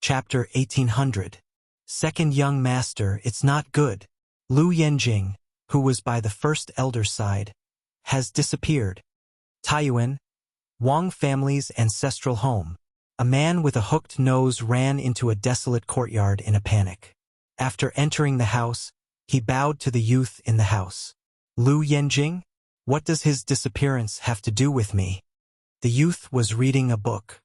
Chapter 1800. Second young master, it's not good. Lu Yenjing, who was by the first elder's side, has disappeared. Taiyuan, Wang family's ancestral home. A man with a hooked nose ran into a desolate courtyard in a panic. After entering the house, he bowed to the youth in the house. Lu Yenjing? What does his disappearance have to do with me? The youth was reading a book.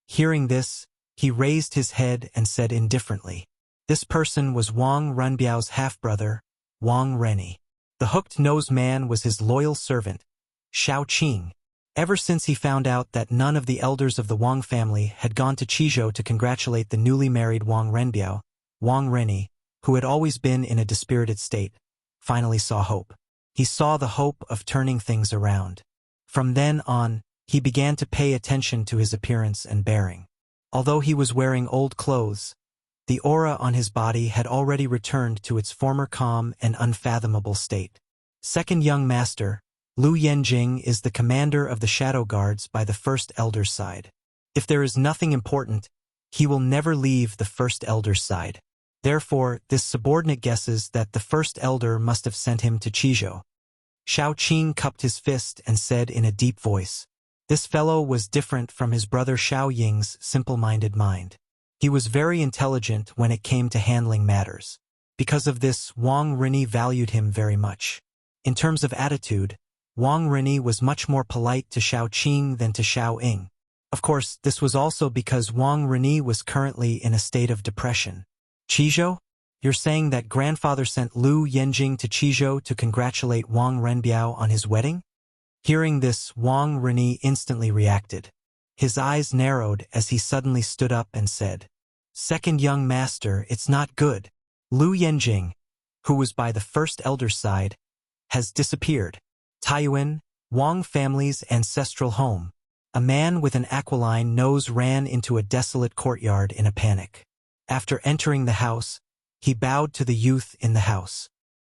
Hearing this, he raised his head and said indifferently. This person was Wang Renbiao's half-brother, Wang Reni. The hooked-nosed man was his loyal servant, Shao Qing. Ever since he found out that none of the elders of the Wang family had gone to Qizhou to congratulate the newly married Wang Renbiao, Wang Reni, who had always been in a dispirited state, finally saw hope. He saw the hope of turning things around. From then on, he began to pay attention to his appearance and bearing. Although he was wearing old clothes, the aura on his body had already returned to its former calm and unfathomable state. Second young master, Lu Yenjing, is the commander of the shadow guards by the first elder's side. If there is nothing important, he will never leave the first elder's side. Therefore, this subordinate guesses that the first elder must have sent him to Qizhou. Shao Qing cupped his fist and said in a deep voice, this fellow was different from his brother Shao Ying's simple-minded mind. He was very intelligent when it came to handling matters. Because of this, Wang Reni valued him very much. In terms of attitude, Wang Reni was much more polite to Shao Qing than to Shao Ying. Of course, this was also because Wang Reni was currently in a state of depression. Qizhou? You're saying that grandfather sent Lu Yenjing to Qizhou to congratulate Wang Renbiao on his wedding? Hearing this, Wang Reni instantly reacted. His eyes narrowed as he suddenly stood up and said, Second young master, it's not good. Lu Yenjing, who was by the first elder's side, has disappeared. Taiyuan, Wang family's ancestral home. A man with an aquiline nose ran into a desolate courtyard in a panic. After entering the house, he bowed to the youth in the house.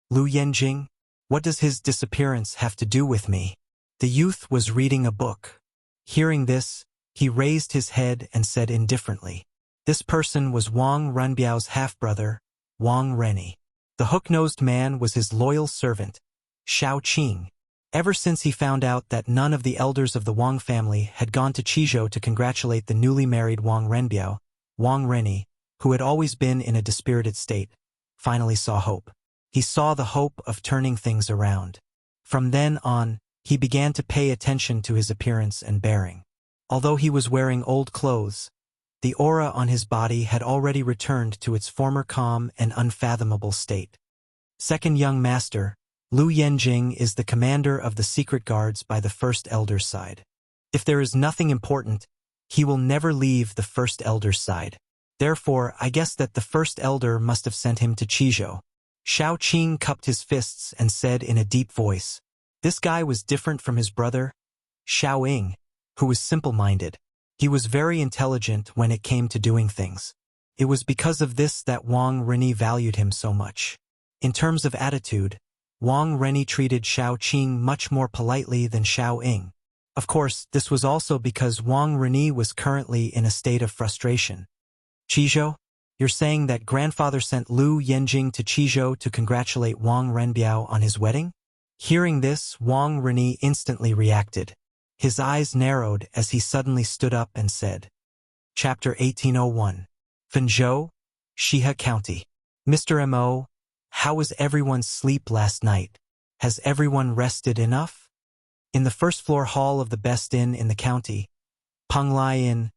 Lu Yenjing? What does his disappearance have to do with me? The youth was reading a book. Hearing this, he raised his head and said indifferently. This person was Wang Renbiao's half-brother, Wang Reni. The hook-nosed man was his loyal servant, Shao Qing. Ever since he found out that none of the elders of the Wang family had gone to Qizhou to congratulate the newly married Wang Renbiao, Wang Reni, who had always been in a dispirited state, finally saw hope. He saw the hope of turning things around. From then on, he began to pay attention to his appearance and bearing. Although he was wearing old clothes, the aura on his body had already returned to its former calm and unfathomable state. Second young master, Lu Yenjing, is the commander of the secret guards by the first elder's side. If there is nothing important, he will never leave the first elder's side. Therefore, I guess that the first elder must have sent him to Qizhou. Shao Qing cupped his fists and said in a deep voice, this guy was different from his brother, Shao Ying, who was simple-minded. He was very intelligent when it came to doing things. It was because of this that Wang Reni valued him so much. In terms of attitude, Wang Reni treated Shao Qing much more politely than Shao Ying. Of course, this was also because Wang Reni was currently in a state of frustration. Qizhou? You're saying that grandfather sent Lu Yenjing to Qizhou to congratulate Wang Renbiao on his wedding? Hearing this, Wang Reni instantly reacted. His eyes narrowed as he suddenly stood up and said, Chapter 1801. Fenzhou, Shihe County. Mr. M.O., how was everyone's sleep last night? Has everyone rested enough? In the first-floor hall of the best inn in the county, Peng Lai Inn,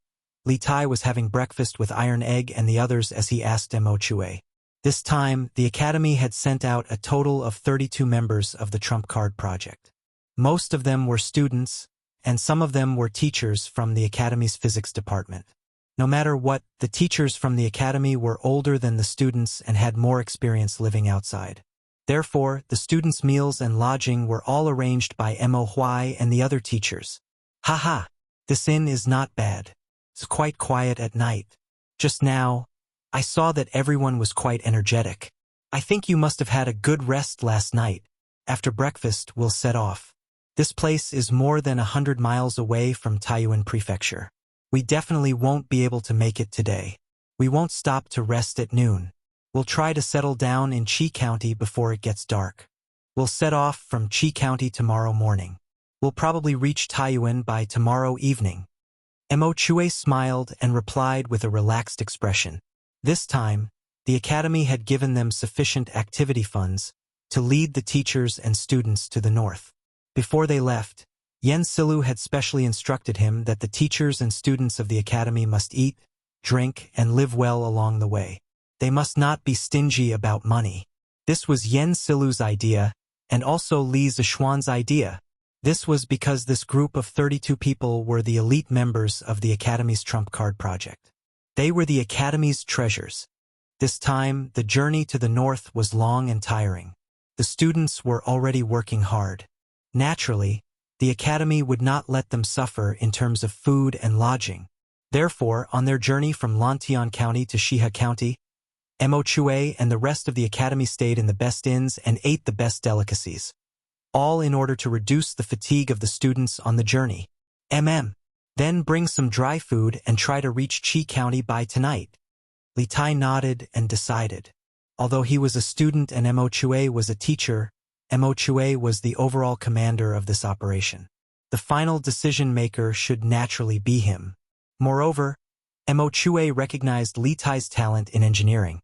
Li Tai was having breakfast with Iron Egg and the others as he asked Mo Chue. This time, the academy had sent out a total of 32 members of the Trump Card Project. Most of them were students, and some of them were teachers from the academy's physics department. No matter what, the teachers from the academy were older than the students and had more experience living outside. Therefore, the students' meals and lodging were all arranged by Mo Huai and the other teachers. Haha, this inn is not bad. It's quite quiet at night. Just now, I saw that everyone was quite energetic. I think you must have had a good rest last night. After breakfast, we'll set off. This place is more than 100 miles away from Taiyuan Prefecture. We definitely won't be able to make it today. We won't stop to rest at noon. We'll try to settle down in Qi County before it gets dark. We'll set off from Qi County tomorrow morning. We'll probably reach Taiyuan by tomorrow evening. Mo Chue smiled and replied with a relaxed expression. This time, the academy had given them sufficient activity funds to lead the teachers and students to the north. Before they left, Yen Silu had specially instructed him that the teachers and students of the academy must eat, drink, and live well along the way. They must not be stingy about money. This was Yen Silu's idea, and also Li Zixuan's idea. This was because this group of 32 people were the elite members of the Academy's Trump Card Project. They were the Academy's treasures. This time, the journey to the north was long and tiring. The students were already working hard. Naturally, the Academy would not let them suffer in terms of food and lodging. Therefore, on their journey from Lantian County to Shihe County, Mo Chue and the rest of the Academy stayed in the best inns and ate the best delicacies, all in order to reduce the fatigue of the students on the journey. Then bring some dry food and try to reach Qi County by tonight. Li Tai nodded and decided. Although he was a student and Mo Chue was a teacher, Mo Chue was the overall commander of this operation. The final decision-maker should naturally be him. Moreover, Mo Chue recognized Li Tai's talent in engineering,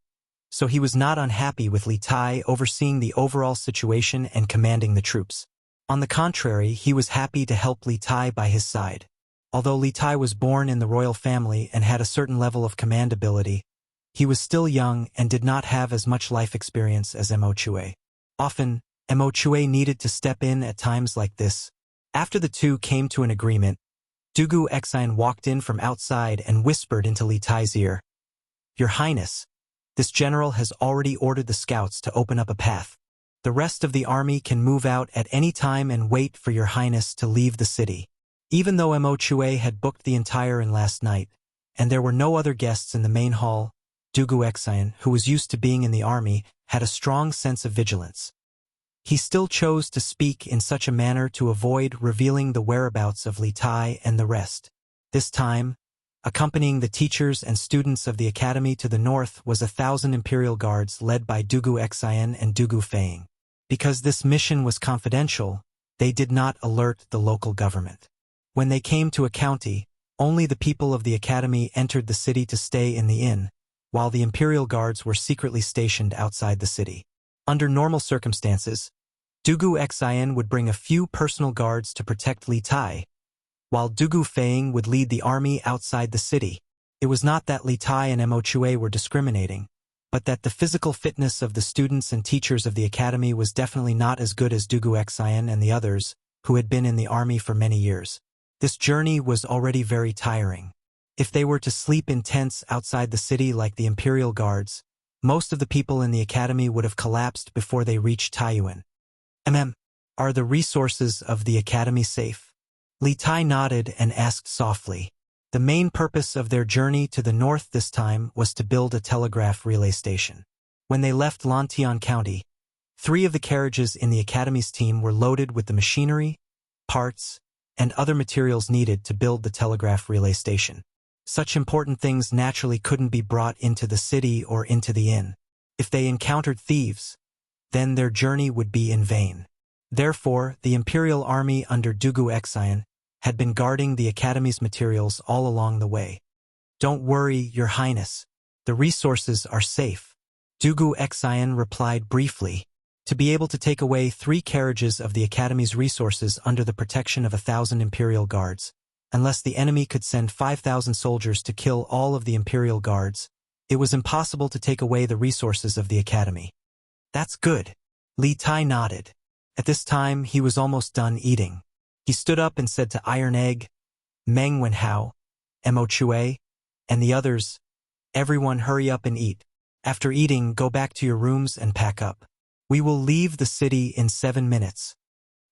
so he was not unhappy with Li Tai overseeing the overall situation and commanding the troops. On the contrary, he was happy to help Li Tai by his side. Although Li Tai was born in the royal family and had a certain level of command ability, he was still young and did not have as much life experience as Mo Chue. Often, Mo Chue needed to step in at times like this. After the two came to an agreement, Dugu Xian walked in from outside and whispered into Li Tai's ear, "Your Highness, this general has already ordered the scouts to open up a path. The rest of the army can move out at any time and wait for your Highness to leave the city." Even though Mo Chue had booked the entire inn last night, and there were no other guests in the main hall, Dugu Xian, who was used to being in the army, had a strong sense of vigilance. He still chose to speak in such a manner to avoid revealing the whereabouts of Li Tai and the rest. This time, accompanying the teachers and students of the academy to the north was 1,000 imperial guards led by Dugu Xian and Dugu Feiying. Because this mission was confidential, they did not alert the local government. When they came to a county, only the people of the academy entered the city to stay in the inn, while the imperial guards were secretly stationed outside the city. Under normal circumstances, Dugu Xian would bring a few personal guards to protect Li Tai, while Dugu Feiying would lead the army outside the city. It was not that Li Tai and Mo Chue were discriminating, but that the physical fitness of the students and teachers of the academy was definitely not as good as Dugu Xian and the others, who had been in the army for many years. This journey was already very tiring. If they were to sleep in tents outside the city like the imperial guards, most of the people in the academy would have collapsed before they reached Taiyuan. Are the resources of the academy safe? Li Tai nodded and asked softly. The main purpose of their journey to the north this time was to build a telegraph relay station. When they left Lantian County, 3 of the carriages in the academy's team were loaded with the machinery, parts, and other materials needed to build the telegraph relay station. Such important things naturally couldn't be brought into the city or into the inn. If they encountered thieves, then their journey would be in vain. Therefore, the imperial army under Dugu Xian had been guarding the academy's materials all along the way. "Don't worry, Your Highness. The resources are safe," Dugu Xian replied briefly. To be able to take away 3 carriages of the academy's resources under the protection of 1,000 imperial guards, unless the enemy could send 5,000 soldiers to kill all of the imperial guards, it was impossible to take away the resources of the academy. "That's good." Li Tai nodded. At this time, he was almost done eating. He stood up and said to Iron Egg, Meng Wenhao, Mo Chue, and the others, "Everyone hurry up and eat. After eating, go back to your rooms and pack up. We will leave the city in 7 minutes."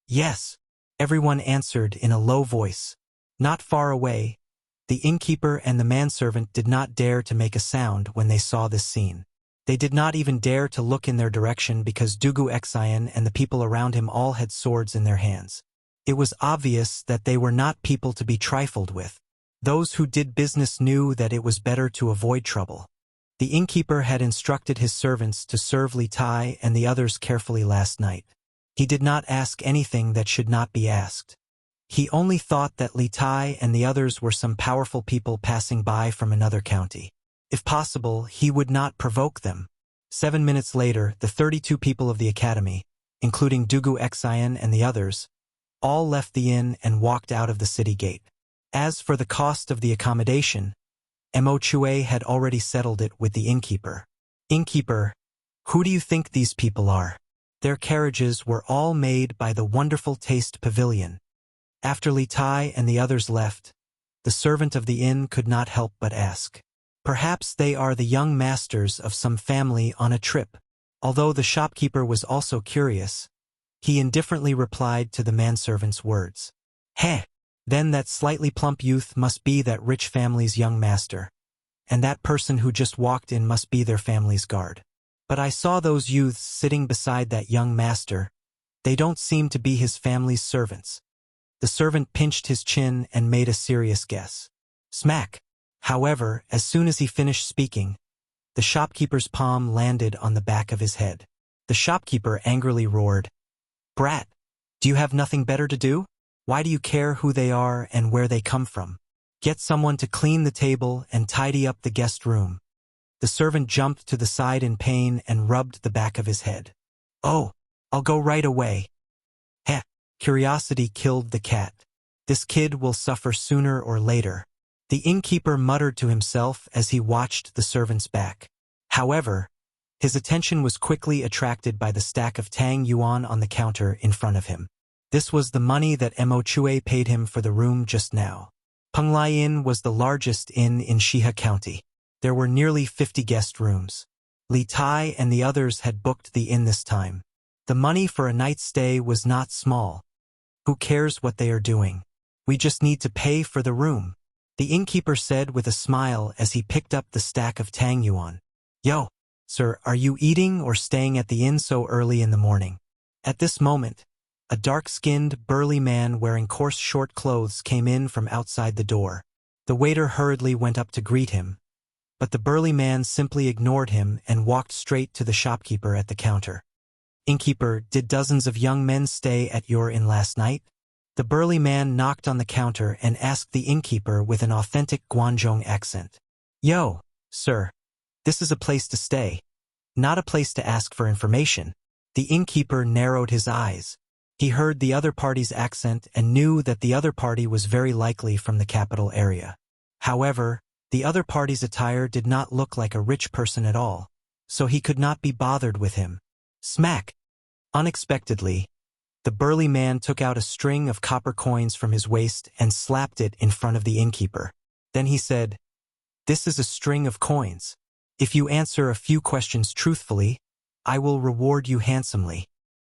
"Yes," everyone answered in a low voice. Not far away, the innkeeper and the manservant did not dare to make a sound when they saw this scene. They did not even dare to look in their direction because Dugu Xian and the people around him all had swords in their hands. It was obvious that they were not people to be trifled with. Those who did business knew that it was better to avoid trouble. The innkeeper had instructed his servants to serve Li Tai and the others carefully last night. He did not ask anything that should not be asked. He only thought that Li Tai and the others were some powerful people passing by from another county. If possible, he would not provoke them. 7 minutes later, the 32 people of the academy, including Dugu Xian and the others, all left the inn and walked out of the city gate. As for the cost of the accommodation, Mo Chue had already settled it with the innkeeper. Innkeeper, who do you think these people are? Their carriages were all made by the Wonderful Taste Pavilion. After Li Tai and the others left, the servant of the inn could not help but ask. Perhaps they are the young masters of some family on a trip. Although the shopkeeper was also curious, he indifferently replied to the manservant's words. Heh! Then that slightly plump youth must be that rich family's young master, and that person who just walked in must be their family's guard. But I saw those youths sitting beside that young master. They don't seem to be his family's servants. The servant pinched his chin and made a serious guess. Smack! However, as soon as he finished speaking, the shopkeeper's palm landed on the back of his head. The shopkeeper angrily roared, Brat! Do you have nothing better to do? Why do you care who they are and where they come from? Get someone to clean the table and tidy up the guest room. The servant jumped to the side in pain and rubbed the back of his head. Oh, I'll go right away. Heh, curiosity killed the cat. This kid will suffer sooner or later. The innkeeper muttered to himself as he watched the servant's back. However, his attention was quickly attracted by the stack of Tang Yuan on the counter in front of him. This was the money that Mo Chue paid him for the room just now. Penglai Inn was the largest inn in Shihe County. There were nearly 50 guest rooms. Li Tai and the others had booked the inn this time. The money for a night's stay was not small. Who cares what they are doing? We just need to pay for the room, the innkeeper said with a smile as he picked up the stack of Tang Yuan. Yo, sir, are you eating or staying at the inn so early in the morning? At this moment, a dark-skinned, burly man wearing coarse short clothes came in from outside the door. The waiter hurriedly went up to greet him, but the burly man simply ignored him and walked straight to the shopkeeper at the counter. Innkeeper, did dozens of young men stay at your inn last night? The burly man knocked on the counter and asked the innkeeper with an authentic Guangzhou accent. Yo, sir, this is a place to stay, not a place to ask for information. The innkeeper narrowed his eyes. He heard the other party's accent and knew that the other party was very likely from the capital area. However, the other party's attire did not look like a rich person at all, so he could not be bothered with him. Smack! Unexpectedly, the burly man took out a string of copper coins from his waist and slapped it in front of the innkeeper. Then he said, This is a string of coins. If you answer a few questions truthfully, I will reward you handsomely.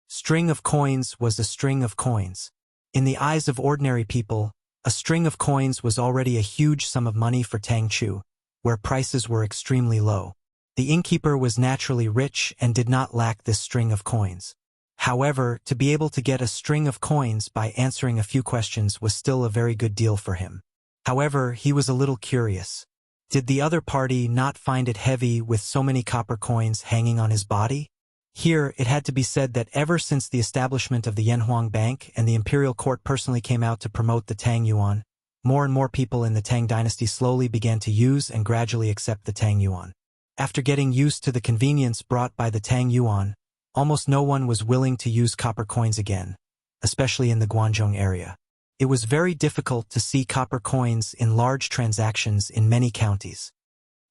String of coins was a string of coins. In the eyes of ordinary people, a string of coins was already a huge sum of money for Tangchu, where prices were extremely low. The innkeeper was naturally rich and did not lack this string of coins. However, to be able to get a string of coins by answering a few questions was still a very good deal for him. However, he was a little curious. Did the other party not find it heavy with so many copper coins hanging on his body? Here, it had to be said that ever since the establishment of the Yanhuang Bank and the imperial court personally came out to promote the Tang Yuan, more and more people in the Tang dynasty slowly began to use and gradually accept the Tang Yuan. After getting used to the convenience brought by the Tang Yuan, almost no one was willing to use copper coins again, especially in the Guangzhou area. It was very difficult to see copper coins in large transactions in many counties.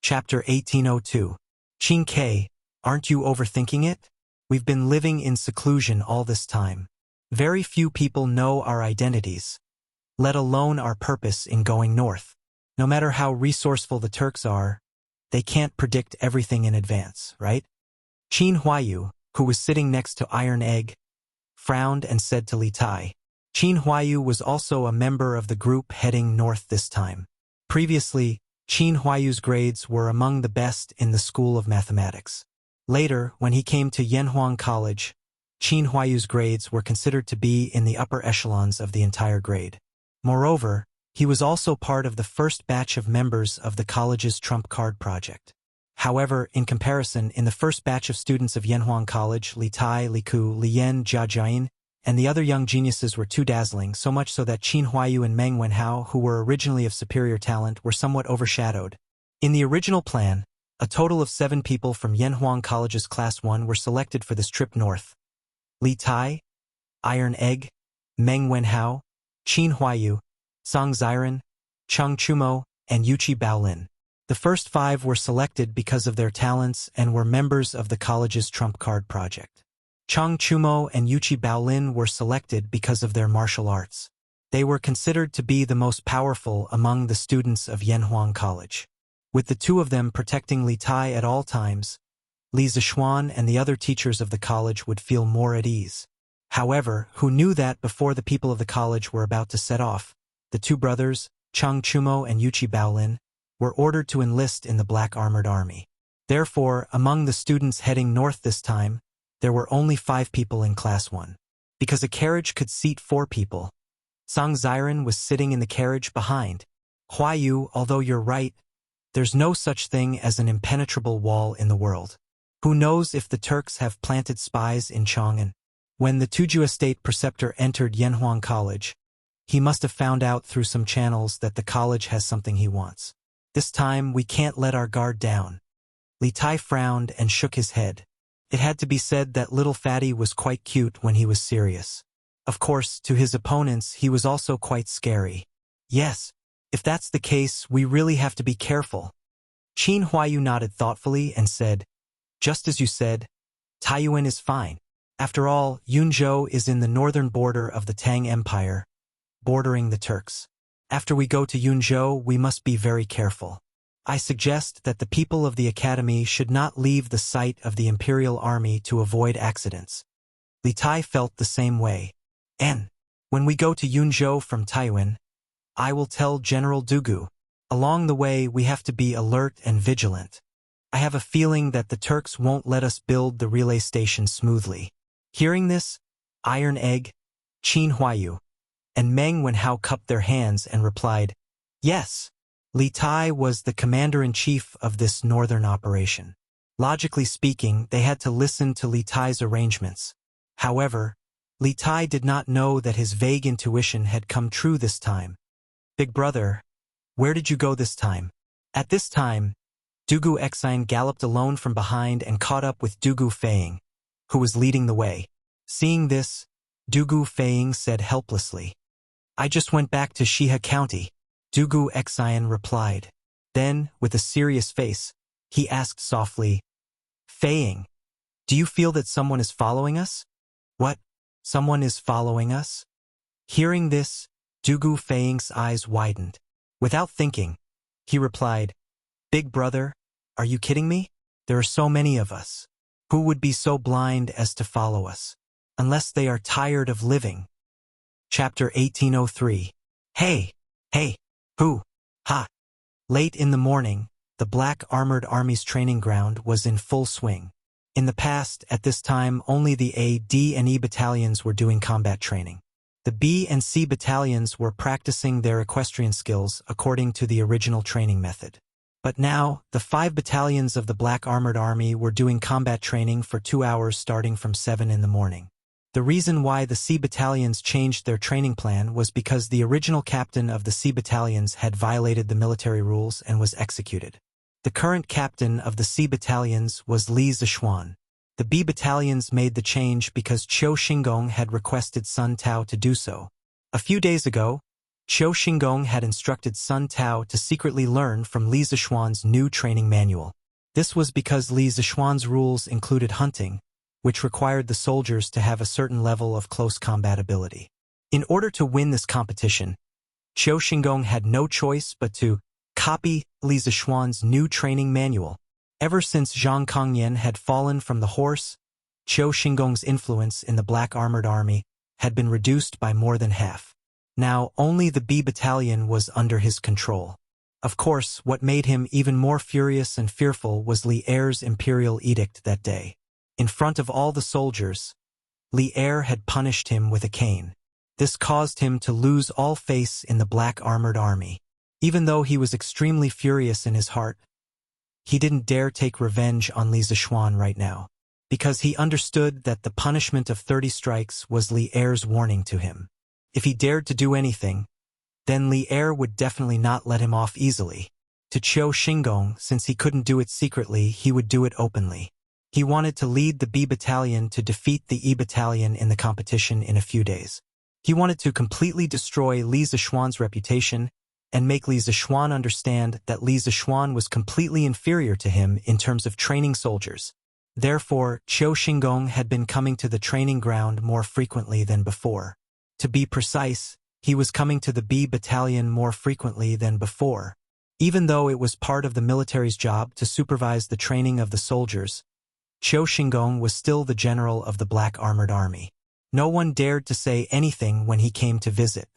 Chapter 1802. Qing Ke, aren't you overthinking it? We've been living in seclusion all this time. Very few people know our identities, let alone our purpose in going north. No matter how resourceful the Turks are, they can't predict everything in advance, right? Qin Huayu, who was sitting next to Iron Egg, frowned and said to Li Tai. Qin Huayu was also a member of the group heading north this time. Previously, Qin Huayu's grades were among the best in the School of Mathematics. Later, when he came to Yanhuang College, Qin Huayu's grades were considered to be in the upper echelons of the entire grade. Moreover, He was also part of the first batch of members of the college's trump card project. However, in comparison, in the first batch of students of Yanhuang College, Li Tai, Li Ku, Li Yan, Jia Jian, and the other young geniuses were too dazzling, so much so that Qin Huayu and Meng Wenhao, who were originally of superior talent, were somewhat overshadowed. In the original plan, a total of 7 people from Yanhuang College's Class 1 were selected for this trip north. Li Tai, Iron Egg, Meng Wenhao, Qin Huayu, Song Ziren, Cheng Chumo, and Yuqi Baolin. The first 5 were selected because of their talents and were members of the college's trump card project. Cheng Chumo and Yuqi Baolin were selected because of their martial arts. They were considered to be the most powerful among the students of Yanhuang College. With the 2 of them protecting Li Tai at all times, Li Zishuan and the other teachers of the college would feel more at ease. However, who knew that before the people of the college were about to set off, the 2 brothers, Cheng Chumo and Yuqi Baolin, were ordered to enlist in the Black Armored Army. Therefore, among the students heading north this time, there were only 5 people in Class 1. Because a carriage could seat 4 people, Song Ziren was sitting in the carriage behind. Huayu, although you're right, there's no such thing as an impenetrable wall in the world. Who knows if the Turks have planted spies in Chang'an? When the Tuju Estate preceptor entered Yanhuang College, he must have found out through some channels that the college has something he wants. This time, we can't let our guard down. Li Tai frowned and shook his head. It had to be said that little Fatty was quite cute when he was serious. Of course, to his opponents, he was also quite scary. Yes, if that's the case, we really have to be careful. Qin Huayu nodded thoughtfully and said, just as you said, Taiyuan is fine. After all, Yunzhou is in the northern border of the Tang Empire, bordering the Turks. After we go to Yunzhou, we must be very careful. I suggest that the people of the academy should not leave the site of the imperial army to avoid accidents. Li Tai felt the same way. And when we go to Yunzhou from Taiyuan, I will tell General Dugu. Along the way, we have to be alert and vigilant. I have a feeling that the Turks won't let us build the relay station smoothly. Hearing this, Iron Egg, Qin Huayu, and Meng Wenhao cupped their hands and replied, yes. Li Tai was the commander-in-chief of this northern operation. Logically speaking, they had to listen to Li Tai's arrangements. However, Li Tai did not know that his vague intuition had come true this time. Big brother, where did you go this time? At this time, Dugu Exine galloped alone from behind and caught up with Dugu Feiying, who was leading the way. Seeing this, Dugu Feiying said helplessly, I just went back to Shihe County. Dugu Exine replied. Then, with a serious face, he asked softly, Feiying, do you feel that someone is following us? What? Someone is following us? Hearing this, Dugu Feiying's eyes widened. Without thinking, he replied, Big brother, are you kidding me? There are so many of us. Who would be so blind as to follow us? Unless they are tired of living. Chapter 1803. Hey! Who? Ha! Late in the morning, the Black Armored Army's training ground was in full swing. In the past, at this time, only the A, D, and E battalions were doing combat training. The B and C battalions were practicing their equestrian skills according to the original training method. But now, the 5 battalions of the Black Armored Army were doing combat training for 2 hours starting from 7 in the morning. The reason why the C battalions changed their training plan was because the original captain of the C battalions had violated the military rules and was executed. The current captain of the C battalions was Li Zishuan. The B battalions made the change because Qiu Xingong had requested Sun Tao to do so. A few days ago, Qiu Xingong had instructed Sun Tao to secretly learn from Li Zishuan's new training manual. This was because Li Zishuan's rules included hunting, which required the soldiers to have a certain level of close combat ability. In order to win this competition, Qiu Xingong had no choice but to copy Li Zishuan's new training manual. Ever since Zhang Kongyan had fallen from the horse, Qiu Xingong's influence in the Black Armored Army had been reduced by more than half. Now only the B battalion was under his control. Of course, what made him even more furious and fearful was Li Er's imperial edict that day. In front of all the soldiers, Li Er had punished him with a cane. This caused him to lose all faith in the black armored army. Even though he was extremely furious in his heart, he didn't dare take revenge on Li Zishuan right now, because he understood that the punishment of 30 strikes was Li Er's warning to him. If he dared to do anything, then Li Er would definitely not let him off easily. To Qiu Xingong, since he couldn't do it secretly, he would do it openly. He wanted to lead the B Battalion to defeat the E Battalion in the competition in a few days. He wanted to completely destroy Li Zishuan's reputation and make Li Zishuan understand that Li Zishuan was completely inferior to him in terms of training soldiers. Therefore, Qiu Xingong had been coming to the training ground more frequently than before. To be precise, he was coming to the B Battalion more frequently than before. Even though it was part of the military's job to supervise the training of the soldiers, Qiu Xingong was still the general of the Black Armored Army. No one dared to say anything when he came to visit.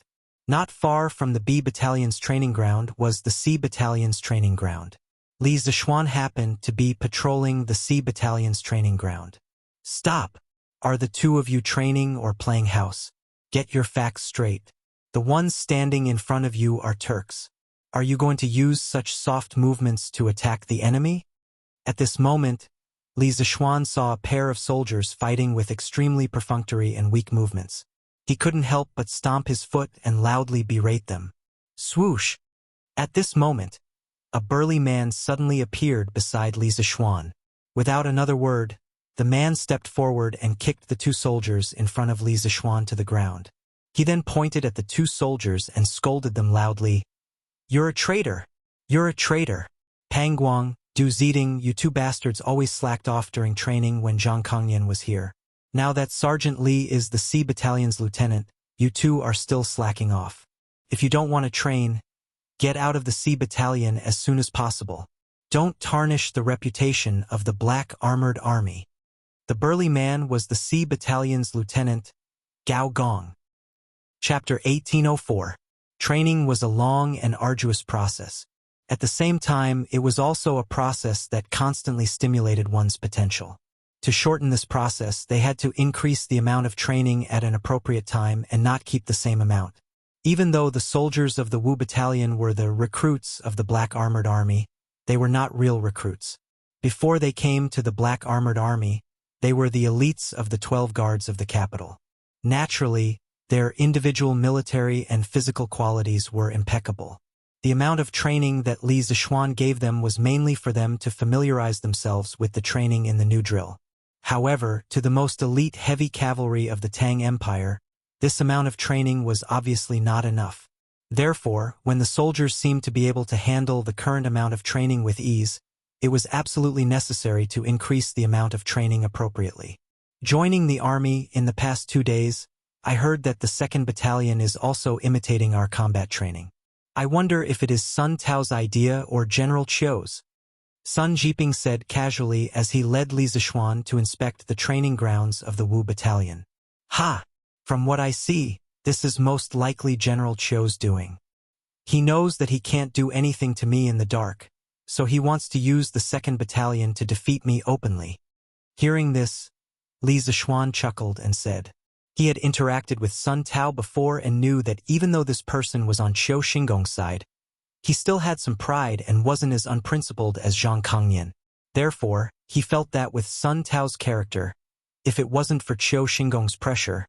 Not far from the B Battalion's training ground was the C Battalion's training ground. Li Zishuan happened to be patrolling the C Battalion's training ground. "Stop! Are the two of you training or playing house? Get your facts straight. The ones standing in front of you are Turks. Are you going to use such soft movements to attack the enemy?" At this moment, Li Zishuan saw a pair of soldiers fighting with extremely perfunctory and weak movements. He couldn't help but stomp his foot and loudly berate them. Swoosh! At this moment, a burly man suddenly appeared beside Li Zishuan. Without another word, the man stepped forward and kicked the two soldiers in front of Li Zishuan to the ground. He then pointed at the two soldiers and scolded them loudly. "You're a traitor! You're a traitor! Pangguang, Du Ziding, you two bastards always slacked off during training when Zhang Kongyan was here. Now that Sergeant Li is the C Battalion's lieutenant, you two are still slacking off. If you don't want to train, get out of the C Battalion as soon as possible. Don't tarnish the reputation of the Black Armored Army." The burly man was the C Battalion's lieutenant, Gao Gong. Chapter 1804. Training was a long and arduous process. At the same time, it was also a process that constantly stimulated one's potential. To shorten this process, they had to increase the amount of training at an appropriate time and not keep the same amount. Even though the soldiers of the Wu Battalion were the recruits of the Black Armored Army, they were not real recruits. Before they came to the Black Armored Army, they were the elites of the 12 guards of the capital. Naturally, their individual military and physical qualities were impeccable. The amount of training that Li Zishuan gave them was mainly for them to familiarize themselves with the training in the new drill. However, to the most elite heavy cavalry of the Tang Empire, this amount of training was obviously not enough. Therefore, when the soldiers seemed to be able to handle the current amount of training with ease, it was absolutely necessary to increase the amount of training appropriately. Joining the army in the past 2 days, I heard that the 2nd Battalion is also imitating our combat training. I wonder if it is Sun Tao's idea or General Qiu's. Sun Jiping said casually as he led Li Zishuan to inspect the training grounds of the Wu Battalion. "Ha! From what I see, this is most likely General Qiu's doing. He knows that he can't do anything to me in the dark, so he wants to use the 2nd Battalion to defeat me openly." Hearing this, Li Zishuan chuckled and said, he had interacted with Sun Tao before and knew that even though this person was on Qiu Xingong's side, he still had some pride and wasn't as unprincipled as Zhang Kongyan. Therefore, he felt that with Sun Tao's character, if it wasn't for Qiu Xingong's pressure,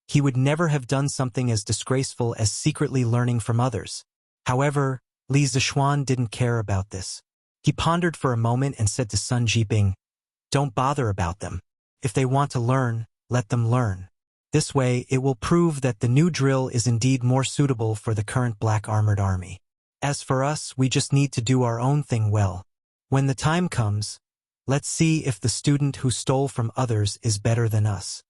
he would never have done something as disgraceful as secretly learning from others. However, Li Zishuan didn't care about this. He pondered for a moment and said to Sun Jiping, "Don't bother about them. If they want to learn, let them learn. This way, it will prove that the new drill is indeed more suitable for the current Black Armored Army. As for us, we just need to do our own thing well. When the time comes, let's see if the student who stole from others is better than us."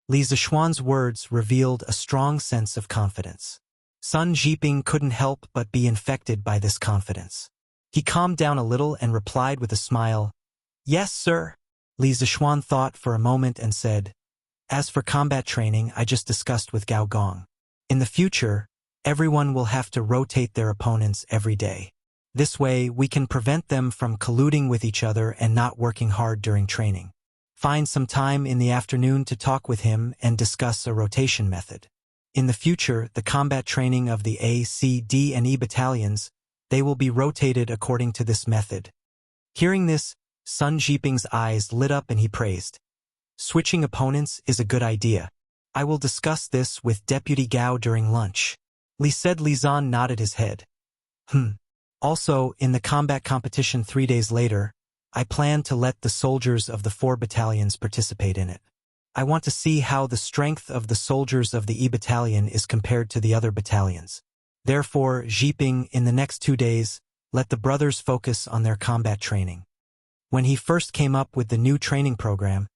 Li Zishuan's words revealed a strong sense of confidence. Sun Jiping couldn't help but be infected by this confidence. He calmed down a little and replied with a smile, "Yes, sir." Li Zishuan thought for a moment and said, "As for combat training, I just discussed with Gao Gong. In the future, everyone will have to rotate their opponents every day. This way, we can prevent them from colluding with each other and not working hard during training. Find some time in the afternoon to talk with him and discuss a rotation method." In the future, the combat training of the A, C, D, and E battalions, they will be rotated according to this method. Hearing this, Sun Jiping's eyes lit up and he praised. Switching opponents is a good idea. I will discuss this with Deputy Gao during lunch. Li Zan nodded his head. Also, in the combat competition 3 days later, I plan to let the soldiers of the 4 battalions participate in it. I want to see how the strength of the soldiers of the E battalion is compared to the other battalions. Therefore, Jiping, in the next 2 days, let the brothers focus on their combat training. When he first came up with the new training program,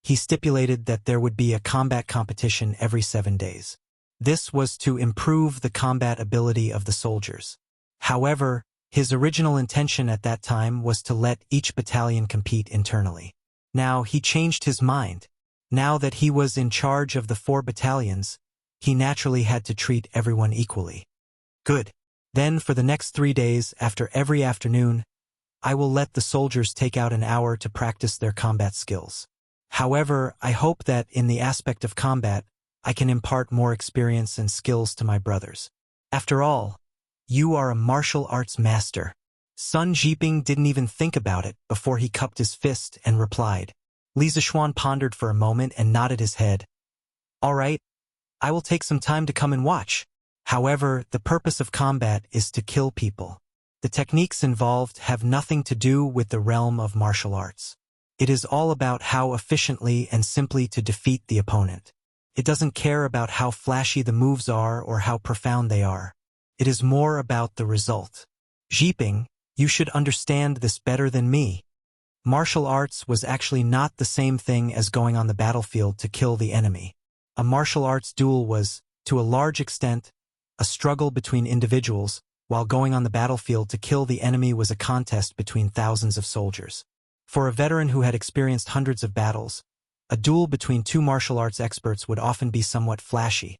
he stipulated that there would be a combat competition every 7 days. This was to improve the combat ability of the soldiers. However, his original intention at that time was to let each battalion compete internally. Now he changed his mind. Now that he was in charge of the 4 battalions, he naturally had to treat everyone equally. Good. Then for the next 3 days, after every afternoon, I will let the soldiers take out an hour to practice their combat skills. However, I hope that in the aspect of combat, I can impart more experience and skills to my brothers. After all, you are a martial arts master. Sun Jiping didn't even think about it before he cupped his fist and replied. Li Zishuan pondered for a moment and nodded his head. All right, I will take some time to come and watch. However, the purpose of combat is to kill people. The techniques involved have nothing to do with the realm of martial arts. It is all about how efficiently and simply to defeat the opponent. It doesn't care about how flashy the moves are or how profound they are. It is more about the result. Jiping, you should understand this better than me. Martial arts was actually not the same thing as going on the battlefield to kill the enemy. A martial arts duel was, to a large extent, a struggle between individuals, while going on the battlefield to kill the enemy was a contest between thousands of soldiers. For a veteran who had experienced hundreds of battles, a duel between 2 martial arts experts would often be somewhat flashy,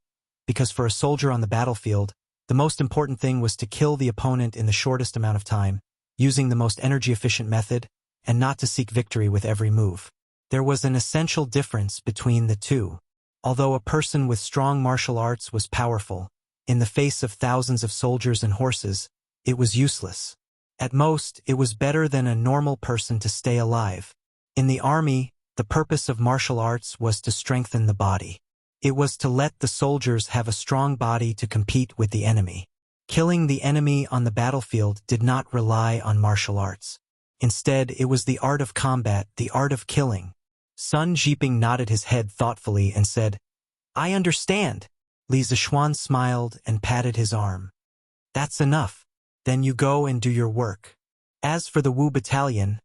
because for a soldier on the battlefield, the most important thing was to kill the opponent in the shortest amount of time, using the most energy-efficient method, and not to seek victory with every move. There was an essential difference between the two. Although a person with strong martial arts was powerful, in the face of thousands of soldiers and horses, it was useless. At most, it was better than a normal person to stay alive. In the army, the purpose of martial arts was to strengthen the body. It was to let the soldiers have a strong body to compete with the enemy. Killing the enemy on the battlefield did not rely on martial arts. Instead, it was the art of combat, the art of killing. Sun Jiping nodded his head thoughtfully and said, I understand. Li Zishuan smiled and patted his arm. That's enough. Then you go and do your work. As for the Wu battalion,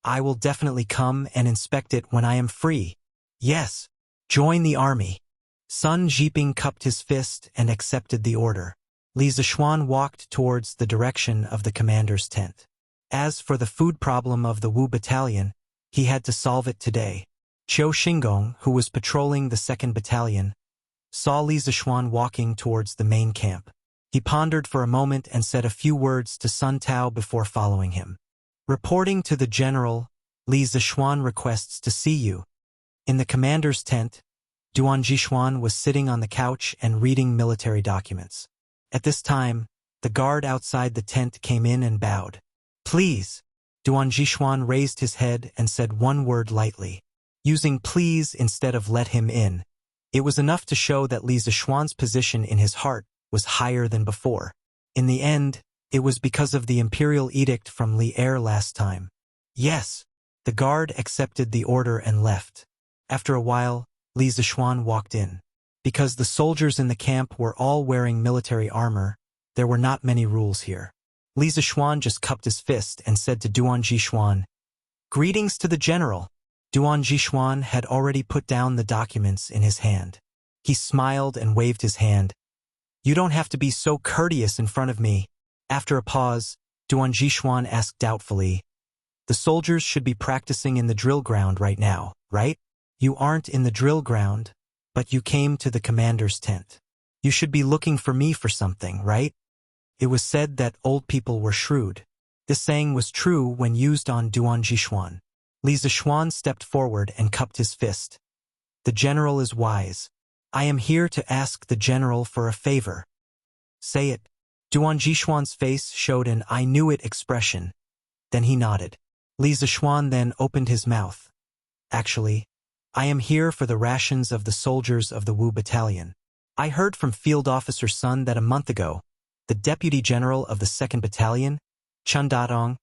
I will definitely come and inspect it when I am free. Yes, join the army. Sun Jiping cupped his fist and accepted the order. Li Zishuan walked towards the direction of the commander's tent. As for the food problem of the Wu battalion, he had to solve it today. Qiu Xingong, who was patrolling the 2nd battalion, saw Li Zishuan walking towards the main camp. He pondered for a moment and said a few words to Sun Tao before following him. Reporting to the general, Li Zishuan requests to see you. In the commander's tent, Duan Jishuan was sitting on the couch and reading military documents. At this time, the guard outside the tent came in and bowed. Please. Duan Jishuan raised his head and said one word lightly. Using please instead of let him in. It was enough to show that Li Zishuan's position in his heart was higher than before. In the end, it was because of the imperial edict from Li Er last time. Yes. The guard accepted the order and left. After a while, Li Zishuan walked in. Because the soldiers in the camp were all wearing military armor, there were not many rules here. Li Zishuan just cupped his fist and said to Duan Jishuan, Greetings to the general. Duan Jishuan had already put down the documents in his hand. He smiled and waved his hand. You don't have to be so courteous in front of me. After a pause, Duan Jishuan asked doubtfully, The soldiers should be practicing in the drill ground right now, right? You aren't in the drill ground, but you came to the commander's tent. You should be looking for me for something, right? It was said that old people were shrewd. This saying was true when used on Duan Jishuan. Li Zishuan stepped forward and cupped his fist. The general is wise. I am here to ask the general for a favor. Say it. Duan Jishuan's face showed an I knew it expression. Then he nodded. Li Zishuan then opened his mouth. Actually, I am here for the rations of the soldiers of the Wu Battalion. I heard from Field Officer Sun that a month ago, the Deputy General of the 2nd Battalion, Chun Datong,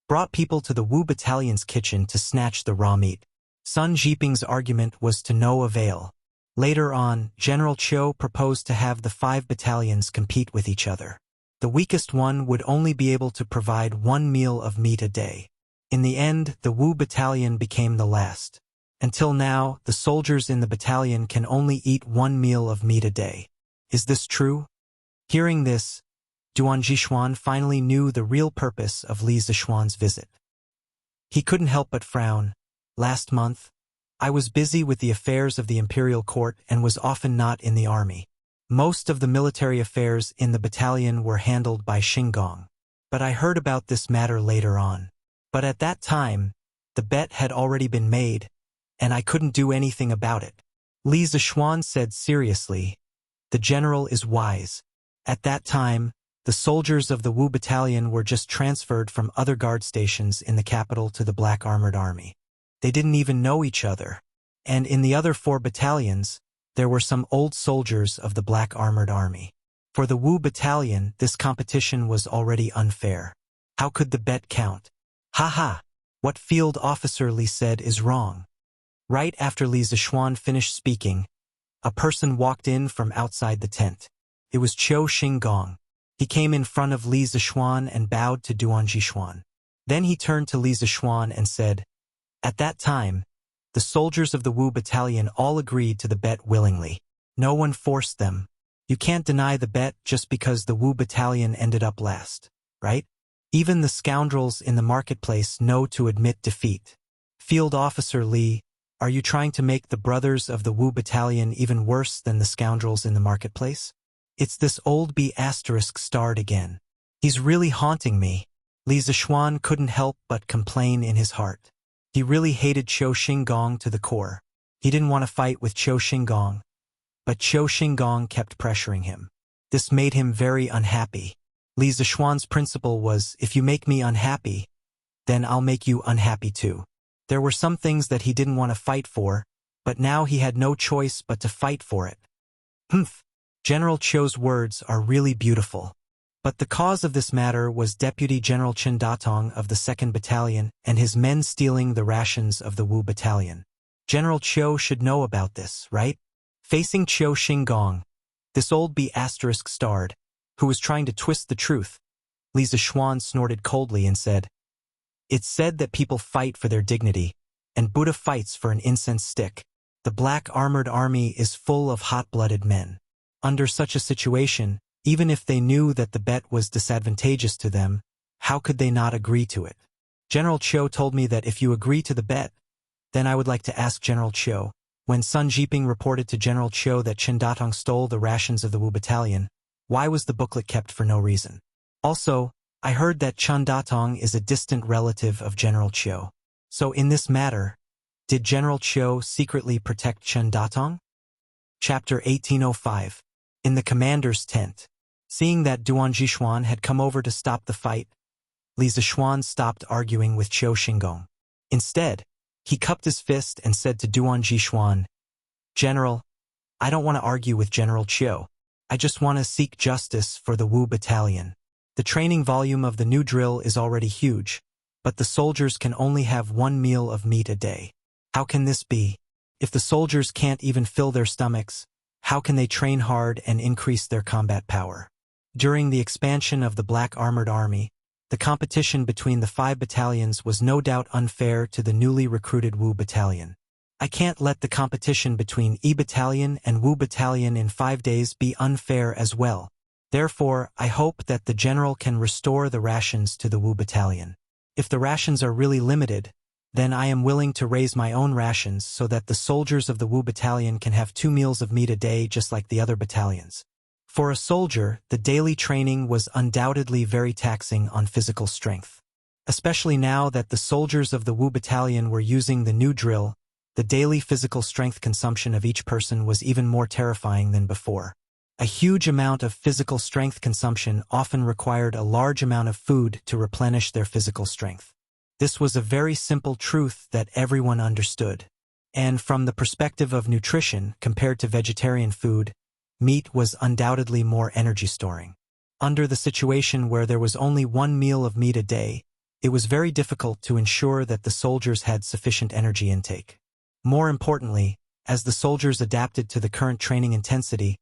brought people to the Wu Battalion's kitchen to snatch the raw meat. Sun Jiping's argument was to no avail. Later on, General Chiu proposed to have the 5 battalions compete with each other. The weakest one would only be able to provide 1 meal of meat a day. In the end, the Wu Battalion became the last. Until now, the soldiers in the battalion can only eat 1 meal of meat a day. Is this true? Hearing this, Duan Jishuan finally knew the real purpose of Li Zishuan's visit. He couldn't help but frown. Last month, I was busy with the affairs of the imperial court and was often not in the army. Most of the military affairs in the battalion were handled by Xingong. But I heard about this matter later on. But at that time, the bet had already been made, and I couldn't do anything about it. Li Zishuan said seriously, the general is wise. At that time, the soldiers of the Wu Battalion were just transferred from other guard stations in the capital to the Black Armored Army. They didn't even know each other. And in the other 4 battalions, there were some old soldiers of the Black Armored Army. For the Wu Battalion, this competition was already unfair. How could the bet count? Ha! What Field Officer Li said is wrong. Right after Li Zishuan finished speaking, a person walked in from outside the tent. It was Qiu Xingong. He came in front of Li Zishuan and bowed to Duan Jishuan. Then he turned to Li Zishuan and said, at that time, the soldiers of the Wu Battalion all agreed to the bet willingly. No one forced them. You can't deny the bet just because the Wu Battalion ended up last, right? Even the scoundrels in the marketplace know to admit defeat. Field Officer Li, are you trying to make the brothers of the Wu Battalion even worse than the scoundrels in the marketplace? It's this old B** starred again. He's really haunting me. Li Zishuan couldn't help but complain in his heart. He really hated Qiu Xingong to the core. He didn't want to fight with Qiu Xingong, but Qiu Xingong kept pressuring him. This made him very unhappy. Li Zishuan's principle was, if you make me unhappy, then I'll make you unhappy too. There were some things that he didn't want to fight for, but now he had no choice but to fight for it. General Qiu's words are really beautiful. But the cause of this matter was Deputy General Chun Datong of the 2nd Battalion and his men stealing the rations of the Wu Battalion. General Qiu should know about this, right? Facing Qiu Xingong, this old B** starred, who was trying to twist the truth, Li Zishuan snorted coldly and said, it's said that people fight for their dignity, and Buddha fights for an incense stick. The Black Armored Army is full of hot-blooded men. Under such a situation, even if they knew that the bet was disadvantageous to them, how could they not agree to it? General Qiu told me that if you agree to the bet, then I would like to ask General Qiu. When Sun Jiping reported to General Qiu that Chun Datong stole the rations of the Wu Battalion, why was the booklet kept for no reason? Also, I heard that Chun Datong is a distant relative of General Qiu. So in this matter, did General Qiu secretly protect Chun Datong? Chapter 1805. In the commander's tent. Seeing that Duan Jishuan had come over to stop the fight, Li Zishuan stopped arguing with Qiu Xingong. Instead, he cupped his fist and said to Duan Jishuan, General, I don't want to argue with General Qiu. I just want to seek justice for the Wu Battalion. The training volume of the new drill is already huge, but the soldiers can only have 1 meal of meat a day. How can this be? If the soldiers can't even fill their stomachs, how can they train hard and increase their combat power? During the expansion of the Black Armored Army, the competition between the 5 battalions was no doubt unfair to the newly recruited Wu Battalion. I can't let the competition between E Battalion and Wu Battalion in 5 days be unfair as well. Therefore, I hope that the general can restore the rations to the Wu Battalion. If the rations are really limited, then I am willing to raise my own rations so that the soldiers of the Wu Battalion can have 2 meals of meat a day just like the other battalions. For a soldier, the daily training was undoubtedly very taxing on physical strength. Especially now that the soldiers of the Wu Battalion were using the new drill, the daily physical strength consumption of each person was even more terrifying than before. A huge amount of physical strength consumption often required a large amount of food to replenish their physical strength. This was a very simple truth that everyone understood. And from the perspective of nutrition, compared to vegetarian food, meat was undoubtedly more energy-storing. Under the situation where there was only one meal of meat a day, it was very difficult to ensure that the soldiers had sufficient energy intake. More importantly, as the soldiers adapted to the current training intensity,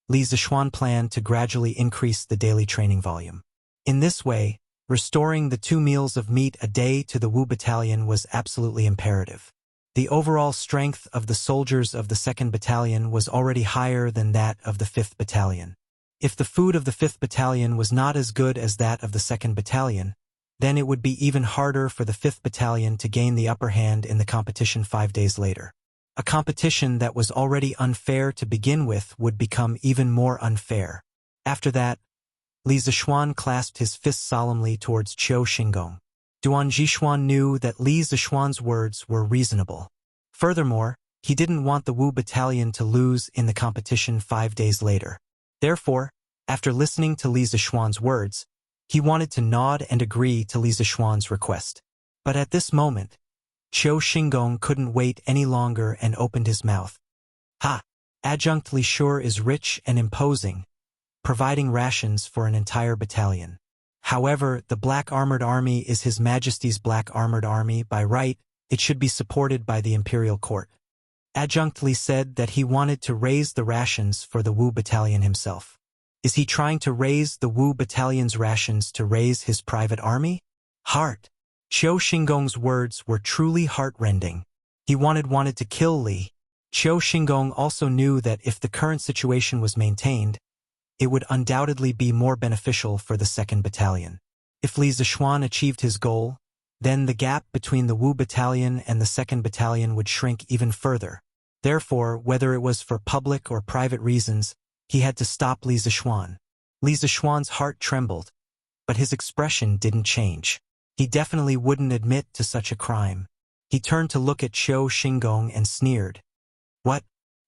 Li Zixuan planned to gradually increase the daily training volume. In this way, restoring the 2 meals of meat a day to the Wu Battalion was absolutely imperative. The overall strength of the soldiers of the 2nd Battalion was already higher than that of the 5th Battalion. If the food of the 5th Battalion was not as good as that of the 2nd Battalion, then it would be even harder for the 5th Battalion to gain the upper hand in the competition 5 days later. A competition that was already unfair to begin with would become even more unfair. After that, Li Zixuan clasped his fist solemnly towards Qiu Xingong. Duan Zixuan knew that Li Zixuan's words were reasonable. Furthermore, he didn't want the Wu Battalion to lose in the competition 5 days later. Therefore, after listening to Li Zixuan's words, he wanted to nod and agree to Li Zixuan's request. But at this moment, Qiu Xingong couldn't wait any longer and opened his mouth. Ha! Adjunct Li Shur is rich and imposing, providing rations for an entire battalion. However, the Black Armored Army is His Majesty's Black Armored Army. By right, it should be supported by the Imperial Court. Adjunct Li said that he wanted to raise the rations for the Wu Battalion himself. Is he trying to raise the Wu Battalion's rations to raise his private army? Heart! Qiu Xingong's words were truly heart-rending. He wanted to kill Li. Qiu Xingong also knew that if the current situation was maintained, it would undoubtedly be more beneficial for the 2nd Battalion. If Li Zixuan achieved his goal, then the gap between the Wu Battalion and the 2nd Battalion would shrink even further. Therefore, whether it was for public or private reasons, he had to stop Li Zixuan. Li Zixuan's heart trembled, but his expression didn't change. He definitely wouldn't admit to such a crime. He turned to look at Qiu Xingong and sneered. What?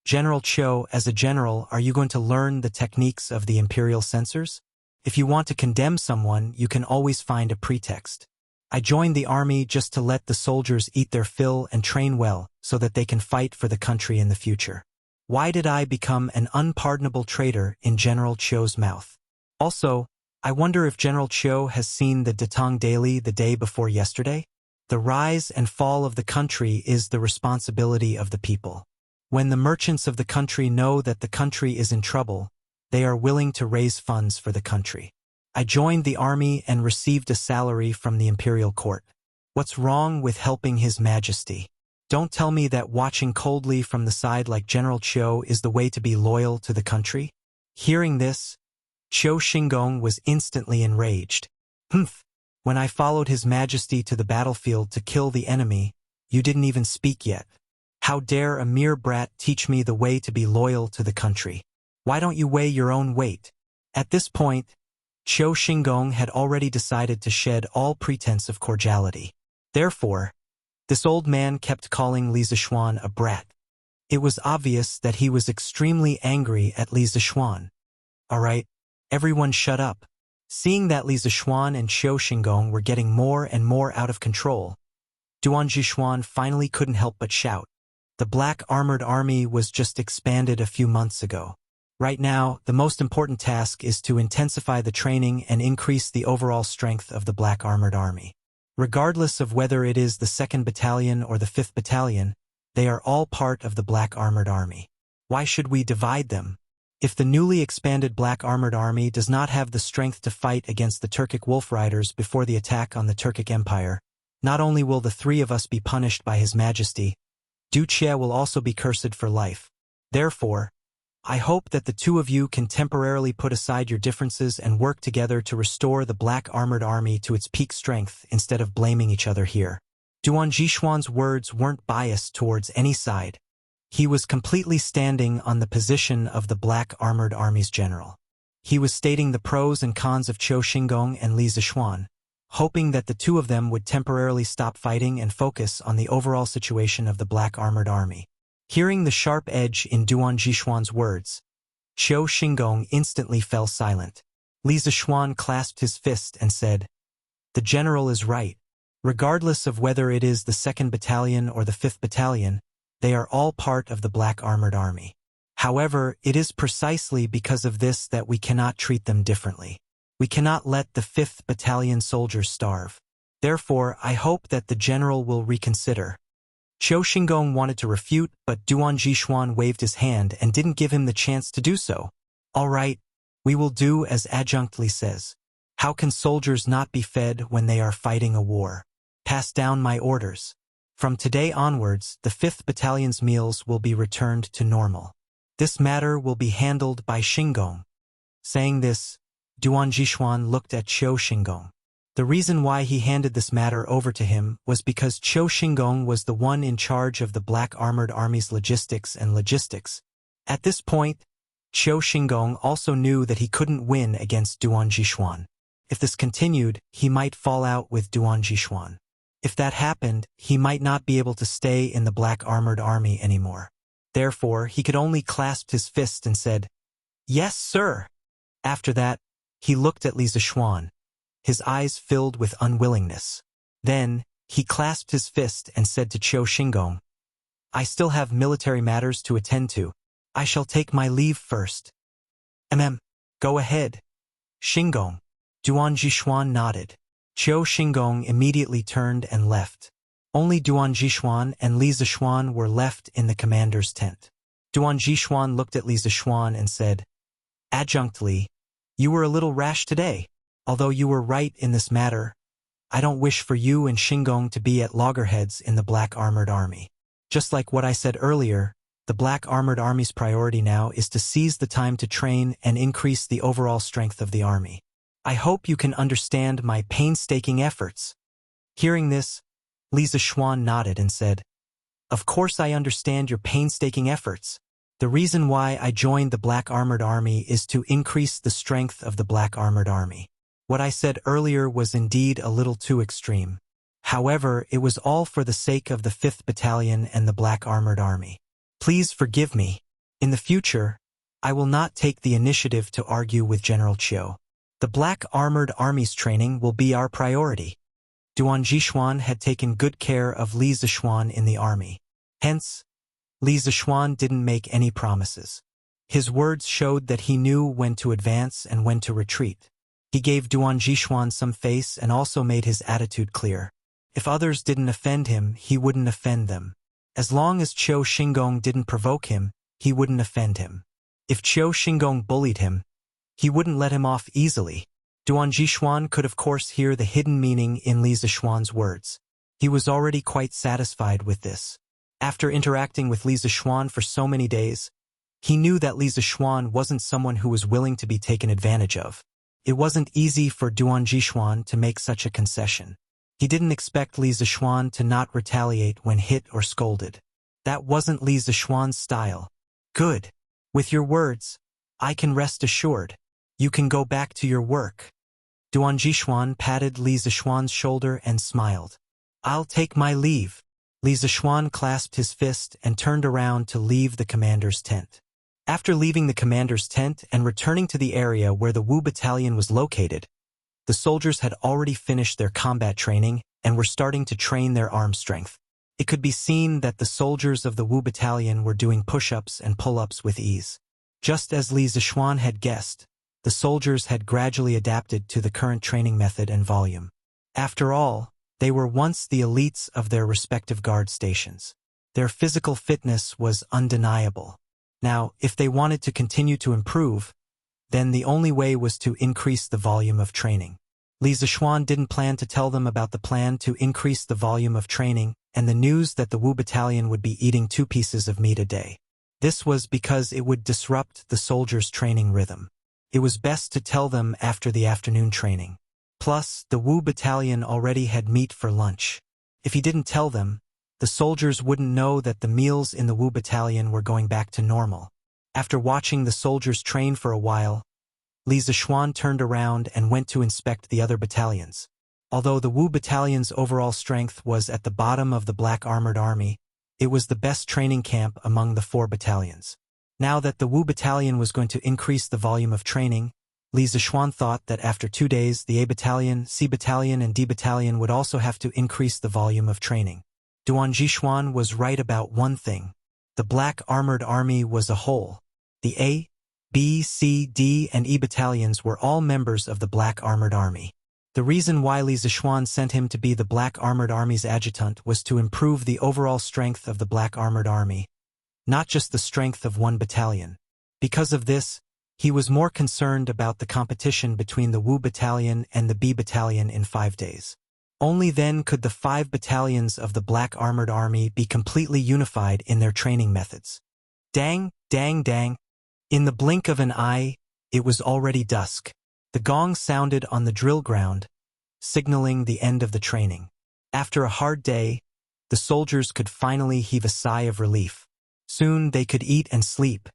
General Qiu, as a general, are you going to learn the techniques of the imperial censors? If you want to condemn someone, you can always find a pretext. I joined the army just to let the soldiers eat their fill and train well, so that they can fight for the country in the future. Why did I become an unpardonable traitor in General Qiu's mouth? Also, I wonder if General Qiu has seen the Datong Daily the day before yesterday? The rise and fall of the country is the responsibility of the people. When the merchants of the country know that the country is in trouble, they are willing to raise funds for the country. I joined the army and received a salary from the imperial court. What's wrong with helping His Majesty? Don't tell me that watching coldly from the side like General Qiu is the way to be loyal to the country. Hearing this, Qiu Xingong was instantly enraged. Humph! When I followed His Majesty to the battlefield to kill the enemy, you didn't even speak yet. How dare a mere brat teach me the way to be loyal to the country? Why don't you weigh your own weight? At this point, Qiu Xingong had already decided to shed all pretense of cordiality. Therefore, this old man kept calling Li Zixuan a brat. It was obvious that he was extremely angry at Li Zixuan. All right, everyone shut up. Seeing that Li Zixuan and Qiu Xingong were getting more and more out of control, Duan Zixuan finally couldn't help but shout. The Black Armored Army was just expanded a few months ago. Right now, the most important task is to intensify the training and increase the overall strength of the Black Armored Army. Regardless of whether it is the 2nd Battalion or the 5th Battalion, they are all part of the Black Armored Army. Why should we divide them? If the newly expanded Black Armored Army does not have the strength to fight against the Turkic Wolf Riders before the attack on the Turkic Empire, not only will the 3 of us be punished by His Majesty, Du Jie will also be cursed for life. Therefore, I hope that the 2 of you can temporarily put aside your differences and work together to restore the Black Armored Army to its peak strength instead of blaming each other here. Duan Zixuan's words weren't biased towards any side. He was completely standing on the position of the Black Armored Army's general. He was stating the pros and cons of Qiu Xingong and Li Zixuan, hoping that the two of them would temporarily stop fighting and focus on the overall situation of the Black Armored Army. Hearing the sharp edge in Duan Jishuan's words, Qiu Xingong instantly fell silent. Li Zishuan clasped his fist and said, "The general is right. Regardless of whether it is the 2nd Battalion or the 5th Battalion, they are all part of the Black Armored Army. However, it is precisely because of this that we cannot treat them differently. We cannot let the 5th Battalion soldiers starve. Therefore, I hope that the general will reconsider." Qiu Xingong wanted to refute, but Duan Jishuan waved his hand and didn't give him the chance to do so. "All right, we will do as Adjunct Li says. How can soldiers not be fed when they are fighting a war? Pass down my orders. From today onwards, the 5th Battalion's meals will be returned to normal. This matter will be handled by Xingong." Saying this, Duan Jishuan looked at Qiu Xingong. The reason why he handed this matter over to him was because Qiu Xingong was the one in charge of the Black Armored Army's logistics. At this point, Qiu Xingong also knew that he couldn't win against Duan Jishuan. If this continued, he might fall out with Duan Jishuan. If that happened, he might not be able to stay in the Black Armored Army anymore. Therefore, he could only clasp his fist and said, "Yes, sir." After that, he looked at Li Zishuan. His eyes filled with unwillingness. Then, he clasped his fist and said to Qiu Xingong, "I still have military matters to attend to. I shall take my leave first." Go ahead, Xingong." Duan Jishuan nodded. Qiu Xingong immediately turned and left. Only Duan Jishuan and Li Zishuan were left in the commander's tent. Duan Jishuan looked at Li Zishuan and said, "Adjunct Li, you were a little rash today. Although you were right in this matter, I don't wish for you and Xingong to be at loggerheads in the Black Armored Army. Just like what I said earlier, the Black Armored Army's priority now is to seize the time to train and increase the overall strength of the army. I hope you can understand my painstaking efforts." Hearing this, Li Zishuan nodded and said, "Of course I understand your painstaking efforts. The reason why I joined the Black Armored Army is to increase the strength of the Black Armored Army. What I said earlier was indeed a little too extreme. However, it was all for the sake of the 5th Battalion and the Black Armored Army. Please forgive me. In the future, I will not take the initiative to argue with General Qiu. The Black Armored Army's training will be our priority." Duan Jishuan had taken good care of Li Zishuan in the army. Hence, Li Zishuan didn't make any promises. His words showed that he knew when to advance and when to retreat. He gave Duan Jishuan some face and also made his attitude clear. If others didn't offend him, he wouldn't offend them. As long as Qiu Xingong didn't provoke him, he wouldn't offend him. If Qiu Xingong bullied him, he wouldn't let him off easily. Duan Jishuan could of course hear the hidden meaning in Li Zishuan's words. He was already quite satisfied with this. After interacting with Li Zishuan for so many days, he knew that Li Zishuan wasn't someone who was willing to be taken advantage of. It wasn't easy for Duan Jishuan to make such a concession. He didn't expect Li Zishuan to not retaliate when hit or scolded. That wasn't Li Zishuan's style. "Good. With your words, I can rest assured. You can go back to your work." Duan Jishuan patted Li Zishuan's shoulder and smiled. "I'll take my leave." Li Zishuan clasped his fist and turned around to leave the commander's tent. After leaving the commander's tent and returning to the area where the Wu Battalion was located, the soldiers had already finished their combat training and were starting to train their arm strength. It could be seen that the soldiers of the Wu Battalion were doing push-ups and pull-ups with ease. Just as Li Zishuan had guessed, the soldiers had gradually adapted to the current training method and volume. After all, they were once the elites of their respective guard stations. Their physical fitness was undeniable. Now, if they wanted to continue to improve, then the only way was to increase the volume of training. Li Zishuan didn't plan to tell them about the plan to increase the volume of training and the news that the Wu Battalion would be eating 2 pieces of meat a day. This was because it would disrupt the soldiers' training rhythm. It was best to tell them after the afternoon training. Plus, the Wu Battalion already had meat for lunch. If he didn't tell them, the soldiers wouldn't know that the meals in the Wu Battalion were going back to normal. After watching the soldiers train for a while, Li Zishuan turned around and went to inspect the other battalions. Although the Wu Battalion's overall strength was at the bottom of the Black Armored Army, it was the best training camp among the 4 battalions. Now that the Wu Battalion was going to increase the volume of training, Li Zishuan thought that after 2 days the A Battalion, C Battalion and D Battalion would also have to increase the volume of training. Duan Jishuan was right about one thing. The Black Armored Army was a whole. The A, B, C, D, and E battalions were all members of the Black Armored Army. The reason why Li Zishuan sent him to be the Black Armored Army's adjutant was to improve the overall strength of the Black Armored Army, not just the strength of one battalion. Because of this, he was more concerned about the competition between the Wu Battalion and the B Battalion in 5 days. Only then could the 5 battalions of the Black Armored Army be completely unified in their training methods. Dang, dang, dang. In the blink of an eye, it was already dusk. The gong sounded on the drill ground, signaling the end of the training. After a hard day, the soldiers could finally heave a sigh of relief. Soon they could eat and sleep.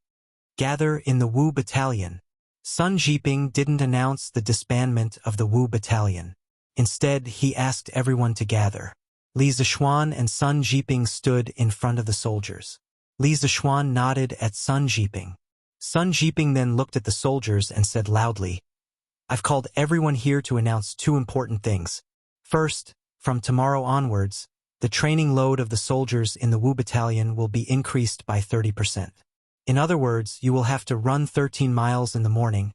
Gather in the Wu Battalion. Sun Jiping didn't announce the disbandment of the Wu Battalion. Instead, he asked everyone to gather. Li Zishuan and Sun Jiping stood in front of the soldiers. Li Zishuan nodded at Sun Jiping. Sun Jiping then looked at the soldiers and said loudly, "I've called everyone here to announce 2 important things. First, from tomorrow onwards, the training load of the soldiers in the Wu Battalion will be increased by 30%. In other words, you will have to run 13 miles in the morning,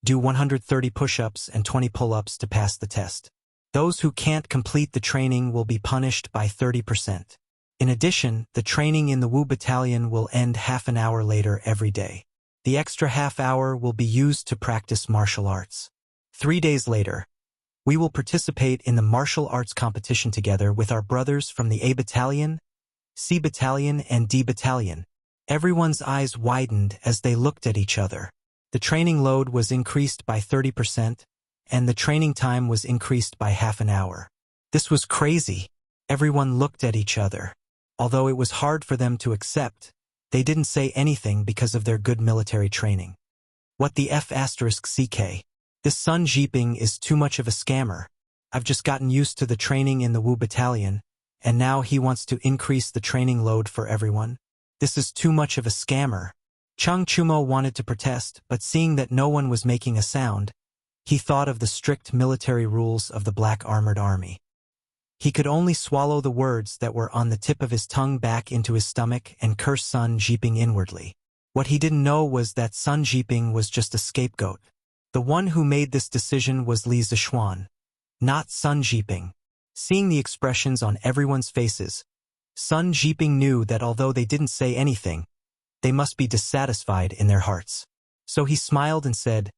do 130 push-ups and 20 pull-ups to pass the test. Those who can't complete the training will be punished by 30%. In addition, the training in the Wu Battalion will end half an hour later every day. The extra half hour will be used to practice martial arts. 3 days later, we will participate in the martial arts competition together with our brothers from the A Battalion, C Battalion, and D Battalion." Everyone's eyes widened as they looked at each other. The training load was increased by 30%, and the training time was increased by half an hour. This was crazy. Everyone looked at each other. Although it was hard for them to accept, they didn't say anything because of their good military training. What the F***CK? This Sun Jiping is too much of a scammer. I've just gotten used to the training in the Wu Battalion, and now he wants to increase the training load for everyone. This is too much of a scammer. Cheng Chumo wanted to protest, but seeing that no one was making a sound, he thought of the strict military rules of the Black Armored Army. He could only swallow the words that were on the tip of his tongue back into his stomach and curse Sun Jiping inwardly. What he didn't know was that Sun Jiping was just a scapegoat. The one who made this decision was Li Zishuan, not Sun Jiping. Seeing the expressions on everyone's faces, Sun Jiping knew that although they didn't say anything, they must be dissatisfied in their hearts. So he smiled and said,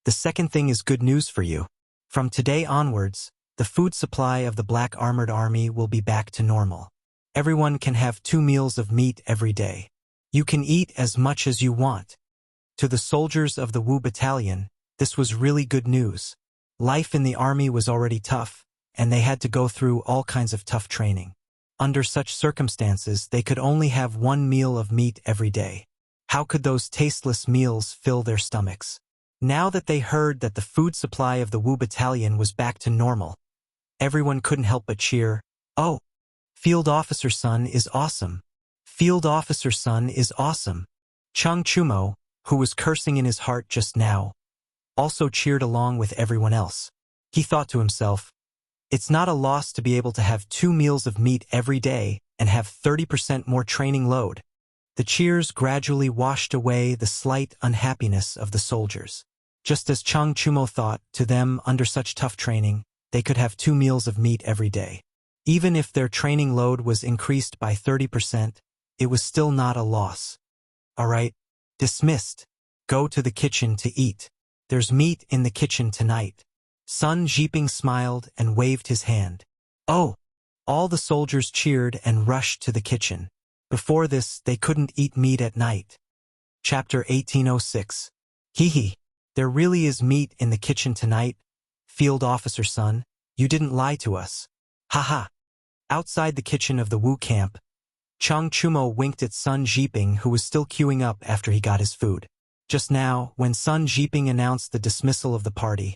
"The second thing is good news for you. From today onwards, the food supply of the Black Armored Army will be back to normal. Everyone can have 2 meals of meat every day. You can eat as much as you want." To the soldiers of the Wu Battalion, this was really good news. Life in the army was already tough, and they had to go through all kinds of tough training. Under such circumstances, they could only have 1 meal of meat every day. How could those tasteless meals fill their stomachs? Now that they heard that the food supply of the Wu Battalion was back to normal, everyone couldn't help but cheer, "Oh, Field Officer Sun is awesome. Field Officer Sun is awesome." Cheng Chumo, who was cursing in his heart just now, also cheered along with everyone else. He thought to himself, it's not a loss to be able to have 2 meals of meat every day and have 30% more training load. The cheers gradually washed away the slight unhappiness of the soldiers. Just as Cheng Chumo thought, to them, under such tough training, they could have 2 meals of meat every day. Even if their training load was increased by 30%, it was still not a loss. "All right, dismissed. Go to the kitchen to eat. There's meat in the kitchen tonight." Sun Jiping smiled and waved his hand. "Oh!" All the soldiers cheered and rushed to the kitchen. Before this, they couldn't eat meat at night. Chapter 1806. Hee. There really is meat in the kitchen tonight, Field Officer Sun. You didn't lie to us. Ha. Outside the kitchen of the Wu camp, Cheng Chumo winked at Sun Jiping, who was still queuing up after he got his food. Just now, when Sun Jiping announced the dismissal of the party,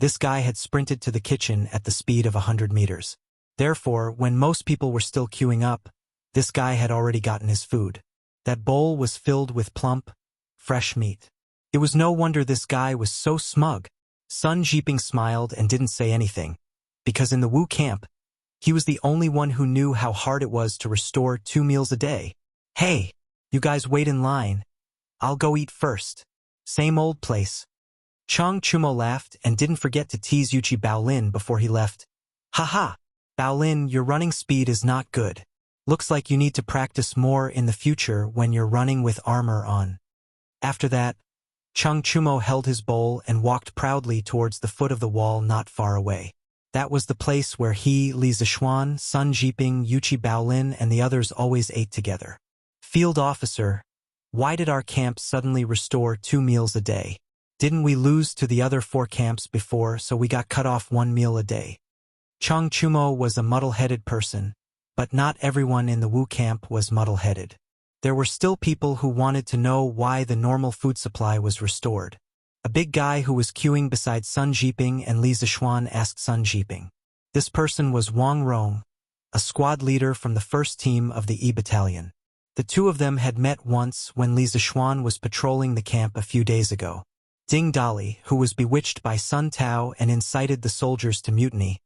This guy had sprinted to the kitchen at the speed of 100 meters. Therefore, when most people were still queuing up, this guy had already gotten his food. That bowl was filled with plump, fresh meat. It was no wonder this guy was so smug. Sun Jiping smiled and didn't say anything, because in the Wu camp, he was the only one who knew how hard it was to restore 2 meals a day. Hey, you guys wait in line. I'll go eat first. Same old place. Chang Chumo laughed and didn't forget to tease Yuchi Baolin before he left. Haha, Baolin, your running speed is not good. Looks like you need to practice more in the future when you're running with armor on. After that, Chang Chumo held his bowl and walked proudly towards the foot of the wall not far away. That was the place where he, Li Zishuan, Sun Jiping, Yuchi Baolin, and the others always ate together. Field officer, why did our camp suddenly restore 2 meals a day? Didn't we lose to the other 4 camps before, so we got cut off 1 meal a day? Chang Chumo was a muddle-headed person, but not everyone in the Wu camp was muddle-headed. There were still people who wanted to know why the normal food supply was restored. A big guy who was queuing beside Sun Jiping and Li Zishuan asked Sun Jiping. This person was Wang Rong, a squad leader from the first team of the E Battalion. The two of them had met once when Li Zishuan was patrolling the camp a few days ago. Ding Dali, who was bewitched by Sun Tao and incited the soldiers to mutiny,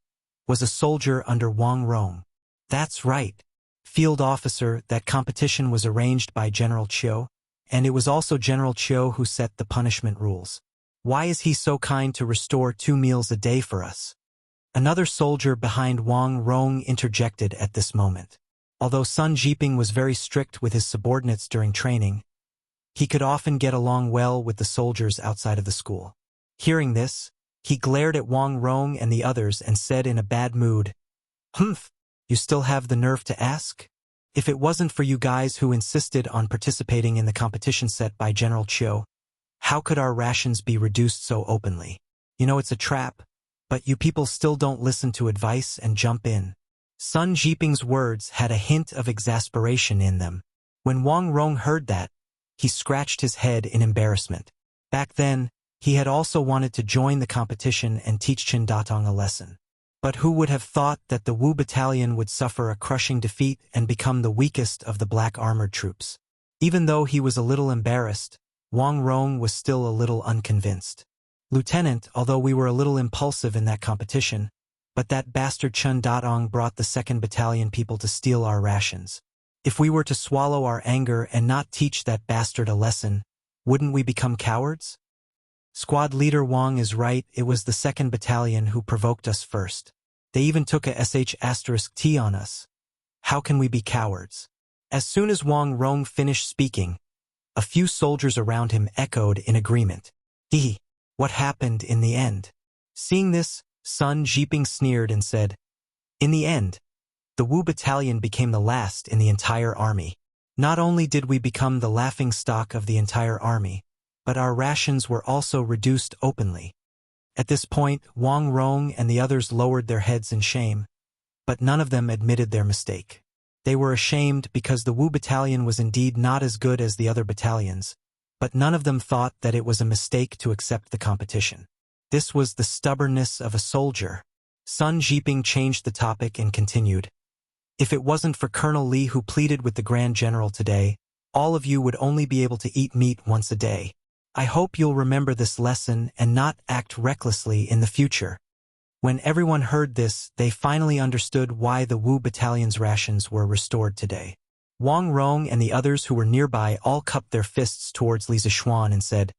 was a soldier under Wang Rong. That's right. Field officer, that competition was arranged by General Chiu, and it was also General Chiu who set the punishment rules. Why is he so kind to restore 2 meals a day for us? Another soldier behind Wang Rong interjected at this moment. Although Sun Jiping was very strict with his subordinates during training, he could often get along well with the soldiers outside of the school. Hearing this, he glared at Wang Rong and the others and said in a bad mood, "Humph, you still have the nerve to ask? If it wasn't for you guys who insisted on participating in the competition set by General Chiu, how could our rations be reduced so openly? You know it's a trap, but you people still don't listen to advice and jump in." Sun Jiping's words had a hint of exasperation in them. When Wang Rong heard that, he scratched his head in embarrassment. Back then, he had also wanted to join the competition and teach Qin Datong a lesson. But who would have thought that the Wu Battalion would suffer a crushing defeat and become the weakest of the black armored troops? Even though he was a little embarrassed, Wang Rong was still a little unconvinced. "Lieutenant, although we were a little impulsive in that competition, but that bastard Chun Datong brought the 2nd Battalion people to steal our rations. If we were to swallow our anger and not teach that bastard a lesson, wouldn't we become cowards?" Squad leader Wang is right, it was the 2nd Battalion who provoked us first. They even took a sh*T on us. How can we be cowards? As soon as Wang Rong finished speaking, a few soldiers around him echoed in agreement. What happened in the end? Seeing this, Sun Jiping sneered and said, "In the end, the Wu Battalion became the last in the entire army. Not only did we become the laughingstock of the entire army, but our rations were also reduced openly." At this point, Wang Rong and the others lowered their heads in shame, but none of them admitted their mistake. They were ashamed because the Wu Battalion was indeed not as good as the other battalions, but none of them thought that it was a mistake to accept the competition. This was the stubbornness of a soldier. Sun Jiping changed the topic and continued, "If it wasn't for Colonel Li who pleaded with the Grand General today, all of you would only be able to eat meat once a day. I hope you'll remember this lesson and not act recklessly in the future." When everyone heard this, they finally understood why the Wu Battalion's rations were restored today. Wang Rong and the others who were nearby all cupped their fists towards Li Zishuan and said,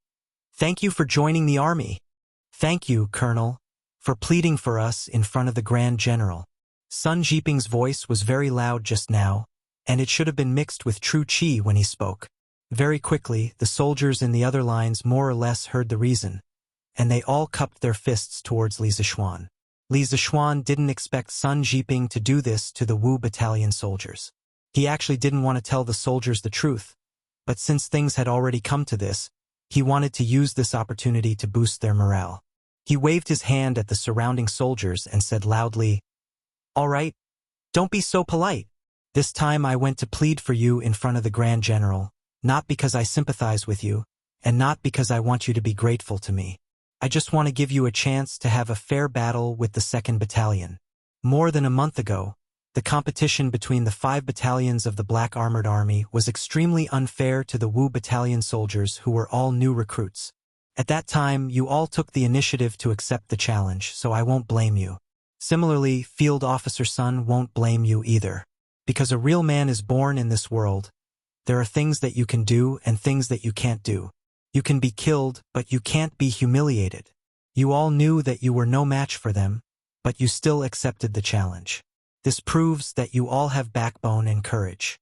"Thank you for joining the army. Thank you, Colonel, for pleading for us in front of the Grand General." Sun Jiping's voice was very loud just now, and it should have been mixed with true qi when he spoke. Very quickly, the soldiers in the other lines more or less heard the reason, and they all cupped their fists towards Li Zishuan. Li Zishuan didn't expect Sun Jiping to do this to the Wu Battalion soldiers. He actually didn't want to tell the soldiers the truth, but since things had already come to this, he wanted to use this opportunity to boost their morale. He waved his hand at the surrounding soldiers and said loudly, "All right, don't be so polite. This time I went to plead for you in front of the Grand General, not because I sympathize with you, and not because I want you to be grateful to me. I just want to give you a chance to have a fair battle with the 2nd Battalion. More than a month ago, the competition between the 5 battalions of the Black Armored Army was extremely unfair to the Wu Battalion soldiers who were all new recruits. At that time, you all took the initiative to accept the challenge, so I won't blame you. Similarly, Field Officer Sun won't blame you either. Because a real man is born in this world, there are things that you can do and things that you can't do. You can be killed, but you can't be humiliated. You all knew that you were no match for them, but you still accepted the challenge. This proves that you all have backbone and courage.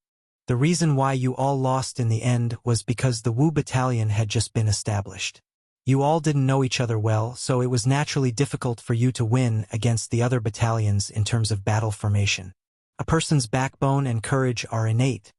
The reason why you all lost in the end was because the Wu Battalion had just been established. You all didn't know each other well, so it was naturally difficult for you to win against the other battalions in terms of battle formation. A person's backbone and courage are innate,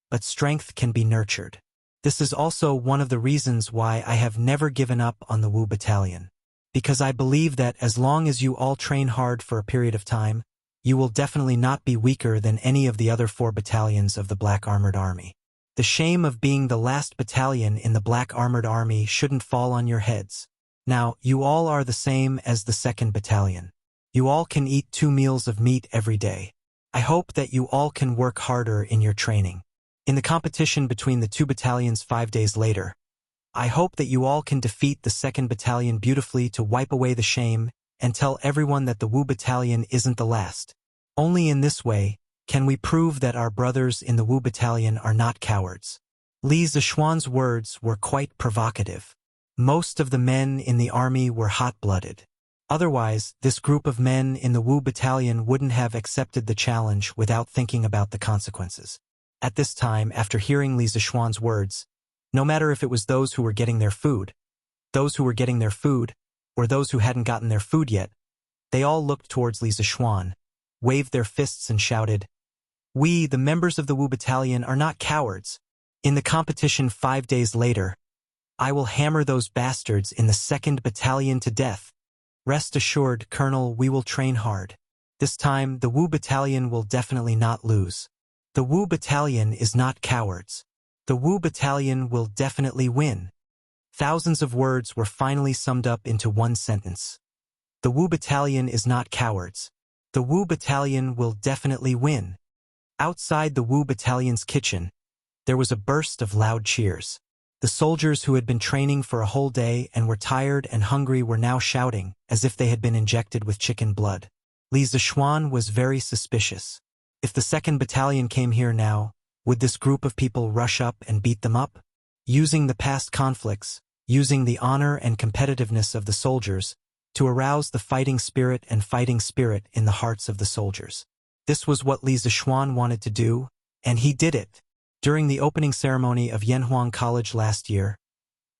but strength can be nurtured. This is also one of the reasons why I have never given up on the Wu Battalion. Because I believe that as long as you all train hard for a period of time, you will definitely not be weaker than any of the other 4 battalions of the Black Armored Army. The shame of being the last battalion in the Black Armored Army shouldn't fall on your heads. Now, you all are the same as the 2nd Battalion. You all can eat 2 meals of meat every day. I hope that you all can work harder in your training. In the competition between the 2 battalions 5 days later, I hope that you all can defeat the 2nd Battalion beautifully to wipe away the shame and tell everyone that the Wu Battalion isn't the last. Only in this way can we prove that our brothers in the Wu Battalion are not cowards. Li Zishuan's words were quite provocative. Most of the men in the army were hot-blooded. Otherwise, this group of men in the Wu Battalion wouldn't have accepted the challenge without thinking about the consequences. At this time, after hearing Li Zishuan's words, no matter if it was those who were getting their food, or those who hadn't gotten their food yet, they all looked towards Li Zishuan, waved their fists and shouted, "We, the members of the Wu Battalion, are not cowards. In the competition 5 days later, I will hammer those bastards in the 2nd Battalion to death. Rest assured, Colonel, we will train hard. This time, the Wu Battalion will definitely not lose. The Wu Battalion is not cowards. The Wu Battalion will definitely win." Thousands of words were finally summed up into one sentence. The Wu Battalion is not cowards. The Wu Battalion will definitely win. Outside the Wu Battalion's kitchen, there was a burst of loud cheers. The soldiers who had been training for a whole day and were tired and hungry were now shouting, as if they had been injected with chicken blood. Li Zishuan was very suspicious. If the 2nd Battalion came here now, would this group of people rush up and beat them up? Using the past conflicts, using the honor and competitiveness of the soldiers, to arouse the fighting spirit in the hearts of the soldiers. This was what Li Zishuan wanted to do, and he did it. During the opening ceremony of Yanhuang College last year,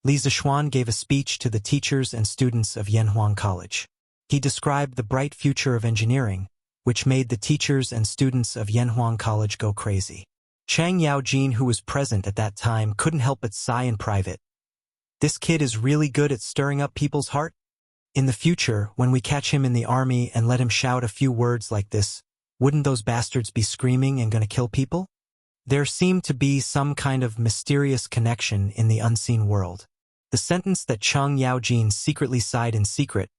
Li Zishuan gave a speech to the teachers and students of Yanhuang College. He described the bright future of engineering, which made the teachers and students of Yanhuang College go crazy. Chang Yaojin, who was present at that time, couldn't help but sigh in private. This kid is really good at stirring up people's heart. In the future, when we catch him in the army and let him shout a few words like this, wouldn't those bastards be screaming and gonna kill people? There seemed to be some kind of mysterious connection in the unseen world. The sentence that Chang Yaojin secretly sighed in secret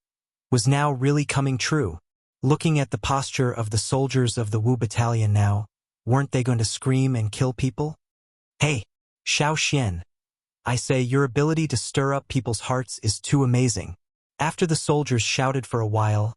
was now really coming true. Looking at the posture of the soldiers of the Wu Battalion now, weren't they going to scream and kill people? Hey, Xiao Xian. I say your ability to stir up people's hearts is too amazing. After the soldiers shouted for a while,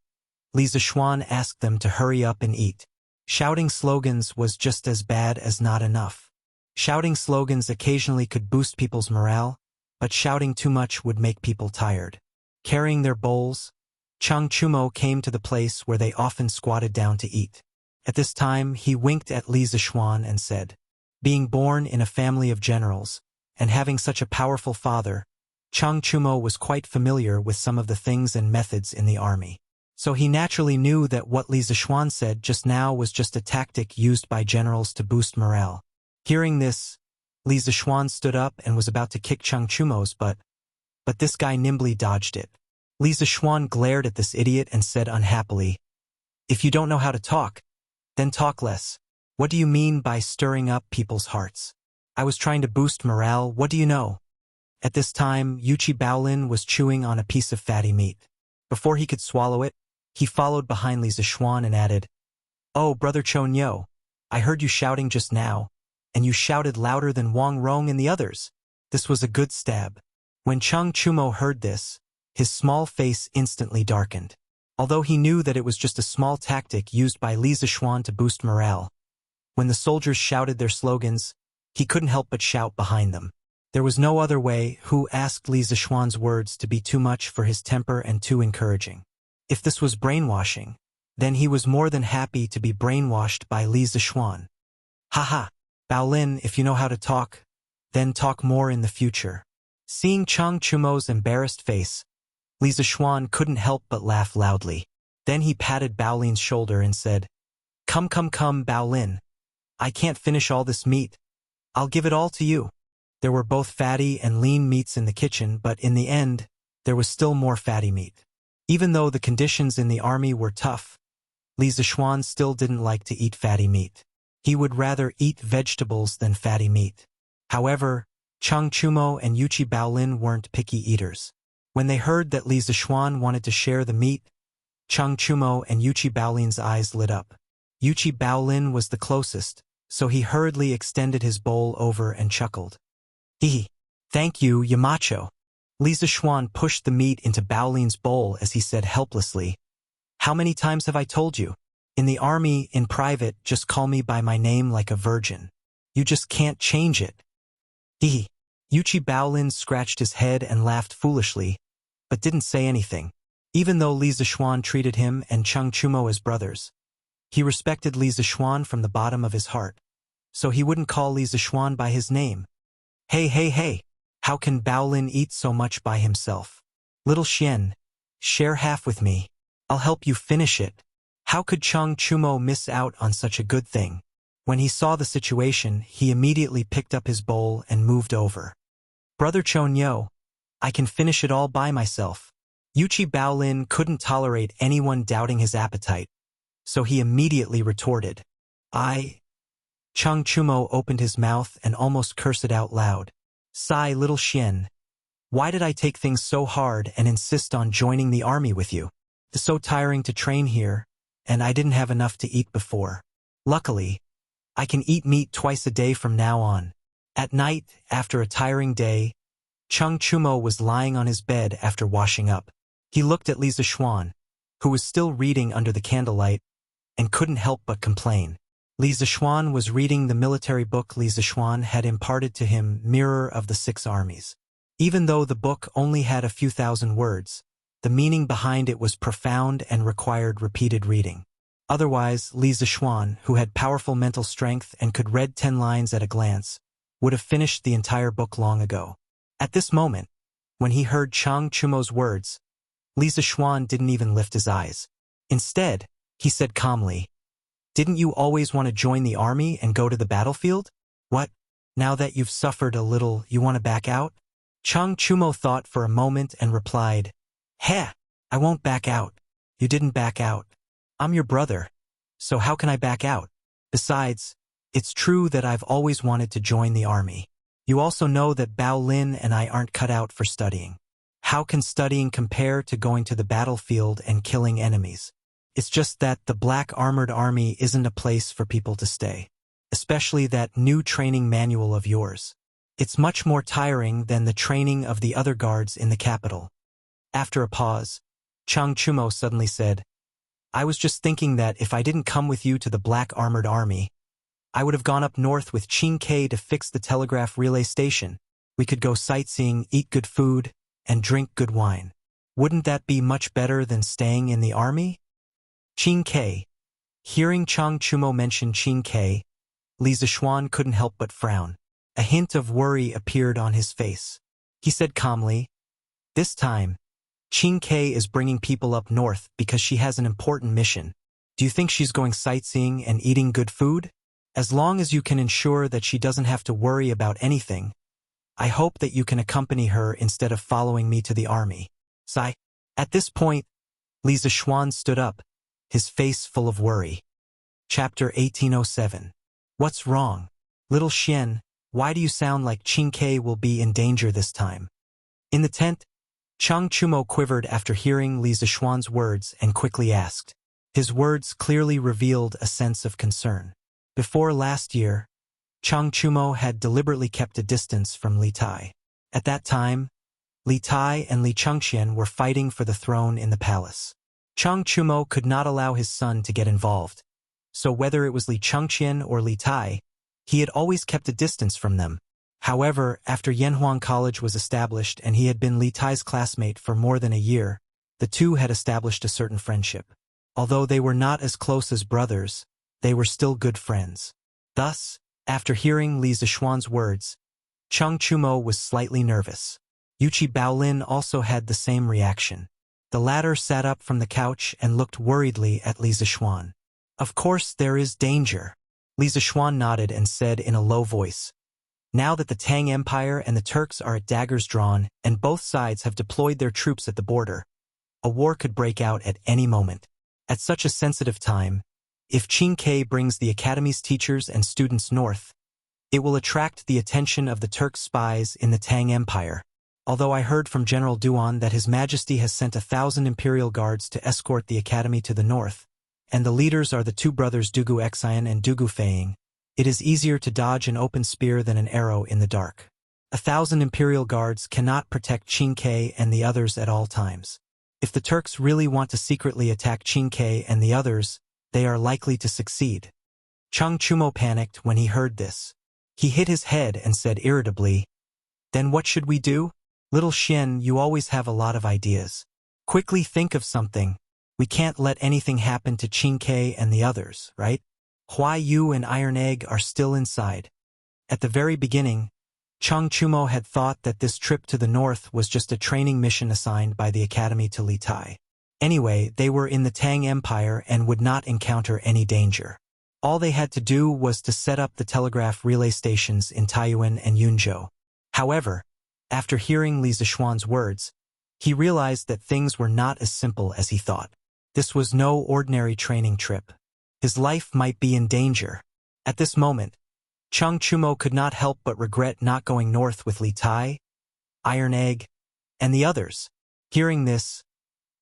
Li Zishuan asked them to hurry up and eat. Shouting slogans was just as bad as not enough. Shouting slogans occasionally could boost people's morale, but shouting too much would make people tired. Carrying their bowls, Chang Chumo came to the place where they often squatted down to eat. At this time, he winked at Li Zishuan and said, being born in a family of generals, and having such a powerful father, Chang Chumo was quite familiar with some of the things and methods in the army. So he naturally knew that what Li Zishuan said just now was just a tactic used by generals to boost morale. Hearing this, Li Zishuan stood up and was about to kick Chang Chumo's butt, but this guy nimbly dodged it. Li Zishuan glared at this idiot and said unhappily, "If you don't know how to talk, then talk less. What do you mean by stirring up people's hearts? I was trying to boost morale, what do you know?" At this time, Yuchi Baolin was chewing on a piece of fatty meat. Before he could swallow it, he followed behind Li Zishuan and added, "Oh, Brother Chonyo, I heard you shouting just now, and you shouted louder than Wang Rong and the others." This was a good stab. When Cheng Chumo heard this, his small face instantly darkened. Although he knew that it was just a small tactic used by Li Zishuan to boost morale, when the soldiers shouted their slogans, he couldn't help but shout behind them. There was no other way. Who asked Li Zishuan's words to be too much for his temper and too encouraging? If this was brainwashing, then he was more than happy to be brainwashed by Li Zishuan. Haha, Baolin, if you know how to talk, then talk more in the future. Seeing Cheng Chumo's embarrassed face, Li Zishuan couldn't help but laugh loudly. Then he patted Baolin's shoulder and said, Come, Baolin. I can't finish all this meat. I'll give it all to you." There were both fatty and lean meats in the kitchen, but in the end, there was still more fatty meat. Even though the conditions in the army were tough, Li Zishuan still didn't like to eat fatty meat. He would rather eat vegetables than fatty meat. However, Cheng Chumo and Yuchi Baolin weren't picky eaters. When they heard that Li Zishuan wanted to share the meat, Cheng Chumo and Yuchi Baolin's eyes lit up. Yuchi Baolin was the closest, so he hurriedly extended his bowl over and chuckled. Thank you, Yamacho." Li Zishuan pushed the meat into Baolin's bowl as he said helplessly, "How many times have I told you? In the army, in private, just call me by my name like a virgin. You just can't change it." Yuchi Baolin scratched his head and laughed foolishly, but didn't say anything. Even though Li Zishuan treated him and Cheng Chumo as brothers, he respected Li Zishuan from the bottom of his heart, so he wouldn't call Li Zishuan by his name. Hey, how can Baolin eat so much by himself? Little Xian, share half with me. I'll help you finish it. How could Cheng Chumo miss out on such a good thing? When he saw the situation, he immediately picked up his bowl and moved over. "Brother Chonyo, I can finish it all by myself." Yuchi Baolin couldn't tolerate anyone doubting his appetite, so he immediately retorted, Cheng Chumo opened his mouth and almost cursed it out loud. "Sigh, little Xian. Why did I take things so hard and insist on joining the army with you? It's so tiring to train here, and I didn't have enough to eat before. Luckily, I can eat meat twice a day from now on." At night, after a tiring day, Cheng Chumo was lying on his bed after washing up. He looked at Li Zishuan, who was still reading under the candlelight, and couldn't help but complain. Li Zishuan was reading the military book Li Zishuan had imparted to him, Mirror of the Six Armies. Even though the book only had a few thousand words, the meaning behind it was profound and required repeated reading. Otherwise, Li Zishuan, who had powerful mental strength and could read 10 lines at a glance, would have finished the entire book long ago. At this moment, when he heard Cheng Chumo's words, Li Zishuan didn't even lift his eyes. Instead, he said calmly, "Didn't you always want to join the army and go to the battlefield? What, now that you've suffered a little, you want to back out?" Cheng Chumo thought for a moment and replied, "Heh, I won't back out. You didn't back out. I'm your brother, so how can I back out? Besides, it's true that I've always wanted to join the army. You also know that Baolin and I aren't cut out for studying. How can studying compare to going to the battlefield and killing enemies? It's just that the Black Armored Army isn't a place for people to stay. Especially that new training manual of yours. It's much more tiring than the training of the other guards in the capital." After a pause, Cheng Chumo suddenly said, "I was just thinking that if I didn't come with you to the Black Armored Army, I would have gone up north with Qin K to fix the telegraph relay station. We could go sightseeing, eat good food, and drink good wine. Wouldn't that be much better than staying in the army?" Qin K. Hearing Cheng Chumo mention Qin K, Li Zishuan couldn't help but frown. A hint of worry appeared on his face. He said calmly, "This time, Qin K is bringing people up north because she has an important mission. Do you think she's going sightseeing and eating good food? As long as you can ensure that she doesn't have to worry about anything, I hope that you can accompany her instead of following me to the army." Sigh. At this point, Li Zishuan stood up, his face full of worry. Chapter 1807. What's wrong? Little Xian, Why do you sound like Qingke will be in danger this time? In the tent, Chang Chumo quivered after hearing Li Zishuan's words and quickly asked. His words clearly revealed a sense of concern. Before last year, Chang Chumo had deliberately kept a distance from Li Tai. At that time, Li Tai and Li Chengxian were fighting for the throne in the palace. Chang Chumo could not allow his son to get involved, so whether it was Li Chengxian or Li Tai, he had always kept a distance from them. However, after Yanhuang College was established and he had been Li Tai's classmate for more than a year, the two had established a certain friendship. Although they were not as close as brothers, they were still good friends. Thus, after hearing Li Zishuan's words, Chang Chumo was slightly nervous. Yuchi Baolin also had the same reaction. The latter sat up from the couch and looked worriedly at Li Zishuan. Of course there is danger. Li Zishuan nodded and said in a low voice, now that the Tang Empire and the Turks are at daggers drawn and both sides have deployed their troops at the border, a war could break out at any moment. At such a sensitive time, if Qingke brings the academy's teachers and students north, it will attract the attention of the Turk spies in the Tang Empire. Although I heard from General Duan that His Majesty has sent 1,000 imperial guards to escort the academy to the north, and the leaders are the two brothers Dugu Xian and Dugu Feiying, it is easier to dodge an open spear than an arrow in the dark. 1,000 imperial guards cannot protect Qingke and the others at all times. If the Turks really want to secretly attack Qingke and the others, they are likely to succeed. Chang Chumo panicked when he heard this. He hit his head and said irritably, then what should we do? Little Shen, you always have a lot of ideas. Quickly think of something. We can't let anything happen to Qingke and the others, right? Huai Yu and Iron Egg are still inside. At the very beginning, Chang Chumo had thought that this trip to the north was just a training mission assigned by the academy to Li Tai. Anyway, they were in the Tang Empire and would not encounter any danger. All they had to do was to set up the telegraph relay stations in Taiyuan and Yunzhou. However, after hearing Li Zishuan's words, he realized that things were not as simple as he thought. This was no ordinary training trip. His life might be in danger. At this moment, Chang Chumo could not help but regret not going north with Li Tai, Iron Egg, and the others. Hearing this,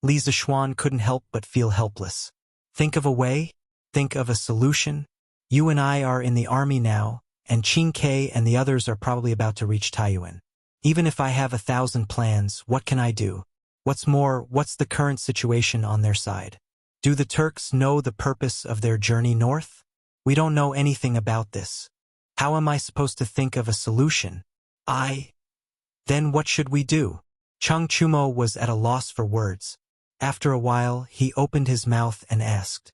Li Zishuan couldn't help but feel helpless. Think of a way? Think of a solution? You and I are in the army now, and Qingke and the others are probably about to reach Taiyuan. Even if I have 1,000 plans, what can I do? What's more, what's the current situation on their side? Do the Turks know the purpose of their journey north? We don't know anything about this. How am I supposed to think of a solution? Then what should we do? Chang Chumo was at a loss for words. After a while, he opened his mouth and asked.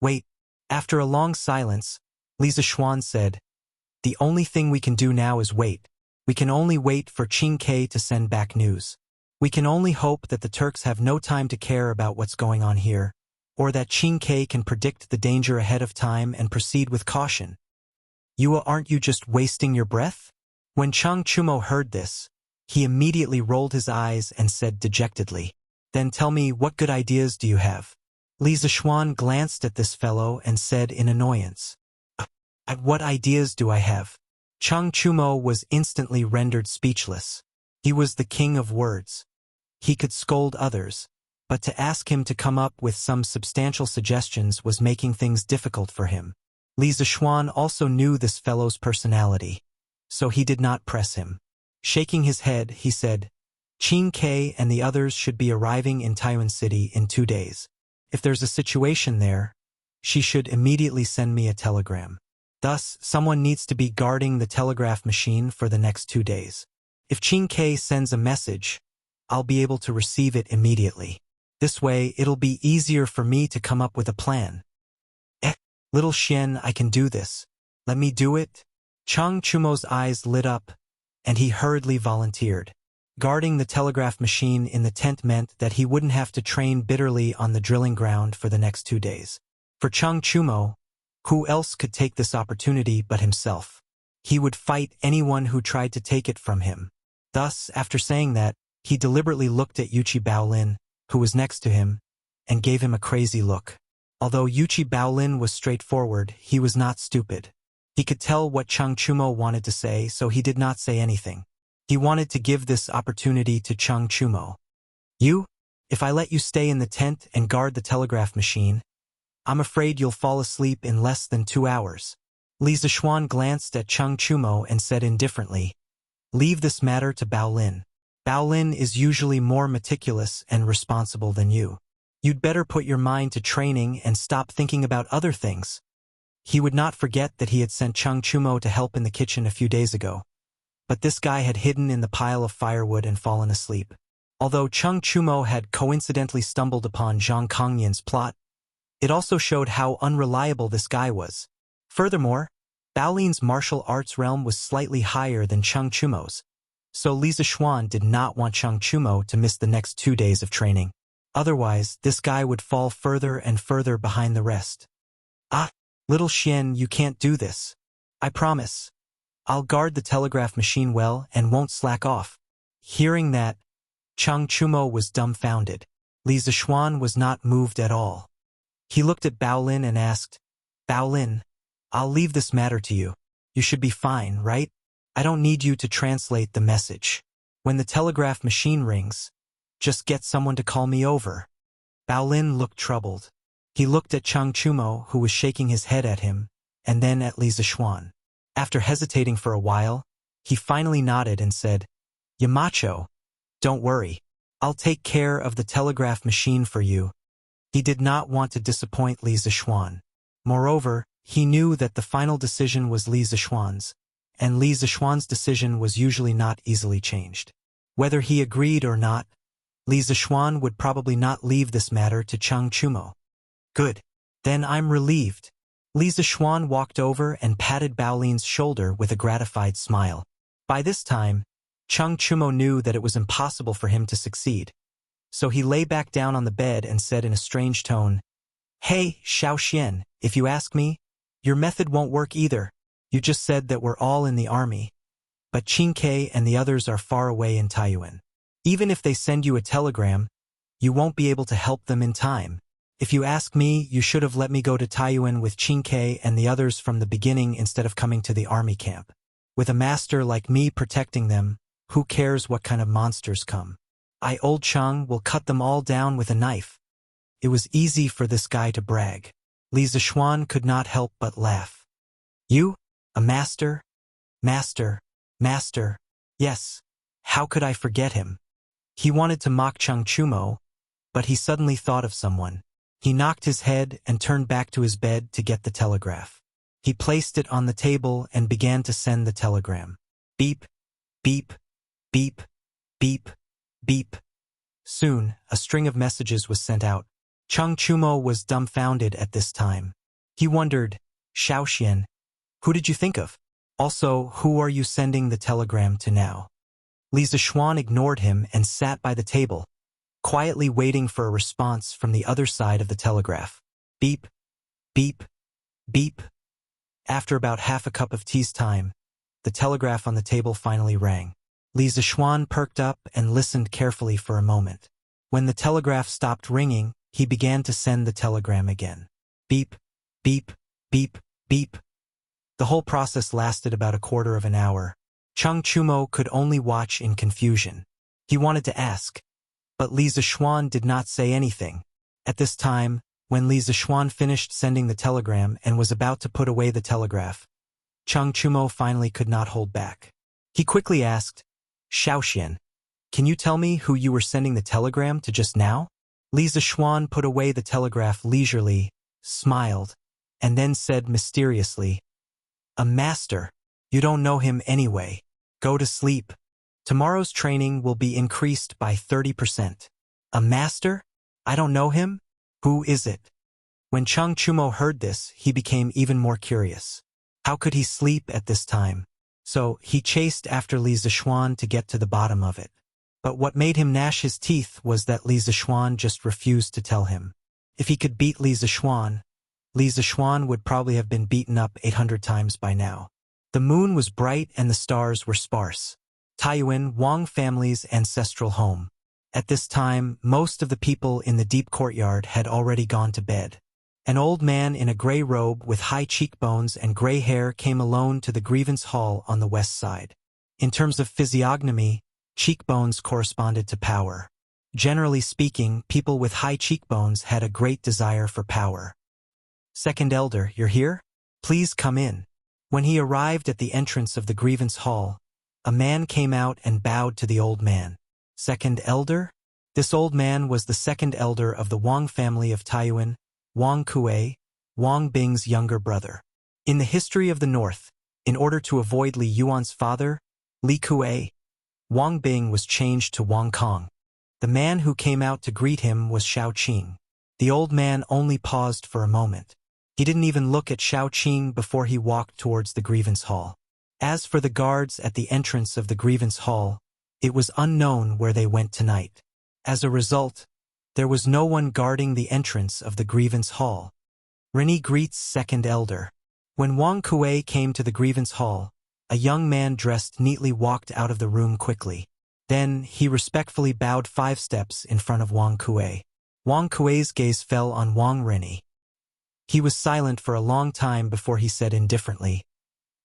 Wait. After a long silence, Li Zishuan said, the only thing we can do now is wait. We can only wait for Qingke to send back news. We can only hope that the Turks have no time to care about what's going on here, or that Qingke can predict the danger ahead of time and proceed with caution. Aren't you just wasting your breath? When Chang Chumo heard this, he immediately rolled his eyes and said dejectedly, then tell me, what good ideas do you have? Li Zishuan glanced at this fellow and said in annoyance, what ideas do I have? Chang Chumo was instantly rendered speechless. He was the king of words. He could scold others, but to ask him to come up with some substantial suggestions was making things difficult for him. Li Zishuan also knew this fellow's personality, so he did not press him. Shaking his head, he said, Qingke and the others should be arriving in Taiyuan City in 2 days. If there's a situation there, she should immediately send me a telegram. Thus, someone needs to be guarding the telegraph machine for the next 2 days. If Qingke sends a message, I'll be able to receive it immediately. This way, it'll be easier for me to come up with a plan. Little Shen, I can do this. Let me do it. Chang Chumo's eyes lit up, and he hurriedly volunteered. Guarding the telegraph machine in the tent meant that he wouldn't have to train bitterly on the drilling ground for the next 2 days. For Chang Chumo, who else could take this opportunity but himself? He would fight anyone who tried to take it from him. Thus, after saying that, he deliberately looked at Yuchi Baolin, who was next to him, and gave him a crazy look. Although Yuchi Baolin was straightforward, he was not stupid. He could tell what Chang Chumo wanted to say, so he did not say anything. He wanted to give this opportunity to Chang Chumo. You? If I let you stay in the tent and guard the telegraph machine, I'm afraid you'll fall asleep in less than 2 hours. Li Zixuan glanced at Chang Chumo and said indifferently, "Leave this matter to Bao Lin. Bao Lin is usually more meticulous and responsible than you. You'd better put your mind to training and stop thinking about other things." He would not forget that he had sent Chang Chumo to help in the kitchen a few days ago. But this guy had hidden in the pile of firewood and fallen asleep. Although Chang Chumo had coincidentally stumbled upon Zhang Kongnian's plot, it also showed how unreliable this guy was. Furthermore, Bao Lin's martial arts realm was slightly higher than Chang Chumo's, so Li Zixuan did not want Chang Chumo to miss the next 2 days of training. Otherwise, this guy would fall further and further behind the rest. "Ah, little Xian, you can't do this. I promise. I'll guard the telegraph machine well and won't slack off." Hearing that, Chang Chumo was dumbfounded. Li Zixuan was not moved at all. He looked at Bao Lin and asked, "Bao Lin, I'll leave this matter to you. You should be fine, right? I don't need you to translate the message. When the telegraph machine rings, just get someone to call me over." Bao Lin looked troubled. He looked at Chang Chumo, who was shaking his head at him, and then at Li Zixuan. After hesitating for a while, he finally nodded and said, "Yamacho, don't worry. I'll take care of the telegraph machine for you." He did not want to disappoint Li Zixuan. Moreover, he knew that the final decision was Li Zixuan's, and Li Zixuan's decision was usually not easily changed. Whether he agreed or not, Li Zixuan would probably not leave this matter to Chang Chumo. "Good. Then I'm relieved." Li Zixuan walked over and patted Bao Lin's shoulder with a gratified smile. By this time, Chang Chumo knew that it was impossible for him to succeed. So he lay back down on the bed and said in a strange tone, "Hey, Xiao Xian, if you ask me, your method won't work either. You just said that we're all in the army. But Qin Ke and the others are far away in Taiyuan. Even if they send you a telegram, you won't be able to help them in time. If you ask me, you should have let me go to Taiyuan with Qin Ke and the others from the beginning instead of coming to the army camp. With a master like me protecting them, who cares what kind of monsters come? Old Chang will cut them all down with a knife." It was easy for this guy to brag. Li Zixuan could not help but laugh. "You? A master? Master? Master? Yes. How could I forget him?" He wanted to mock Chang Chumo, but he suddenly thought of someone. He knocked his head and turned back to his bed to get the telegraph. He placed it on the table and began to send the telegram. Beep, beep, beep, beep, beep. Soon, a string of messages was sent out. Chang Chumo was dumbfounded at this time. He wondered, "Xiao Xian, who did you think of? Also, who are you sending the telegram to now?" Li Zixuan ignored him and sat by the table, quietly waiting for a response from the other side of the telegraph. Beep, beep, beep. After about half a cup of tea's time, the telegraph on the table finally rang. Li Zixuan perked up and listened carefully for a moment. When the telegraph stopped ringing, he began to send the telegram again. Beep, beep, beep, beep. The whole process lasted about a quarter of an hour. Chang Chumo could only watch in confusion. He wanted to ask, but Li Zixuan did not say anything. At this time, when Li Zixuan finished sending the telegram and was about to put away the telegraph, Chang Chumo finally could not hold back. He quickly asked, "Xiao Xian, can you tell me who you were sending the telegram to just now?" Li Zixuan put away the telegraph leisurely, smiled, and then said mysteriously, "A master. You don't know him anyway. Go to sleep. Tomorrow's training will be increased by 30%. A master? I don't know him? Who is it?" When Chang Chumo heard this, he became even more curious. How could he sleep at this time? So he chased after Li Zixuan to get to the bottom of it. But what made him gnash his teeth was that Li Zixuan just refused to tell him. If he could beat Li Zixuan would probably have been beaten up 800 times by now. The moon was bright and the stars were sparse. Taiyuan, Wang family's ancestral home. At this time, most of the people in the deep courtyard had already gone to bed. An old man in a gray robe with high cheekbones and gray hair came alone to the grievance hall on the west side. In terms of physiognomy, cheekbones corresponded to power. Generally speaking, people with high cheekbones had a great desire for power. "Second elder, you're here? Please come in." When he arrived at the entrance of the grievance hall, a man came out and bowed to the old man. "Second elder?" This old man was the second elder of the Wang family of Taiyuan, Wang Kuei, Wang Bing's younger brother. In the history of the North, in order to avoid Li Yuan's father, Li Kuei, Wang Bing was changed to Wang Kong. The man who came out to greet him was Shao Qing. The old man only paused for a moment. He didn't even look at Shao Qing before he walked towards the grievance hall. As for the guards at the entrance of the grievance hall, it was unknown where they went tonight. As a result, there was no one guarding the entrance of the grievance hall. Rini greets second elder. When Wang Kuei came to the grievance hall, a young man dressed neatly walked out of the room quickly. Then, he respectfully bowed 5 steps in front of Wang Kuei. Wang Kuei's gaze fell on Wang Rini. He was silent for a long time before he said indifferently,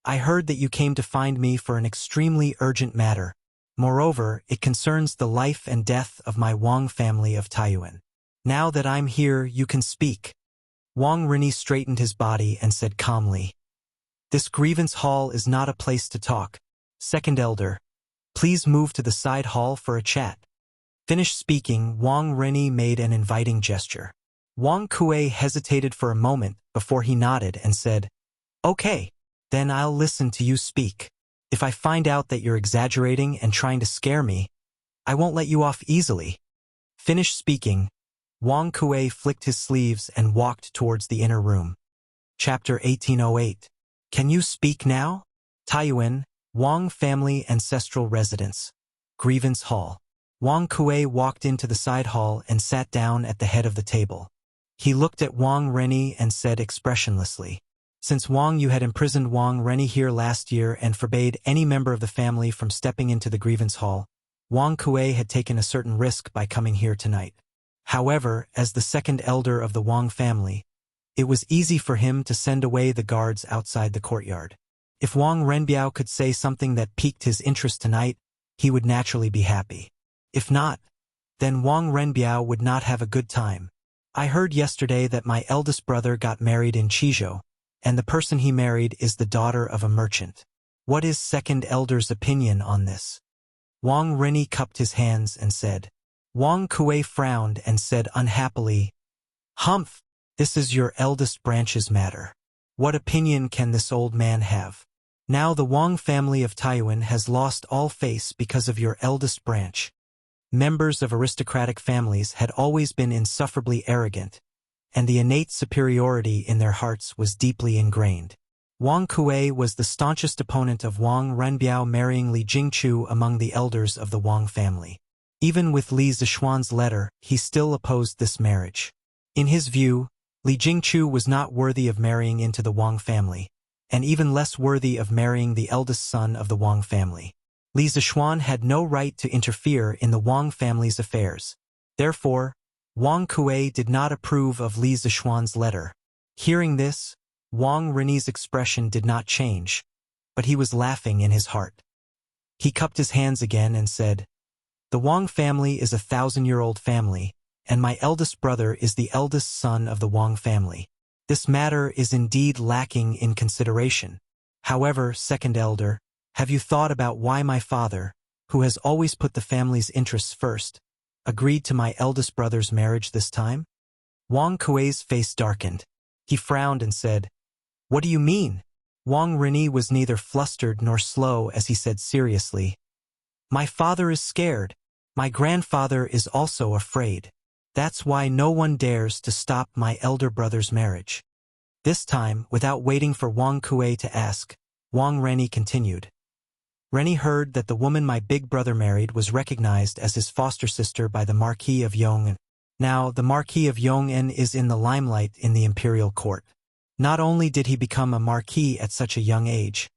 "I heard that you came to find me for an extremely urgent matter. Moreover, it concerns the life and death of my Wang family of Taiyuan. Now that I'm here, you can speak." Wang Rini straightened his body and said calmly, "This grievance hall is not a place to talk. Second elder, please move to the side hall for a chat." Finished speaking, Wang Rini made an inviting gesture. Wang Kuei hesitated for a moment before he nodded and said, "Okay, then I'll listen to you speak. If I find out that you're exaggerating and trying to scare me, I won't let you off easily." Finished speaking, Wang Kuei flicked his sleeves and walked towards the inner room. Chapter 1808. Can you speak now? Taiyuan, Wang family ancestral residence. Grievance hall. Wang Kuei walked into the side hall and sat down at the head of the table. He looked at Wang Rini and said expressionlessly, "Since Wang Yu had imprisoned Wang Rini here last year and forbade any member of the family from stepping into the grievance hall, Wang Kuei had taken a certain risk by coming here tonight. However, as the second elder of the Wang family, it was easy for him to send away the guards outside the courtyard. If Wang Renbiao could say something that piqued his interest tonight, he would naturally be happy. If not, then Wang Renbiao would not have a good time. I heard yesterday that my eldest brother got married in Chizhou, and the person he married is the daughter of a merchant. What is second elder's opinion on this?" Wang Rini cupped his hands and said. Wang Kuei frowned and said unhappily, "Humph, this is your eldest branch's matter. What opinion can this old man have? Now the Wang family of Taiyuan has lost all face because of your eldest branch. Members of aristocratic families had always been insufferably arrogant, and the innate superiority in their hearts was deeply ingrained. Wang Kuei was the staunchest opponent of Wang Renbiao marrying Li Jingchu among the elders of the Wang family. Even with Li Zishuan's letter, he still opposed this marriage. In his view, Li Jingchu was not worthy of marrying into the Wang family, and even less worthy of marrying the eldest son of the Wang family. Li Zishuan had no right to interfere in the Wang family's affairs. Therefore, Wang Kuei did not approve of Li Zishuan's letter. Hearing this, Wang Rini's expression did not change, but he was laughing in his heart. He cupped his hands again and said, "The Wang family is a 1,000-year-old family, and my eldest brother is the eldest son of the Wang family. This matter is indeed lacking in consideration. However, second elder, have you thought about why my father, who has always put the family's interests first, agreed to my eldest brother's marriage this time?" Wang Kuei's face darkened. He frowned and said, "What do you mean?" Wang Rini was neither flustered nor slow as he said seriously, "My father is scared. My grandfather is also afraid. That's why no one dares to stop my elder brother's marriage." This time, without waiting for Wang Kuei to ask, Wang Rini continued, "Rini heard that the woman my big brother married was recognized as his foster sister by the Marquis of Yong'an. Now, the Marquis of Yong'an is in the limelight in the imperial court. Not only did he become a marquis at such a young age,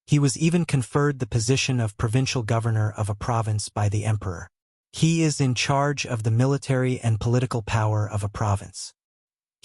he was even conferred the position of provincial governor of a province by the emperor. He is in charge of the military and political power of a province.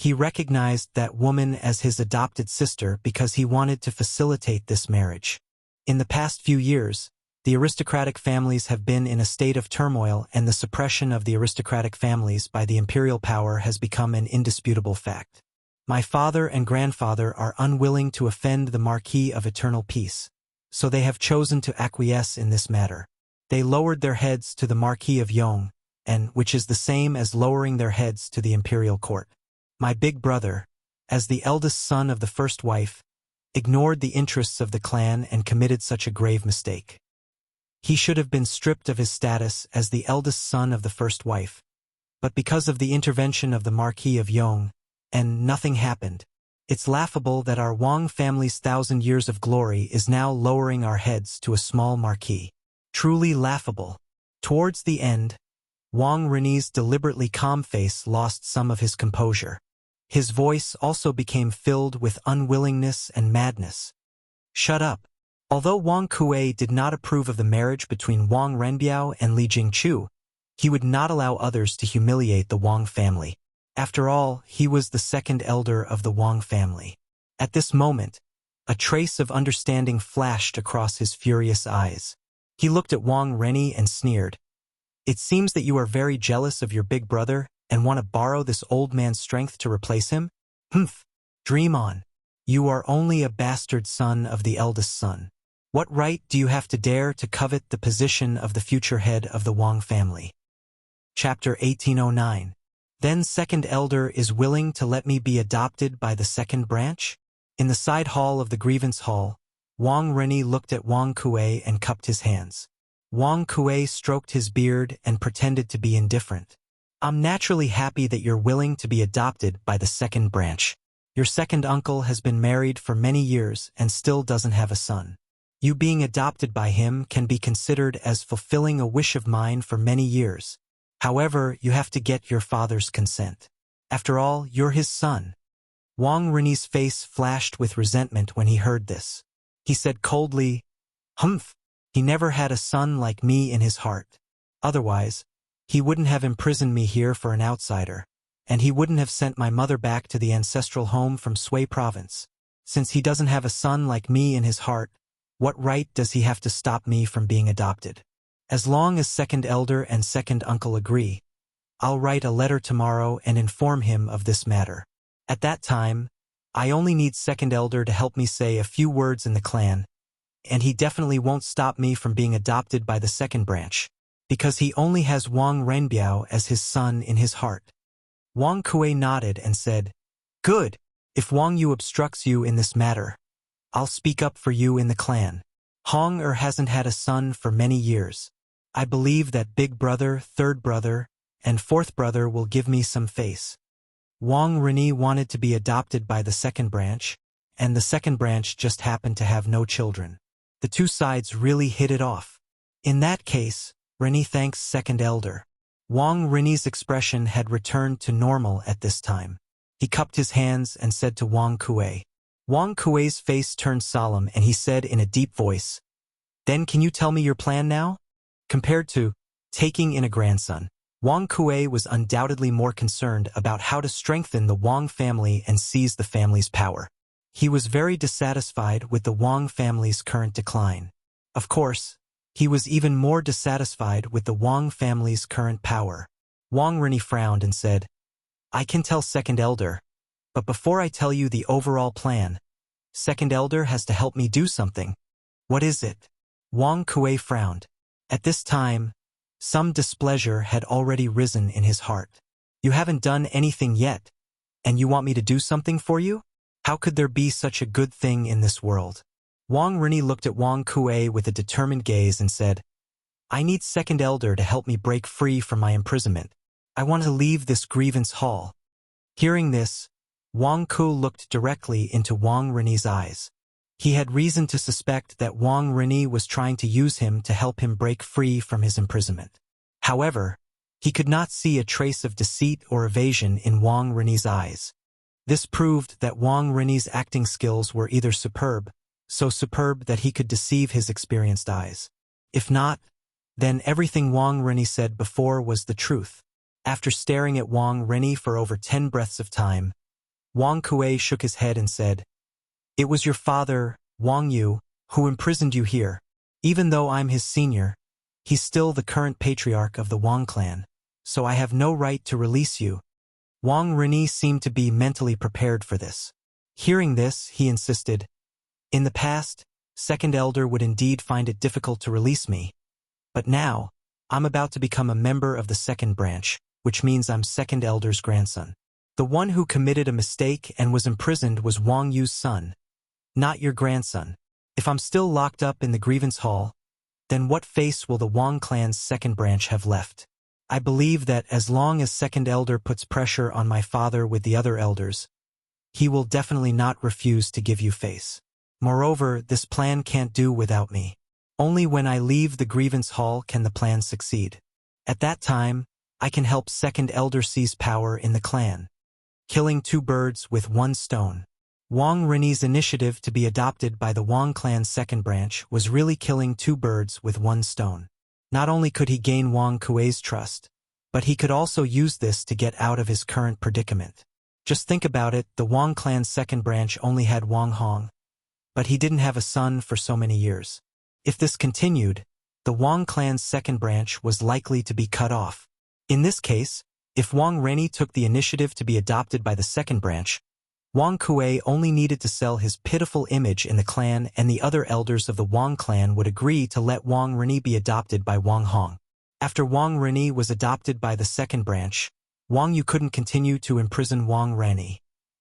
He recognized that woman as his adopted sister because he wanted to facilitate this marriage. In the past few years, the aristocratic families have been in a state of turmoil, and the suppression of the aristocratic families by the imperial power has become an indisputable fact. My father and grandfather are unwilling to offend the Marquis of Eternal Peace, so they have chosen to acquiesce in this matter. They lowered their heads to the Marquis of Yong, and which is the same as lowering their heads to the imperial court. My big brother, as the eldest son of the first wife, ignored the interests of the clan and committed such a grave mistake. He should have been stripped of his status as the eldest son of the first wife. But because of the intervention of the Marquis of Yong, and nothing happened. It's laughable that our Wang family's 1,000 years of glory is now lowering our heads to a small marquis. Truly laughable. Towards the end, Wang Ren's deliberately calm face lost some of his composure. His voice also became filled with unwillingness and madness. Shut up. Although Wang Kuei did not approve of the marriage between Wang Renbiao and Li Jingchu, he would not allow others to humiliate the Wang family. After all, he was the second elder of the Wang family. At this moment, a trace of understanding flashed across his furious eyes. He looked at Wang Rennie and sneered. It seems that you are very jealous of your big brother and want to borrow this old man's strength to replace him? Humph! Dream on. You are only a bastard son of the eldest son. What right do you have to dare to covet the position of the future head of the Wang family? Chapter 1809. Then second elder is willing to let me be adopted by the second branch? In the side hall of the grievance hall, Wang Rennie looked at Wang Kuei and cupped his hands. Wang Kuei stroked his beard and pretended to be indifferent. I'm naturally happy that you're willing to be adopted by the second branch. Your second uncle has been married for many years and still doesn't have a son. You being adopted by him can be considered as fulfilling a wish of mine for many years. However, you have to get your father's consent. After all, you're his son. Wang Rennie's face flashed with resentment when he heard this. He said coldly, Humph! He never had a son like me in his heart. Otherwise, he wouldn't have imprisoned me here for an outsider, and he wouldn't have sent my mother back to the ancestral home from Sui province. Since he doesn't have a son like me in his heart, what right does he have to stop me from being adopted? As long as second elder and second uncle agree, I'll write a letter tomorrow and inform him of this matter. At that time, I only need second elder to help me say a few words in the clan, and he definitely won't stop me from being adopted by the second branch, because he only has Wang Renbiao as his son in his heart. Wang Kuei nodded and said, Good! If Wang Yu obstructs you in this matter, I'll speak up for you in the clan. Hong hasn't had a son for many years. I believe that big brother, third brother, and fourth brother will give me some face. Wang Rennie wanted to be adopted by the second branch, and the second branch just happened to have no children. The two sides really hit it off. In that case, Rennie thanks second elder. Wang Rennie's expression had returned to normal at this time. He cupped his hands and said to Wang Kuei. Wang Kuei's face turned solemn and he said in a deep voice, Then can you tell me your plan now? Compared to taking in a grandson, Wang Kuei was undoubtedly more concerned about how to strengthen the Wang family and seize the family's power. He was very dissatisfied with the Wang family's current decline. Of course, he was even more dissatisfied with the Wang family's current power. Wang Rennie frowned and said, I can tell second elder, but before I tell you the overall plan, second elder has to help me do something. What is it? Wang Kuei frowned. At this time, some displeasure had already risen in his heart. You haven't done anything yet, and you want me to do something for you? How could there be such a good thing in this world? Wang Rennie looked at Wang Kuei with a determined gaze and said, I need second elder to help me break free from my imprisonment. I want to leave this grievance hall. Hearing this, Wang Ku looked directly into Wang Rennie's eyes. He had reason to suspect that Wang Rennie was trying to use him to help him break free from his imprisonment. However, he could not see a trace of deceit or evasion in Wang Rennie's eyes. This proved that Wang Rennie's acting skills were either superb, so superb that he could deceive his experienced eyes. If not, then everything Wang Rennie said before was the truth. After staring at Wang Rennie for over 10 breaths of time, Wang Kuei shook his head and said, "It was your father, Wang Yu, who imprisoned you here. Even though I'm his senior, he's still the current patriarch of the Wang clan, so I have no right to release you." Wang Rini seemed to be mentally prepared for this. Hearing this, he insisted, "In the past, Second Elder would indeed find it difficult to release me. But now, I'm about to become a member of the second branch, which means I'm Second Elder's grandson. The one who committed a mistake and was imprisoned was Wang Yu's son, not your grandson. If I'm still locked up in the grievance hall, then what face will the Wang clan's second branch have left? I believe that as long as Second Elder puts pressure on my father with the other elders, he will definitely not refuse to give you face. Moreover, this plan can't do without me. Only when I leave the grievance hall can the plan succeed. At that time, I can help Second Elder seize power in the clan, killing two birds with one stone." Wang Rini's initiative to be adopted by the Wang clan's second branch was really killing two birds with one stone. Not only could he gain Wang Kuei's trust, but he could also use this to get out of his current predicament. Just think about it, the Wang clan's second branch only had Wang Hong, but he didn't have a son for so many years. If this continued, the Wang clan's second branch was likely to be cut off. In this case, if Wang Rini took the initiative to be adopted by the second branch, Wang Kuei only needed to sell his pitiful image in the clan, and the other elders of the Wang clan would agree to let Wang Rini be adopted by Wang Hong. After Wang Rini was adopted by the second branch, Wang Yu couldn't continue to imprison Wang Rini.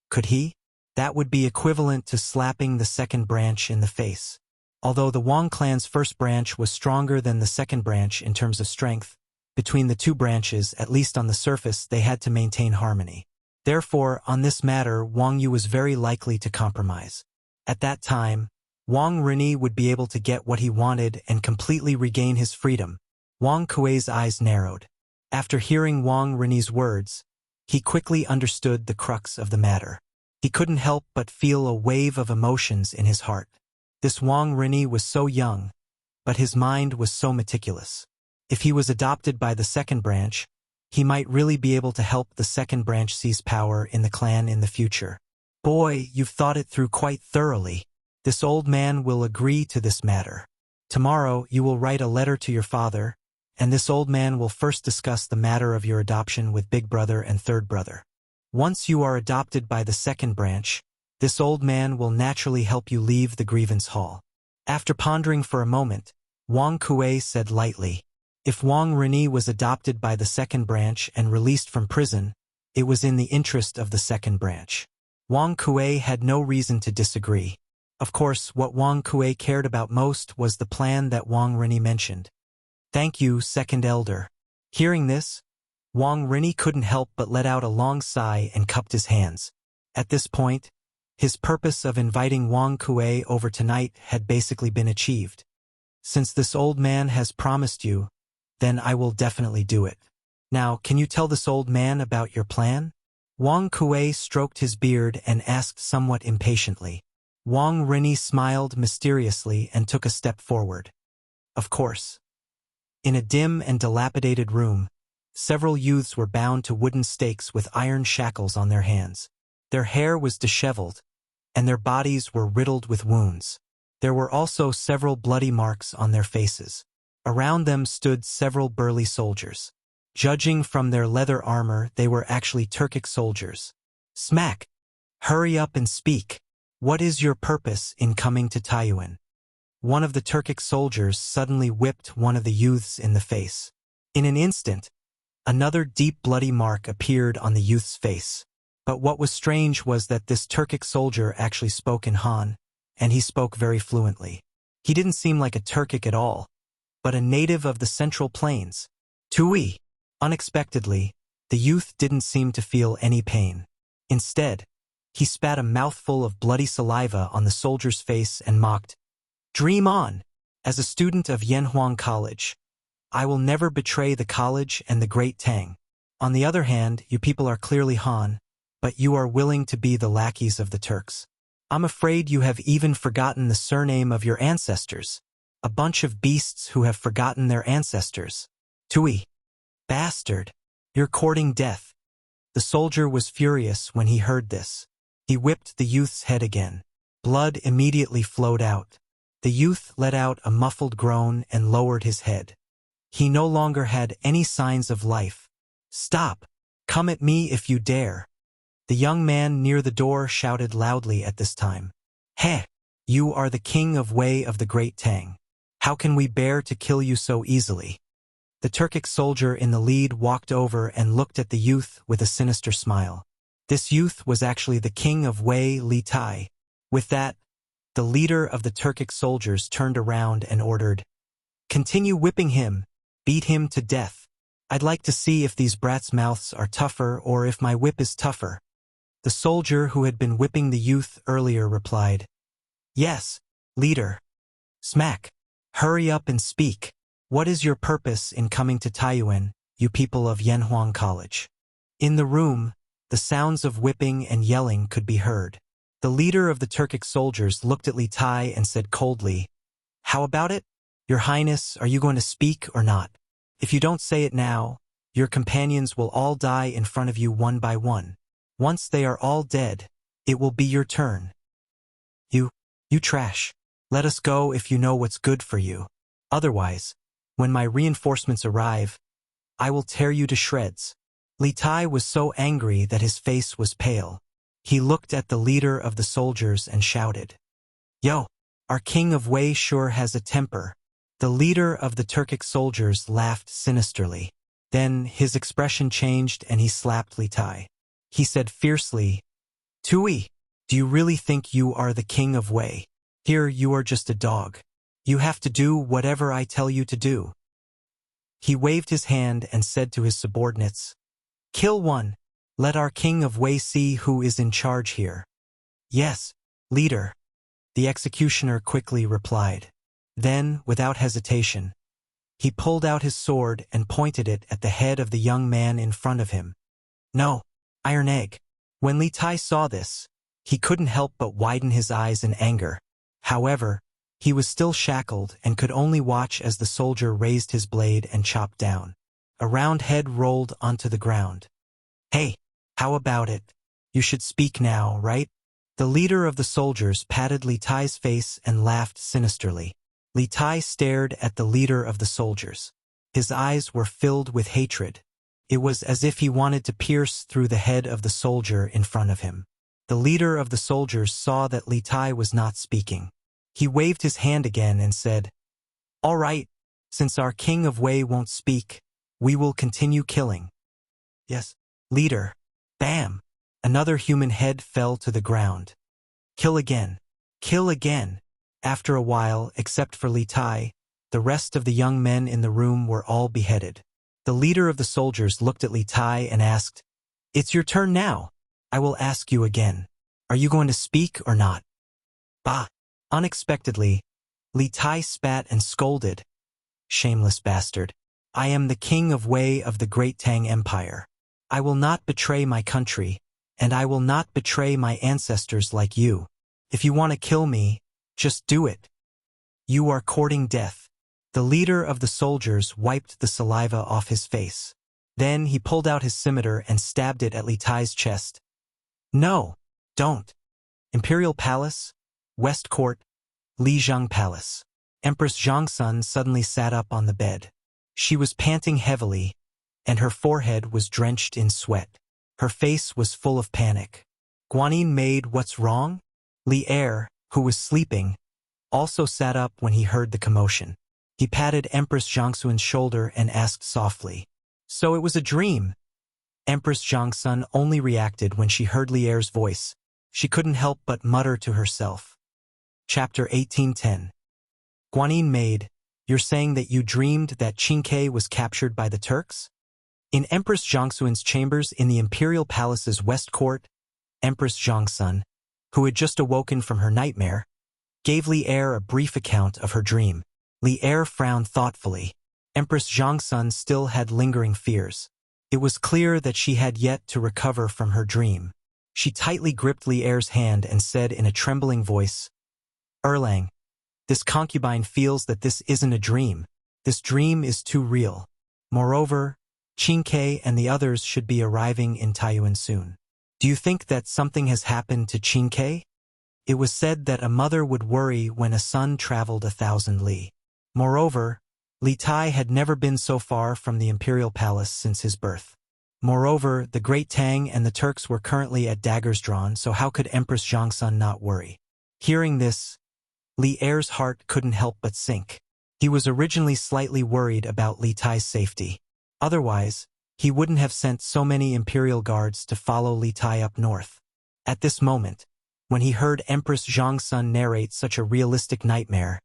Could he? That would be equivalent to slapping the second branch in the face. Although the Wang clan's first branch was stronger than the second branch in terms of strength, between the two branches, at least on the surface, they had to maintain harmony. Therefore, on this matter, Wang Yu was very likely to compromise. At that time, Wang Rini would be able to get what he wanted and completely regain his freedom. Wang Kuei's eyes narrowed. After hearing Wang Rini's words, he quickly understood the crux of the matter. He couldn't help but feel a wave of emotions in his heart. This Wang Rini was so young, but his mind was so meticulous. If he was adopted by the second branch, he might really be able to help the second branch seize power in the clan in the future. Boy, you've thought it through quite thoroughly. This old man will agree to this matter. Tomorrow you will write a letter to your father, and this old man will first discuss the matter of your adoption with big brother and third brother. Once you are adopted by the second branch, this old man will naturally help you leave the grievance hall. After pondering for a moment, Wang Kuei said lightly, "If Wang Rini was adopted by the second branch and released from prison, it was in the interest of the second branch." Wang Kuei had no reason to disagree. Of course, what Wang Kuei cared about most was the plan that Wang Rini mentioned. "Thank you, Second Elder." Hearing this, Wang Rini couldn't help but let out a long sigh and cupped his hands. At this point, his purpose of inviting Wang Kuei over tonight had basically been achieved. "Since this old man has promised you, then I will definitely do it. Now, can you tell this old man about your plan?" Wang Kuei stroked his beard and asked somewhat impatiently. Wang Rini smiled mysteriously and took a step forward. "Of course." In a dim and dilapidated room, several youths were bound to wooden stakes with iron shackles on their hands. Their hair was disheveled, and their bodies were riddled with wounds. There were also several bloody marks on their faces. Around them stood several burly soldiers. Judging from their leather armor, they were actually Turkic soldiers. "Smack! Hurry up and speak. What is your purpose in coming to Taiyuan?" One of the Turkic soldiers suddenly whipped one of the youths in the face. In an instant, another deep bloody mark appeared on the youth's face. But what was strange was that this Turkic soldier actually spoke in Han, and he spoke very fluently. He didn't seem like a Turkic at all, but a native of the Central Plains. Tui! Unexpectedly, the youth didn't seem to feel any pain. Instead, he spat a mouthful of bloody saliva on the soldier's face and mocked, "Dream on! As a student of Yanhuang College, I will never betray the college and the Great Tang. On the other hand, you people are clearly Han, but you are willing to be the lackeys of the Turks. I'm afraid you have even forgotten the surname of your ancestors. A bunch of beasts who have forgotten their ancestors. Tui! Bastard! You're courting death." The soldier was furious when he heard this. He whipped the youth's head again. Blood immediately flowed out. The youth let out a muffled groan and lowered his head. He no longer had any signs of life. "Stop! Come at me if you dare!" The young man near the door shouted loudly at this time. "Heh! You are the king of Wei of the Great Tang. How can we bear to kill you so easily?" The Turkic soldier in the lead walked over and looked at the youth with a sinister smile. This youth was actually the king of Wei, Li Tai. With that, the leader of the Turkic soldiers turned around and ordered, "Continue whipping him. Beat him to death. I'd like to see if these brats' mouths are tougher or if my whip is tougher." The soldier who had been whipping the youth earlier replied, "Yes, leader." Smack. "Hurry up and speak. What is your purpose in coming to Taiyuan, you people of Yanhuang College?" In the room, the sounds of whipping and yelling could be heard. The leader of the Turkic soldiers looked at Li Tai and said coldly, "How about it? Your Highness, are you going to speak or not? If you don't say it now, your companions will all die in front of you one by one. Once they are all dead, it will be your turn. You trash. Let us go if you know what's good for you. Otherwise, when my reinforcements arrive, I will tear you to shreds." Li Tai was so angry that his face was pale. He looked at the leader of the soldiers and shouted, "Yo, our king of Wei sure has a temper." The leader of the Turkic soldiers laughed sinisterly. Then his expression changed and he slapped Li Tai. He said fiercely, "Tui, do you really think you are the king of Wei? Here you are just a dog. You have to do whatever I tell you to do." He waved his hand and said to his subordinates, "Kill one. Let our king of Wei see who is in charge here." "Yes, leader," the executioner quickly replied. Then, without hesitation, he pulled out his sword and pointed it at the head of the young man in front of him. "No, Iron Egg." When Li Tai saw this, he couldn't help but widen his eyes in anger. However, he was still shackled and could only watch as the soldier raised his blade and chopped down. A round head rolled onto the ground. "Hey, how about it? You should speak now, right?" The leader of the soldiers patted Li Tai's face and laughed sinisterly. Li Tai stared at the leader of the soldiers. His eyes were filled with hatred. It was as if he wanted to pierce through the head of the soldier in front of him. The leader of the soldiers saw that Li Tai was not speaking. He waved his hand again and said, "All right, since our king of Wei won't speak, we will continue killing." "Yes, leader." Bam! Another human head fell to the ground. "Kill again. Kill again." After a while, except for Li Tai, the rest of the young men in the room were all beheaded. The leader of the soldiers looked at Li Tai and asked, "It's your turn now. I will ask you again. Are you going to speak or not?" "Bah!" Unexpectedly, Li Tai spat and scolded, "Shameless bastard. I am the king of Wei of the Great Tang Empire. I will not betray my country, and I will not betray my ancestors like you. If you want to kill me, just do it. You are courting death." The leader of the soldiers wiped the saliva off his face. Then he pulled out his scimitar and stabbed it at Li Tai's chest. "No, don't." Imperial Palace, West Court, Lijiang Palace. Empress Zhongsun suddenly sat up on the bed. She was panting heavily, and her forehead was drenched in sweat. Her face was full of panic. Guanyin made "What's wrong?" Li Er, who was sleeping, also sat up when he heard the commotion. He patted Empress Zhongsun's shoulder and asked softly, "So it was a dream?" Empress Zhongsun only reacted when she heard Li Er's voice. She couldn't help but mutter to herself. Chapter 1810. Guanyin maid, you're saying that you dreamed that Qingke was captured by the Turks? In Empress Zhongsun's chambers in the Imperial Palace's West Court, Empress Zhongsun, who had just awoken from her nightmare, gave Li Er a brief account of her dream. Li Er frowned thoughtfully. Empress Zhongsun still had lingering fears. It was clear that she had yet to recover from her dream. She tightly gripped Li Er's hand and said in a trembling voice, "Erlang, this concubine feels that this isn't a dream. This dream is too real. Moreover, Qingke and the others should be arriving in Taiyuan soon. Do you think that something has happened to Qingke? It was said that a mother would worry when a son traveled 1,000 li. Moreover, Li Tai had never been so far from the imperial palace since his birth. Moreover, the Great Tang and the Turks were currently at daggers drawn, so how could Empress Zhongsun not worry? Hearing this, Li Er's heart couldn't help but sink. He was originally slightly worried about Li Tai's safety. Otherwise, he wouldn't have sent so many imperial guards to follow Li Tai up north. At this moment, when he heard Empress Zhongsun narrate such a realistic nightmare,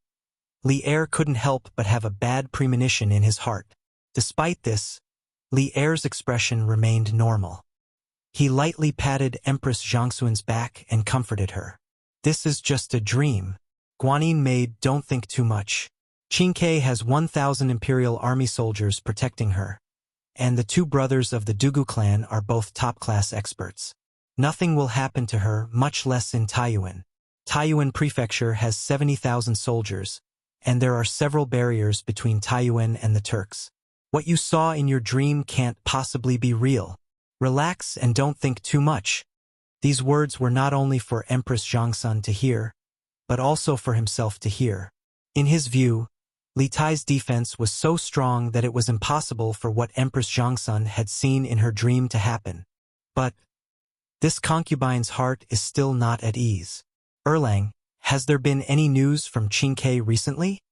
Li Er couldn't help but have a bad premonition in his heart. Despite this, Li Er's expression remained normal. He lightly patted Empress Zhongsun's back and comforted her. "This is just a dream. Guanyin maid, don't think too much. Qingke has 1,000 imperial army soldiers protecting her, and the two brothers of the Dugu clan are both top-class experts. Nothing will happen to her, much less in Taiyuan. Taiyuan Prefecture has 70,000 soldiers, and there are several barriers between Taiyuan and the Turks. What you saw in your dream can't possibly be real. Relax and don't think too much." These words were not only for Empress Zhongsun to hear, but also for himself to hear. In his view, Li Tai's defense was so strong that it was impossible for what Empress Zhongsun had seen in her dream to happen. But this concubine's heart is still not at ease. "Erlang, has there been any news from Qingke recently?"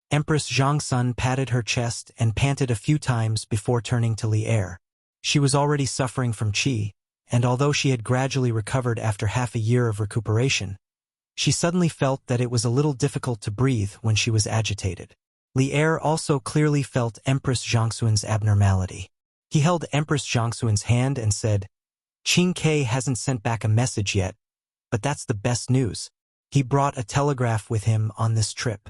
Empress Zhongsun patted her chest and panted a few times before turning to Li Er. She was already suffering from qi, and although she had gradually recovered after half a year of recuperation, she suddenly felt that it was a little difficult to breathe when she was agitated. Li Er also clearly felt Empress Zhongsun's abnormality. He held Empress Zhongsun's hand and said, "Qingke hasn't sent back a message yet, but that's the best news. He brought a telegraph with him on this trip.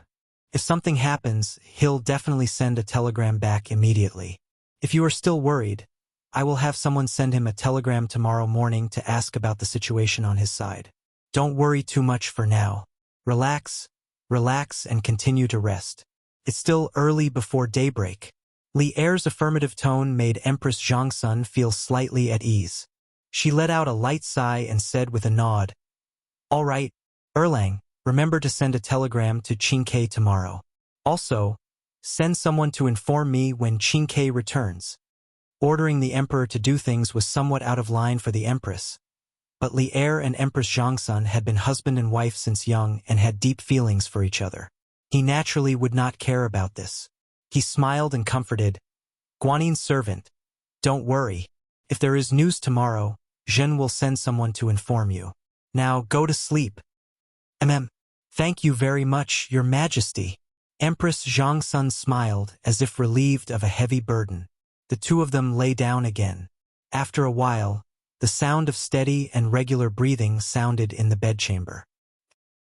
If something happens, he'll definitely send a telegram back immediately. If you are still worried, I will have someone send him a telegram tomorrow morning to ask about the situation on his side. Don't worry too much for now. Relax, and continue to rest. It's still early before daybreak." Li Er's affirmative tone made Empress Zhongsun feel slightly at ease. She let out a light sigh and said with a nod, "All right, Erlang, remember to send a telegram to Qingke tomorrow. Also, send someone to inform me when Qingke returns." Ordering the emperor to do things was somewhat out of line for the empress, but Li Er and Empress Zhongsun had been husband and wife since young and had deep feelings for each other. He naturally would not care about this. He smiled and comforted, "Guanin's servant, don't worry. If there is news tomorrow, Zhen will send someone to inform you. Now go to sleep." "Thank you very much, Your Majesty." Empress Zhongsun smiled as if relieved of a heavy burden. The two of them lay down again. After a while, the sound of steady and regular breathing sounded in the bedchamber.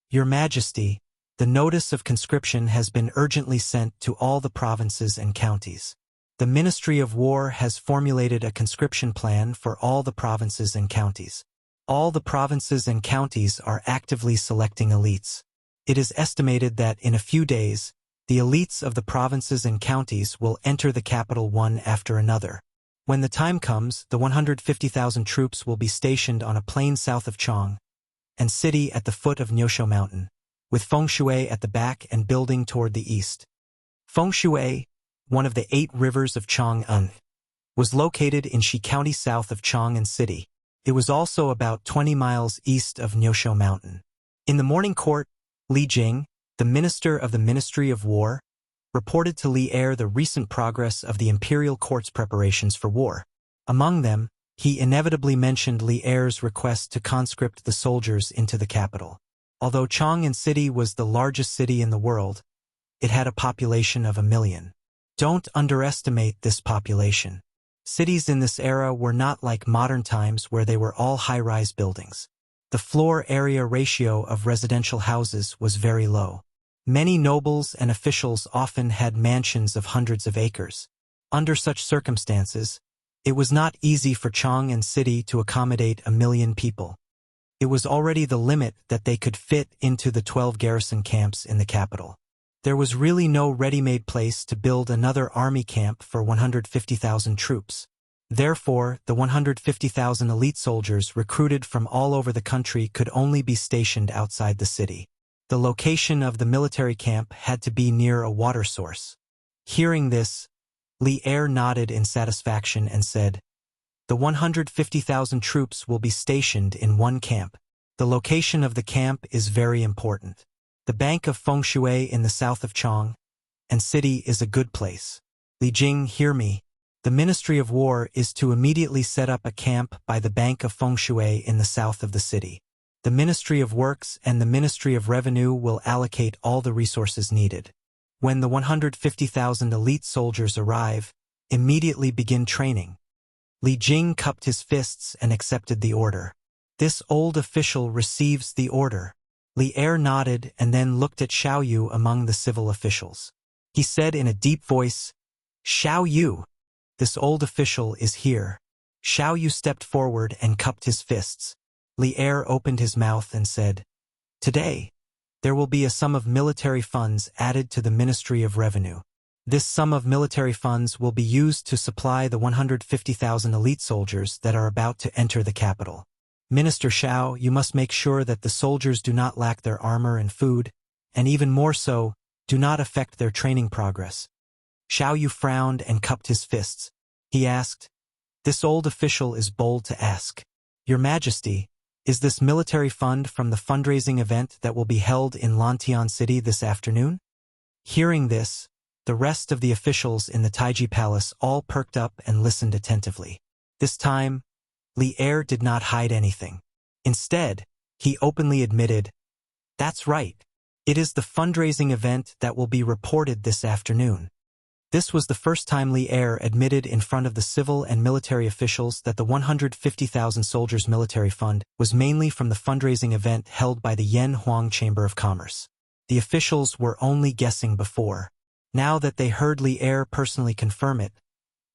"Your Majesty, the notice of conscription has been urgently sent to all the provinces and counties. The Ministry of War has formulated a conscription plan for all the provinces and counties. All the provinces and counties are actively selecting elites. It is estimated that in a few days, the elites of the provinces and counties will enter the capital one after another. When the time comes, the 150,000 troops will be stationed on a plain south of Chong and city at the foot of Nyosho Mountain, with Fengshui at the back and building toward the east. Fengshui, one of the 8 rivers of Chang'an, was located in Shi County south of Chang'an City. It was also about 20 miles east of Nyosho Mountain. In the morning court, Li Jing, the minister of the Ministry of War, reported to Li Er the recent progress of the imperial court's preparations for war. Among them, he inevitably mentioned Li Er's request to conscript the soldiers into the capital. Although Chang'an City was the largest city in the world, it had a population of 1 million. Don't underestimate this population. Cities in this era were not like modern times where they were all high-rise buildings. The floor area ratio of residential houses was very low. Many nobles and officials often had mansions of hundreds of acres. Under such circumstances, it was not easy for Chang'an City to accommodate 1 million people. It was already the limit that they could fit into the 12 garrison camps in the capital. There was really no ready-made place to build another army camp for 150,000 troops. Therefore, the 150,000 elite soldiers recruited from all over the country could only be stationed outside the city. The location of the military camp had to be near a water source. Hearing this, Li Er nodded in satisfaction and said, "The 150,000 troops will be stationed in one camp. The location of the camp is very important. The Bank of Fengshui in the south of Chong and city is a good place. Li Jing, hear me. The Ministry of War is to immediately set up a camp by the Bank of Fengshui in the south of the city. The Ministry of Works and the Ministry of Revenue will allocate all the resources needed. When the 150,000 elite soldiers arrive, immediately begin training." Li Jing cupped his fists and accepted the order. This old official receives the order. Li Er nodded and then looked at Xiao Yu among the civil officials. He said in a deep voice, "Xiao Yu, this old official is here." Xiao Yu stepped forward and cupped his fists. Li Er opened his mouth and said, "Today, there will be a sum of military funds added to the Ministry of Revenue. This sum of military funds will be used to supply the 150,000 elite soldiers that are about to enter the capital. Minister Xiao, you must make sure that the soldiers do not lack their armor and food, and even more so, do not affect their training progress." Xiao Yu frowned and cupped his fists. He asked, "This old official is bold to ask. Your Majesty, is this military fund from the fundraising event that will be held in Lantian City this afternoon?" Hearing this, the rest of the officials in the Taiji Palace all perked up and listened attentively. This time, Li Er did not hide anything. Instead, he openly admitted, "That's right. It is the fundraising event that will be reported this afternoon." This was the first time Li Er admitted in front of the civil and military officials that the 150,000 soldiers military fund was mainly from the fundraising event held by the Yan Huang Chamber of Commerce. The officials were only guessing before. Now that they heard Li Er personally confirm it,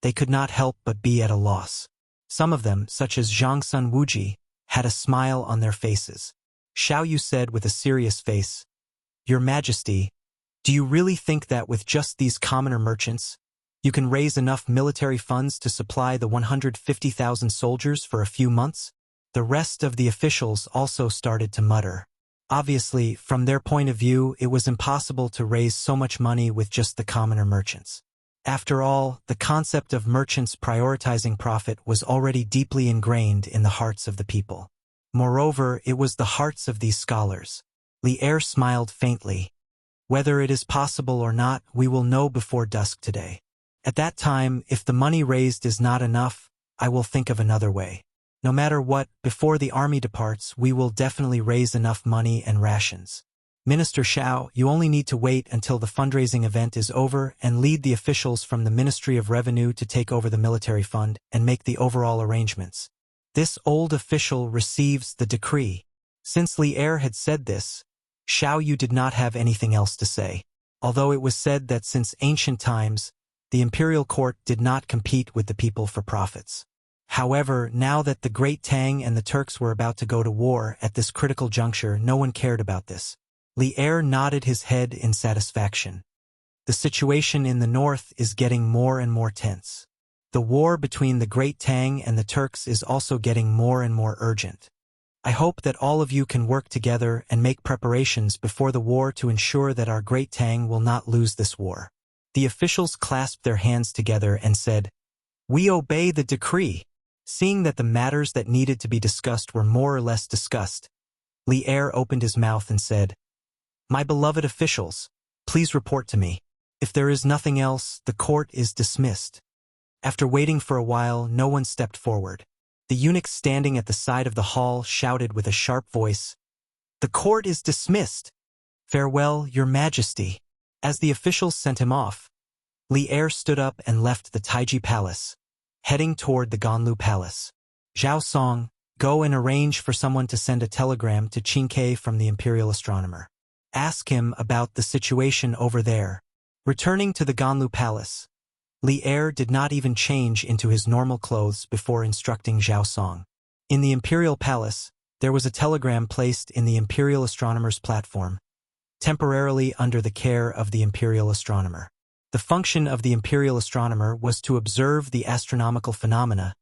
they could not help but be at a loss. Some of them, such as Zhang Sun Wuji, had a smile on their faces. Xiao Yu said with a serious face, "Your Majesty, do you really think that with just these commoner merchants, you can raise enough military funds to supply the 150,000 soldiers for a few months?" The rest of the officials also started to mutter. Obviously, from their point of view, it was impossible to raise so much money with just the commoner merchants. After all, the concept of merchants prioritizing profit was already deeply ingrained in the hearts of the people. Moreover, it was the hearts of these scholars. Li Er smiled faintly. "Whether it is possible or not, we will know before dusk today. At that time, if the money raised is not enough, I will think of another way. No matter what, before the army departs, we will definitely raise enough money and rations. Minister Xiao, you only need to wait until the fundraising event is over and lead the officials from the Ministry of Revenue to take over the military fund and make the overall arrangements." This old official receives the decree. Since Li Er had said this, Xiao Yu did not have anything else to say. Although it was said that since ancient times, the imperial court did not compete with the people for profits. However, now that the Great Tang and the Turks were about to go to war at this critical juncture, no one cared about this. Li Er nodded his head in satisfaction. The situation in the north is getting more and more tense. The war between the Great Tang and the Turks is also getting more and more urgent. I hope that all of you can work together and make preparations before the war to ensure that our Great Tang will not lose this war." The officials clasped their hands together and said, "We obey the decree." Seeing that the matters that needed to be discussed were more or less discussed, Li Er opened his mouth and said, "My beloved officials, please report to me. If there is nothing else, the court is dismissed." After waiting for a while, no one stepped forward. The eunuch standing at the side of the hall shouted with a sharp voice, "The court is dismissed. Farewell, Your Majesty." As the officials sent him off, Li Er stood up and left the Taiji Palace, heading toward the Ganlu Palace. "Zhao Song, go and arrange for someone to send a telegram to Qingke from the Imperial Astronomer. Ask him about the situation over there." Returning to the Ganlu Palace, Li Er did not even change into his normal clothes before instructing Zhao Song. In the Imperial Palace, there was a telegram placed in the Imperial Astronomer's platform, temporarily under the care of the Imperial Astronomer. The function of the imperial astronomer was to observe the astronomical phenomena,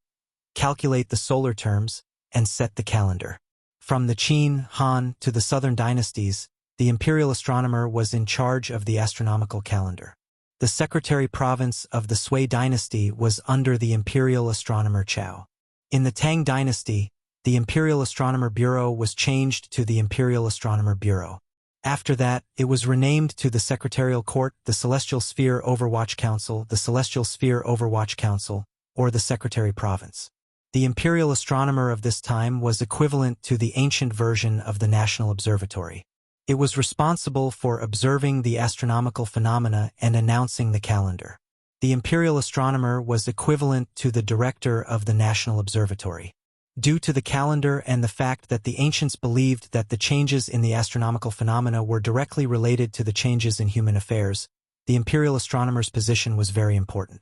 calculate the solar terms, and set the calendar. From the Qin, Han, to the southern dynasties, the imperial astronomer was in charge of the astronomical calendar. The secretary province of the Sui dynasty was under the imperial astronomer Chao. In the Tang dynasty, the imperial astronomer bureau was changed to the imperial astronomer bureau. After that, it was renamed to the secretarial court, the celestial sphere overwatch council, the celestial sphere overwatch council, or the secretary province. The imperial astronomer of this time was equivalent to the ancient version of the national observatory. It was responsible for observing the astronomical phenomena and announcing the calendar. The imperial astronomer was equivalent to the director of the national observatory. Due to the calendar and the fact that the ancients believed that the changes in the astronomical phenomena were directly related to the changes in human affairs, the imperial astronomer's position was very important.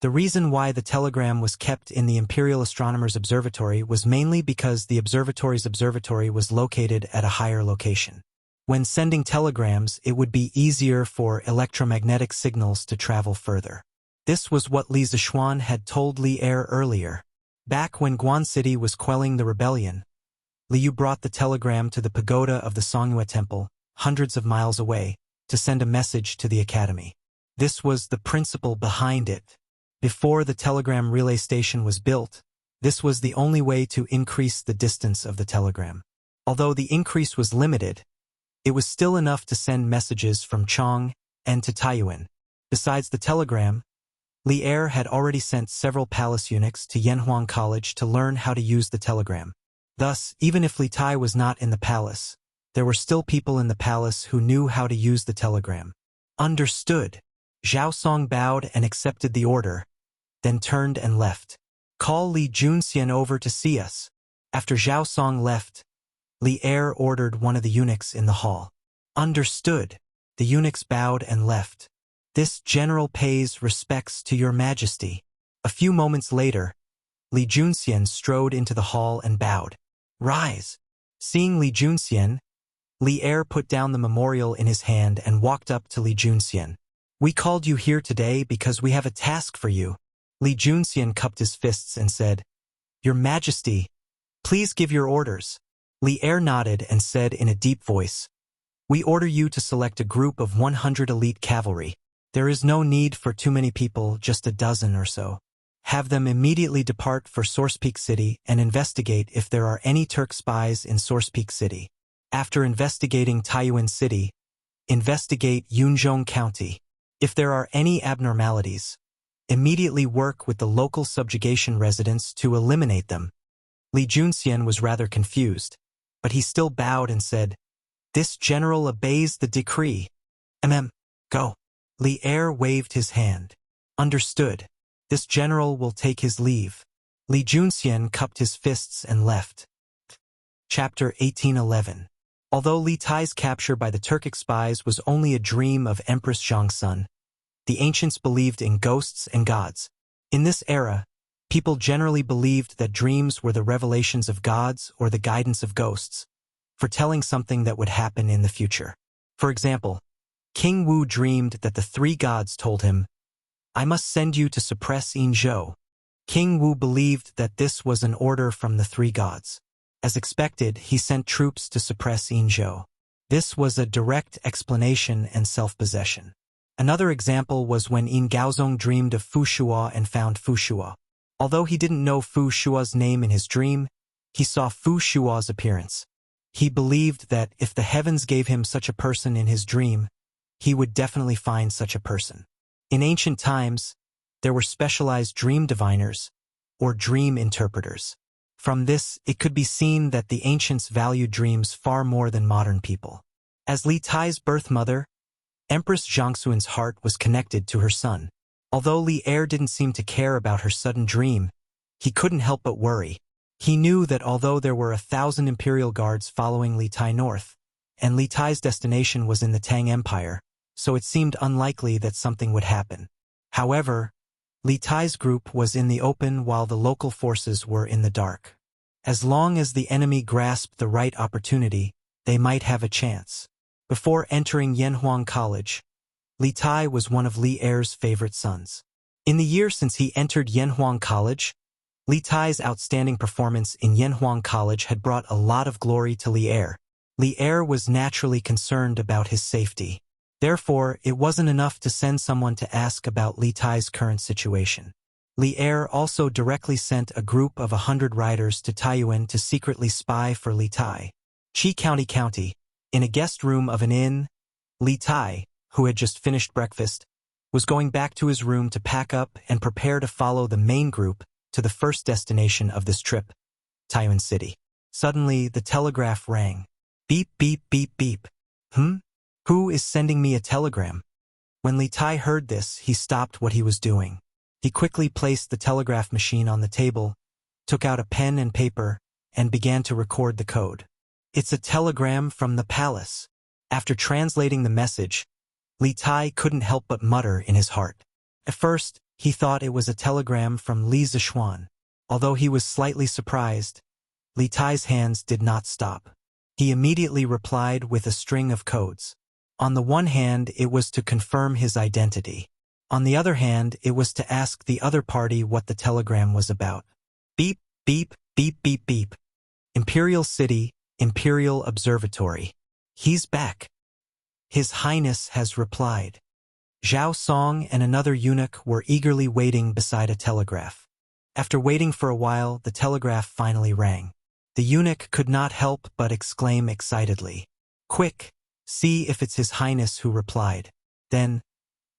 The reason why the telegram was kept in the imperial astronomer's observatory was mainly because the observatory's observatory was located at a higher location. When sending telegrams, it would be easier for electromagnetic signals to travel further. This was what Li Zishuan had told Li Er earlier. Back when Guan City was quelling the rebellion, Li Yu brought the telegram to the pagoda of the Songyue Temple, hundreds of miles away, to send a message to the academy. This was the principle behind it. Before the telegram relay station was built, this was the only way to increase the distance of the telegram. Although the increase was limited, it was still enough to send messages from Chong and to Taiyuan. Besides the telegram, Li Er had already sent several palace eunuchs to Yanhuang College to learn how to use the telegram. Thus, even if Li Tai was not in the palace, there were still people in the palace who knew how to use the telegram. Understood. Zhao Song bowed and accepted the order, then turned and left. Call Li Junxian over to see us. After Zhao Song left, Li Er ordered one of the eunuchs in the hall. Understood. The eunuchs bowed and left. This general pays respects to your majesty. A few moments later, Li Junxian strode into the hall and bowed. Rise. Seeing Li Junxian, Li Er put down the memorial in his hand and walked up to Li Junxian. We called you here today because we have a task for you. Li Junxian cupped his fists and said, Your Majesty, please give your orders. Li Er nodded and said in a deep voice, We order you to select a group of 100 elite cavalry. There is no need for too many people, just a dozen or so. Have them immediately depart for Source Peak City and investigate if there are any Turk spies in Source Peak City. After investigating Taiyuan City, investigate Yunzhong County. If there are any abnormalities, immediately work with the local subjugation residents to eliminate them. Li Junxian was rather confused, but he still bowed and said, This general obeys the decree. Go. Li Er waved his hand. Understood. This general will take his leave. Li Junxian cupped his fists and left. Chapter 1811. Although Li Tai's capture by the Turkic spies was only a dream of Empress Zhongsun, the ancients believed in ghosts and gods. In this era, people generally believed that dreams were the revelations of gods or the guidance of ghosts, foretelling something that would happen in the future. For example, King Wu dreamed that the three gods told him, I must send you to suppress Yinzhou. King Wu believed that this was an order from the three gods. As expected, he sent troops to suppress Yinzhou. This was a direct explanation and self-possession. Another example was when Yin Gaozong dreamed of Fu Shua and found Fu Shua. Although he didn't know Fu Shua's name in his dream, he saw Fu Shua's appearance. He believed that if the heavens gave him such a person in his dream, he would definitely find such a person. In ancient times, there were specialized dream diviners, or dream interpreters. From this, it could be seen that the ancients valued dreams far more than modern people. As Li Tai's birth mother, Empress Zhongxuan's heart was connected to her son. Although Li Er didn't seem to care about her sudden dream, he couldn't help but worry. He knew that although there were 1,000 imperial guards following Li Tai north, and Li Tai's destination was in the Tang Empire, so it seemed unlikely that something would happen. However, Li Tai's group was in the open while the local forces were in the dark. As long as the enemy grasped the right opportunity, they might have a chance. Before entering Yanhuang College, Li Tai was one of Li Er's favorite sons. In the year since he entered Yanhuang College, Li Tai's outstanding performance in Yanhuang College had brought a lot of glory to Li Er. Li Er was naturally concerned about his safety. Therefore, it wasn't enough to send someone to ask about Li Tai's current situation. Li Er also directly sent a group of 100 riders to Taiyuan to secretly spy for Li Tai. Qi County, in a guest room of an inn, Li Tai, who had just finished breakfast, was going back to his room to pack up and prepare to follow the main group to the first destination of this trip, Taiyuan City. Suddenly, the telegraph rang. Beep, beep, beep, beep. Who is sending me a telegram? When Li Tai heard this, he stopped what he was doing. He quickly placed the telegraph machine on the table, took out a pen and paper, and began to record the code. It's a telegram from the palace. After translating the message, Li Tai couldn't help but mutter in his heart. At first, he thought it was a telegram from Li Zishuan. Although he was slightly surprised, Li Tai's hands did not stop. He immediately replied with a string of codes. On the one hand, it was to confirm his identity. On the other hand, it was to ask the other party what the telegram was about. Beep, beep, beep, beep, beep. Imperial City, Imperial Observatory. He's back. His Highness has replied. Zhao Song and another eunuch were eagerly waiting beside a telegraph. After waiting for a while, the telegraph finally rang. The eunuch could not help but exclaim excitedly. Quick, see if it's His Highness who replied. Then,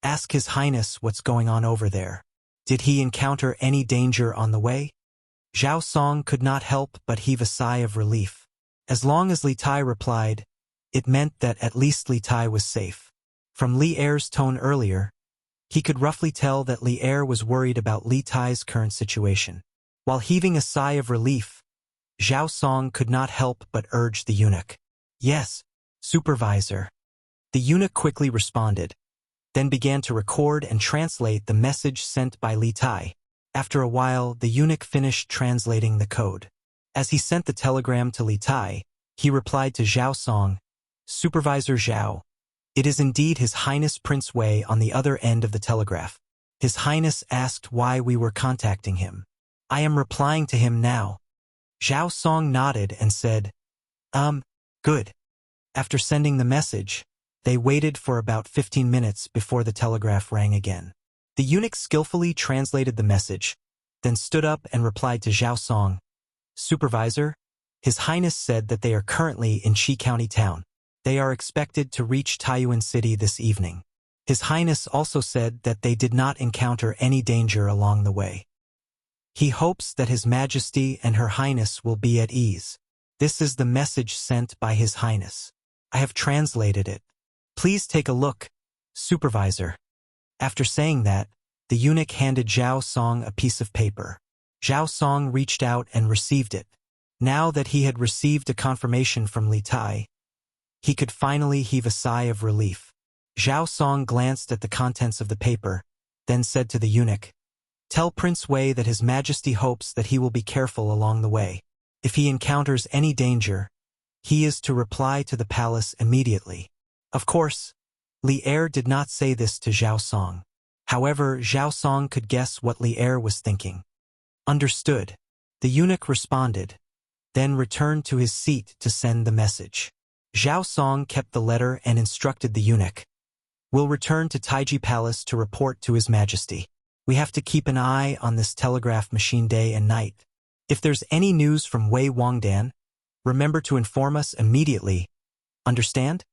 ask His Highness what's going on over there. Did he encounter any danger on the way? Zhao Song could not help but heave a sigh of relief. As long as Li Tai replied, it meant that at least Li Tai was safe. From Li Er's tone earlier, he could roughly tell that Li Er was worried about Li Tai's current situation. While heaving a sigh of relief, Zhao Song could not help but urge the eunuch. Yes, supervisor. The eunuch quickly responded, then began to record and translate the message sent by Li Tai. After a while, the eunuch finished translating the code. As he sent the telegram to Li Tai, he replied to Zhao Song, Supervisor Zhao, it is indeed His Highness Prince Wei on the other end of the telegraph. His Highness asked why we were contacting him. I am replying to him now. Zhao Song nodded and said, good. After sending the message, they waited for about 15 minutes before the telegraph rang again. The eunuch skillfully translated the message, then stood up and replied to Zhao Song, Supervisor, His Highness said that they are currently in Qi County town. They are expected to reach Taiyuan City this evening. His Highness also said that they did not encounter any danger along the way. He hopes that His Majesty and Her Highness will be at ease. This is the message sent by His Highness. I have translated it. Please take a look, Supervisor. After saying that, the eunuch handed Zhao Song a piece of paper. Zhao Song reached out and received it. Now that he had received a confirmation from Li Tai, he could finally heave a sigh of relief. Zhao Song glanced at the contents of the paper, then said to the eunuch, Tell Prince Wei that His Majesty hopes that he will be careful along the way. If he encounters any danger, he is to reply to the palace immediately. Of course, Li Er did not say this to Zhao Song. However, Zhao Song could guess what Li Er was thinking. Understood. The eunuch responded, then returned to his seat to send the message. Zhao Song kept the letter and instructed the eunuch. We'll return to Taiji Palace to report to His Majesty. We have to keep an eye on this telegraph machine day and night. If there's any news from Wei Wangdan, remember to inform us immediately. Understand?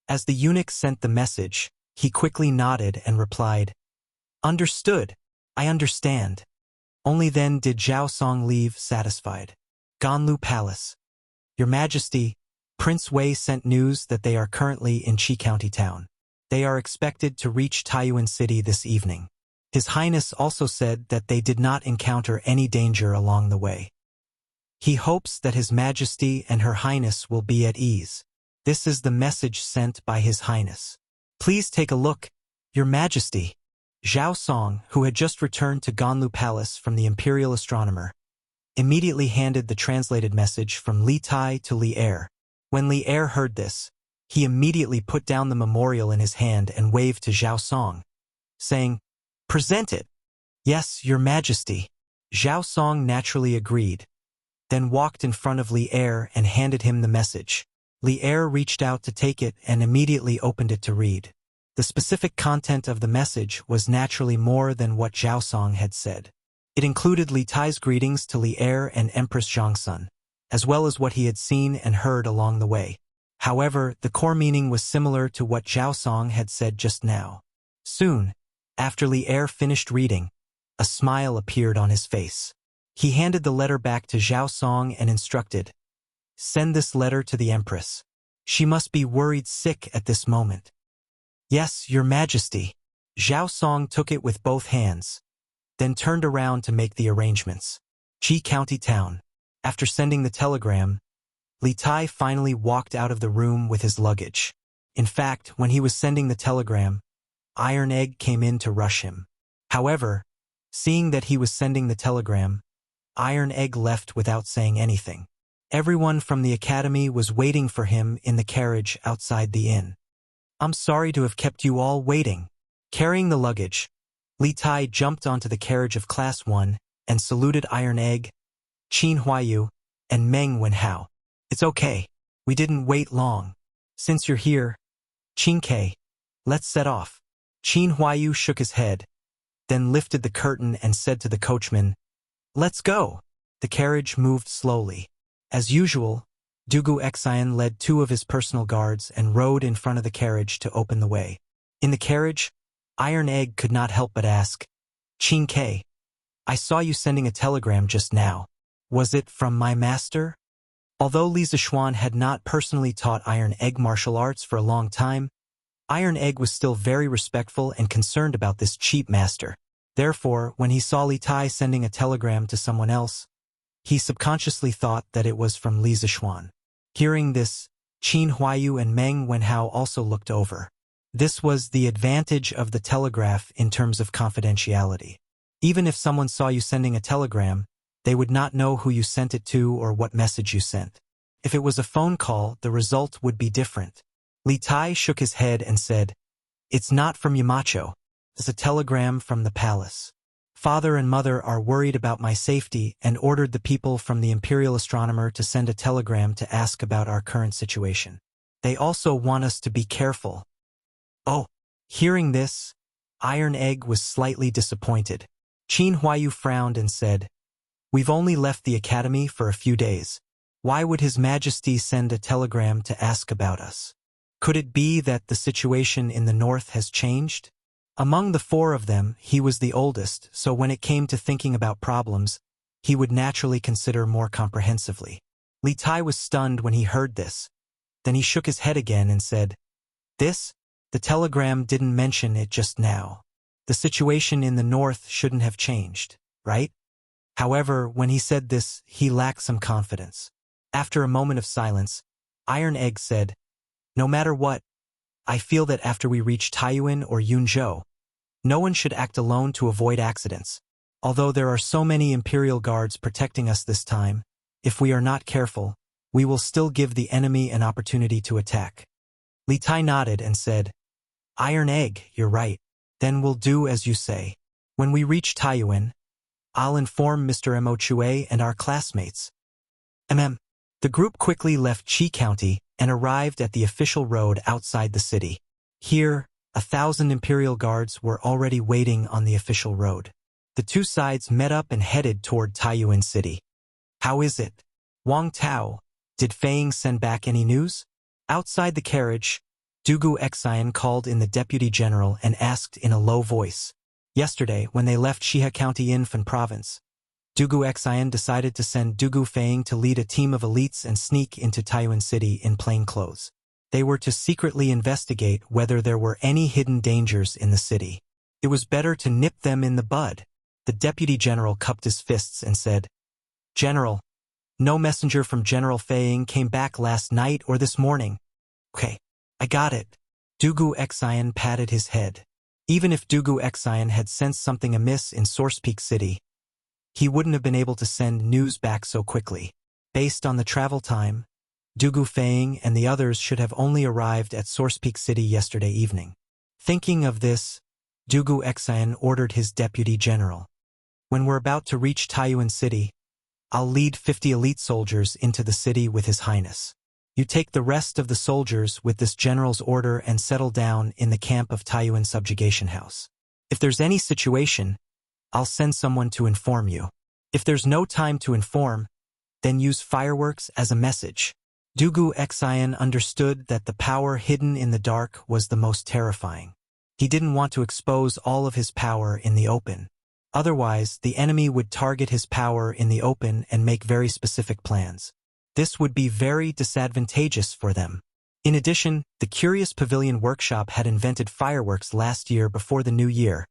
As the eunuch sent the message, he quickly nodded and replied, Understood. I understand. Only then did Zhao Song leave satisfied. Ganlu Palace. Your Majesty, Prince Wei sent news that they are currently in Qi County town. They are expected to reach Taiyuan City this evening. His Highness also said that they did not encounter any danger along the way. He hopes that His Majesty and Her Highness will be at ease. This is the message sent by His Highness. Please take a look, Your Majesty. Zhao Song, who had just returned to Ganlu Palace from the Imperial Astronomer, immediately handed the translated message from Li Tai to Li Er. When Li Er heard this, He immediately put down the memorial in his hand and waved to Zhao Song, saying, "Present it." "Yes, Your Majesty." Zhao Song naturally agreed, then walked in front of Li Er and handed him the message. Li Er reached out to take it and immediately opened it to read. The specific content of the message was naturally more than what Zhao Song had said. It included Li Tai's greetings to Li Er and Empress Zhongsun, as well as what he had seen and heard along the way. However, the core meaning was similar to what Zhao Song had said just now. Soon, after Li Er finished reading, a smile appeared on his face. He handed the letter back to Zhao Song and instructed, "Send this letter to the Empress. She must be worried sick at this moment." "Yes, Your Majesty." Zhao Song took it with both hands, then turned around to make the arrangements. Qi County Town. After sending the telegram, Li Tai finally walked out of the room with his luggage. In fact, when he was sending the telegram, Iron Egg came in to rush him. However, seeing that he was sending the telegram, Iron Egg left without saying anything. Everyone from the academy was waiting for him in the carriage outside the inn. "I'm sorry to have kept you all waiting." Carrying the luggage, Li Tai jumped onto the carriage of Class 1 and saluted Iron Egg, Qin Huayu, and Meng Wenhao. "It's okay. We didn't wait long. Since you're here, Qin Ke, let's set off." Qin Huayu shook his head, then lifted the curtain and said to the coachman, "Let's go." The carriage moved slowly. As usual, Dugu Xian led 2 of his personal guards and rode in front of the carriage to open the way. In the carriage, Iron Egg could not help but ask, "Qin Ke, I saw you sending a telegram just now. Was it from my master?" Although Li Zixuan had not personally taught Iron Egg martial arts for a long time, Iron Egg was still very respectful and concerned about this cheap master. Therefore, when he saw Li Tai sending a telegram to someone else, he subconsciously thought that it was from Li Zixuan. Hearing this, Qin Huayu and Meng Wenhao also looked over. This was the advantage of the telegraph in terms of confidentiality. Even if someone saw you sending a telegram, they would not know who you sent it to or what message you sent. If it was a phone call, the result would be different. Li Tai shook his head and said, "It's not from Yamacho. It's a telegram from the palace. Father and mother are worried about my safety and ordered the people from the Imperial Astronomer to send a telegram to ask about our current situation. They also want us to be careful." Oh, hearing this, Iron Egg was slightly disappointed. Qin Huayu frowned and said, "We've only left the academy for a few days. Why would His Majesty send a telegram to ask about us? Could it be that the situation in the north has changed?" Among the 4 of them, he was the oldest, so when it came to thinking about problems, he would naturally consider more comprehensively. Li Tai was stunned when he heard this. Then he shook his head again and said, The telegram didn't mention it just now. The situation in the north shouldn't have changed, right?" However, when he said this, he lacked some confidence. After a moment of silence, Iron Egg said, "No matter what, I feel that after we reach Taiyuan or Yunzhou, no one should act alone to avoid accidents. Although there are so many Imperial guards protecting us this time, if we are not careful, we will still give the enemy an opportunity to attack." Li Tai nodded and said, "Iron Egg, you're right. Then we'll do as you say. When we reach Taiyuan, I'll inform Mr. Mo Chue and our classmates." The group quickly left Qi County and arrived at the official road outside the city. Here, 1,000 Imperial guards were already waiting on the official road. The 2 sides met up and headed toward Taiyuan City. "How is it? Wang Tao, did Fang send back any news?" Outside the carriage, Dugu Xian called in the deputy general and asked in a low voice. Yesterday, when they left Shiha County Infan Province, Dugu Xian decided to send Dugu Fang to lead a team of elites and sneak into Taiyuan City in plain clothes. They were to secretly investigate whether there were any hidden dangers in the city. It was better to nip them in the bud. The deputy general cupped his fists and said, "General, no messenger from General Fang came back last night or this morning." "Okay, I got it." Dugu Xian patted his head. Even if Dugu Xian had sensed something amiss in Source Peak City, he wouldn't have been able to send news back so quickly. Based on the travel time, Dugu Feng and the others should have only arrived at Source Peak City yesterday evening. Thinking of this, Dugu Xian ordered his deputy general. When we're about to reach Taiyuan City, I'll lead 50 elite soldiers into the city with His Highness. You take the rest of the soldiers with this general's order and settle down in the camp of Taiyuan Subjugation House. If there's any situation, I'll send someone to inform you. If there's no time to inform, then use fireworks as a message. Dugu Xian understood that the power hidden in the dark was the most terrifying. He didn't want to expose all of his power in the open. Otherwise, the enemy would target his power in the open and make very specific plans. This would be very disadvantageous for them. In addition, the Curious Pavilion Workshop had invented fireworks last year before the New Year,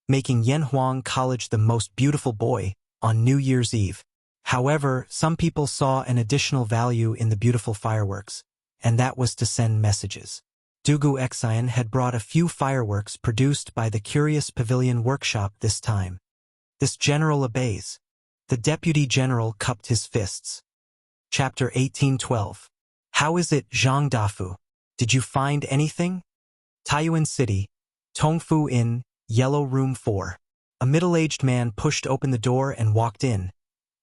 making Yanhuang College the most beautiful boy on New Year's Eve. However, some people saw an additional value in the beautiful fireworks, and that was to send messages. Dugu Xian had brought a few fireworks produced by the Curious Pavilion Workshop this time. This general obeys. The deputy general cupped his fists. Chapter 1812. How is it, Zhang Dafu? Did you find anything? Taiyuan City, Tongfu Inn, Yellow Room 4. A middle-aged man pushed open the door and walked in,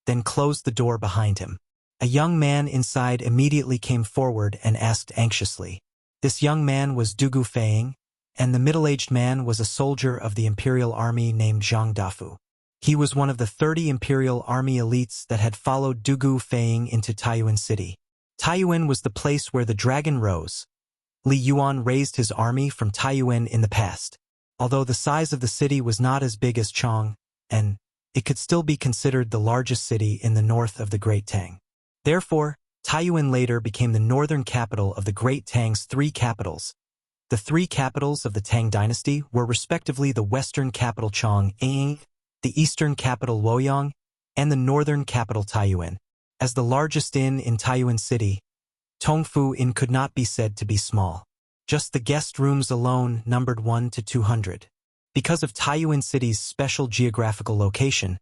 then closed the door behind him. A young man inside immediately came forward and asked anxiously. This young man was Dugu Feng, and the middle-aged man was a soldier of the Imperial Army named Zhang Dafu. He was one of the 30 Imperial Army elites that had followed Dugu Feng into Taiyuan City. Taiyuan was the place where the dragon rose. Li Yuan raised his army from Taiyuan in the past. Although the size of the city was not as big as Chong, and it could still be considered the largest city in the north of the Great Tang. Therefore, Taiyuan later became the northern capital of the Great Tang's three capitals. The three capitals of the Tang dynasty were respectively the western capital Chong'an, the eastern capital Luoyang, and the northern capital Taiyuan. As the largest inn in Taiyuan City, Tongfu Inn could not be said to be small. Just the guest rooms alone numbered 1 to 200. Because of Taiyuan City's special geographical location,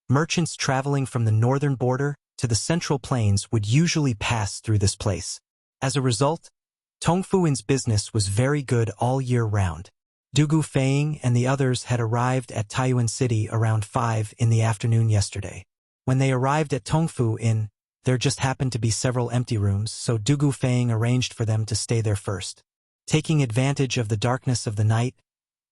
merchants traveling from the northern border to the Central Plains would usually pass through this place. As a result, Tongfu Inn's business was very good all year round. Dugu Feng and the others had arrived at Taiyuan City around 5 in the afternoon yesterday. When they arrived at Tongfu Inn, there just happened to be several empty rooms, so Dugu Feng arranged for them to stay there first. Taking advantage of the darkness of the night,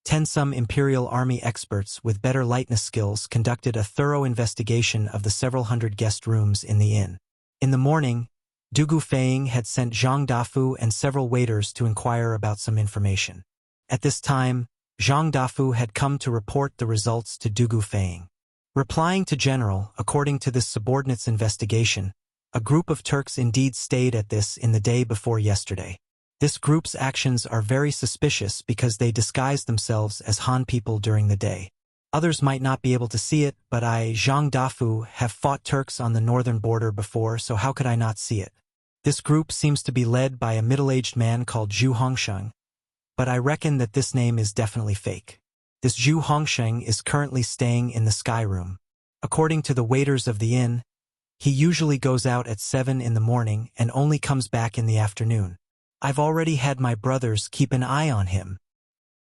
10 some Imperial Army experts with better lightness skills conducted a thorough investigation of the several hundred guest rooms in the inn. In the morning, Dugu Feng had sent Zhang Dafu and several waiters to inquire about some information. At this time, Zhang Dafu had come to report the results to Dugu Feng. Replying to General, according to this subordinate's investigation, a group of Turks indeed stayed at this inn the day before yesterday. This group's actions are very suspicious because they disguise themselves as Han people during the day. Others might not be able to see it, but I, Zhang Dafu, have fought Turks on the northern border before, so how could I not see it? This group seems to be led by a middle-aged man called Zhu Hongsheng, but I reckon that this name is definitely fake. This Zhu Hongsheng is currently staying in the Sky Room. According to the waiters of the inn, he usually goes out at 7 in the morning and only comes back in the afternoon. I've already had my brothers keep an eye on him.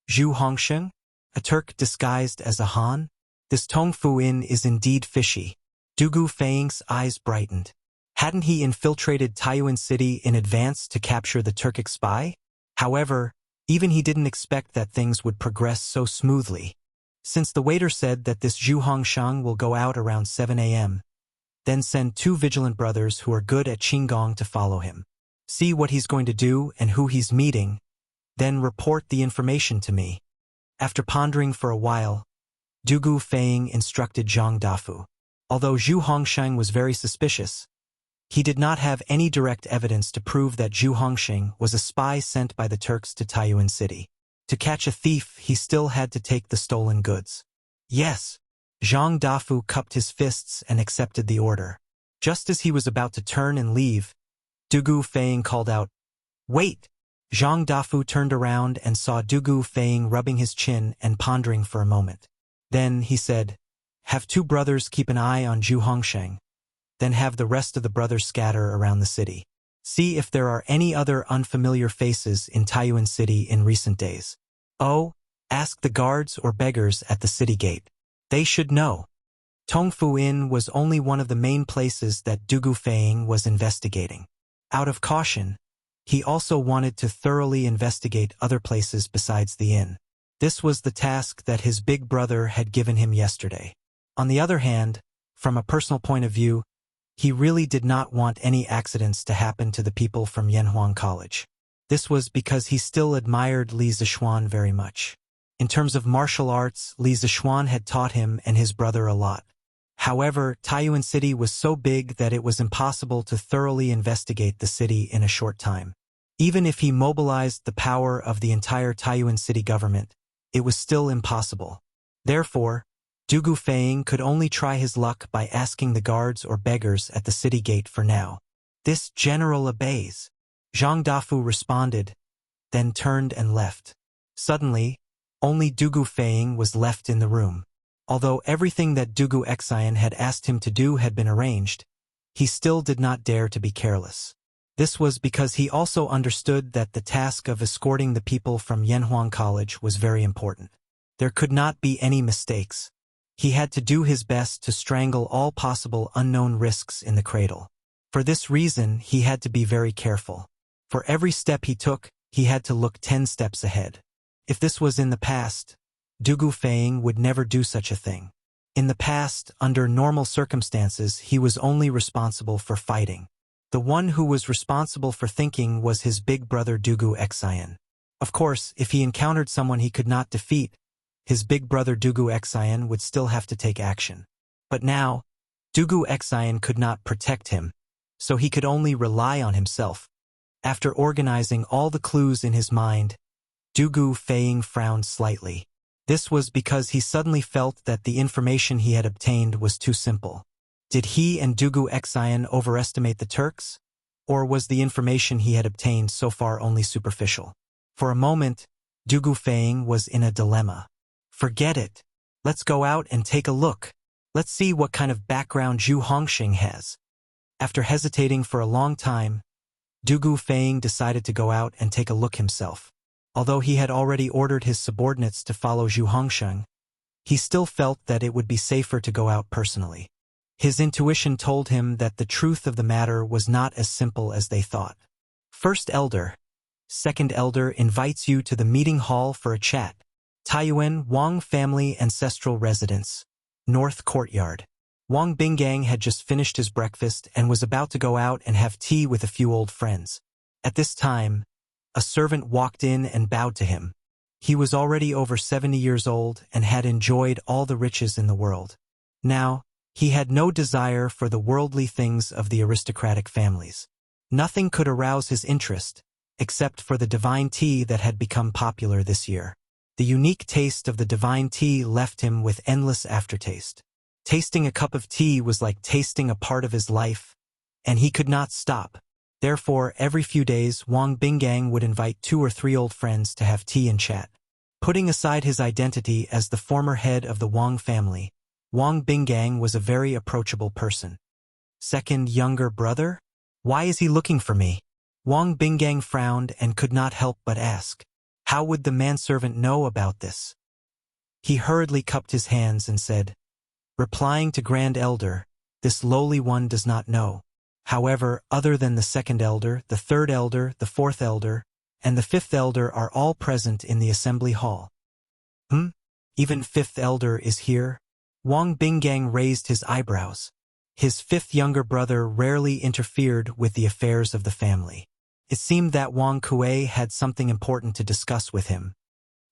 Zhu Hongsheng? A Turk disguised as a Han? This Tongfu Inn is indeed fishy. Dugu Feng's eyes brightened. Hadn't he infiltrated Taiyuan City in advance to capture the Turkic spy? However, even he didn't expect that things would progress so smoothly. Since the waiter said that this Zhu Hongsheng will go out around 7 a.m., then send 2 vigilant brothers who are good at Qinggong to follow him. See what he's going to do and who he's meeting, then report the information to me. After pondering for a while, Dugu Feng instructed Zhang Dafu. Although Zhu Hongsheng was very suspicious, he did not have any direct evidence to prove that Zhu Hongsheng was a spy sent by the Turks to Taiyuan City. To catch a thief, he still had to take the stolen goods. Yes. Zhang Dafu cupped his fists and accepted the order. Just as he was about to turn and leave, Dugu Feng called out, "Wait!" Zhang Dafu turned around and saw Dugu Feng rubbing his chin and pondering for a moment. Then he said, "Have 2 brothers keep an eye on Zhu Hongsheng, then have the rest of the brothers scatter around the city. See if there are any other unfamiliar faces in Taiyuan City in recent days. Oh, ask the guards or beggars at the city gate. They should know. Tongfu Inn was only one of the main places that Dugu Feiying was investigating. Out of caution, he also wanted to thoroughly investigate other places besides the inn. This was the task that his big brother had given him yesterday. On the other hand, from a personal point of view, he really did not want any accidents to happen to the people from Yanhuang College. This was because he still admired Li Zixuan very much. In terms of martial arts, Li Zixuan had taught him and his brother a lot. However, Taiyuan City was so big that it was impossible to thoroughly investigate the city in a short time. Even if he mobilized the power of the entire Taiyuan City government, it was still impossible. Therefore, Dugu Feiying could only try his luck by asking the guards or beggars at the city gate for now. This general obeys. Zhang Dafu responded, then turned and left. Suddenly, only Dugu Feiying was left in the room. Although everything that Dugu Xian had asked him to do had been arranged, he still did not dare to be careless. This was because he also understood that the task of escorting the people from Yanhuang College was very important. There could not be any mistakes. He had to do his best to strangle all possible unknown risks in the cradle. For this reason, he had to be very careful. For every step he took, he had to look 10 steps ahead. If this was in the past, Dugu Feiying would never do such a thing. In the past, under normal circumstances, he was only responsible for fighting. The one who was responsible for thinking was his big brother Dugu Xian. Of course, if he encountered someone he could not defeat, his big brother Dugu Xian would still have to take action. But now, Dugu Xian could not protect him, so he could only rely on himself. After organizing all the clues in his mind, Dugu Feiying frowned slightly. This was because he suddenly felt that the information he had obtained was too simple. Did he and Dugu Xian overestimate the Turks? Or was the information he had obtained so far only superficial? For a moment, Dugu Feiying was in a dilemma. Forget it. Let's go out and take a look. Let's see what kind of background Zhu Hongxing has. After hesitating for a long time, Dugu Feiying decided to go out and take a look himself. Although he had already ordered his subordinates to follow Zhu Hongxing, he still felt that it would be safer to go out personally. His intuition told him that the truth of the matter was not as simple as they thought. First elder. Second elder invites you to the meeting hall for a chat. Taiyuan Wang family ancestral residence. North Courtyard. Wang Binggang had just finished his breakfast and was about to go out and have tea with a few old friends. At this time, a servant walked in and bowed to him. He was already over 70 years old and had enjoyed all the riches in the world. Now, he had no desire for the worldly things of the aristocratic families. Nothing could arouse his interest, except for the divine tea that had become popular this year. The unique taste of the divine tea left him with endless aftertaste. Tasting a cup of tea was like tasting a part of his life, and he could not stop. Therefore, every few days, Wang Binggang would invite 2 or 3 old friends to have tea and chat. Putting aside his identity as the former head of the Wang family, Wang Binggang was a very approachable person. Second younger brother? Why is he looking for me? Wang Binggang frowned and could not help but ask. How would the manservant know about this? He hurriedly cupped his hands and said, replying to Grand Elder, this lowly one does not know. However, other than the second elder, the third elder, the fourth elder, and the fifth elder are all present in the assembly hall. Even fifth elder is here? Wang Binggang raised his eyebrows. His fifth younger brother rarely interfered with the affairs of the family. It seemed that Wang Kuei had something important to discuss with him.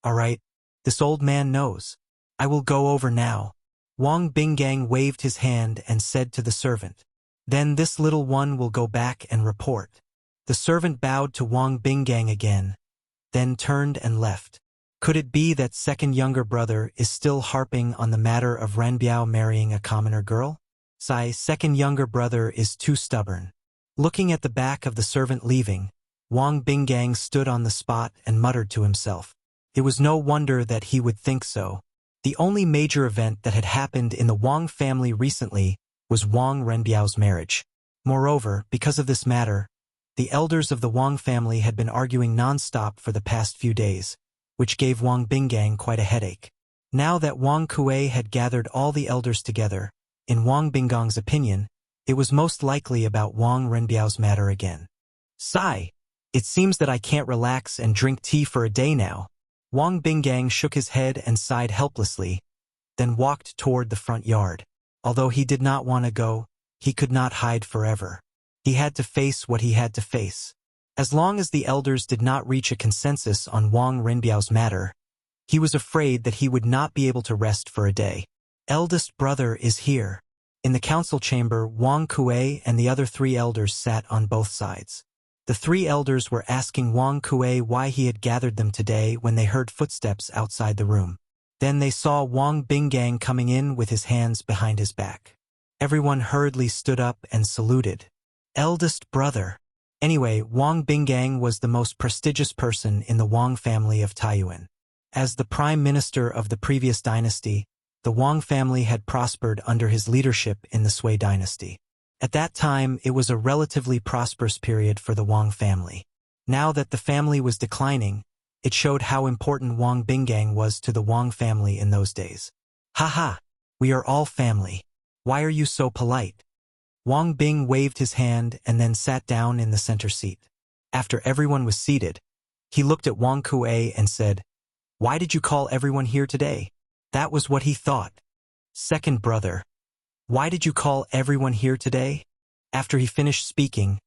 All right, this old man knows. I will go over now. Wang Binggang waved his hand and said to the servant, then this little one will go back and report. The servant bowed to Wang Binggang again, then turned and left. Could it be that second younger brother is still harping on the matter of Renbiao marrying a commoner girl? Sai's second younger brother is too stubborn. Looking at the back of the servant leaving, Wang Binggang stood on the spot and muttered to himself. It was no wonder that he would think so. The only major event that had happened in the Wang family recently was Wang Renbiao's marriage. Moreover, because of this matter, The elders of the Wang family had been arguing non-stop for the past few days, which gave Wang Binggang quite a headache. Now that Wang Kuei had gathered all the elders together, in Wang Binggang's opinion, it was most likely about Wang Renbiao's matter again. Sigh. It seems that I can't relax and drink tea for a day now. Wang Binggang shook his head and sighed helplessly, then walked toward the front yard. Although he did not want to go, he could not hide forever. He had to face what he had to face. As long as the elders did not reach a consensus on Wang Renbiao's matter, he was afraid that he would not be able to rest for a day. Eldest brother is here. In the council chamber, Wang Kuei and the other 3 elders sat on both sides. The 3 elders were asking Wang Kuei why he had gathered them today when they heard footsteps outside the room. Then they saw Wang Binggang coming in with his hands behind his back. Everyone hurriedly stood up and saluted. Eldest brother. Anyway, Wang Binggang was the most prestigious person in the Wang family of Taiyuan. As the prime minister of the previous dynasty, the Wang family had prospered under his leadership in the Sui dynasty. At that time, it was a relatively prosperous period for the Wang family. Now that the family was declining, it showed how important Wang Binggang was to the Wang family in those days. Haha, we are all family. Why are you so polite? Wang Bing waved his hand and then sat down in the center seat. After everyone was seated, he looked at Wang Kuei and said, "Why did you call everyone here today?" That was what he thought. Second brother. Why did you call everyone here today? After he finished speaking,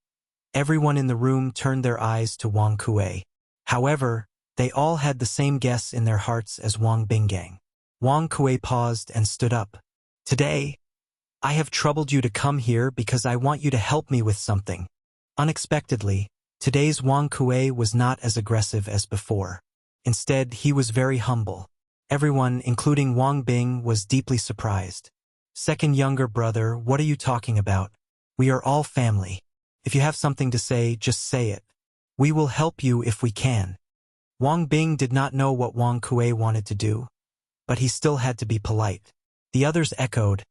everyone in the room turned their eyes to Wang Kuei. However, they all had the same guess in their hearts as Wang Binggang. Wang Kuei paused and stood up. Today, I have troubled you to come here because I want you to help me with something. Unexpectedly, today's Wang Kuei was not as aggressive as before. Instead, he was very humble. Everyone, including Wang Bing, was deeply surprised. Second younger brother, what are you talking about? We are all family. If you have something to say, just say it. We will help you if we can. Wang Bing did not know what Wang Kuei wanted to do, but he still had to be polite. The others echoed,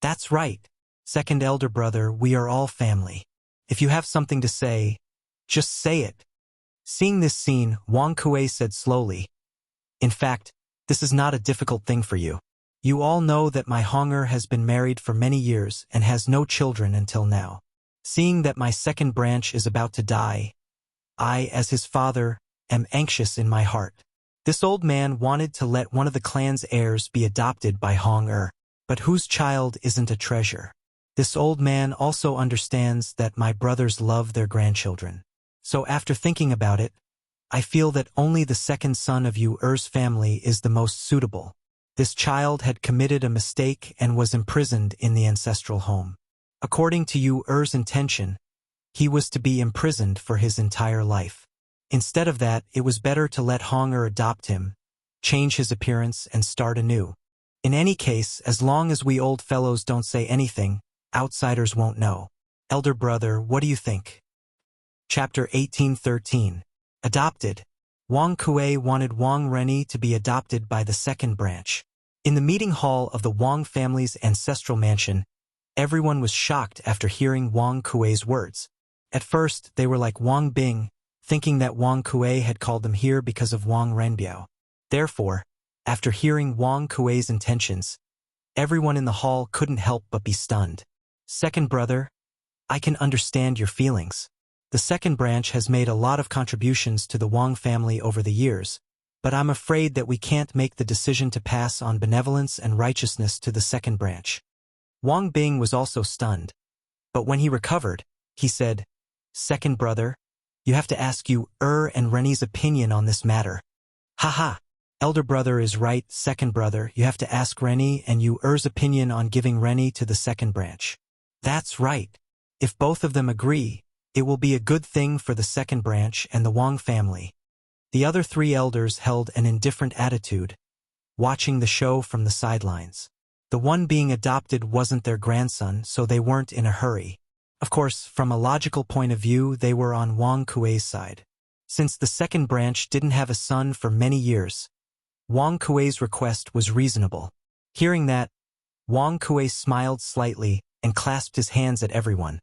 "That's right. Second elder brother, we are all family. If you have something to say, just say it." Seeing this scene, Wang Kuei said slowly, "In fact, this is not a difficult thing for you. You all know that my Honger has been married for many years and has no children until now. Seeing that my second branch is about to die, I, as his father, am anxious in my heart. This old man wanted to let one of the clan's heirs be adopted by Honger, but whose child isn't a treasure? This old man also understands that my brothers love their grandchildren. So after thinking about it, I feel that only the second son of you Er's family is the most suitable. This child had committed a mistake and was imprisoned in the ancestral home. According to you Er's intention, he was to be imprisoned for his entire life. Instead of that, it was better to let Honger adopt him, change his appearance, and start anew. In any case, as long as we old fellows don't say anything, outsiders won't know. Elder brother, what do you think?" Chapter 1813. Adopted. Wang Kuei wanted Wang Renyi to be adopted by the second branch. In the meeting hall of the Wang family's ancestral mansion, everyone was shocked after hearing Wang Kuei's words. At first, they were like Wang Bing, thinking that Wang Kuei had called them here because of Wang Renbiao. Therefore, after hearing Wang Kuei's intentions, everyone in the hall couldn't help but be stunned. Second brother, I can understand your feelings. The second branch has made a lot of contributions to the Wang family over the years, but I'm afraid that we can't make the decision to pass on benevolence and righteousness to the second branch. Wang Bing was also stunned, but when he recovered, he said, "Second brother, you have to ask you and Rennie's opinion on this matter." Haha, elder brother is right. Second brother, you have to ask Rennie and you Er's opinion on giving Rennie to the second branch. That's right. If both of them agree, it will be a good thing for the second branch and the Wang family. The other 3 elders held an indifferent attitude, watching the show from the sidelines. The one being adopted wasn't their grandson, so they weren't in a hurry. Of course, from a logical point of view, they were on Wang Kuei's side. Since the second branch didn't have a son for many years, Wang Kuei's request was reasonable. Hearing that, Wang Kuei smiled slightly and clasped his hands at everyone,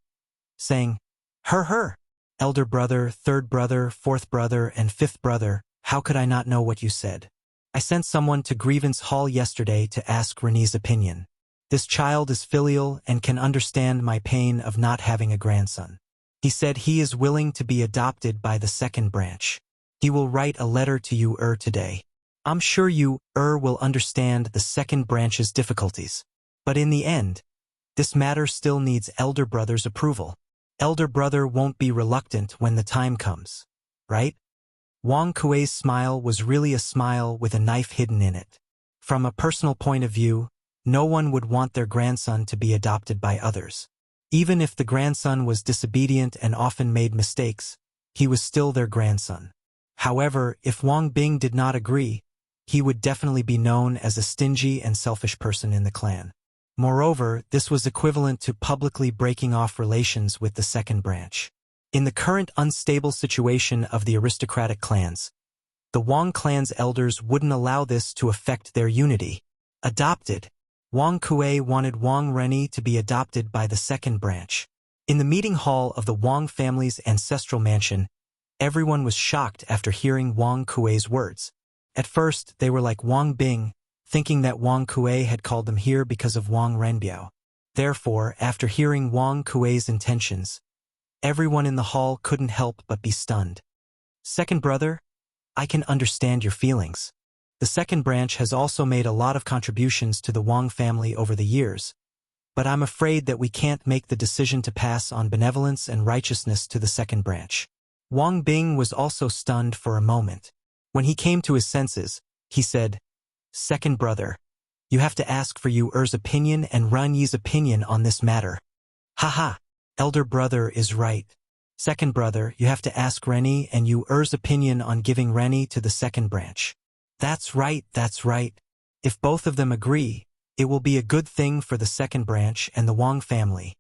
saying, Her. Elder brother, third brother, fourth brother, and fifth brother, how could I not know what you said? I sent someone to Grievance Hall yesterday to ask Renee's opinion. This child is filial and can understand my pain of not having a grandson. He said he is willing to be adopted by the second branch. He will write a letter to you today. I'm sure you will understand the second branch's difficulties. But in the end, this matter still needs elder brother's approval. Elder brother won't be reluctant when the time comes, right? Wang Kuei's smile was really a smile with a knife hidden in it. From a personal point of view, no one would want their grandson to be adopted by others. Even if the grandson was disobedient and often made mistakes, he was still their grandson. However, if Wang Bing did not agree, he would definitely be known as a stingy and selfish person in the clan. Moreover, this was equivalent to publicly breaking off relations with the second branch. In the current unstable situation of the aristocratic clans, the Wang clan's elders wouldn't allow this to affect their unity. Adopted. Wang Kuei wanted Wang Rennie to be adopted by the second branch. In the meeting hall of the Wang family's ancestral mansion, everyone was shocked after hearing Wang Kuei's words. At first, they were like Wang Bing, thinking that Wang Kuei had called them here because of Wang Renbiao. Therefore, after hearing Wang Kuei's intentions, everyone in the hall couldn't help but be stunned. Second brother, I can understand your feelings. The second branch has also made a lot of contributions to the Wang family over the years, but I'm afraid that we can't make the decision to pass on benevolence and righteousness to the second branch. Wang Bing was also stunned for a moment. When he came to his senses, he said, Second brother, you have to ask for Yu's opinion and Ran Yi's opinion on this matter. Haha, elder brother is right. Second brother, you have to ask Rennie and Yu's opinion on giving Rennie to the second branch. That's right, that's right. If both of them agree, it will be a good thing for the second branch and the Wang family.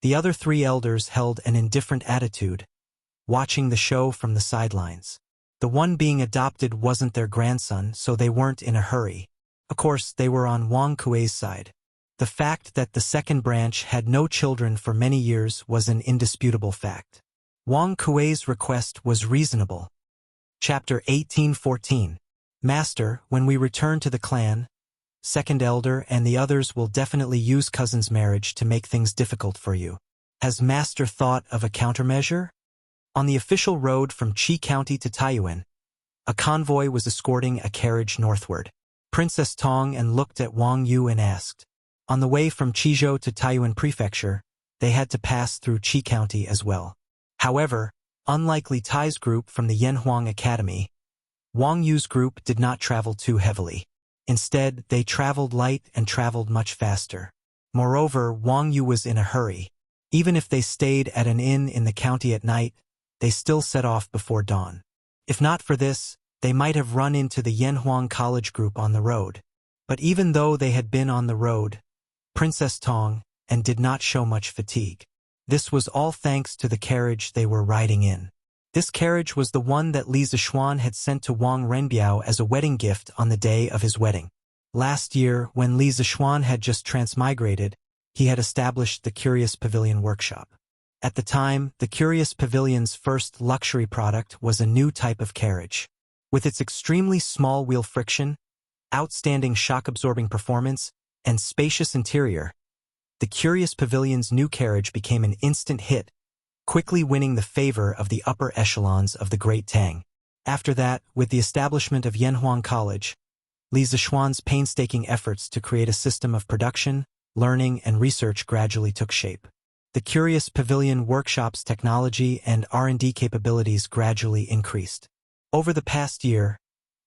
The other three elders held an indifferent attitude, watching the show from the sidelines. The one being adopted wasn't their grandson, so they weren't in a hurry. Of course, they were on Wang Kuei's side. The fact that the second branch had no children for many years was an indisputable fact. Wang Kuei's request was reasonable. Chapter 1814. Master, when we return to the clan, second elder and the others will definitely use cousin's marriage to make things difficult for you. Has Master thought of a countermeasure? On the official road from Qi County to Taiyuan, a convoy was escorting a carriage northward. Princess Tong and looked at Wang Yu and asked. On the way from Qizhou to Taiyuan Prefecture, they had to pass through Qi County as well. However, unlike Li Tai's group from the Yanhuang Academy, Wang Yu's group did not travel too heavily. Instead, they traveled light and traveled much faster. Moreover, Wang Yu was in a hurry. Even if they stayed at an inn in the county at night, they still set off before dawn. If not for this, they might have run into the Yanhuang College group on the road. But even though they had been on the road, Princess Tong, and did not show much fatigue. This was all thanks to the carriage they were riding in. This carriage was the one that Li Zishuan had sent to Wang Renbiao as a wedding gift on the day of his wedding. Last year, when Li Zishuan had just transmigrated, he had established the Curious Pavilion workshop. At the time, the Curious Pavilion's first luxury product was a new type of carriage. With its extremely small wheel friction, outstanding shock-absorbing performance, and spacious interior, the Curious Pavilion's new carriage became an instant hit, quickly winning the favor of the upper echelons of the Great Tang. After that, with the establishment of Yanhuang College, Li Zishuan's painstaking efforts to create a system of production, learning, and research gradually took shape. The Curious Pavilion workshop's technology and R&D capabilities gradually increased. Over the past year,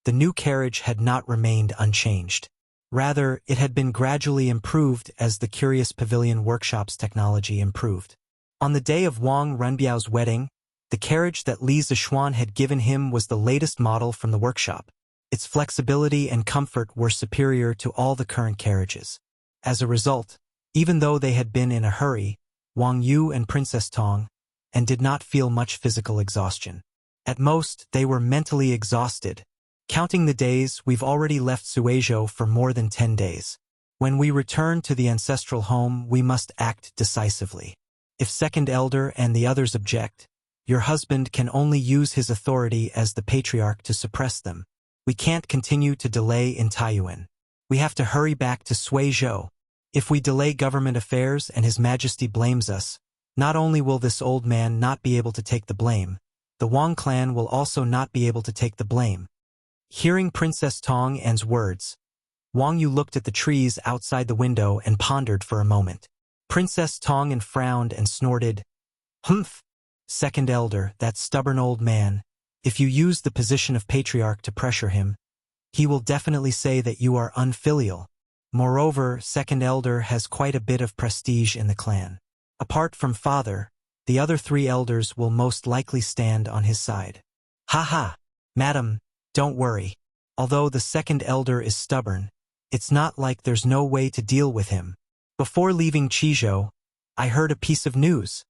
the new carriage had not remained unchanged. Rather, it had been gradually improved as the Curious Pavilion workshop's technology improved. On the day of Wang Renbiao's wedding, the carriage that Li Zishuan had given him was the latest model from the workshop. Its flexibility and comfort were superior to all the current carriages. As a result, even though they had been in a hurry, Wang Yu and Princess Tong, and did not feel much physical exhaustion. At most, they were mentally exhausted. Counting the days, we've already left Suizhou for more than 10 days. When we return to the ancestral home, we must act decisively. If second elder and the others object, Your husband can only use his authority as the patriarch to suppress them. We can't continue to delay in Taiyuan. We have to hurry back to Suizhou. If we delay government affairs and His Majesty blames us, not only will this old man not be able to take the blame, the Wang clan will also not be able to take the blame. Hearing Princess Tong An's words, Wang Yu looked at the trees outside the window and pondered for a moment. Princess Tong An frowned and snorted, "Humph! Second elder, that stubborn old man. If you use the position of patriarch to pressure him, he will definitely say that you are unfilial. Moreover, second elder has quite a bit of prestige in the clan. Apart from father, the other 3 elders will most likely stand on his side." "Ha ha! Madam, don't worry. Although the second elder is stubborn, it's not like there's no way to deal with him. Before leaving Qizhou, I heard a piece of news."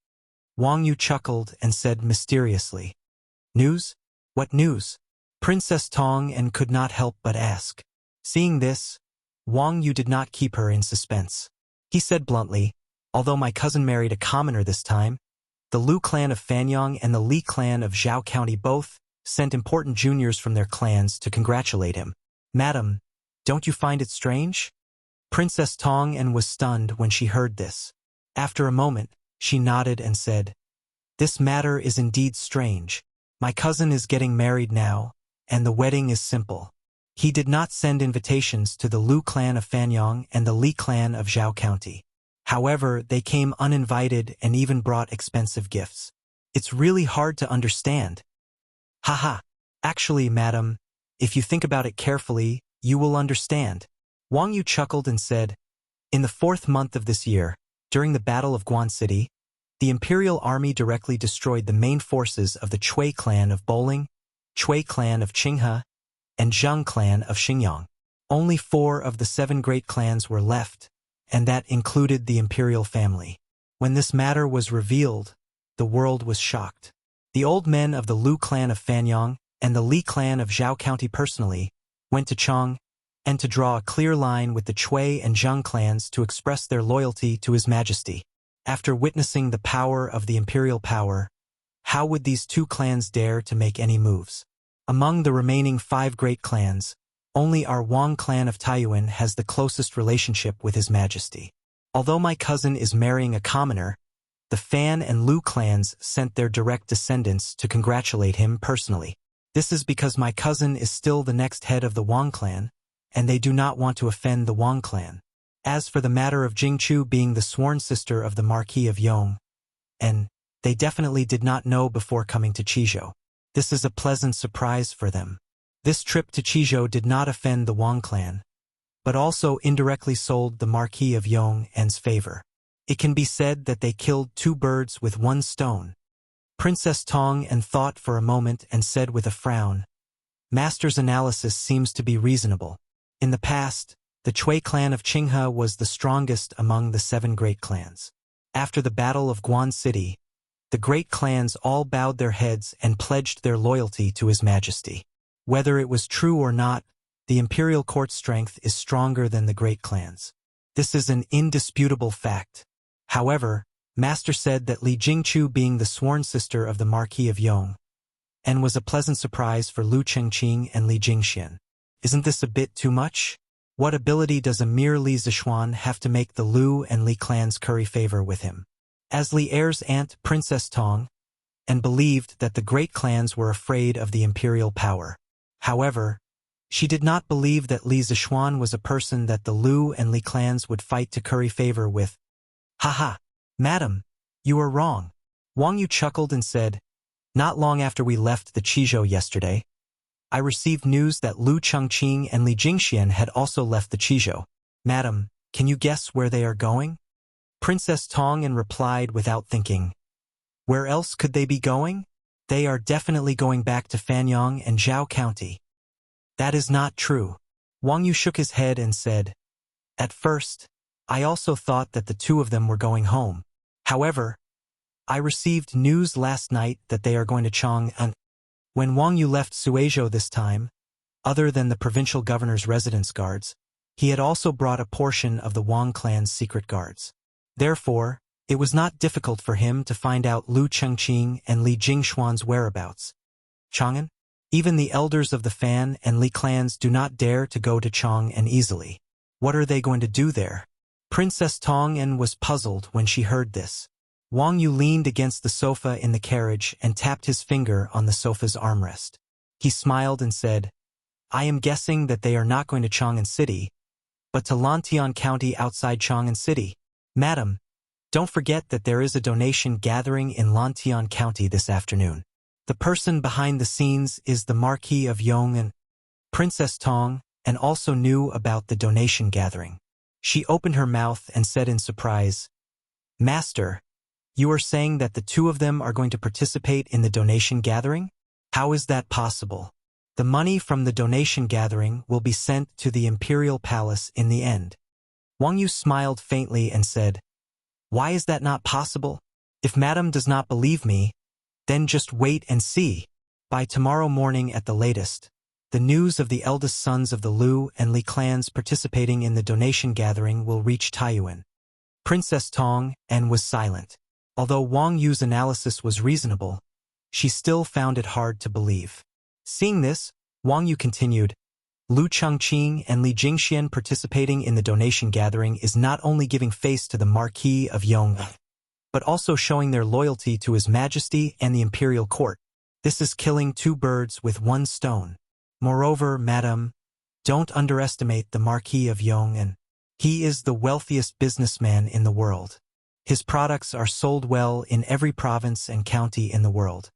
Wang Yu chuckled and said mysteriously, "News? What news?" Princess Tong An could not help but ask. Seeing this, Wang Yu did not keep her in suspense. He said bluntly, "Although my cousin married a commoner this time, the Lu clan of Fanyang and the Li clan of Zhao County both sent important juniors from their clans to congratulate him. Madam, don't you find it strange?" Princess Tong An was stunned when she heard this. After a moment, she nodded and said, "This matter is indeed strange. My cousin is getting married now, and the wedding is simple. He did not send invitations to the Lu clan of Fanyang and the Li clan of Zhao County. However, they came uninvited and even brought expensive gifts. It's really hard to understand." "Haha. Actually, madam, if you think about it carefully, you will understand." Wang Yu chuckled and said, "In the 4th month of this year, during the Battle of Guan City, the Imperial Army directly destroyed the main forces of the Chui clan of Bowling, Chui clan of Qinghe, and Zheng clan of Xingyang. Only 4 of the 7 great clans were left, and that included the imperial family. When this matter was revealed, the world was shocked. The old men of the Lu clan of Fanyang and the Li clan of Zhao County personally went to Chang and to draw a clear line with the Chui and Zheng clans to express their loyalty to His Majesty. After witnessing the power of the imperial power, how would these 2 clans dare to make any moves? Among the remaining 5 great clans, only our Wang clan of Taiyuan has the closest relationship with His Majesty. Although my cousin is marrying a commoner, the Fan and Lu clans sent their direct descendants to congratulate him personally. This is because my cousin is still the next head of the Wang clan, and they do not want to offend the Wang clan. As for the matter of Jingchu being the sworn sister of the Marquis of Yong, and they definitely did not know before coming to Qizhou. This is a pleasant surprise for them. This trip to Qizhou did not offend the Wang clan, but also indirectly sold the Marquis of Yong An's favor. It can be said that they killed 2 birds with 1 stone. Princess Tong An thought for a moment and said with a frown, "Master's analysis seems to be reasonable. In the past, the Chui clan of Qinghe was the strongest among the 7 great clans. After the Battle of Guan City, the great clans all bowed their heads and pledged their loyalty to His Majesty. Whether it was true or not, the imperial court's strength is stronger than the great clans. This is an indisputable fact. However, Master said that Li Jingchu being the sworn sister of the Marquis of Yong, and was a pleasant surprise for Lu Chengqing and Li Jingxian. Isn't this a bit too much? What ability does a mere Li Zishuan have to make the Lu and Li clans curry favor with him?" As Li Er's aunt, Princess Tong, and believed that the great clans were afraid of the imperial power. However, she did not believe that Li Zishuan was a person that the Lu and Li clans would fight to curry favor with. "Haha, madam, you are wrong." Wang Yu chuckled and said, "Not long after we left the Qizhou yesterday, I received news that Lu Chengqing and Li Jingxian had also left the Qizhou. Madam, can you guess where they are going?" Princess Tong An replied without thinking, "Where else could they be going? They are definitely going back to Fanyang and Zhao County." "That is not true." Wang Yu shook his head and said, "At first, I also thought that the 2 of them were going home. However, I received news last night that they are going to Chang'an." When Wang Yu left Suizhou this time, other than the provincial governor's residence guards, he had also brought a portion of the Wang clan's secret guards. Therefore, It was not difficult for him to find out Lu Chengqing and Li Jingxuan's whereabouts. Chang'an? Even the elders of the Fan and Li clans do not dare to go to Chang'an easily. What are they going to do there? Princess Tong'an was puzzled when she heard this. Wang Yu leaned against the sofa in the carriage and tapped his finger on the sofa's armrest. He smiled and said, I am guessing that they are not going to Chang'an City, but to Lantian County outside Chang'an City. Madam, don't forget that there is a donation gathering in Lantian County this afternoon. The person behind the scenes is the Marquis of Yong'an. Princess Tong, and also knew about the donation gathering. She opened her mouth and said in surprise, Master, you are saying that the two of them are going to participate in the donation gathering? How is that possible? The money from the donation gathering will be sent to the Imperial Palace in the end. Wang Yu smiled faintly and said, Why is that not possible? If Madam does not believe me, then just wait and see. By tomorrow morning at the latest, the news of the eldest sons of the Lu and Li clans participating in the donation gathering will reach Taiyuan. Princess Tong'an was silent. Although Wang Yu's analysis was reasonable, she still found it hard to believe. Seeing this, Wang Yu continued, Lu Chengqing and Li Jingxian participating in the donation gathering is not only giving face to the Marquis of Yong'an, but also showing their loyalty to His Majesty and the imperial court. This is killing two birds with one stone. Moreover, Madam, don't underestimate the Marquis of Yong'an. He is the wealthiest businessman in the world. His products are sold well in every province and county in the world.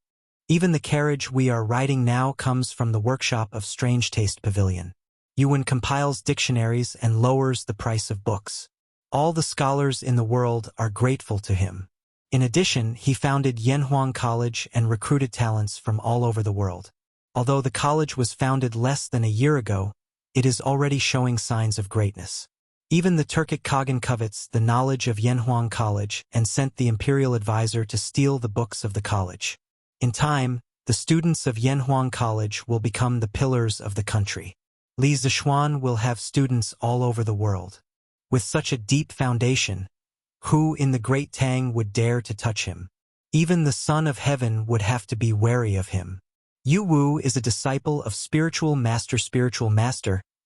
Even the carriage we are riding now comes from the workshop of Strange Taste Pavilion. Yuan compiles dictionaries and lowers the price of books. All the scholars in the world are grateful to him. In addition, he founded Yanhuang College and recruited talents from all over the world. Although the college was founded less than a year ago, it is already showing signs of greatness. Even the Turkic Khagan covets the knowledge of Yanhuang College and sent the imperial advisor to steal the books of the college. In time, the students of Yanhuang College will become the pillars of the country. Li Zishuan will have students all over the world. With such a deep foundation, who in the Great Tang would dare to touch him? Even the Son of Heaven would have to be wary of him. Yu Wu is a disciple of spiritual master,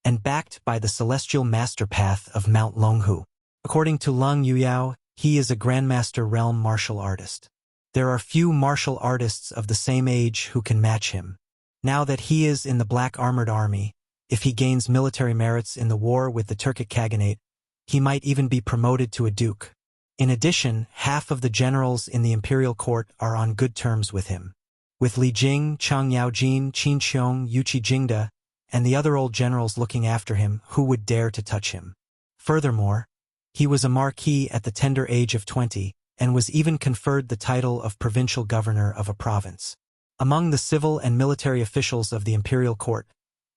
and backed by the celestial master path of Mount Longhu. According to Lung Yuyao, he is a grandmaster realm martial artist. There are few martial artists of the same age who can match him. Now that he is in the Black Armored Army, if he gains military merits in the war with the Turkic Khaganate, he might even be promoted to a duke. In addition, half of the generals in the imperial court are on good terms with him. With Li Jing, Chang Yaojin, Qin Qiong, Yuqi Jingda, and the other old generals looking after him, who would dare to touch him? Furthermore, he was a marquis at the tender age of 20, and was even conferred the title of provincial governor of a province. Among the civil and military officials of the imperial court,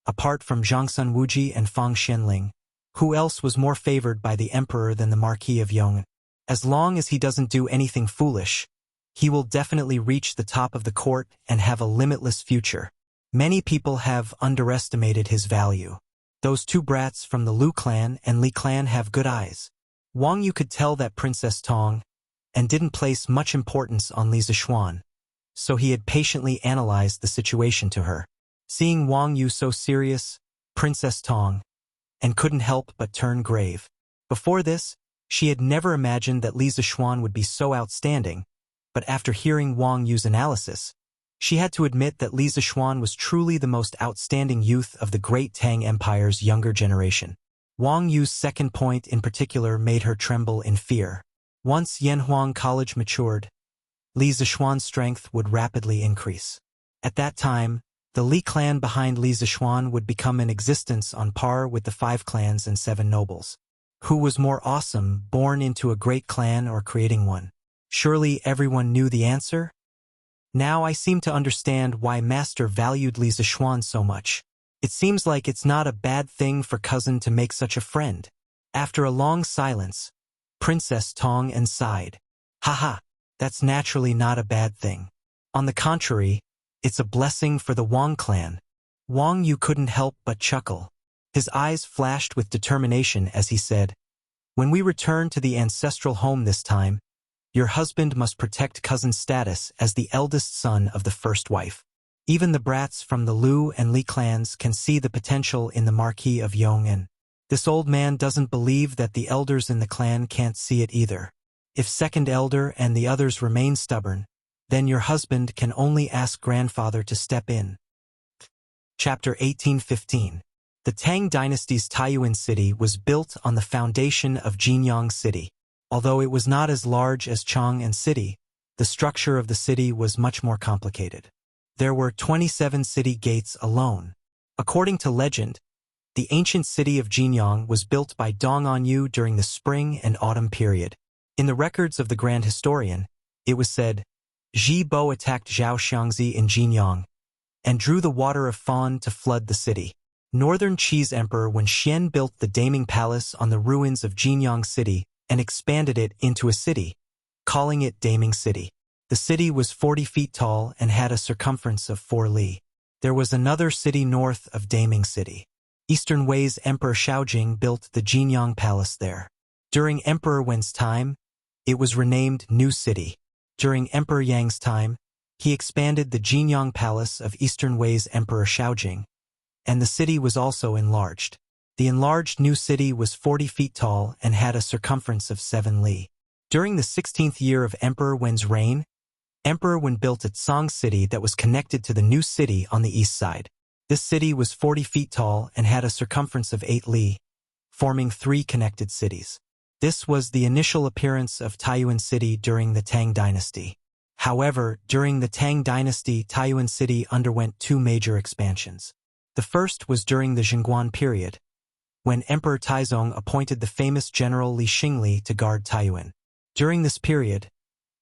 apart from Zhangsun Wuji and Fang Xianling, who else was more favored by the emperor than the Marquis of Yong'an? As long as he doesn't do anything foolish, he will definitely reach the top of the court and have a limitless future. Many people have underestimated his value. Those two brats from the Lu clan and Li clan have good eyes. Wang Yu could tell that Princess Tong and didn't place much importance on Li Zishuan, so he had patiently analyzed the situation to her. Seeing Wang Yu so serious, Princess Tong and couldn't help but turn grave. Before this, she had never imagined that Li Zishuan would be so outstanding, but after hearing Wang Yu's analysis, she had to admit that Li Zishuan was truly the most outstanding youth of the great Tang Empire's younger generation. Wang Yu's second point in particular made her tremble in fear. Once Yanhuang College matured, Li Zishuan's strength would rapidly increase. At that time, the Li clan behind Li Zishuan would become in existence on par with the 5 clans and 7 nobles. Who was more awesome, born into a great clan or creating one? Surely everyone knew the answer? Now I seem to understand why Master valued Li Zishuan so much. It seems like it's not a bad thing for cousin to make such a friend. After a long silence, Princess Tong sighed. Haha, that's naturally not a bad thing. On the contrary, it's a blessing for the Wang clan. Wang Yu couldn't help but chuckle. His eyes flashed with determination as he said, When we return to the ancestral home this time, Your husband must protect cousin's status as the eldest son of the first wife. Even the brats from the Lu and Li clans can see the potential in the Marquis of Yong'an. This old man doesn't believe that the elders in the clan can't see it either. If second elder and the others remain stubborn, then your husband can only ask grandfather to step in. Chapter 1815. The Tang dynasty's Taiyuan city was built on the foundation of Jinyang City. Although it was not as large as Chang'an City, the structure of the city was much more complicated. There were 27 city gates alone. According to legend, the ancient city of Jinyang was built by Dong Anyu during the spring and autumn period. In the records of the Grand Historian, it was said, Ji Bo attacked Zhao Xiangzi in Jinyang and drew the water of Fan to flood the city. Northern Qi's emperor Wen Xian built the Daming Palace on the ruins of Jinyang City and expanded it into a city, calling it Daming City. The city was 40 feet tall and had a circumference of 4 li. There was another city north of Daming City. Eastern Wei's Emperor Shaojing built the Jinyang Palace there. During Emperor Wen's time, it was renamed New City. During Emperor Yang's time, he expanded the Jinyang Palace of Eastern Wei's Emperor Shaojing, and the city was also enlarged. The enlarged new city was 40 feet tall and had a circumference of 7 li. During the 16th year of Emperor Wen's reign, Emperor Wen built a Tsang city that was connected to the new city on the east side. This city was 40 feet tall and had a circumference of 8 li, forming 3 connected cities. This was the initial appearance of Taiyuan City during the Tang Dynasty. However, during the Tang Dynasty, Taiyuan City underwent 2 major expansions. The first was during the Jingguan period, when Emperor Taizong appointed the famous general Li Xingli to guard Taiyuan. During this period,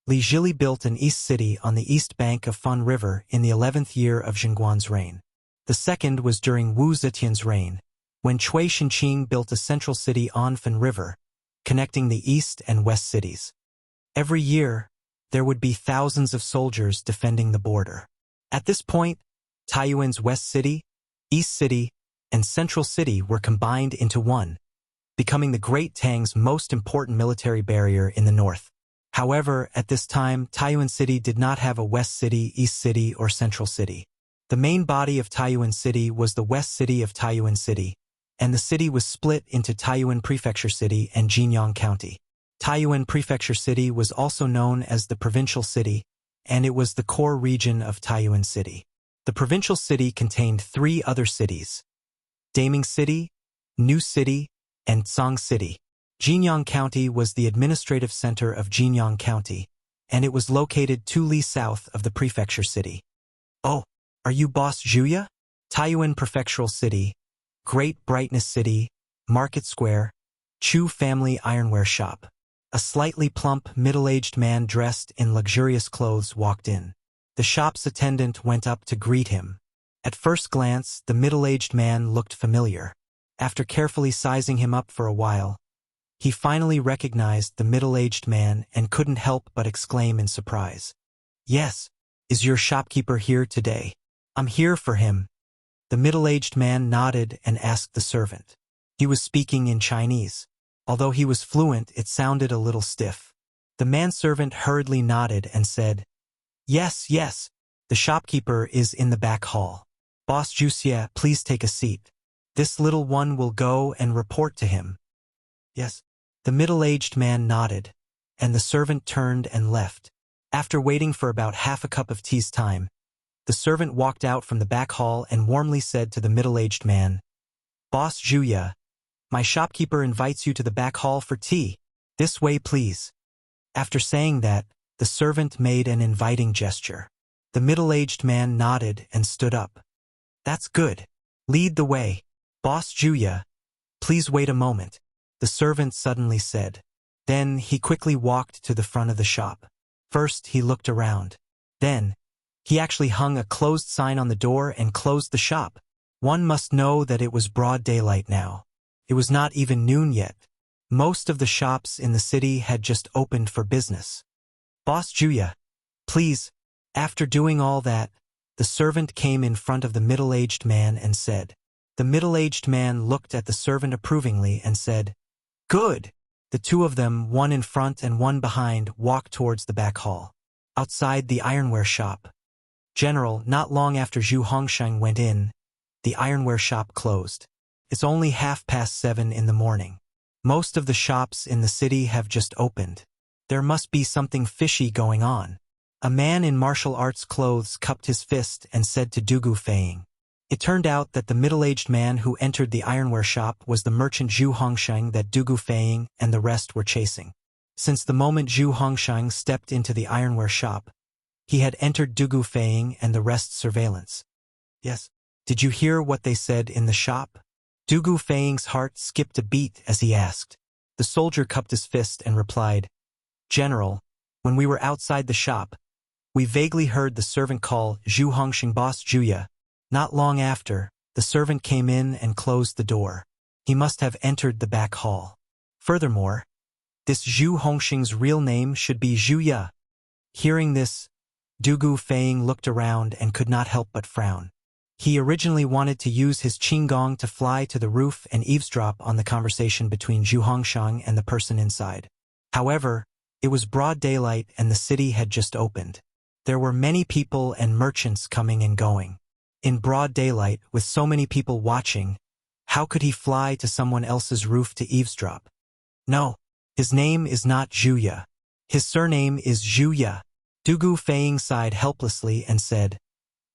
Li Zhili built an east city on the east bank of Fan River in the 11th year of Jingguan's reign. The second was during Wu Zetian's reign, when Cui Shinqing built a central city on Fan River, connecting the east and west cities. Every year, there would be thousands of soldiers defending the border. At this point, Taiyuan's west city, east city, and central city were combined into one, becoming the Great Tang's most important military barrier in the north. However, at this time, Taiyuan City did not have a west city, east city, or central city. The main body of Taiyuan City was the west city of Taiyuan City, and the city was split into Taiyuan Prefecture City and Jinyang County. Taiyuan Prefecture City was also known as the Provincial City, and it was the core region of Taiyuan City. The Provincial City contained 3 other cities: Daming City, New City, and Tsang City. Jinyang County was the administrative center of Jinyang County, and it was located 2 li south of the prefecture city. Oh, are you Boss Zhuya? Taiyuan Prefectural City, Great Brightness City, Market Square, Chu Family Ironware Shop. A slightly plump, middle-aged man dressed in luxurious clothes walked in. The shop's attendant went up to greet him. At first glance, the middle-aged man looked familiar. After carefully sizing him up for a while, he finally recognized the middle-aged man and couldn't help but exclaim in surprise. "Yes, is your shopkeeper here today? I'm here for him." The middle-aged man nodded and asked the servant. He was speaking in Chinese. Although he was fluent, it sounded a little stiff. The manservant hurriedly nodded and said, "Yes, yes, the shopkeeper is in the back hall. Boss Wuxia, please take a seat. This little one will go and report to him." "Yes." The middle-aged man nodded, and the servant turned and left. After waiting for about half a cup of tea's time, the servant walked out from the back hall and warmly said to the middle-aged man, "Boss Zhuya, my shopkeeper invites you to the back hall for tea. This way, please." After saying that, the servant made an inviting gesture. The middle-aged man nodded and stood up. "That's good. Lead the way. Boss Zhuya, please wait a moment," the servant suddenly said. Then he quickly walked to the front of the shop. First, he looked around. Then, he actually hung a closed sign on the door and closed the shop. One must know that it was broad daylight now. It was not even noon yet. Most of the shops in the city had just opened for business. "Boss Zhuya, please." After doing all that, the servant came in front of the middle-aged man and said. The middle-aged man looked at the servant approvingly and said, "Good. The two of them, one in front and one behind, walked towards the back hall. Outside the ironware shop. General, not long after Zhu Hongsheng went in, the ironware shop closed. It's only 7:30 in the morning. Most of the shops in the city have just opened. There must be something fishy going on. A man in martial arts clothes cupped his fist and said to Dugu Feiying. It turned out that the middle-aged man who entered the ironware shop was the merchant Zhu Hongsheng that Dugu Feiying and the rest were chasing. Since the moment Zhu Hongsheng stepped into the ironware shop, he had entered Dugu Feiying and the rest's surveillance. Yes. Did you hear what they said in the shop? Dugu Feiying's heart skipped a beat as he asked. The soldier cupped his fist and replied, General, when we were outside the shop, we vaguely heard the servant call Zhu Hongsheng boss Zhuya. Not long after, the servant came in and closed the door. He must have entered the back hall. Furthermore, this Zhu Hongsheng's real name should be Zhuya. Hearing this, Dugu Feiying looked around and could not help but frown. He originally wanted to use his qinggong to fly to the roof and eavesdrop on the conversation between Zhu Hongsheng and the person inside. However, it was broad daylight and the city had just opened. There were many people and merchants coming and going. In broad daylight, with so many people watching, how could he fly to someone else's roof to eavesdrop? No, his name is not Zhuya. His surname is Zhuya. Dugu Feiying sighed helplessly and said,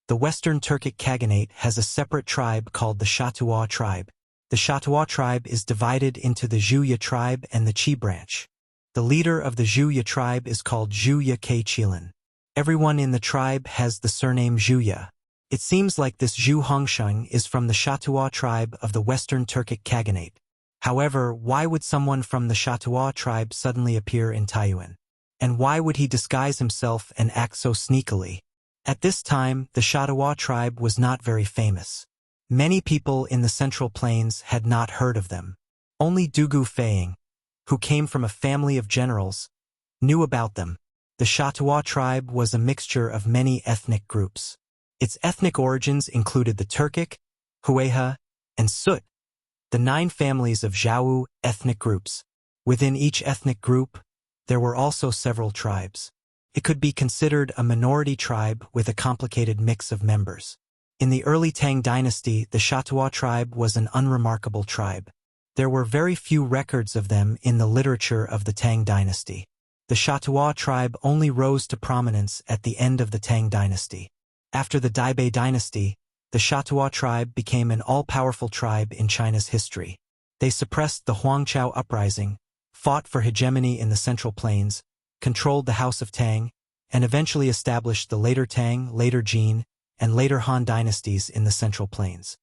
The Western Turkic Khaganate has a separate tribe called the Shatuwa tribe. The Shatuwa tribe is divided into the Zhuya tribe and the Qi branch. The leader of the Zhuya tribe is called Zhuya Ke Qilin. Everyone in the tribe has the surname Zhuya. It seems like this Zhu Hongsheng is from the Shatuwa tribe of the Western Turkic Khaganate. However, why would someone from the Shatuwa tribe suddenly appear in Taiyuan? And why would he disguise himself and act so sneakily? At this time, the Shatuwa tribe was not very famous. Many people in the Central Plains had not heard of them. Only Dugu Feiying, who came from a family of generals, knew about them. The Shatuwa tribe was a mixture of many ethnic groups. Its ethnic origins included the Turkic, Hueha, and Sut, the 9 families of Zhao ethnic groups. Within each ethnic group, there were also several tribes. It could be considered a minority tribe with a complicated mix of members. In the early Tang dynasty, the Shatuwa tribe was an unremarkable tribe. There were very few records of them in the literature of the Tang dynasty. The Shatuwa tribe only rose to prominence at the end of the Tang dynasty. After the Daibei dynasty, the Shatuwa tribe became an all-powerful tribe in China's history. They suppressed the Huangqiao uprising, fought for hegemony in the Central Plains, controlled the House of Tang, and eventually established the later Tang, later Jin, and later Han dynasties in the Central Plains.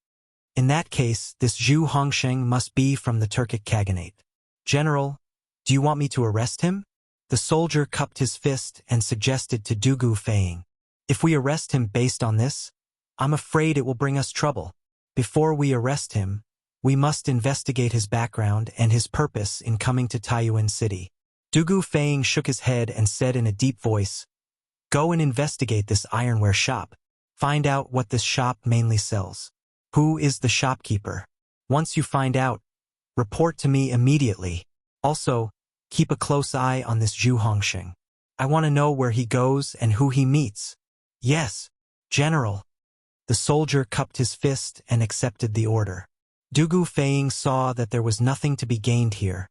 In that case, this Zhu Hongsheng must be from the Turkic Khaganate. General, do you want me to arrest him? The soldier cupped his fist and suggested to Dugu Feiying. If we arrest him based on this, I'm afraid it will bring us trouble. Before we arrest him, we must investigate his background and his purpose in coming to Taiyuan City. Dugu Feiying shook his head and said in a deep voice, Go and investigate this ironware shop. Find out what this shop mainly sells. Who is the shopkeeper? Once you find out, report to me immediately. Also, keep a close eye on this Zhu Hongsheng. I want to know where he goes and who he meets. Yes, General. The soldier cupped his fist and accepted the order. Dugu Feiying saw that there was nothing to be gained here,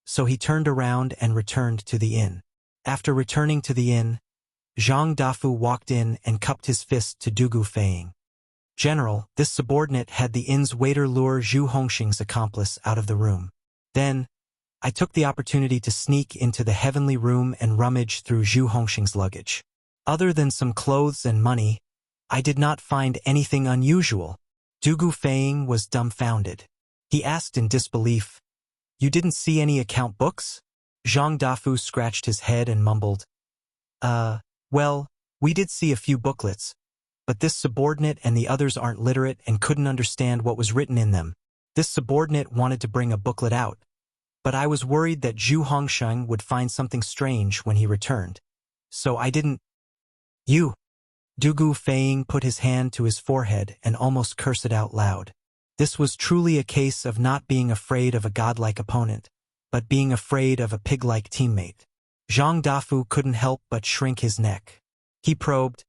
so he turned around and returned to the inn. After returning to the inn, Zhang Dafu walked in and cupped his fist to Dugu Feiying. General, this subordinate had the inn's waiter lure Zhu Hongsheng's accomplice out of the room. Then, I took the opportunity to sneak into the heavenly room and rummage through Zhu Hongsheng's luggage. Other than some clothes and money, I did not find anything unusual. Dugu Feiying was dumbfounded. He asked in disbelief, You didn't see any account books? Zhang Dafu scratched his head and mumbled, Well, we did see a few booklets, but this subordinate and the others aren't literate and couldn't understand what was written in them. This subordinate wanted to bring a booklet out, but I was worried that Zhu Hongsheng would find something strange when he returned. So I didn't. You. Dugu Feiying put his hand to his forehead and almost cursed it out loud. This was truly a case of not being afraid of a godlike opponent, but being afraid of a pig-like teammate. Zhang Dafu couldn't help but shrink his neck. He probed,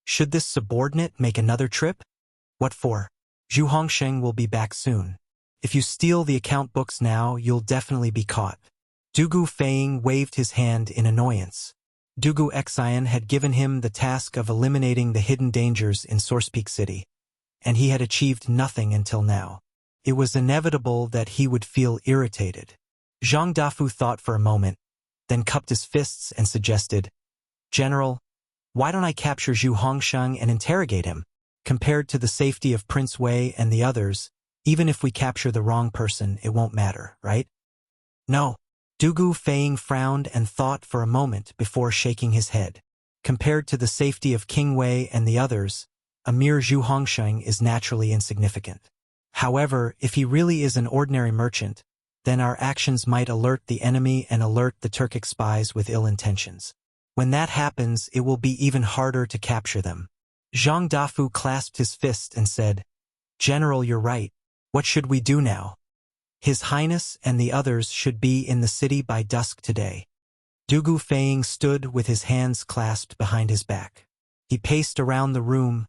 "Should this subordinate make another trip?" "What for?" "Zhu Hongsheng will be back soon. If you steal the account books now, you'll definitely be caught." Dugu Feiying waved his hand in annoyance. Dugu Xian had given him the task of eliminating the hidden dangers in Source Peak City, and he had achieved nothing until now. It was inevitable that he would feel irritated. Zhang Dafu thought for a moment, then cupped his fists and suggested, "General, why don't I capture Zhu Hongsheng and interrogate him? Compared to the safety of Prince Wei and the others, even if we capture the wrong person, it won't matter, right?" "No." Dugu Feiying frowned and thought for a moment before shaking his head. Compared to the safety of King Wei and the others, a mere Zhu Hongsheng is naturally insignificant. However, if he really is an ordinary merchant, then our actions might alert the enemy and alert the Turkic spies with ill intentions. When that happens, it will be even harder to capture them. Zhang Dafu clasped his fist and said, "General, you're right. What should we do now? His Highness and the others should be in the city by dusk today." Dugu Feiying stood with his hands clasped behind his back. He paced around the room,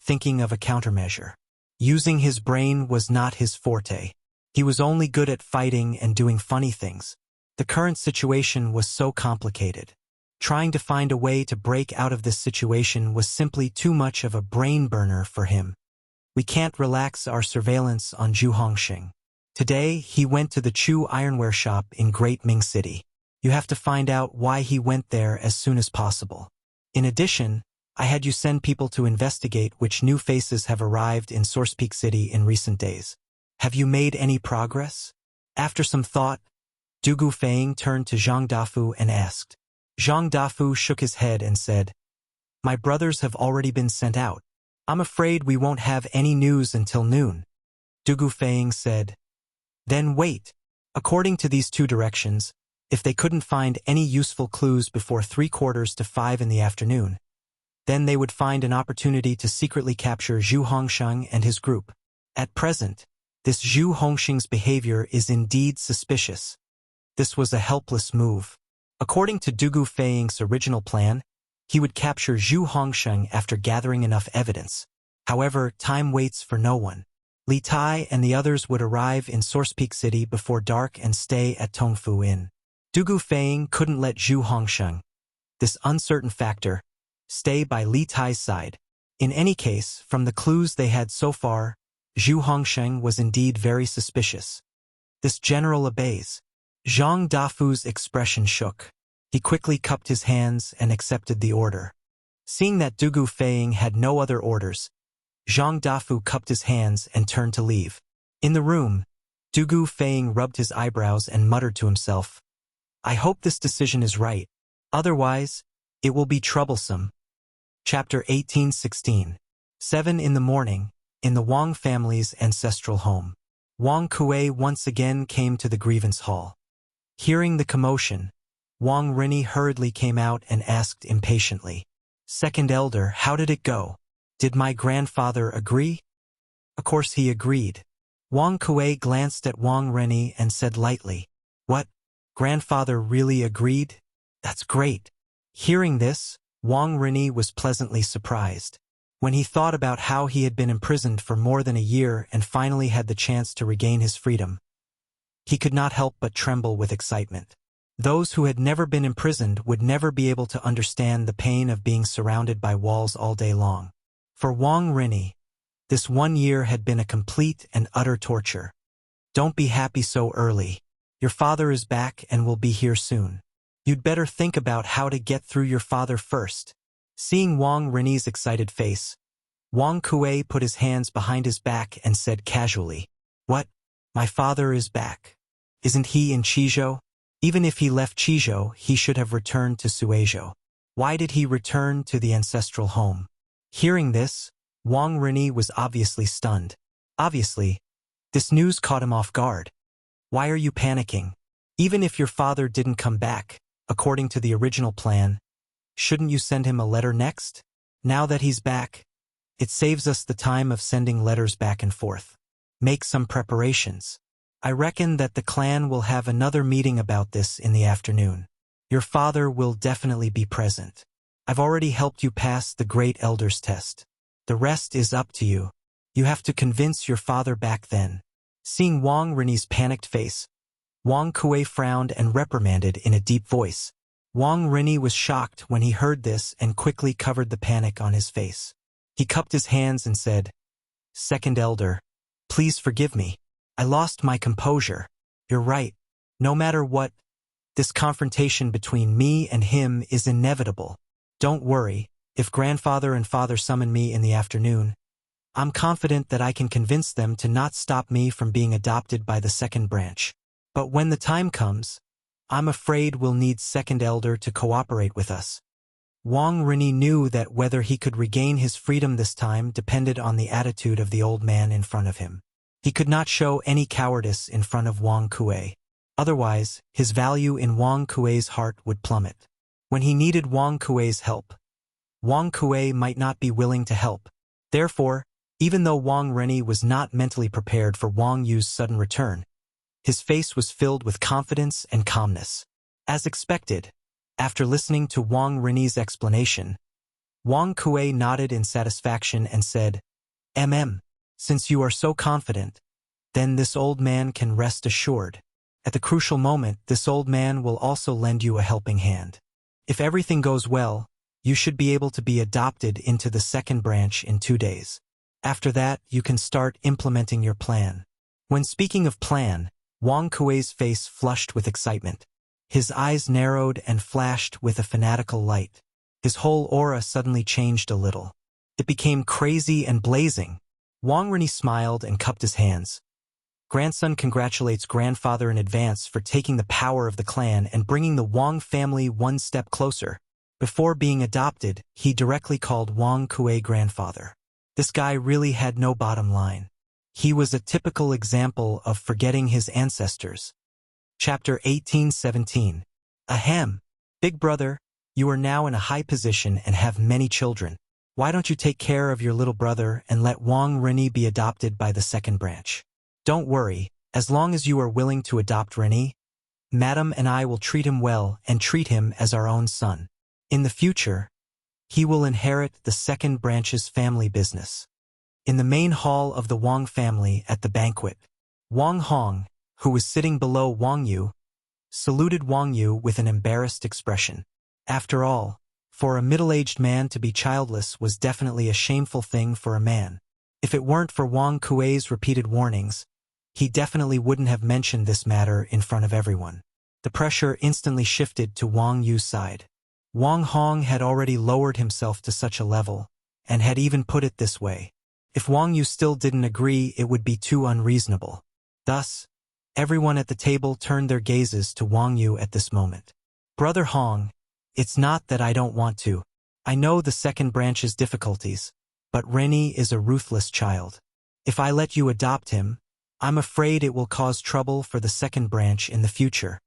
thinking of a countermeasure. Using his brain was not his forte. He was only good at fighting and doing funny things. The current situation was so complicated. Trying to find a way to break out of this situation was simply too much of a brain burner for him. We can't relax our surveillance on Zhu Hongsheng. Today, he went to the Chu Ironware shop in Great Ming City. You have to find out why he went there as soon as possible. In addition, I had you send people to investigate which new faces have arrived in Source Peak City in recent days. Have you made any progress? After some thought, Dugu Feiying turned to Zhang Dafu and asked. Zhang Dafu shook his head and said, "My brothers have already been sent out. I'm afraid we won't have any news until noon." Dugu Feiying said, "Then wait. According to these two directions, if they couldn't find any useful clues before 3:45 in the afternoon, then they would find an opportunity to secretly capture Zhu Hongsheng and his group. At present, this Zhu Hongsheng's behavior is indeed suspicious." This was a helpless move. According to Dugu Feiying's original plan, he would capture Zhu Hongsheng after gathering enough evidence. However, time waits for no one. Li Tai and the others would arrive in Source Peak City before dark and stay at Tongfu Inn. Dugu Feiying couldn't let Zhu Hongsheng, this uncertain factor, stay by Li Tai's side. In any case, from the clues they had so far, Zhu Hongsheng was indeed very suspicious. This general obeys. Zhang Dafu's expression shook. He quickly cupped his hands and accepted the order. Seeing that Dugu Feiying had no other orders, Zhang Dafu cupped his hands and turned to leave. In the room, Dugu Feiying rubbed his eyebrows and muttered to himself, "I hope this decision is right. Otherwise, it will be troublesome." Chapter 18:16. 7 in the morning, in the Wang family's ancestral home. Wang Kuei once again came to the grievance hall. Hearing the commotion, Wang Rini hurriedly came out and asked impatiently, "Second elder, how did it go? Did my grandfather agree?" Of course he agreed. Wang Kuei glanced at Wang Rini and said lightly, "What? Grandfather really agreed? That's great." Hearing this, Wang Rini was pleasantly surprised. When he thought about how he had been imprisoned for more than a year and finally had the chance to regain his freedom, he could not help but tremble with excitement. Those who had never been imprisoned would never be able to understand the pain of being surrounded by walls all day long. For Wang Rini, this 1 year had been a complete and utter torture. "Don't be happy so early. Your father is back and will be here soon. You'd better think about how to get through your father first." Seeing Wang Rini's excited face, Wang Kuei put his hands behind his back and said casually, "What? My father is back. Isn't he in Chizhou? Even if he left Chizhou, he should have returned to Suizhou. Why did he return to the ancestral home?" Hearing this, Wang Rini was obviously stunned. Obviously, this news caught him off guard. "Why are you panicking? Even if your father didn't come back, according to the original plan, shouldn't you send him a letter next? Now that he's back, it saves us the time of sending letters back and forth. Make some preparations. I reckon that the clan will have another meeting about this in the afternoon. Your father will definitely be present. I've already helped you pass the Great Elder's test. The rest is up to you. You have to convince your father back then. Seeing Wang Ren's panicked face, Wang Kuei frowned and reprimanded in a deep voice. Wang Ren was shocked when he heard this and quickly covered the panic on his face. He cupped his hands and said, "Second Elder, please forgive me. I lost my composure. You're right. No matter what, this confrontation between me and him is inevitable. Don't worry, if grandfather and father summon me in the afternoon, I'm confident that I can convince them to not stop me from being adopted by the second branch. But when the time comes, I'm afraid we'll need second elder to cooperate with us." Wang Ren knew that whether he could regain his freedom this time depended on the attitude of the old man in front of him. He could not show any cowardice in front of Wang Kuei. Otherwise, his value in Wang Kuei's heart would plummet. When he needed Wang Kuei's help, Wang Kuei might not be willing to help. Therefore, even though Wang Ren was not mentally prepared for Wang Yu's sudden return, his face was filled with confidence and calmness. As expected, after listening to Wang Ren's explanation, Wang Kuei nodded in satisfaction and said, Since you are so confident, then this old man can rest assured. At the crucial moment, this old man will also lend you a helping hand. If everything goes well, you should be able to be adopted into the second branch in 2 days. After that, you can start implementing your plan." When speaking of plan, Wang Kuei's face flushed with excitement. His eyes narrowed and flashed with a fanatical light. His whole aura suddenly changed a little. It became crazy and blazing. Wang Ren smiled and cupped his hands. Grandson congratulates grandfather in advance for taking the power of the clan and bringing the Wang family one step closer. Before being adopted, he directly called Wang Kuei grandfather. This guy really had no bottom line. He was a typical example of forgetting his ancestors. Chapter 18:17. Ahem. Big brother, you are now in a high position and have many children. Why don't you take care of your little brother and let Wang Ren be adopted by the second branch? Don't worry, as long as you are willing to adopt Ren, Madam and I will treat him well and treat him as our own son. In the future, he will inherit the second branch's family business. In the main hall of the Wang family at the banquet, Wang Hong, who was sitting below Wang Yu, saluted Wang Yu with an embarrassed expression. After all, for a middle-aged man to be childless was definitely a shameful thing for a man. If it weren't for Wang Kuei's repeated warnings, he definitely wouldn't have mentioned this matter in front of everyone. The pressure instantly shifted to Wang Yu's side. Wang Hong had already lowered himself to such a level, and had even put it this way. If Wang Yu still didn't agree, it would be too unreasonable. Thus, everyone at the table turned their gazes to Wang Yu at this moment. Brother Hong, it's not that I don't want to. I know the second branch's difficulties, but Ren is a ruthless child. If I let you adopt him, I'm afraid it will cause trouble for the second branch in the future.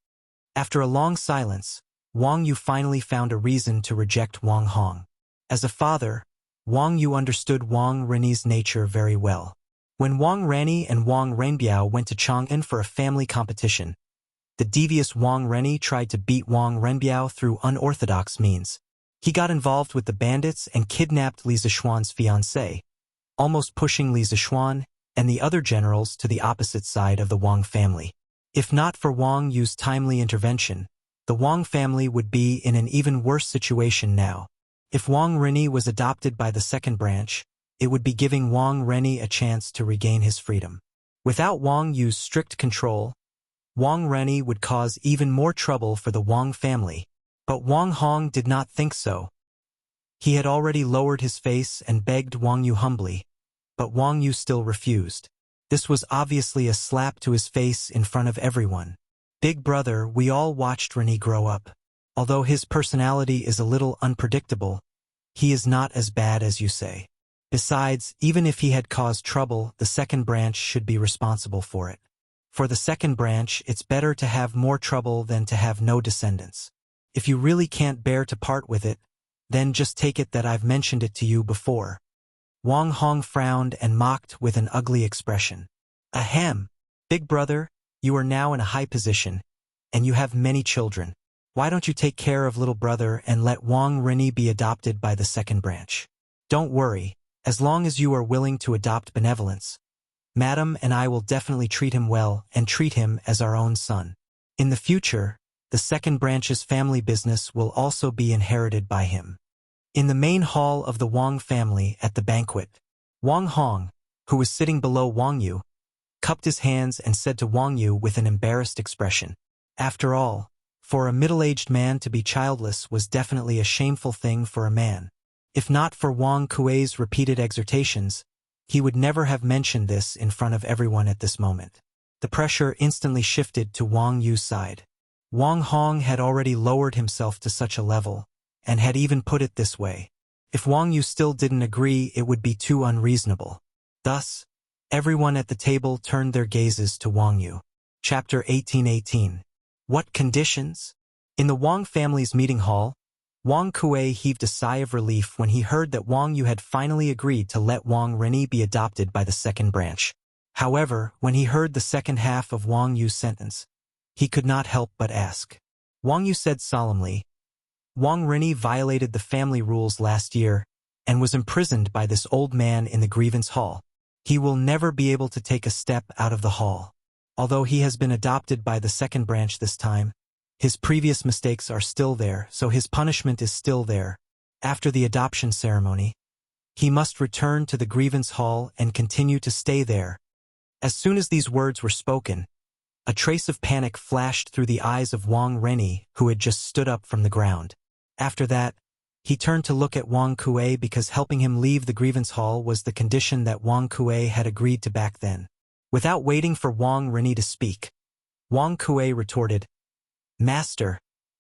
After a long silence, Wang Yu finally found a reason to reject Wang Hong. As a father, Wang Yu understood Wang Ren's nature very well. When Wang Rani and Wang Renbiao went to Chang'an for a family competition, the devious Wang Ren tried to beat Wang Renbiao through unorthodox means. He got involved with the bandits and kidnapped Li Zishuan's fiancée, almost pushing Li Zishuan and the other generals to the opposite side of the Wang family. If not for Wang Yu's timely intervention, the Wang family would be in an even worse situation now. If Wang Ren was adopted by the second branch, it would be giving Wang Ren a chance to regain his freedom. Without Wang Yu's strict control, Wang Ren would cause even more trouble for the Wang family. But Wang Hong did not think so. He had already lowered his face and begged Wang Yu humbly, but Wang Yu still refused. This was obviously a slap to his face in front of everyone. Big brother, we all watched Ren grow up. Although his personality is a little unpredictable, he is not as bad as you say. Besides, even if he had caused trouble, the second branch should be responsible for it. For the second branch, it's better to have more trouble than to have no descendants. If you really can't bear to part with it, then just take it that I've mentioned it to you before. Wang Hong frowned and mocked with an ugly expression. Ahem, big brother, You are now in a high position, and you have many children. Why don't you take care of little brother and let Wang Rini be adopted by the second branch? Don't worry, as long as you are willing to adopt benevolence, Madam and I will definitely treat him well and treat him as our own son. In the future, the second branch's family business will also be inherited by him. In the main hall of the Wang family at the banquet, Wang Hong, who was sitting below Wang Yu, cupped his hands and said to Wang Yu with an embarrassed expression, "After all, for a middle-aged man to be childless was definitely a shameful thing for a man. If not for Wang Kuei's repeated exhortations, he would never have mentioned this in front of everyone at this moment." The pressure instantly shifted to Wang Yu's side. Wang Hong had already lowered himself to such a level, and had even put it this way: if Wang Yu still didn't agree, it would be too unreasonable. Thus, everyone at the table turned their gazes to Wang Yu. Chapter 1818. What conditions? In the Wang family's meeting hall, Wang Kuei heaved a sigh of relief when he heard that Wang Yu had finally agreed to let Wang Rini be adopted by the second branch. However, when he heard the second half of Wang Yu's sentence, he could not help but ask. Wang Yu said solemnly, "Wang Rini violated the family rules last year and was imprisoned by this old man in the grievance hall. He will never be able to take a step out of the hall. Although he has been adopted by the second branch this time, his previous mistakes are still there, so his punishment is still there. After the adoption ceremony, he must return to the grievance hall and continue to stay there." As soon as these words were spoken, a trace of panic flashed through the eyes of Wang Rini, who had just stood up from the ground. After that, he turned to look at Wang Kuei because helping him leave the grievance hall was the condition that Wang Kuei had agreed to back then. Without waiting for Wang Rini to speak, Wang Kuei retorted, "Master,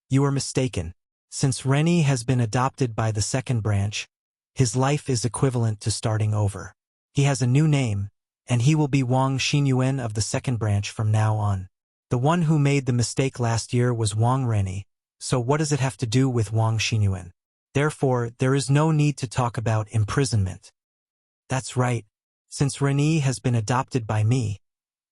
you are mistaken. Since Rini has been adopted by the second branch, his life is equivalent to starting over. He has a new name, and he will be Wang Xinyuan of the second branch from now on. The one who made the mistake last year was Wang Rini, so what does it have to do with Wang Xinyuan? Therefore, there is no need to talk about imprisonment. That's right. Since Rini has been adopted by me,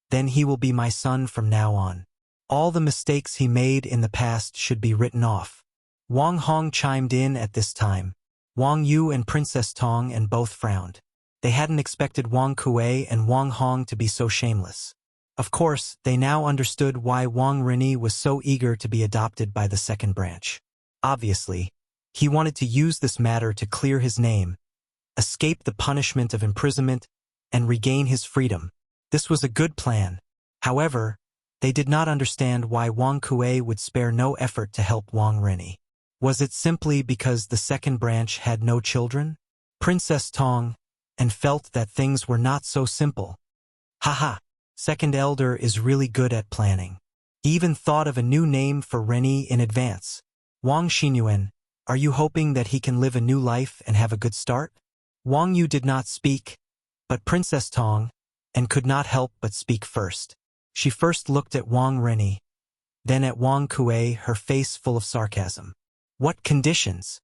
then he will be my son from now on. All the mistakes he made in the past should be written off." Wang Hong chimed in at this time. Wang Yu and Princess Tong and both frowned. They hadn't expected Wang Kuei and Wang Hong to be so shameless. Of course, they now understood why Wang Rini was so eager to be adopted by the second branch. Obviously, he wanted to use this matter to clear his name, escape the punishment of imprisonment, and regain his freedom. This was a good plan. However, they did not understand why Wang Kuei would spare no effort to help Wang Rini. Was it simply because the second branch had no children? Princess Tong, and felt that things were not so simple. Haha, second elder is really good at planning. He even thought of a new name for Rini in advance. Wang Xinyuan, are you hoping that he can live a new life and have a good start? Wang Yu did not speak, but Princess Tong, and could not help but speak first. She first looked at Wang Rini, then at Wang Kuei, her face full of sarcasm. What conditions?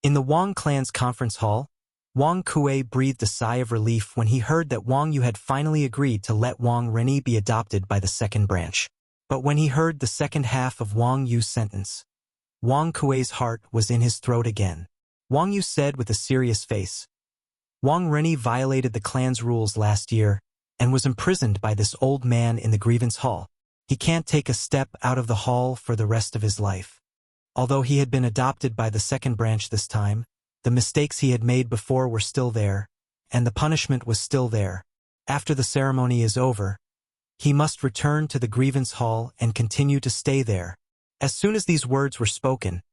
In the Wang clan's conference hall, Wang Kuei breathed a sigh of relief when he heard that Wang Yu had finally agreed to let Wang Rini be adopted by the second branch. But when he heard the second half of Wang Yu's sentence, Wang Kuei's heart was in his throat again. Wang Yu said with a serious face, "Wang Rini violated the clan's rules last year and was imprisoned by this old man in the grievance hall. He can't take a step out of the hall for the rest of his life. Although he had been adopted by the second branch this time, the mistakes he had made before were still there, and the punishment was still there. After the ceremony is over, he must return to the grievance hall and continue to stay there." As soon as these words were spoken,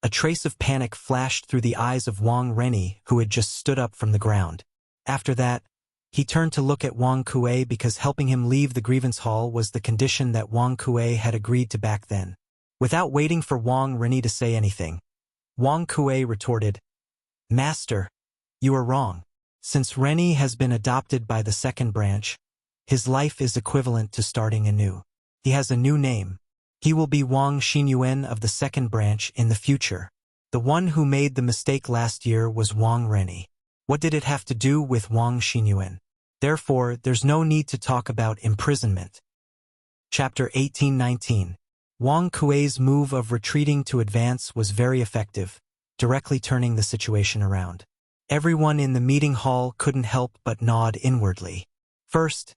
a trace of panic flashed through the eyes of Wang Rini, who had just stood up from the ground. After that, he turned to look at Wang Kuei because helping him leave the grievance hall was the condition that Wang Kuei had agreed to back then. Without waiting for Wang Rini to say anything, Wang Kuei retorted, "Master, you are wrong. Since Rini has been adopted by the second branch, his life is equivalent to starting anew. He has a new name. He will be Wang Xinyuan of the second branch in the future. The one who made the mistake last year was Wang Rini. What did it have to do with Wang Xinyuan? Therefore, there's no need to talk about imprisonment." Chapter 18-19. Wang Kuei's move of retreating to advance was very effective, directly turning the situation around. Everyone in the meeting hall couldn't help but nod inwardly. First,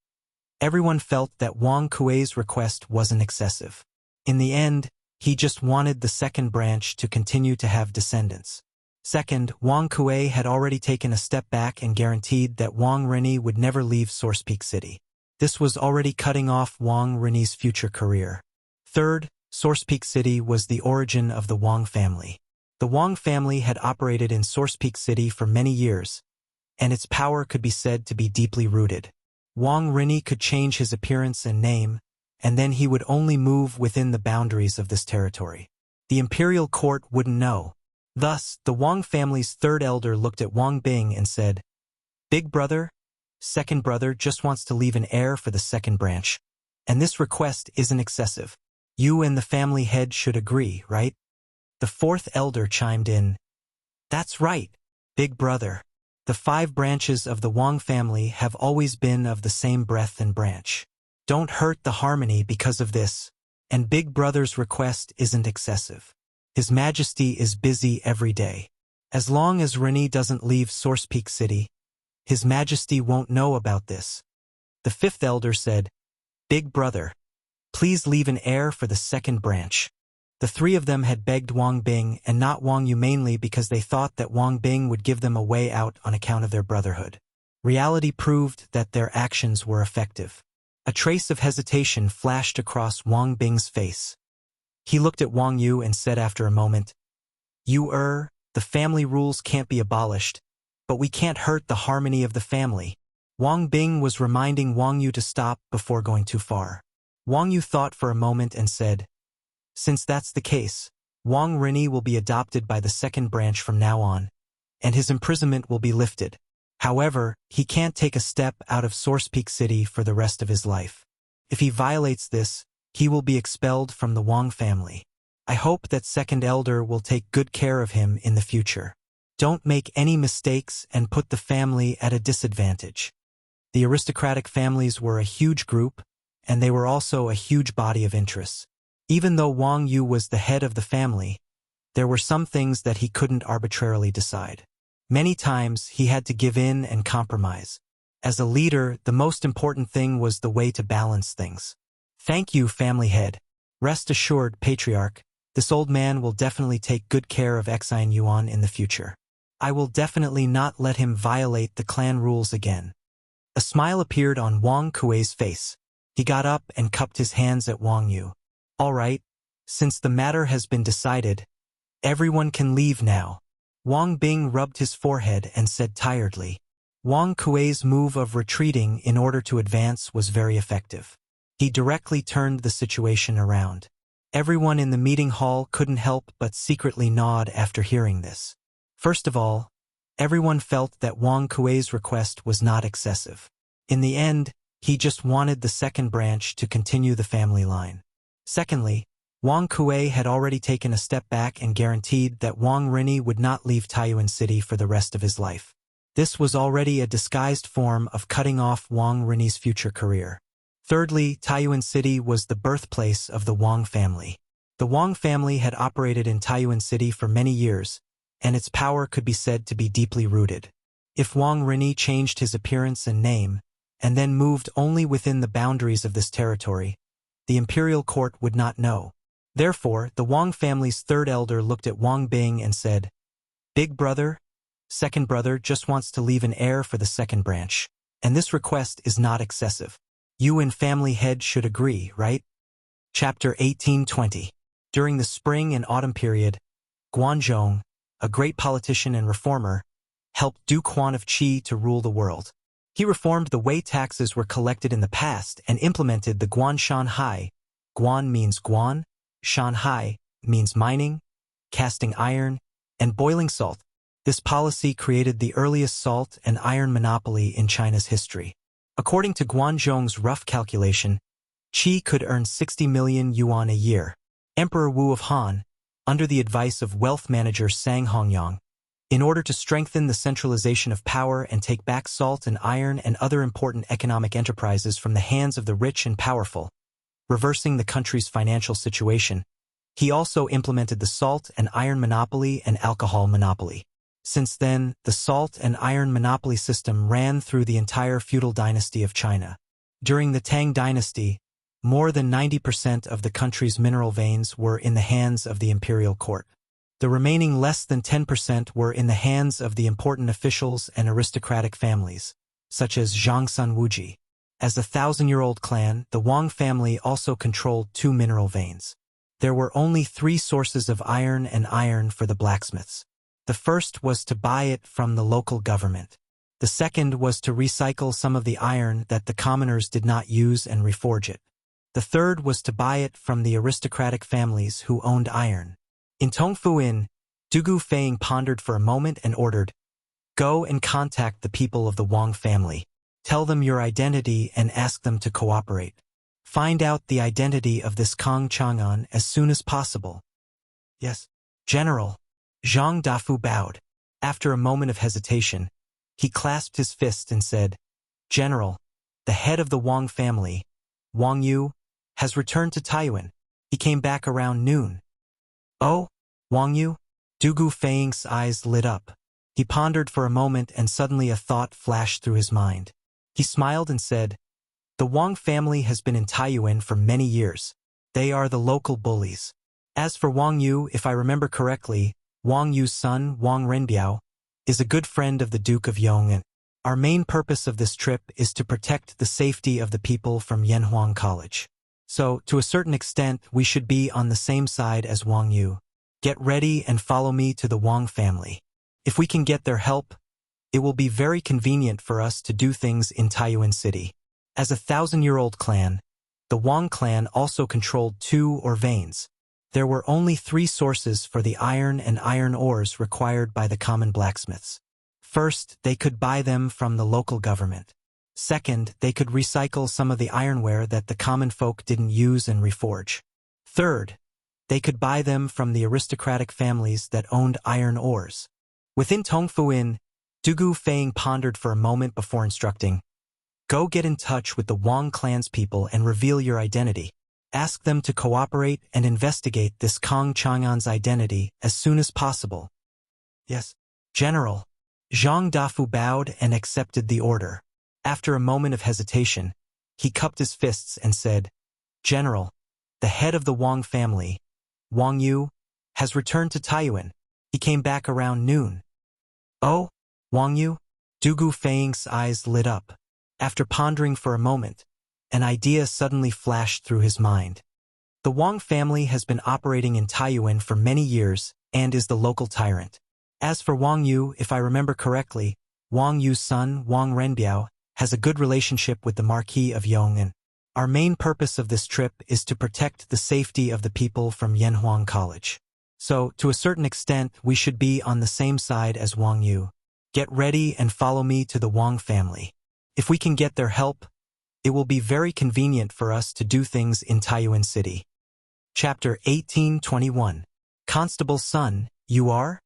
everyone felt that Wang Kuei's request wasn't excessive. In the end, he just wanted the second branch to continue to have descendants. Second, Wang Kuei had already taken a step back and guaranteed that Wang Rini would never leave Source Peak City. This was already cutting off Wang Rini's future career. Third, Source Peak City was the origin of the Wang family. The Wang family had operated in Source Peak City for many years, and its power could be said to be deeply rooted. Wang Rini could change his appearance and name, and then he would only move within the boundaries of this territory. The imperial court wouldn't know. Thus, the Wang family's third elder looked at Wang Bing and said, "Big brother, second brother just wants to leave an heir for the second branch, and this request isn't excessive. You and the family head should agree, right?" The fourth elder chimed in, "That's right, big brother. The 5 branches of the Wang family have always been of the same breadth and branch. Don't hurt the harmony because of this, and big brother's request isn't excessive. His Majesty is busy every day. As long as Rini doesn't leave Source Peak City, His Majesty won't know about this." The fifth elder said, "Big brother, please leave an heir for the second branch." The 3 of them had begged Wang Bing and not Wang Yu mainly because they thought that Wang Bing would give them a way out on account of their brotherhood. Reality proved that their actions were effective. A trace of hesitation flashed across Wang Bing's face. He looked at Wang Yu and said after a moment, the family rules can't be abolished, but we can't hurt the harmony of the family." Wang Bing was reminding Wang Yu to stop before going too far. Wang Yu thought for a moment and said, "Since that's the case, Wang Rini will be adopted by the second branch from now on, and his imprisonment will be lifted. However, he can't take a step out of Source Peak City for the rest of his life. If he violates this, he will be expelled from the Wang family. I hope that second elder will take good care of him in the future. Don't make any mistakes and put the family at a disadvantage." The aristocratic families were a huge group, and they were also a huge body of interests. Even though Wang Yu was the head of the family, there were some things that he couldn't arbitrarily decide. Many times, he had to give in and compromise. As a leader, the most important thing was the way to balance things. "Thank you, family head. Rest assured, Patriarch, this old man will definitely take good care of Xine Yuan in the future. I will definitely not let him violate the clan rules again." A smile appeared on Wang Kuei's face. He got up and cupped his hands at Wang Yu. "All right, since the matter has been decided, everyone can leave now." Wang Bing rubbed his forehead and said tiredly, Wang Kuei's move of retreating in order to advance was very effective. He directly turned the situation around. Everyone in the meeting hall couldn't help but secretly nod after hearing this. First of all, everyone felt that Wang Kuei's request was not excessive. In the end, he just wanted the second branch to continue the family line. Secondly, Wang Kuei had already taken a step back and guaranteed that Wang Rini would not leave Taiyuan City for the rest of his life. This was already a disguised form of cutting off Wang Rini's future career. Thirdly, Taiyuan City was the birthplace of the Wang family. The Wang family had operated in Taiyuan City for many years, and its power could be said to be deeply rooted. If Wang Rini changed his appearance and name, and then moved only within the boundaries of this territory, the imperial court would not know. Therefore, the Wang family's third elder looked at Wang Bing and said, "Big brother, second brother just wants to leave an heir for the second branch, and this request is not excessive. You and family head should agree, right?" Chapter 18-20. During the spring and autumn period, Guanzhong, a great politician and reformer, helped Duke Huan of Qi to rule the world. He reformed the way taxes were collected in the past and implemented the Guan Shanhai. Guan means Guan, Shanhai means mining, casting iron, and boiling salt. This policy created the earliest salt and iron monopoly in China's history. According to Guanzhong's rough calculation, Qi could earn 60 million yuan a year. Emperor Wu of Han, under the advice of wealth manager Sang Hongyang, in order to strengthen the centralization of power and take back salt and iron and other important economic enterprises from the hands of the rich and powerful, reversing the country's financial situation. He also implemented the salt and iron monopoly and alcohol monopoly. Since then, the salt and iron monopoly system ran through the entire feudal dynasty of China. During the Tang dynasty, more than 90% of the country's mineral veins were in the hands of the imperial court. The remaining less than 10% were in the hands of the important officials and aristocratic families, such as Zhangsun Wuji. As a 1,000-year-old clan, the Wang family also controlled 2 mineral veins. There were only 3 sources of iron and iron for the blacksmiths. The first was to buy it from the local government. The second was to recycle some of the iron that the commoners did not use and reforge it. The third was to buy it from the aristocratic families who owned iron. In Tongfuin, Dugu Feiying pondered for a moment and ordered, "Go and contact the people of the Wang family. Tell them your identity and ask them to cooperate. Find out the identity of this Kong Chang'an as soon as possible." "Yes, General." Zhang Dafu bowed. After a moment of hesitation, he clasped his fist and said, "General, the head of the Wang family, Wang Yu, has returned to Taiyuan. He came back around noon." "Oh, Wang Yu?" Dugu Feiying's eyes lit up. He pondered for a moment and suddenly a thought flashed through his mind. He smiled and said, "The Wang family has been in Taiyuan for many years. They are the local bullies. As for Wang Yu, if I remember correctly, Wang Yu's son, Wang Renbiao, is a good friend of the Duke of Yong'an. Our main purpose of this trip is to protect the safety of the people from Yanhuang College. So, to a certain extent, we should be on the same side as Wang Yu. Get ready and follow me to the Wang family. If we can get their help, it will be very convenient for us to do things in Taiyuan City." As a 1,000-year-old clan, the Wang clan also controlled 2 veins. There were only 3 sources for the iron and iron ores required by the common blacksmiths. First, they could buy them from the local government. Second, they could recycle some of the ironware that the common folk didn't use and reforge. Third, they could buy them from the aristocratic families that owned iron ores. Within Tongfuin, Dugu Feiying pondered for a moment before instructing, "Go get in touch with the Wang clan's people and reveal your identity. Ask them to cooperate and investigate this Kong Chang'an's identity as soon as possible." "Yes, General." Zhang Dafu bowed and accepted the order. After a moment of hesitation, he cupped his fists and said, "General, the head of the Wang family, Wang Yu, has returned to Taiyuan. He came back around noon." "Oh, Wang Yu?" Dugu Feiying's eyes lit up. After pondering for a moment, an idea suddenly flashed through his mind. The Wang family has been operating in Taiyuan for many years and is the local tyrant. As for Wang Yu, if I remember correctly, Wang Yu's son, Wang Renbiao, has a good relationship with the Marquis of Yong'an. Our main purpose of this trip is to protect the safety of the people from Yanhuang College. So, to a certain extent, we should be on the same side as Wang Yu. Get ready and follow me to the Wang family. If we can get their help, it will be very convenient for us to do things in Taiyuan City. Chapter 1821. Constable's son, you are?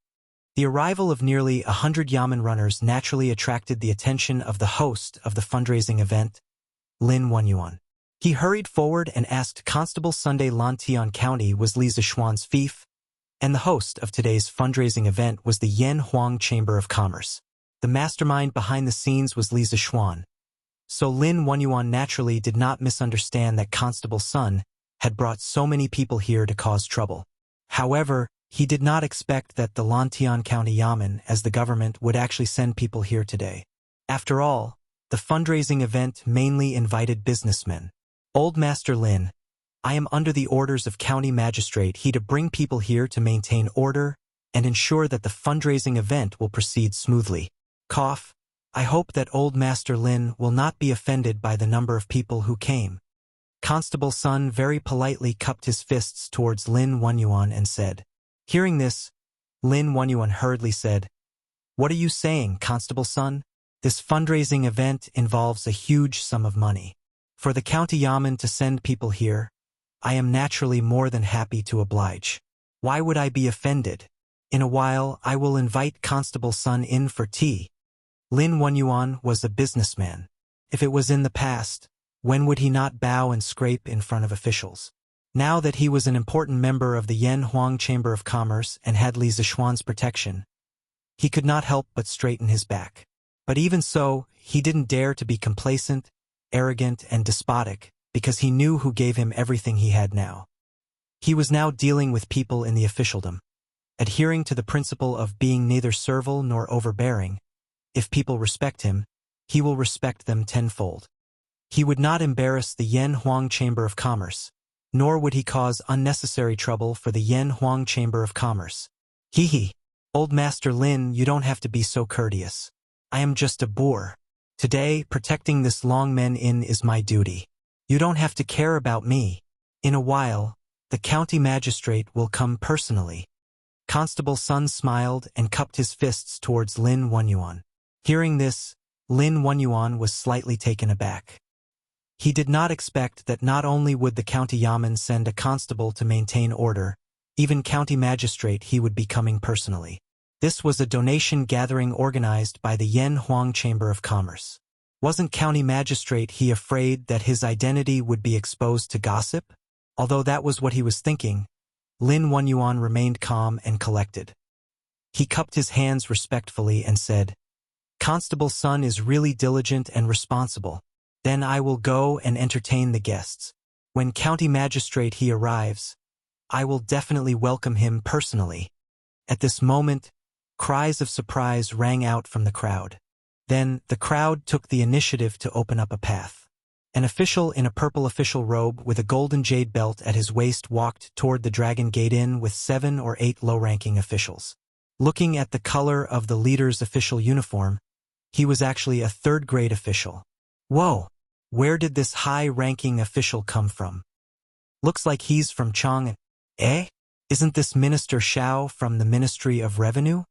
The arrival of nearly 100 Yamen runners naturally attracted the attention of the host of the fundraising event, Lin Wenyuan. He hurried forward and asked Constable Sunday Lantian County was Li Zishuan's fief, and the host of today's fundraising event was the Yan Huang Chamber of Commerce. The mastermind behind the scenes was Li Zishuan. So Lin Wenyuan naturally did not misunderstand that Constable's son had brought so many people here to cause trouble. However, he did not expect that the Lantian County Yamen, as the government, would actually send people here today. After all, the fundraising event mainly invited businessmen. Old Master Lin, I am under the orders of County Magistrate He to bring people here to maintain order and ensure that the fundraising event will proceed smoothly. Cough. I hope that Old Master Lin will not be offended by the number of people who came. Constable's son very politely cupped his fists towards Lin Wenyuan and said. Hearing this, Lin Wenyuan hurriedly said, What are you saying, Constable's son? This fundraising event involves a huge sum of money. For the County Yamen to send people here, I am naturally more than happy to oblige. Why would I be offended? In a while, I will invite Constable's son in for tea. Lin Wenyuan was a businessman. If it was in the past, When would he not bow and scrape in front of officials? Now that he was an important member of the Yan Huang Chamber of Commerce and had Li Zishuan's protection, he could not help but straighten his back. But even so, he didn't dare to be complacent, arrogant, and despotic, because he knew who gave him everything he had now. He was now dealing with people in the officialdom. Adhering to the principle of being neither servile nor overbearing, if people respect him, he will respect them tenfold. He would not embarrass the Yan Huang Chamber of Commerce, nor would he cause unnecessary trouble for the Yan Huang Chamber of Commerce. Hee. Old Master Lin, you don't have to be so courteous. I am just a boor. Today, protecting this Longmen Inn is my duty. You don't have to care about me. In a while, the county magistrate will come personally. Constable Sun smiled and cupped his fists towards Lin Wenyuan. Hearing this, Lin Wenyuan was slightly taken aback. He did not expect that not only would the county yamen send a constable to maintain order, even county magistrate he would be coming personally. This was a donation gathering organized by the Yan Huang Chamber of Commerce. Wasn't county magistrate he afraid that his identity would be exposed to gossip? Although that was what he was thinking, Lin Wenyuan remained calm and collected. He cupped his hands respectfully and said, Constable Sun is really diligent and responsible. Then I will go and entertain the guests. When county magistrate he arrives, I will definitely welcome him personally. At this moment, cries of surprise rang out from the crowd. Then, the crowd took the initiative to open up a path. An official in a purple official robe with a golden jade belt at his waist walked toward the Dragon Gate Inn with 7 or 8 low-ranking officials. Looking at the color of the leader's official uniform, he was actually a third-grade official. Whoa! Where did this high-ranking official come from? Looks like he's from Chang. Isn't this Minister Xiao from the Ministry of Revenue?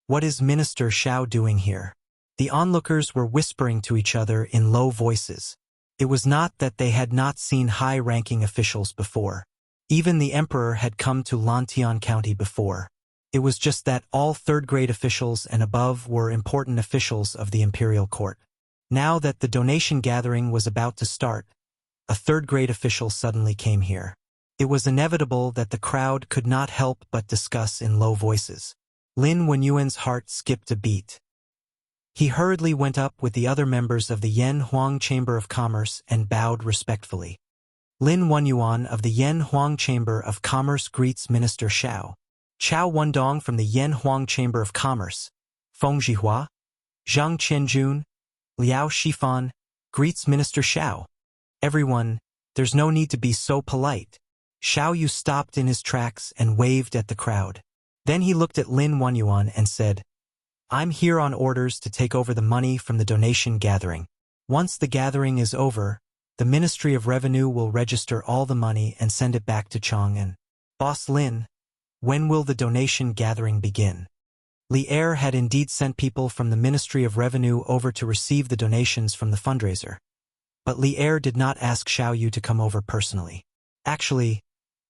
What is Minister Xiao doing here? The onlookers were whispering to each other in low voices. It was not that they had not seen high-ranking officials before. Even the emperor had come to Lantian County before. It was just that all third-grade officials and above were important officials of the imperial court. Now that the donation gathering was about to start, a third-grade official suddenly came here. It was inevitable that the crowd could not help but discuss in low voices. Lin Wenyuan's heart skipped a beat. He hurriedly went up with the other members of the Yan Huang Chamber of Commerce and bowed respectfully. Lin Wenyuan of the Yan Huang Chamber of Commerce greets Minister Xiao. Chao Wendong from the Yan Huang Chamber of Commerce, Feng Zhihua, Zhang Qianjun, Liao Shifan, greets Minister Xiao. Everyone, there's no need to be so polite. Xiao Yu stopped in his tracks and waved at the crowd. Then he looked at Lin Wenyuan and said, I'm here on orders to take over the money from the donation gathering. Once the gathering is over, the Ministry of Revenue will register all the money and send it back to Chang'an. Boss Lin, when will the donation gathering begin? Li Er had indeed sent people from the Ministry of Revenue over to receive the donations from the fundraiser. But Li Er did not ask Xiao Yu to come over personally. Actually,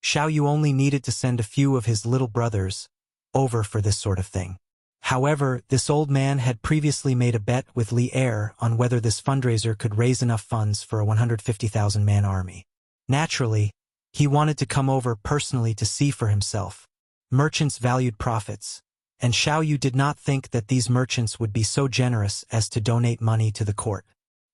Xiao Yu only needed to send a few of his little brothers over for this sort of thing. However, this old man had previously made a bet with Li Er on whether this fundraiser could raise enough funds for a 150,000-man army. Naturally, he wanted to come over personally to see for himself. Merchants valued profits, and Xiao Yu did not think that these merchants would be so generous as to donate money to the court.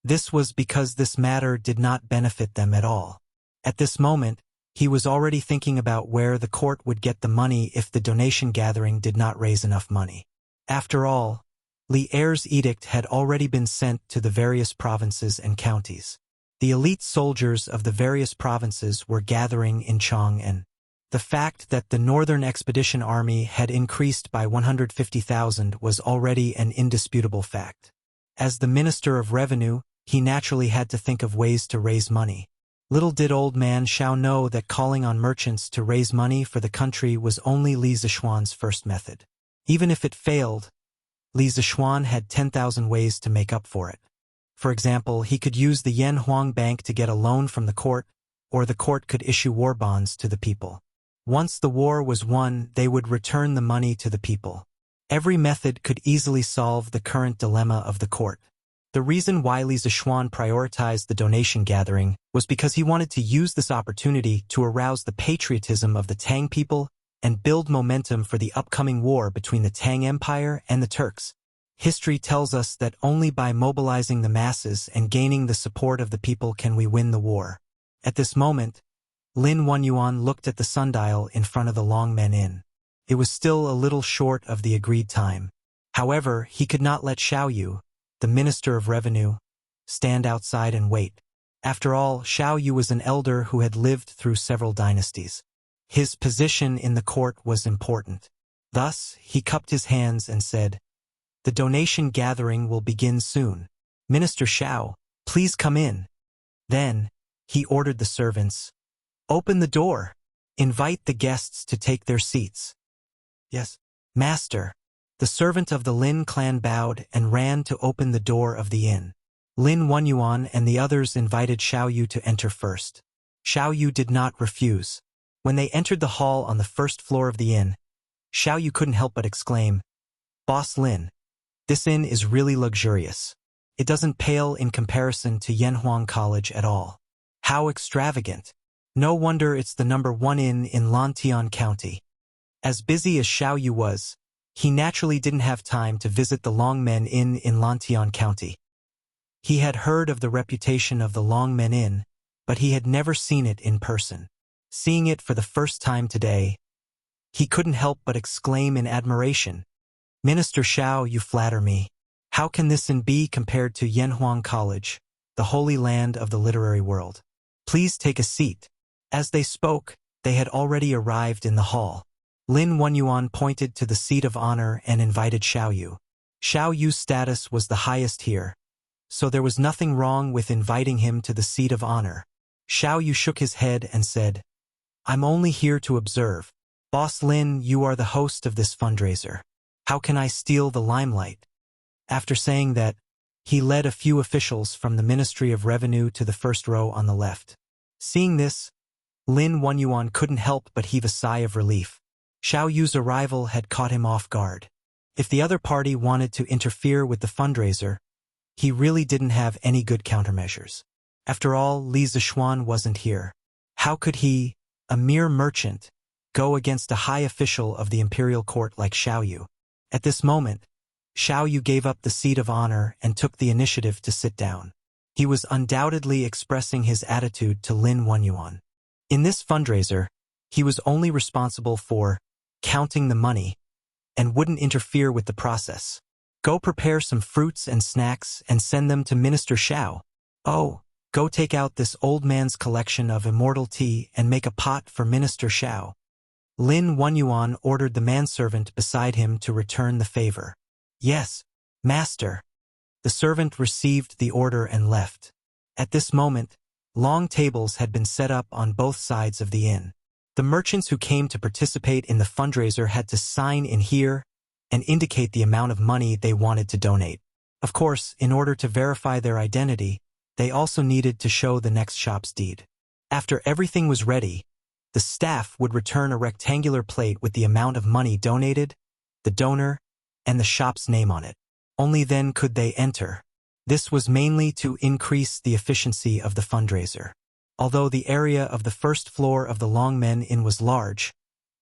This was because this matter did not benefit them at all. At this moment, he was already thinking about where the court would get the money if the donation gathering did not raise enough money. After all, Li Er's edict had already been sent to the various provinces and counties. The elite soldiers of the various provinces were gathering in Chang'an. The fact that the Northern Expedition Army had increased by 150,000 was already an indisputable fact. As the Minister of Revenue, he naturally had to think of ways to raise money. Little did old man Xiao know that calling on merchants to raise money for the country was only Li Zishuan's first method. Even if it failed, Li Zishuan had 10,000 ways to make up for it. For example, he could use the Yan Huang Bank to get a loan from the court, or the court could issue war bonds to the people. Once the war was won, they would return the money to the people. Every method could easily solve the current dilemma of the court. The reason why Li Zixuan prioritized the donation gathering was because he wanted to use this opportunity to arouse the patriotism of the Tang people and build momentum for the upcoming war between the Tang Empire and the Turks. History tells us that only by mobilizing the masses and gaining the support of the people can we win the war. At this moment, Lin Wenyuan looked at the sundial in front of the Longmen Inn. It was still a little short of the agreed time. However, he could not let Xiao Yu, the Minister of Revenue, stand outside and wait. After all, Xiao Yu was an elder who had lived through several dynasties. His position in the court was important. Thus, he cupped his hands and said, "The donation gathering will begin soon. Minister Xiao, please come in." Then, he ordered the servants, "Open the door. Invite the guests to take their seats." "Yes, Master." The servant of the Lin clan bowed and ran to open the door of the inn. Lin Wenyuan and the others invited Xiao Yu to enter first. Xiao Yu did not refuse. When they entered the hall on the first floor of the inn, Xiao Yu couldn't help but exclaim, "Boss Lin, this inn is really luxurious. It doesn't pale in comparison to Yanhuang College at all. How extravagant. No wonder it's the #1 inn in Lantian County." As busy as Xiao Yu was, he naturally didn't have time to visit the Longmen Inn in Lantian County. He had heard of the reputation of the Longmen Inn, but he had never seen it in person. Seeing it for the first time today, he couldn't help but exclaim in admiration, "Minister Xiao, you flatter me. How can this inn be compared to Yanhuang College, the holy land of the literary world? Please take a seat." As they spoke, they had already arrived in the hall. Lin Wenyuan pointed to the seat of honor and invited Xiao Yu. Xiao Yu's status was the highest here, so there was nothing wrong with inviting him to the seat of honor. Xiao Yu shook his head and said, "I'm only here to observe. Boss Lin, you are the host of this fundraiser. How can I steal the limelight?" After saying that, he led a few officials from the Ministry of Revenue to the first row on the left. Seeing this, Lin Wenyuan couldn't help but heave a sigh of relief. Xiao Yu's arrival had caught him off guard. If the other party wanted to interfere with the fundraiser, he really didn't have any good countermeasures. After all, Li Zixuan wasn't here. How could he, a mere merchant, go against a high official of the imperial court like Xiao Yu? At this moment, Xiao Yu gave up the seat of honor and took the initiative to sit down. He was undoubtedly expressing his attitude to Lin Wenyuan. In this fundraiser, he was only responsible for counting the money and wouldn't interfere with the process. "Go prepare some fruits and snacks and send them to Minister Xiao. Oh, go take out this old man's collection of immortal tea and make a pot for Minister Xiao." Lin Wenyuan ordered the manservant beside him to return the favor. "Yes, Master." The servant received the order and left. At this moment, long tables had been set up on both sides of the inn. The merchants who came to participate in the fundraiser had to sign in here and indicate the amount of money they wanted to donate. Of course, in order to verify their identity, they also needed to show the next shop's deed. After everything was ready, the staff would return a rectangular plate with the amount of money donated, the donor, and the shop's name on it. Only then could they enter. This was mainly to increase the efficiency of the fundraiser. Although the area of the first floor of the Longmen Inn was large,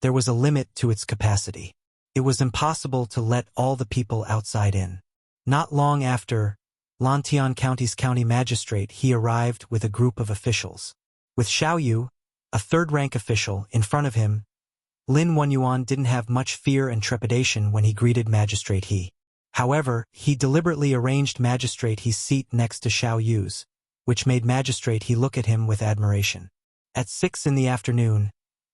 there was a limit to its capacity. It was impossible to let all the people outside in. Not long after, Lantian County's county magistrate he arrived with a group of officials. With Xiao Yu, a third-rank official, in front of him, Lin Wenyuan didn't have much fear and trepidation when he greeted Magistrate He. However, he deliberately arranged Magistrate He's seat next to Xiao Yu's, which made Magistrate He look at him with admiration. At 6 in the afternoon,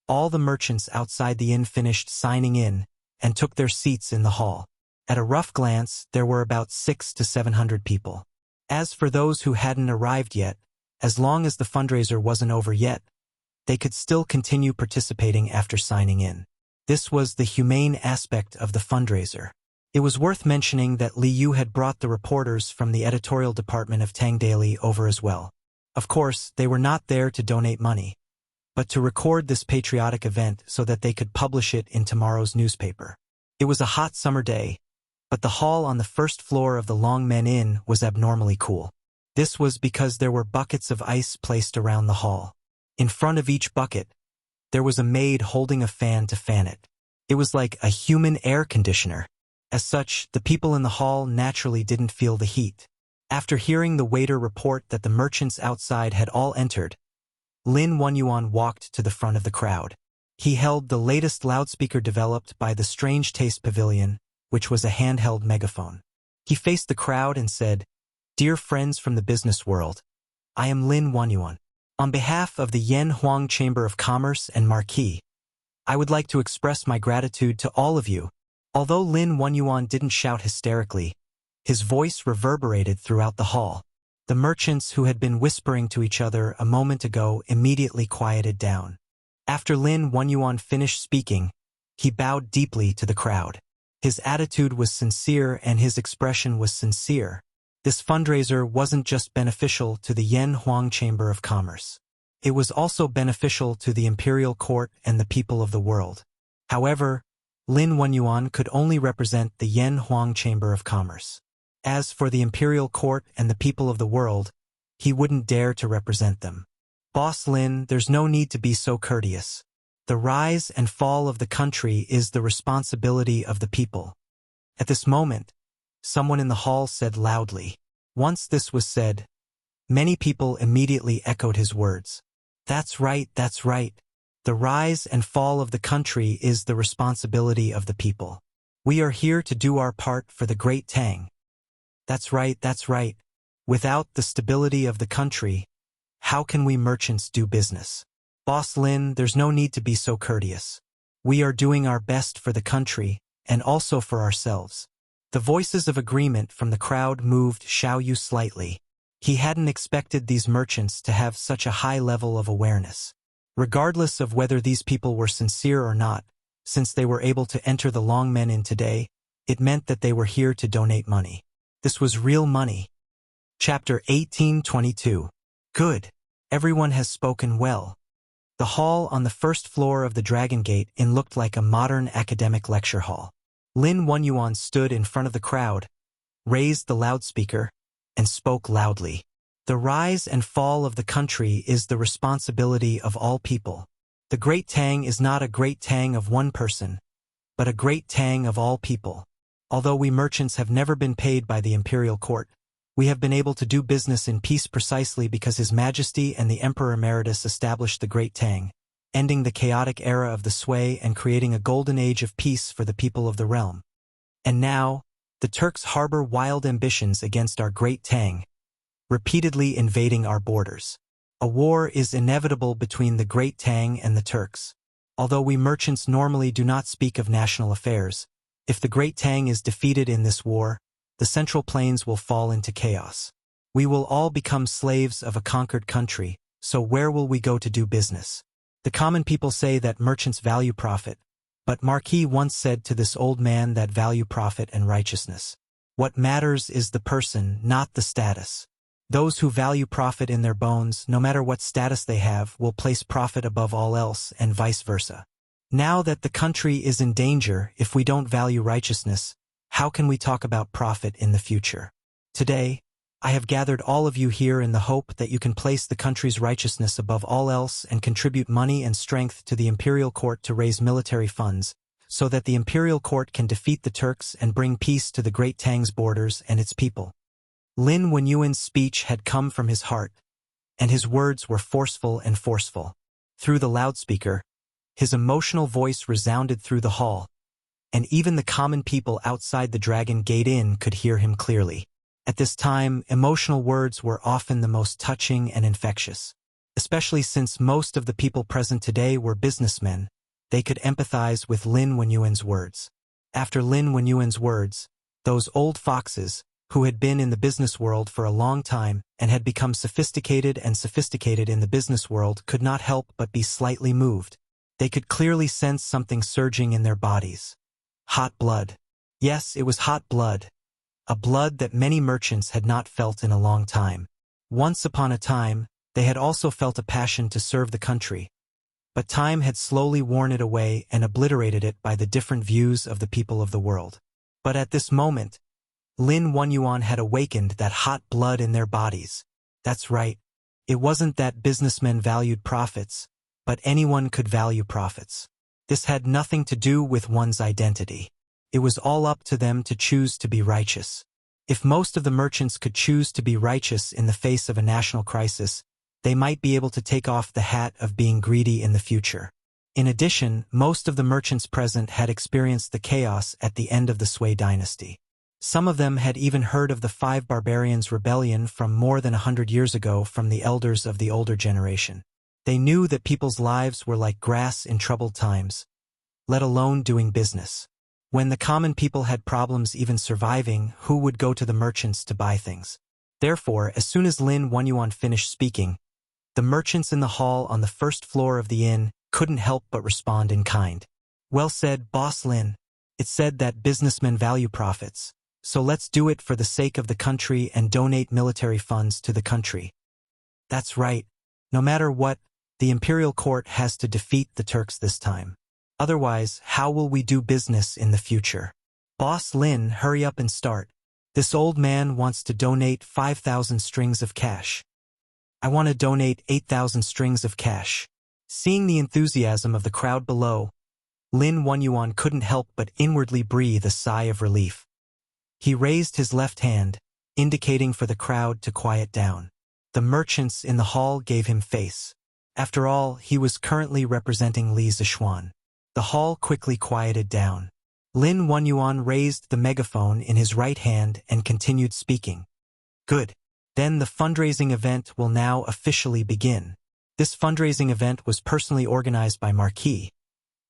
all the merchants outside the inn finished signing in and took their seats in the hall. At a rough glance, there were about 600 to 700 people. As for those who hadn't arrived yet, as long as the fundraiser wasn't over yet, they could still continue participating after signing in. This was the humane aspect of the fundraiser. It was worth mentioning that Li Yu had brought the reporters from the editorial department of Tang Daily over as well. Of course, they were not there to donate money, but to record this patriotic event so that they could publish it in tomorrow's newspaper. It was a hot summer day, But the hall on the first floor of the Long Men Inn was abnormally cool. This was because there were buckets of ice placed around the hall. In front of each bucket, there was a maid holding a fan to fan it. It was like a human air conditioner. As such, the people in the hall naturally didn't feel the heat. After hearing the waiter report that the merchants outside had all entered, Lin Wenyuan walked to the front of the crowd. He held the latest loudspeaker developed by the Strange Taste Pavilion, which was a handheld megaphone. He faced the crowd and said, "Dear friends from the business world, I am Lin Wenyuan. On behalf of the Yen Huang Chamber of Commerce and Marquis, I would like to express my gratitude to all of you." Although Lin Wenyuan didn't shout hysterically, his voice reverberated throughout the hall. The merchants who had been whispering to each other a moment ago immediately quieted down. After Lin Wenyuan finished speaking, he bowed deeply to the crowd. His attitude was sincere and his expression was sincere. This fundraiser wasn't just beneficial to the Yen Huang Chamber of Commerce. It was also beneficial to the imperial court and the people of the world. However, Lin Wenyuan could only represent the Yen Huang Chamber of Commerce. As for the imperial court and the people of the world, he wouldn't dare to represent them. "Boss Lin, there's no need to be so courteous. The rise and fall of the country is the responsibility of the people." At this moment, someone in the hall said loudly. Once this was said, many people immediately echoed his words. That's right, that's right. The rise and fall of the country is the responsibility of the people. We are here to do our part for the Great Tang. That's right, that's right. Without the stability of the country, how can we merchants do business? Boss Lin, there's no need to be so courteous. We are doing our best for the country, and also for ourselves. The voices of agreement from the crowd moved Xiao Yu slightly. He hadn't expected these merchants to have such a high level of awareness. Regardless of whether these people were sincere or not, since they were able to enter the Long Men Inn today, it meant that they were here to donate money. This was real money. Chapter 1822. Good. Everyone has spoken well. The hall on the first floor of the Dragon Gate Inn looked like a modern academic lecture hall. Lin Wenyuan stood in front of the crowd, raised the loudspeaker, and spoke loudly. The rise and fall of the country is the responsibility of all people. The Great Tang is not a Great Tang of one person, but a Great Tang of all people. Although we merchants have never been paid by the imperial court, we have been able to do business in peace precisely because His Majesty and the Emperor Emeritus established the Great Tang, ending the chaotic era of the Sui and creating a golden age of peace for the people of the realm. And now, the Turks harbor wild ambitions against our Great Tang, repeatedly invading our borders. A war is inevitable between the Great Tang and the Turks. Although we merchants normally do not speak of national affairs, if the Great Tang is defeated in this war, the Central Plains will fall into chaos. We will all become slaves of a conquered country, so where will we go to do business? The common people say that merchants value profit, but Marquis once said to this old man that value profit and righteousness. What matters is the person, not the status. Those who value profit in their bones, no matter what status they have, will place profit above all else and vice versa. Now that the country is in danger, if we don't value righteousness, how can we talk about profit in the future? Today, I have gathered all of you here in the hope that you can place the country's righteousness above all else and contribute money and strength to the imperial court to raise military funds, so that the imperial court can defeat the Turks and bring peace to the Great Tang's borders and its people. Lin Wenyuan's speech had come from his heart, and his words were forceful and forceful. Through the loudspeaker, his emotional voice resounded through the hall, and even the common people outside the Dragon Gate Inn could hear him clearly. At this time, emotional words were often the most touching and infectious. Especially since most of the people present today were businessmen, they could empathize with Lin Wenyuan's words. After Lin Wenyuan's words, those old foxes, who had been in the business world for a long time and had become sophisticated in the business world, could not help but be slightly moved. They could clearly sense something surging in their bodies. Hot blood. Yes, it was hot blood. A blood that many merchants had not felt in a long time. Once upon a time, they had also felt a passion to serve the country. But time had slowly worn it away and obliterated it by the different views of the people of the world. But at this moment, Lin Wenyuan had awakened that hot blood in their bodies. That's right. It wasn't that businessmen valued profits, but anyone could value profits. This had nothing to do with one's identity. It was all up to them to choose to be righteous. If most of the merchants could choose to be righteous in the face of a national crisis, they might be able to take off the hat of being greedy in the future. In addition, most of the merchants present had experienced the chaos at the end of the Sui dynasty. Some of them had even heard of the 5 barbarians' rebellion from more than 100 years ago from the elders of the older generation. They knew that people's lives were like grass in troubled times, let alone doing business. When the common people had problems even surviving, who would go to the merchants to buy things? Therefore, as soon as Lin Wenyuan finished speaking, the merchants in the hall on the first floor of the inn couldn't help but respond in kind. Well said, Boss Lin. It's said that businessmen value profits, so let's do it for the sake of the country and donate military funds to the country. That's right. No matter what, the imperial court has to defeat the Turks this time. Otherwise, how will we do business in the future? Boss Lin, hurry up and start. This old man wants to donate 5,000 strings of cash. I want to donate 8,000 strings of cash. Seeing the enthusiasm of the crowd below, Lin Wenyuan couldn't help but inwardly breathe a sigh of relief. He raised his left hand, indicating for the crowd to quiet down. The merchants in the hall gave him face. After all, he was currently representing Li Zishuan. The hall quickly quieted down. Lin Wenyuan raised the megaphone in his right hand and continued speaking. Good. Then the fundraising event will now officially begin. This fundraising event was personally organized by Marquis,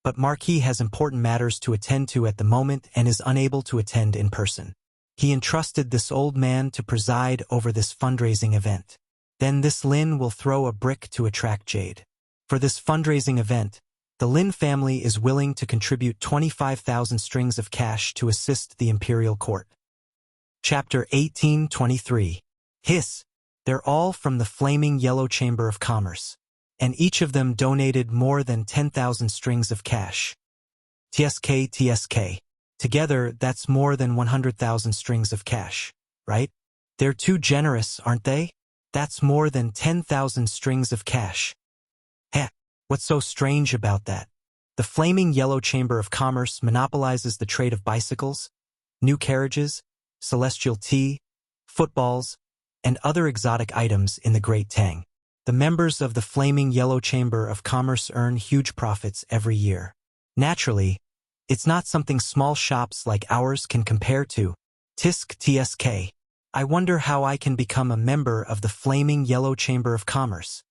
but Marquis has important matters to attend to at the moment and is unable to attend in person. He entrusted this old man to preside over this fundraising event. Then this Lin will throw a brick to attract Jade. For this fundraising event, the Lin family is willing to contribute 25,000 strings of cash to assist the imperial court. Chapter 1823. Hiss! They're all from the Flaming Yellow Chamber of Commerce, and each of them donated more than 10,000 strings of cash. TSK. Together, that's more than 100,000 strings of cash, right? They're too generous, aren't they? That's more than 10,000 strings of cash. Heh, what's so strange about that? The Flaming Yellow Chamber of Commerce monopolizes the trade of bicycles, new carriages, celestial tea, footballs, and other exotic items in the Great Tang. The members of the Flaming Yellow Chamber of Commerce earn huge profits every year. Naturally, it's not something small shops like ours can compare to. TSK. I wonder how I can become a member of the Flaming Yellow Chamber of Commerce.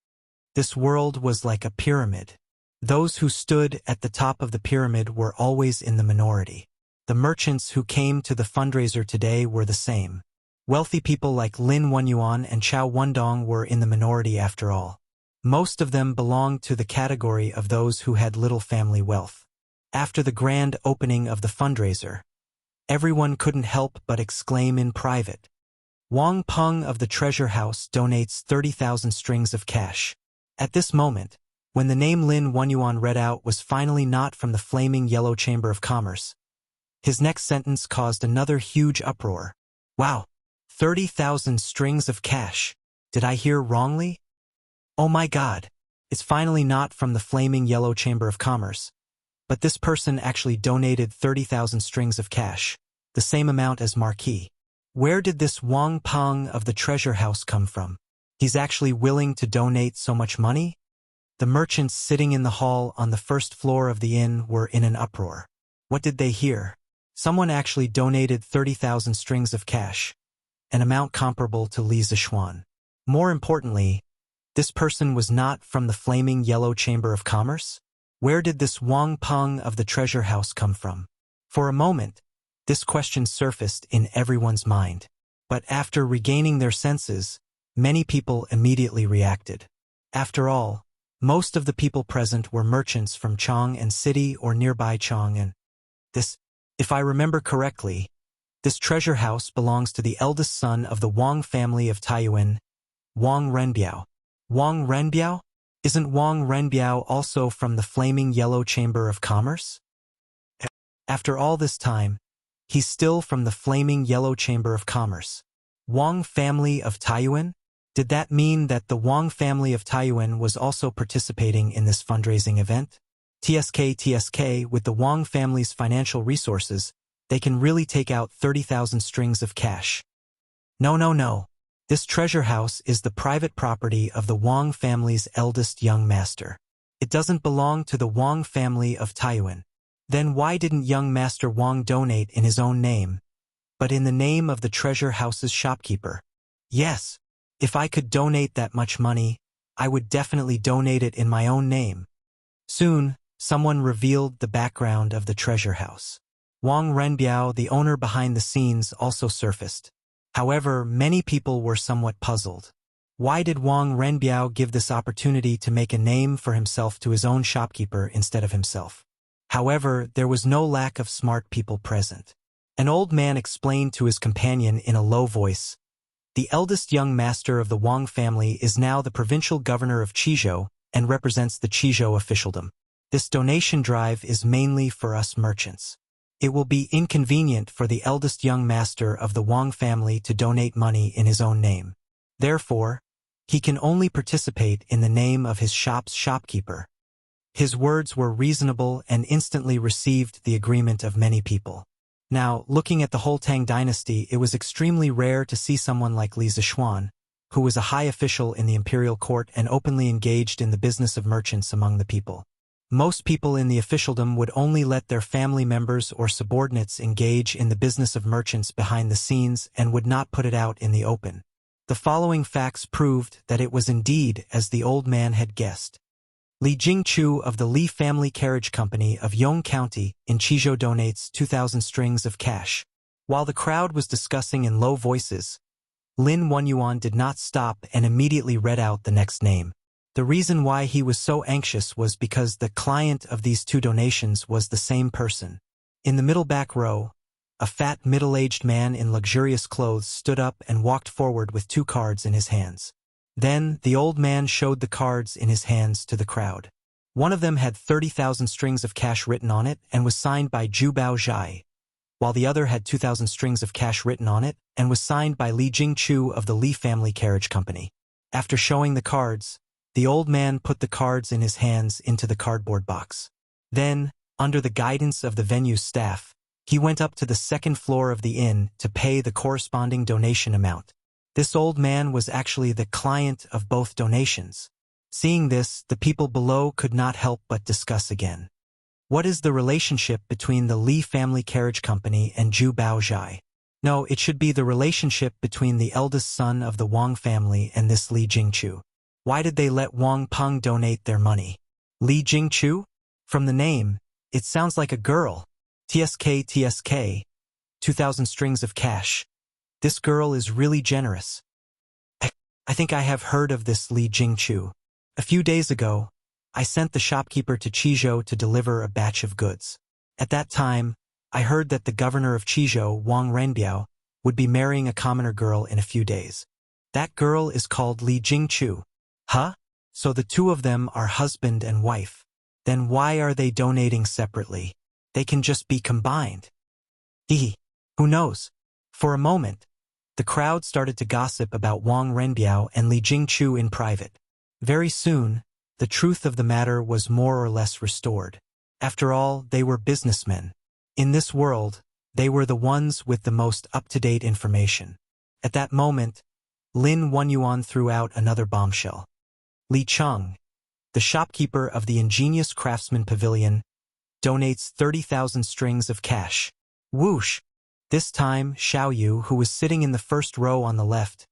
This world was like a pyramid. Those who stood at the top of the pyramid were always in the minority. The merchants who came to the fundraiser today were the same. Wealthy people like Lin Wenyuan and Chao Wendong were in the minority after all. Most of them belonged to the category of those who had little family wealth. After the grand opening of the fundraiser, everyone couldn't help but exclaim in private. Wang Peng of the Treasure House donates 30,000 strings of cash. At this moment, when the name Lin Wenyuan read out was finally not from the Flaming Yellow Chamber of Commerce, his next sentence caused another huge uproar. Wow! 30,000 strings of cash. Did I hear wrongly? Oh my God! It's finally not from the Flaming Yellow Chamber of Commerce. But this person actually donated 30,000 strings of cash, the same amount as Marquis. Where did this Wang Peng of the Treasure House come from? He's actually willing to donate so much money? The merchants sitting in the hall on the first floor of the inn were in an uproar. What did they hear? Someone actually donated 30,000 strings of cash, an amount comparable to Li Zishuan. More importantly, this person was not from the Flaming Yellow Chamber of Commerce? Where did this Wang Peng of the Treasure House come from? For a moment, this question surfaced in everyone's mind. But after regaining their senses, many people immediately reacted. After all, most of the people present were merchants from Chang'an City or nearby Chang'an. This, if I remember correctly, this treasure house belongs to the eldest son of the Wang family of Taiyuan, Wang Renbiao. Wang Renbiao? Isn't Wang Renbiao also from the Flaming Yellow Chamber of Commerce? After all this time, He's still from the flaming yellow Chamber of Commerce. Wang family of Taiyuan? Did that mean that the Wang family of Taiyuan was also participating in this fundraising event? TSK, with the Wang family's financial resources, they can really take out 30,000 strings of cash. No. This treasure house is the private property of the Wang family's eldest young master. It doesn't belong to the Wang family of Taiyuan. Then why didn't young Master Wang donate in his own name, but in the name of the treasure house's shopkeeper? Yes, if I could donate that much money, I would definitely donate it in my own name. Soon, someone revealed the background of the treasure house. Wang Renbiao, the owner behind the scenes, also surfaced. However, many people were somewhat puzzled. Why did Wang Renbiao give this opportunity to make a name for himself to his own shopkeeper instead of himself? However, there was no lack of smart people present. An old man explained to his companion in a low voice, "The eldest young master of the Wang family is now the provincial governor of Qizhou and represents the Qizhou officialdom. This donation drive is mainly for us merchants. It will be inconvenient for the eldest young master of the Wang family to donate money in his own name. Therefore, he can only participate in the name of his shop's shopkeeper." His words were reasonable and instantly received the agreement of many people. Now, looking at the whole Tang dynasty, it was extremely rare to see someone like Li Zishuan, who was a high official in the imperial court and openly engaged in the business of merchants among the people. Most people in the officialdom would only let their family members or subordinates engage in the business of merchants behind the scenes and would not put it out in the open. The following facts proved that it was indeed as the old man had guessed. Li Jingchu of the Li Family Carriage Company of Yong County in Qizhou donates 2,000 strings of cash. While the crowd was discussing in low voices, Lin Wenyuan did not stop and immediately read out the next name. The reason why he was so anxious was because the client of these two donations was the same person. In the middle back row, a fat middle-aged man in luxurious clothes stood up and walked forward with 2 cards in his hands. Then, the old man showed the cards in his hands to the crowd. One of them had 30,000 strings of cash written on it and was signed by Zhu Baozhai, while the other had 2,000 strings of cash written on it and was signed by Li Jingchu of the Li Family Carriage Company. After showing the cards, the old man put the cards in his hands into the cardboard box. Then, under the guidance of the venue's staff, he went up to the 2nd floor of the inn to pay the corresponding donation amount. This old man was actually the client of both donations. Seeing this, the people below could not help but discuss again. What is the relationship between the Li Family Carriage Company and Zhu Baozhai? No, it should be the relationship between the eldest son of the Wang family and this Li Jingchu. Why did they let Wang Peng donate their money? Li Jingchu? From the name, it sounds like a girl. TSK, 2,000 strings of cash. This girl is really generous. I think I have heard of this Li Jingchu. A few days ago, I sent the shopkeeper to Qizhou to deliver a batch of goods. At that time, I heard that the governor of Qizhou, Wang Renbiao, would be marrying a commoner girl in a few days. That girl is called Li Jingchu. Huh? So the two of them are husband and wife. Then why are they donating separately? They can just be combined. Who knows? For a moment, the crowd started to gossip about Wang Renbiao and Li Jingchu in private. Very soon, the truth of the matter was more or less restored. After all, they were businessmen. In this world, they were the ones with the most up-to-date information. At that moment, Lin Wenyuan threw out another bombshell. Li Cheng, the shopkeeper of the Ingenious Craftsman Pavilion, donates 30,000 strings of cash. Whoosh! This time, Xiao Yu, who was sitting in the first row on the left,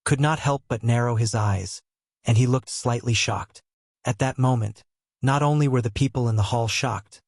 could not help but narrow his eyes, and he looked slightly shocked. At that moment, not only were the people in the hall shocked,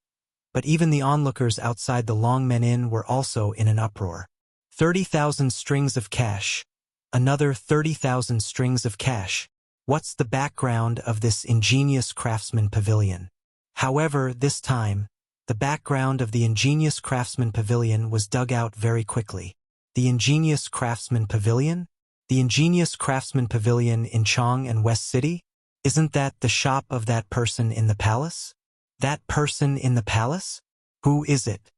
but even the onlookers outside the Longmen Inn were also in an uproar. 30,000 strings of cash. Another 30,000 strings of cash. What's the background of this Ingenious Craftsman Pavilion? However, this time, the background of the Ingenious Craftsman Pavilion was dug out very quickly. The Ingenious Craftsman Pavilion? The Ingenious Craftsman Pavilion in Chong and West City? Isn't that the shop of that person in the palace? That person in the palace? Who is it?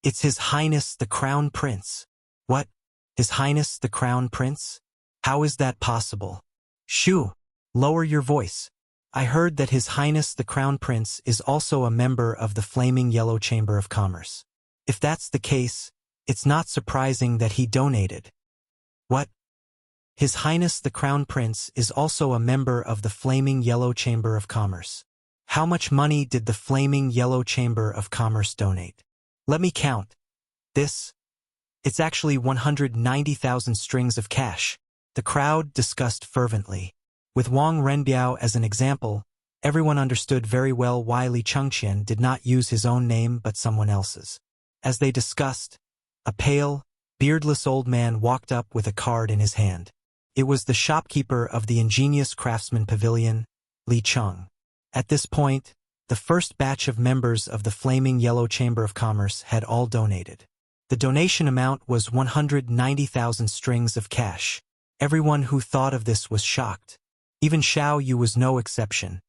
It's His Highness the Crown Prince. What? His Highness the Crown Prince? How is that possible? Shoo! Lower your voice. I heard that His Highness the Crown Prince is also a member of the Flaming Yellow Chamber of Commerce. If that's the case, it's not surprising that he donated. What? His Highness the Crown Prince is also a member of the Flaming Yellow Chamber of Commerce. How much money did the Flaming Yellow Chamber of Commerce donate? Let me count. It's actually 190,000 strings of cash. The crowd discussed fervently. With Wang Renbiao as an example, everyone understood very well why Li Chengqian did not use his own name but someone else's. As they discussed, a pale, beardless old man walked up with a card in his hand. It was the shopkeeper of the Ingenious Craftsman Pavilion, Li Cheng. At this point, the first batch of members of the Flaming Yellow Chamber of Commerce had all donated. The donation amount was 190,000 strings of cash. Everyone who thought of this was shocked. Even Xiao Yu was no exception.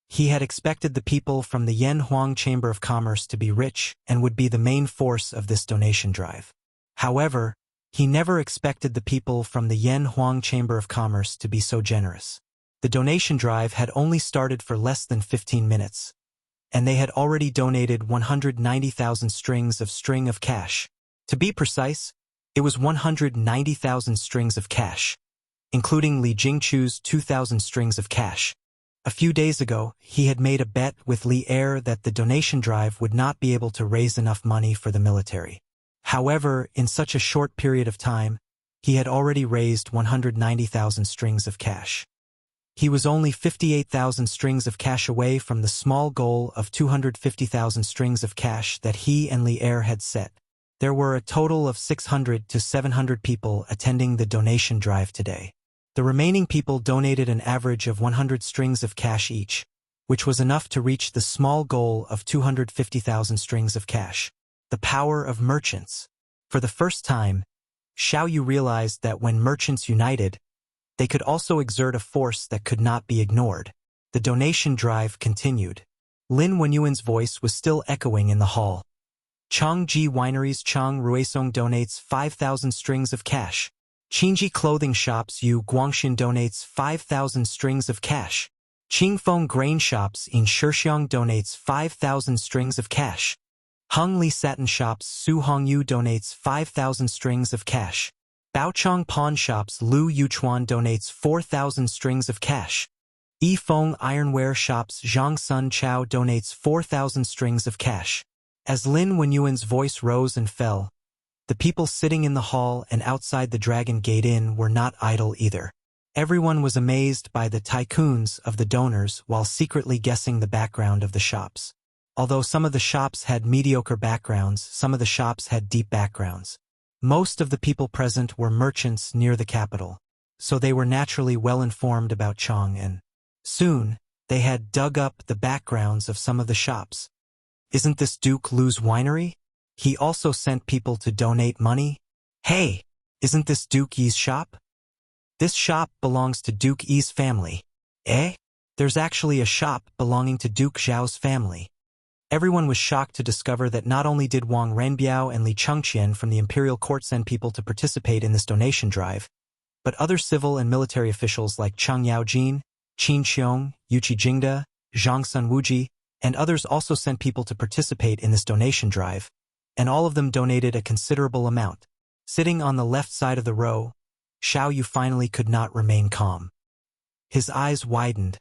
He had expected the people from the Yan Huang Chamber of Commerce to be rich and would be the main force of this donation drive. However, he never expected the people from the Yan Huang Chamber of Commerce to be so generous. The donation drive had only started for less than 15 minutes, and they had already donated 190,000 strings of cash. To be precise, it was 190,000 strings of cash, including Li Jingchu's 2,000 strings of cash. A few days ago, he had made a bet with Li Er that the donation drive would not be able to raise enough money for the military. However, in such a short period of time, he had already raised 190,000 strings of cash. He was only 58,000 strings of cash away from the small goal of 250,000 strings of cash that he and Li Er had set. There were a total of 600 to 700 people attending the donation drive today. The remaining people donated an average of 100 strings of cash each, which was enough to reach the small goal of 250,000 strings of cash. The power of merchants. For the first time, Xiao Yu realized that when merchants united, they could also exert a force that could not be ignored. The donation drive continued. Lin Wenyuan's voice was still echoing in the hall. Changji Wineries Chang Ruisong donates 5,000 strings of cash. Qingji Clothing Shops Yu Guangxin donates 5,000 strings of cash. Qingfeng Grain Shops in Shixiang donates 5,000 strings of cash. Hung Li Satin Shops Su Hongyu donates 5,000 strings of cash. Baochong Pawn Shops Lu Yuchuan donates 4,000 strings of cash. Yifeng Ironware Shops Zhang Sun Chao donates 4,000 strings of cash. As Lin Wenyuan's voice rose and fell, the people sitting in the hall and outside the Dragon Gate Inn were not idle either. Everyone was amazed by the tycoons of the donors while secretly guessing the background of the shops. Although some of the shops had mediocre backgrounds, some of the shops had deep backgrounds. Most of the people present were merchants near the capital, so they were naturally well informed about Chang, and soon they had dug up the backgrounds of some of the shops. Isn't this Duke Lu's winery? He also sent people to donate money? Hey, isn't this Duke Yi's shop? This shop belongs to Duke Yi's family. Eh? There's actually a shop belonging to Duke Zhao's family. Everyone was shocked to discover that not only did Wang Renbiao and Li Chengqian from the imperial court send people to participate in this donation drive, but other civil and military officials like Chang Yaojin, Qin Xiong, Yuqi Jingda, Zhang Sunwuji, and others also sent people to participate in this donation drive, and all of them donated a considerable amount. Sitting on the left side of the row, Xiao Yu finally could not remain calm. His eyes widened,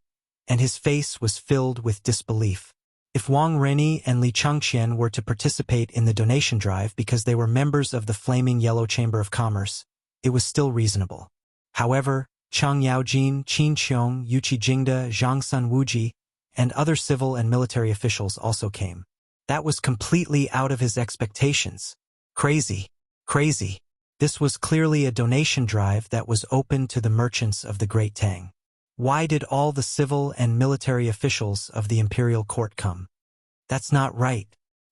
and his face was filled with disbelief. If Wang Renyi and Li Chengqian were to participate in the donation drive because they were members of the Flaming Yellow Chamber of Commerce, it was still reasonable. However, Chang Yaojin, Qin Xiong, Yuqi Jingda, Zhang Sunwuji, and other civil and military officials also came. That was completely out of his expectations. Crazy. Crazy. This was clearly a donation drive that was open to the merchants of the Great Tang. Why did all the civil and military officials of the imperial court come? That's not right.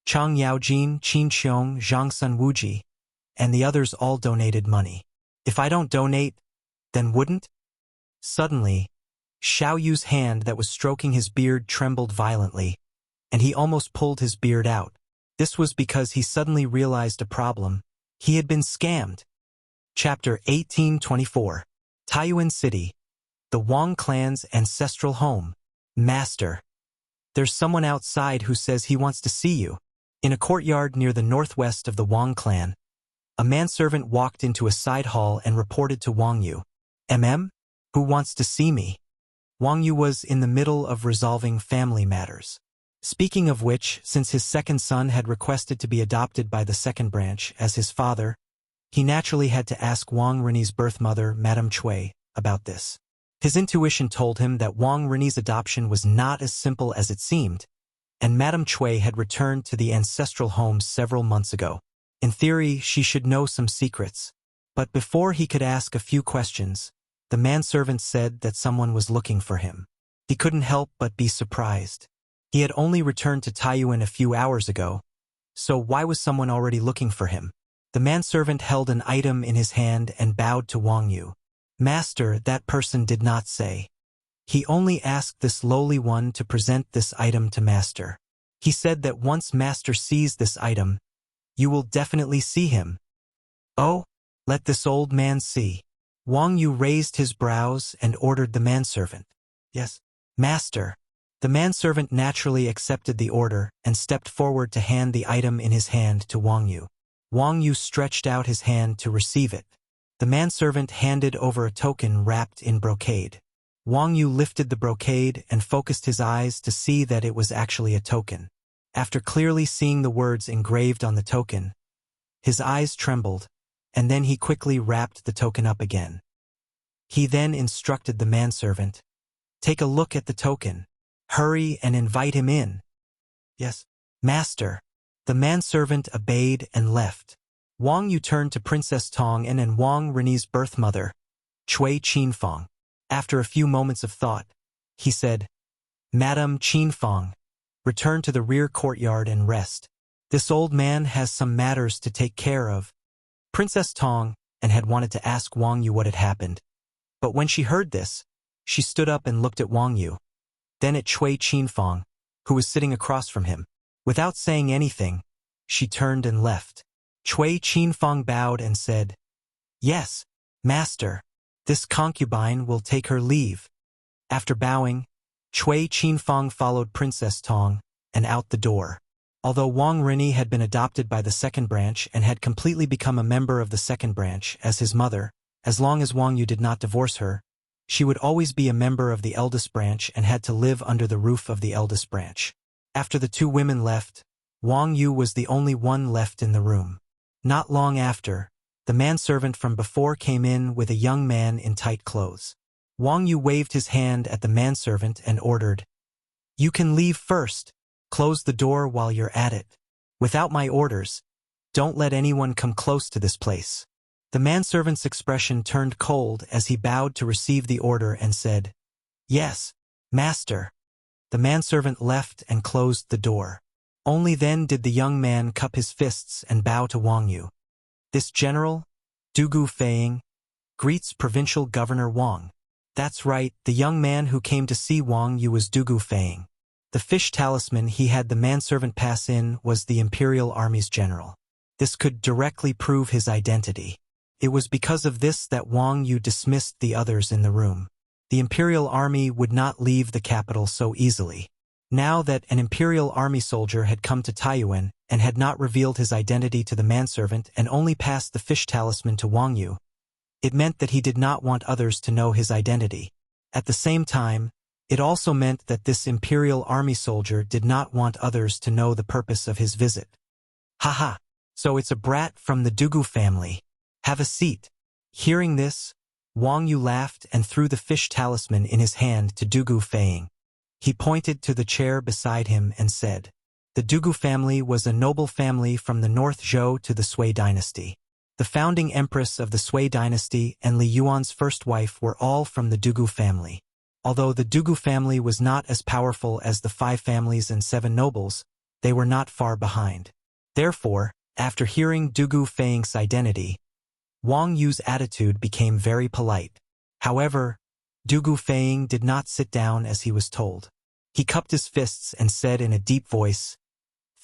Chang Yaojin, Qin Xiong, Zhang Sunwuji, and the others all donated money. If I don't donate, then wouldn't? Suddenly, Xiao Yu's hand that was stroking his beard trembled violently, and he almost pulled his beard out. This was because he suddenly realized a problem. He had been scammed. Chapter 1824. Taiyuan City. The Wang clan's ancestral home. Master. There's someone outside who says he wants to see you. In a courtyard near the northwest of the Wang clan, a manservant walked into a side hall and reported to Wang Yu. Who wants to see me? Wang Yu was in the middle of resolving family matters. Speaking of which, since his second son had requested to be adopted by the second branch as his father, he naturally had to ask Wang Ren's birth mother, Madame Cui, about this. His intuition told him that Wang Ren's adoption was not as simple as it seemed, and Madame Cui had returned to the ancestral home several months ago. In theory, she should know some secrets. But before he could ask a few questions, the manservant said that someone was looking for him. He couldn't help but be surprised. He had only returned to Taiyuan a few hours ago, so why was someone already looking for him? The manservant held an item in his hand and bowed to Wang Yu. Master, that person did not say. He only asked this lowly one to present this item to Master. He said that once Master sees this item, you will definitely see him. Oh, let this old man see. Wang Yu raised his brows and ordered the manservant. Yes, Master. The manservant naturally accepted the order and stepped forward to hand the item in his hand to Wang Yu. Wang Yu stretched out his hand to receive it. The manservant handed over a token wrapped in brocade. Wang Yu lifted the brocade and focused his eyes to see that it was actually a token. After clearly seeing the words engraved on the token, his eyes trembled, and then he quickly wrapped the token up again. He then instructed the manservant, "Take a look at the token. Hurry and invite him in." "Yes, Master." The manservant obeyed and left. Wang Yu turned to Princess Tong'an and Wang Ren's birth mother, Cui Qinfang. After a few moments of thought, he said, "Madame Qinfang, return to the rear courtyard and rest. This old man has some matters to take care of." Princess Tong'an had wanted to ask Wang Yu what had happened, but when she heard this, she stood up and looked at Wang Yu, then at Cui Qinfang, who was sitting across from him. Without saying anything, she turned and left. Cui Qinfang bowed and said, "Yes, Master, this concubine will take her leave." After bowing, Cui Qinfang followed Princess Tong'an out the door. Although Wang Ren had been adopted by the second branch and had completely become a member of the second branch as his mother, as long as Wang Yu did not divorce her, she would always be a member of the eldest branch and had to live under the roof of the eldest branch. After the two women left, Wang Yu was the only one left in the room. Not long after, the manservant from before came in with a young man in tight clothes. Wang Yu waved his hand at the manservant and ordered, "You can leave first. Close the door while you're at it. Without my orders, don't let anyone come close to this place." The manservant's expression turned cold as he bowed to receive the order and said, "Yes, Master." The manservant left and closed the door. Only then did the young man cup his fists and bow to Wang Yu. "This general, Dugu Feiying, greets Provincial Governor Wang." That's right, the young man who came to see Wang Yu was Dugu Feiying. The fish talisman he had the manservant pass in was the Imperial Army's general. This could directly prove his identity. It was because of this that Wang Yu dismissed the others in the room. The Imperial Army would not leave the capital so easily. Now that an Imperial Army soldier had come to Taiyuan and had not revealed his identity to the manservant and only passed the fish talisman to Wang Yu, it meant that he did not want others to know his identity. At the same time, it also meant that this Imperial Army soldier did not want others to know the purpose of his visit. "Haha, so it's a brat from the Dugu family. Have a seat." Hearing this, Wang Yu laughed and threw the fish talisman in his hand to Dugu Feiying. He pointed to the chair beside him and said, "The Dugu family was a noble family from the North Zhou to the Sui dynasty. The founding empress of the Sui dynasty and Li Yuan's first wife were all from the Dugu family. Although the Dugu family was not as powerful as the 5 families and 7 nobles, they were not far behind. Therefore, after hearing Dugu Feiying's identity, Wang Yu's attitude became very polite. However, Dugu Feiying did not sit down as he was told. He cupped his fists and said in a deep voice,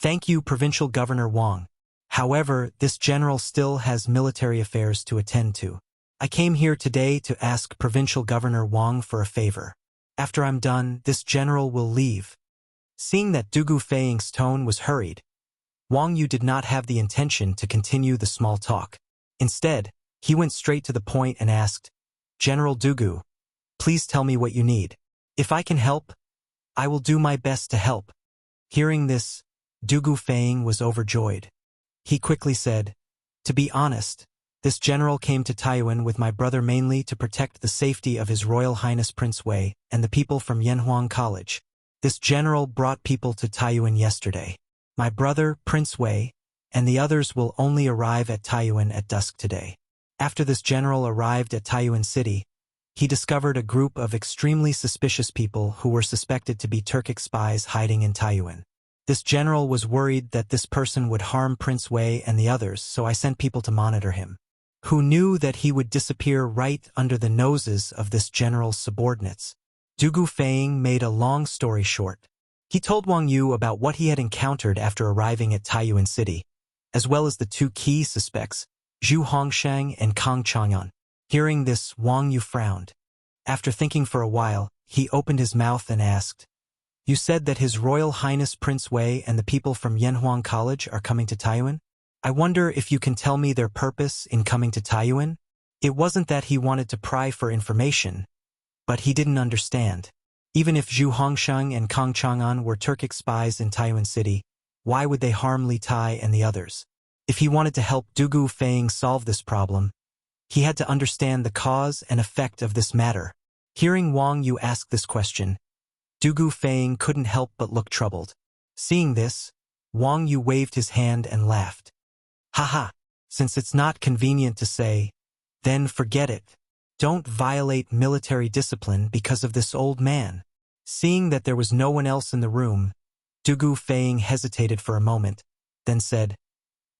Thank you, Provincial Governor Wang. However, this general still has military affairs to attend to. I came here today to ask Provincial Governor Wang for a favor. After I'm done, this general will leave. Seeing that Dugu Feiying's tone was hurried, Wang Yu did not have the intention to continue the small talk. Instead, he went straight to the point and asked, General Dugu, please tell me what you need. If I can help, I will do my best to help. Hearing this, Dugu Feiying was overjoyed. He quickly said, to be honest, this general came to Taiyuan with my brother mainly to protect the safety of His Royal Highness Prince Wei and the people from Yanhuang College. This general brought people to Taiyuan yesterday. My brother, Prince Wei, and the others will only arrive at Taiyuan at dusk today. After this general arrived at Taiyuan City, he discovered a group of extremely suspicious people who were suspected to be Turkic spies hiding in Taiyuan. This general was worried that this person would harm Prince Wei and the others, so I sent people to monitor him, who knew that he would disappear right under the noses of this general's subordinates. Dugu Feiying made a long story short. He told Wang Yu about what he had encountered after arriving at Taiyuan City, as well as the two key suspects, Zhu Hongshang and Kang Chang'an. Hearing this, Wang Yu frowned. After thinking for a while, he opened his mouth and asked, You said that His Royal Highness Prince Wei and the people from Yanhuang College are coming to Taiyuan? I wonder if you can tell me their purpose in coming to Taiyuan? It wasn't that he wanted to pry for information, but he didn't understand. Even if Zhu Hongshang and Kang Chang'an were Turkic spies in Taiyuan City, why would they harm Li Tai and the others? If he wanted to help Dugu Feiying solve this problem, he had to understand the cause and effect of this matter. Hearing Wang Yu ask this question, Dugu Feiying couldn't help but look troubled. Seeing this, Wang Yu waved his hand and laughed. Haha, since it's not convenient to say, then forget it. Don't violate military discipline because of this old man. Seeing that there was no one else in the room, Dugu Feiying hesitated for a moment, then said,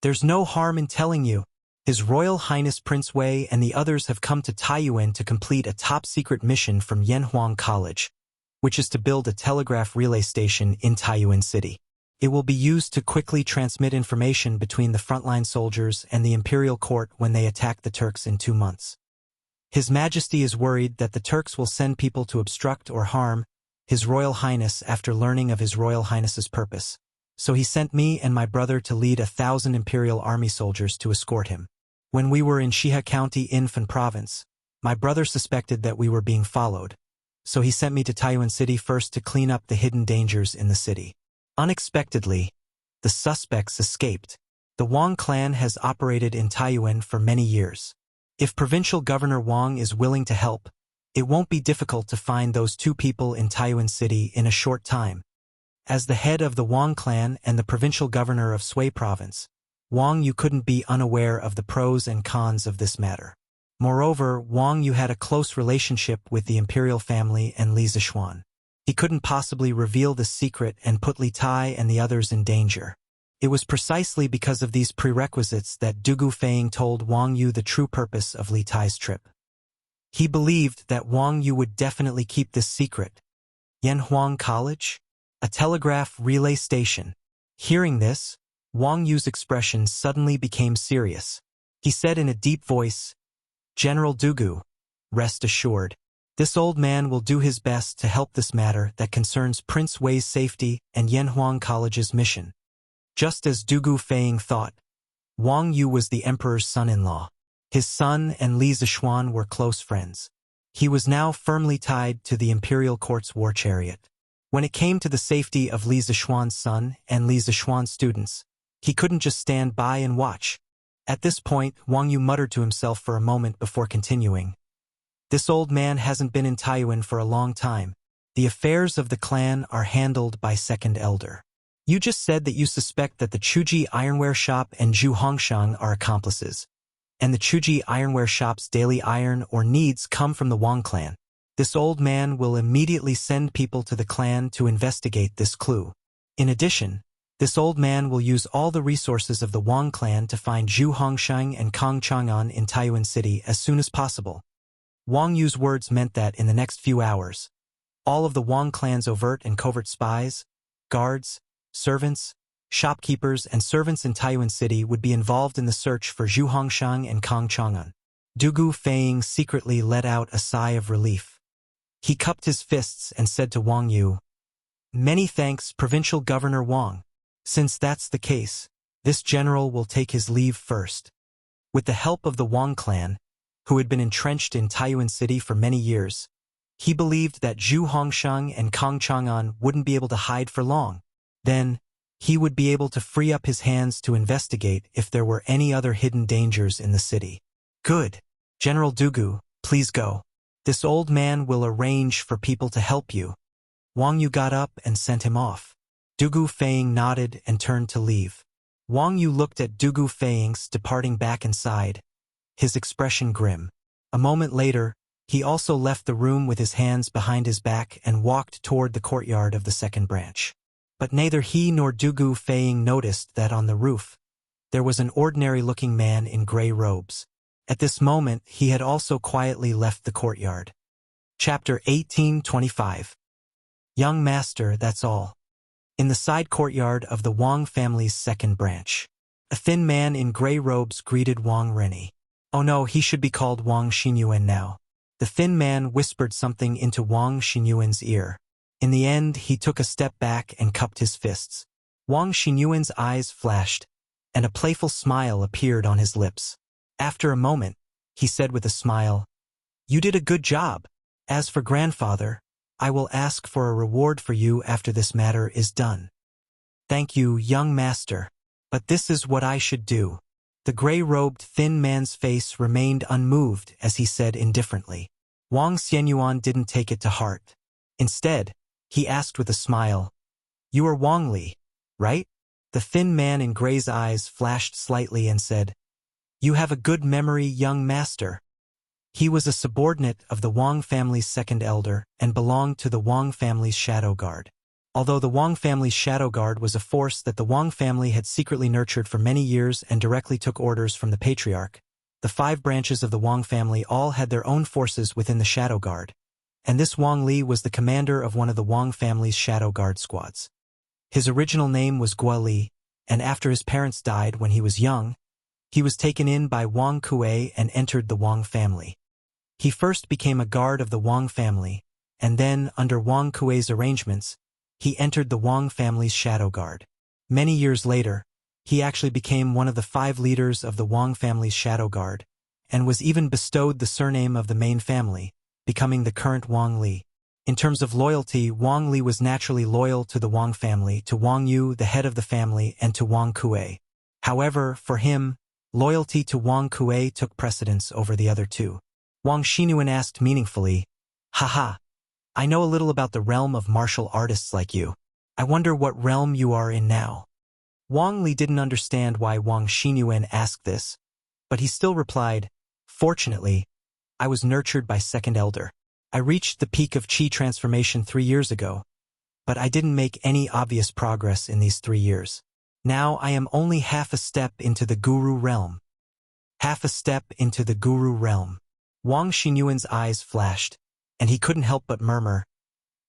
There's no harm in telling you. His Royal Highness Prince Wei and the others have come to Taiyuan to complete a top-secret mission from Yanhuang College, which is to build a telegraph relay station in Taiyuan City. It will be used to quickly transmit information between the frontline soldiers and the imperial court when they attack the Turks in 2 months. His Majesty is worried that the Turks will send people to obstruct or harm His Royal Highness after learning of His Royal Highness's purpose. So he sent me and my brother to lead 1,000 Imperial Army soldiers to escort him. When we were in Shihe County in Fan Province, my brother suspected that we were being followed, so he sent me to Taiyuan City first to clean up the hidden dangers in the city. Unexpectedly, the suspects escaped. The Wang clan has operated in Taiyuan for many years. If Provincial Governor Wang is willing to help, it won't be difficult to find those two people in Taiyuan City in a short time. As the head of the Wang clan and the Provincial Governor of Sui Province, Wang Yu couldn't be unaware of the pros and cons of this matter. Moreover, Wang Yu had a close relationship with the imperial family and Li Zishuan. He couldn't possibly reveal the secret and put Li Tai and the others in danger. It was precisely because of these prerequisites that Dugu Feiying told Wang Yu the true purpose of Li Tai's trip. He believed that Wang Yu would definitely keep this secret. Yanhuang College? A telegraph relay station. Hearing this, Wang Yu's expression suddenly became serious. He said in a deep voice, General Dugu, rest assured, this old man will do his best to help this matter that concerns Prince Wei's safety and Yanhuang College's mission. Just as Dugu Feiying thought, Wang Yu was the emperor's son-in-law. His son and Li Zishuan were close friends. He was now firmly tied to the imperial court's war chariot. When it came to the safety of Li Zishuan's son and Li Zishuan's students, he couldn't just stand by and watch. At this point, Wang Yu muttered to himself for a moment before continuing. This old man hasn't been in Taiyuan for a long time. The affairs of the clan are handled by second elder. You just said that you suspect that the Chuji Ironware Shop and Zhu Hongshang are accomplices, and the Chuji Ironware Shop's daily iron or needs come from the Wang clan. This old man will immediately send people to the clan to investigate this clue. In addition, this old man will use all the resources of the Wang clan to find Zhu Hongshang and Kang Chang'an in Taiyuan City as soon as possible. Wang Yu's words meant that in the next few hours, all of the Wang clan's overt and covert spies, guards, servants, shopkeepers and servants in Taiyuan City would be involved in the search for Zhu Hongshang and Kang Chang'an. Dugu Feiying secretly let out a sigh of relief. He cupped his fists and said to Wang Yu, "Many thanks, Provincial Governor Wang. Since that's the case, this general will take his leave first." With the help of the Wang clan, who had been entrenched in Taiyuan City for many years, he believed that Zhu Hongshang and Kang Chang'an wouldn't be able to hide for long. Then, he would be able to free up his hands to investigate if there were any other hidden dangers in the city. "Good. General Dugu, please go. This old man will arrange for people to help you." Wang Yu got up and sent him off. Dugu Feiying nodded and turned to leave. Wang Yu looked at Dugu Feiying's departing back inside, his expression grim. A moment later, he also left the room with his hands behind his back and walked toward the courtyard of the second branch. But neither he nor Dugu Feiying noticed that on the roof, there was an ordinary-looking man in gray robes. At this moment, he had also quietly left the courtyard. Chapter 1825. Young Master, that's all. In the side courtyard of the Wang family's second branch, a thin man in gray robes greeted Wang Rennie. Oh no, he should be called Wang Xinyuan now. The thin man whispered something into Wang Xinyuan's ear. In the end, he took a step back and cupped his fists. Wang Xinyuan's eyes flashed, and a playful smile appeared on his lips. After a moment, he said with a smile, "You did a good job. As for grandfather, I will ask for a reward for you after this matter is done." "Thank you, young master. But this is what I should do." The gray-robed thin man's face remained unmoved as he said indifferently. Wang Xianyuan didn't take it to heart. Instead, he asked with a smile, "You are Wang Li, right?" The thin man in gray's eyes flashed slightly and said, "You have a good memory, young master." He was a subordinate of the Wang family's second elder and belonged to the Wang family's shadow guard. Although the Wang family's shadow guard was a force that the Wang family had secretly nurtured for many years and directly took orders from the patriarch, the 5 branches of the Wang family all had their own forces within the shadow guard, and this Wang Li was the commander of one of the Wang family's shadow guard squads. His original name was Gua Li, and after his parents died when he was young, he was taken in by Wang Kuei and entered the Wang family. He first became a guard of the Wang family, and then, under Wang Kuei's arrangements, he entered the Wang family's shadow guard. Many years later, he actually became one of the 5 leaders of the Wang family's shadow guard, and was even bestowed the surname of the main family, becoming the current Wang Li. In terms of loyalty, Wang Li was naturally loyal to the Wang family, to Wang Yu, the head of the family, and to Wang Kuei. However, for him, loyalty to Wang Kuei took precedence over the other 2. Wang Xinyuan asked meaningfully, "Haha, I know a little about the realm of martial artists like you. I wonder what realm you are in now." Wang Li didn't understand why Wang Xinyuan asked this, but he still replied, "Fortunately, I was nurtured by second elder. I reached the peak of Qi transformation 3 years ago, but I didn't make any obvious progress in these 3 years. Now I am only half a step into the guru realm." Half a step into the guru realm. Wang Xinyuan's eyes flashed, and he couldn't help but murmur,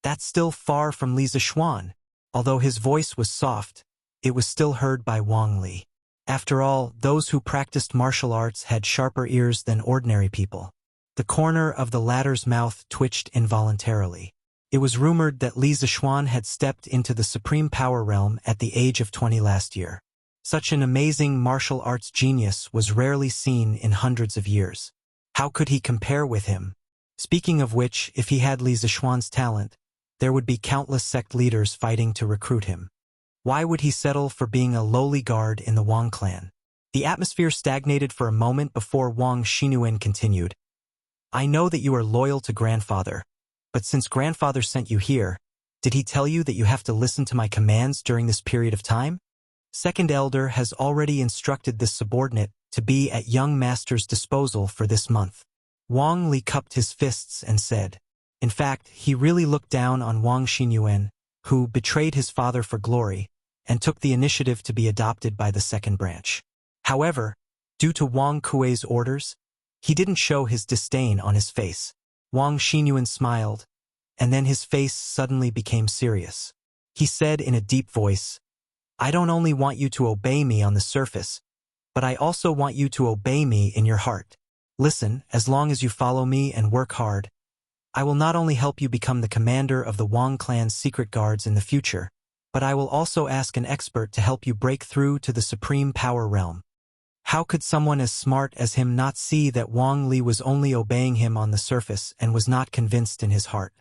"That's still far from Li Zixuan." Although his voice was soft, it was still heard by Wang Li. After all, those who practiced martial arts had sharper ears than ordinary people. The corner of the latter's mouth twitched involuntarily. It was rumored that Li Zixuan had stepped into the supreme power realm at the age of 20 last year. Such an amazing martial arts genius was rarely seen in hundreds of years. How could he compare with him? Speaking of which, if he had Li Zixuan's talent, there would be countless sect leaders fighting to recruit him. Why would he settle for being a lowly guard in the Wang clan? The atmosphere stagnated for a moment before Wang Xinyuan continued, "I know that you are loyal to grandfather, but since grandfather sent you here, did he tell you that you have to listen to my commands during this period of time? Second elder has already instructed this subordinate to be at young master's disposal for this month." Wang Li cupped his fists and said, in fact, he really looked down on Wang Xinyuan, who betrayed his father for glory, and took the initiative to be adopted by the second branch. However, due to Wang Kuei's orders, he didn't show his disdain on his face. Wang Xinyuan smiled, and then his face suddenly became serious. He said in a deep voice, I don't only want you to obey me on the surface, but I also want you to obey me in your heart. Listen, as long as you follow me and work hard, I will not only help you become the commander of the Wang clan's secret guards in the future, but I will also ask an expert to help you break through to the supreme power realm. How could someone as smart as him not see that Wang Li was only obeying him on the surface and was not convinced in his heart?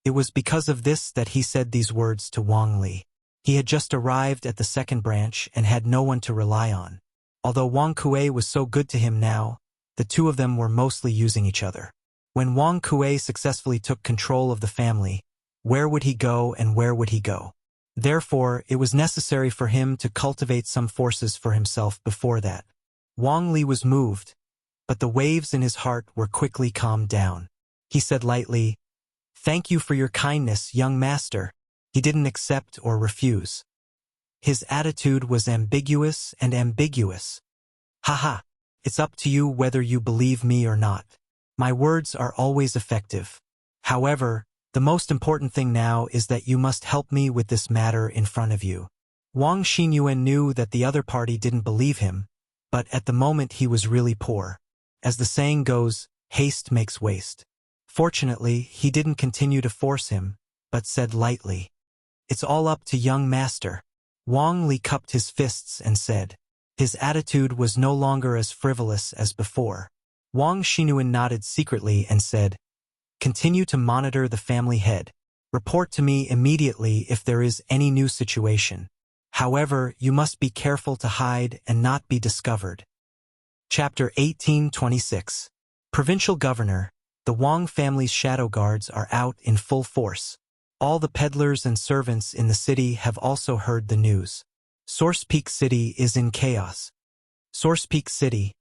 It was because of this that he said these words to Wang Li. He had just arrived at the second branch and had no one to rely on. Although Wang Kuei was so good to him now, the two of them were mostly using each other. When Wang Kuei successfully took control of the family, where would he go and where would he go? Therefore, it was necessary for him to cultivate some forces for himself before that. Wang Li was moved, but the waves in his heart were quickly calmed down. He said lightly, "Thank you for your kindness, young master." He didn't accept or refuse. His attitude was ambiguous and ambiguous. Haha, it's up to you whether you believe me or not. My words are always effective. However, the most important thing now is that you must help me with this matter in front of you. Wang Xinyuan knew that the other party didn't believe him, but at the moment he was really poor. As the saying goes, haste makes waste. Fortunately, he didn't continue to force him, but said lightly, "It's all up to young master." Wang Li cupped his fists and said. His attitude was no longer as frivolous as before. Wang Xinyuan nodded secretly and said, "Continue to monitor the family head. Report to me immediately if there is any new situation. However, you must be careful to hide and not be discovered." Chapter 1826. Provincial Governor. The Wang family's shadow guards are out in full force. All the peddlers and servants in the city have also heard the news. Source Peak City is in chaos. Source Peak City,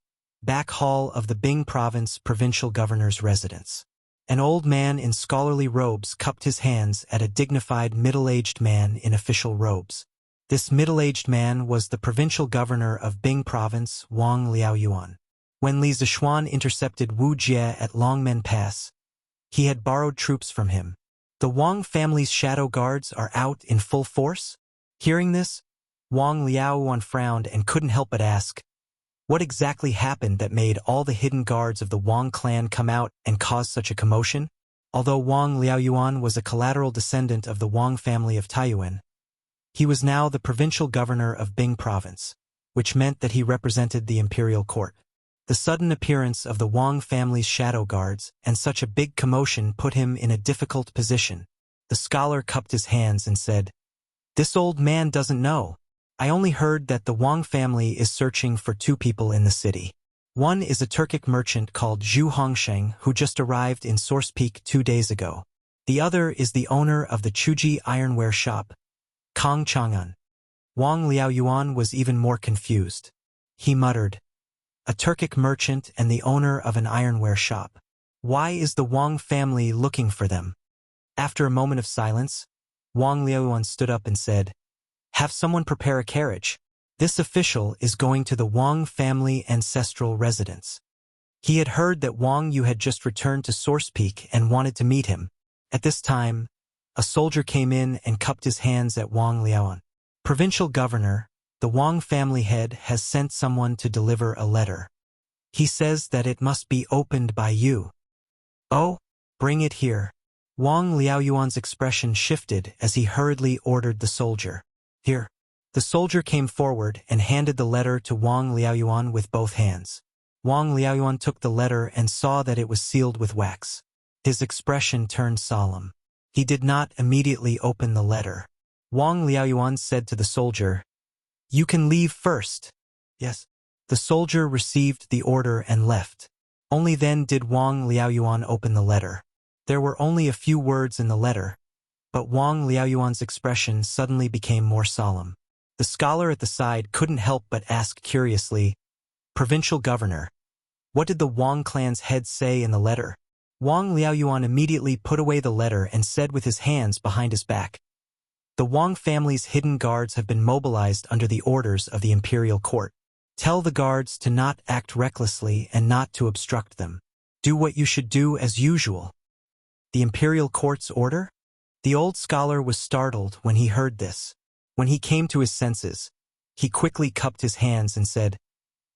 back hall of the Bing Province Provincial Governor's residence. An old man in scholarly robes cupped his hands at a dignified middle-aged man in official robes. This middle-aged man was the provincial governor of Bing Province, Wang Liaoyuan. When Li Zishuan intercepted Wuxia at Longmen Pass, he had borrowed troops from him. The Wang family's shadow guards are out in full force? Hearing this, Wang Liaoyuan frowned and couldn't help but ask, what exactly happened that made all the hidden guards of the Wang clan come out and cause such a commotion? Although Wang Liaoyuan was a collateral descendant of the Wang family of Taiyuan, he was now the provincial governor of Bing Province, which meant that he represented the imperial court. The sudden appearance of the Wang family's shadow guards and such a big commotion put him in a difficult position. The scholar cupped his hands and said, "This old man doesn't know. I only heard that the Wang family is searching for two people in the city. One is a Turkic merchant called Zhu Hongsheng who just arrived in Source Peak 2 days ago. The other is the owner of the Chuji ironware shop, Kong Chang'an." Wang Liaoyuan was even more confused. He muttered, "A Turkic merchant and the owner of an ironware shop. Why is the Wang family looking for them?" After a moment of silence, Wang Liaoyuan stood up and said, "Have someone prepare a carriage. This official is going to the Wang family ancestral residence." He had heard that Wang Yu had just returned to Source Peak and wanted to meet him. At this time, a soldier came in and cupped his hands at Wang Liaoyuan. "Provincial Governor, the Wang family head has sent someone to deliver a letter. He says that it must be opened by you." "Oh, bring it here." Wang Liaoyuan's expression shifted as he hurriedly ordered the soldier. "Here." The soldier came forward and handed the letter to Wang Liaoyuan with both hands. Wang Liaoyuan took the letter and saw that it was sealed with wax. His expression turned solemn. He did not immediately open the letter. Wang Liaoyuan said to the soldier, "You can leave first." "Yes." The soldier received the order and left. Only then did Wang Liaoyuan open the letter. There were only a few words in the letter, but Wang Liaoyuan's expression suddenly became more solemn. The scholar at the side couldn't help but ask curiously, "Provincial Governor, what did the Wang clan's head say in the letter?" Wang Liaoyuan immediately put away the letter and said with his hands behind his back, "The Wang family's hidden guards have been mobilized under the orders of the imperial court. Tell the guards to not act recklessly and not to obstruct them. Do what you should do as usual." The imperial court's order? The old scholar was startled when he heard this. When he came to his senses, he quickly cupped his hands and said,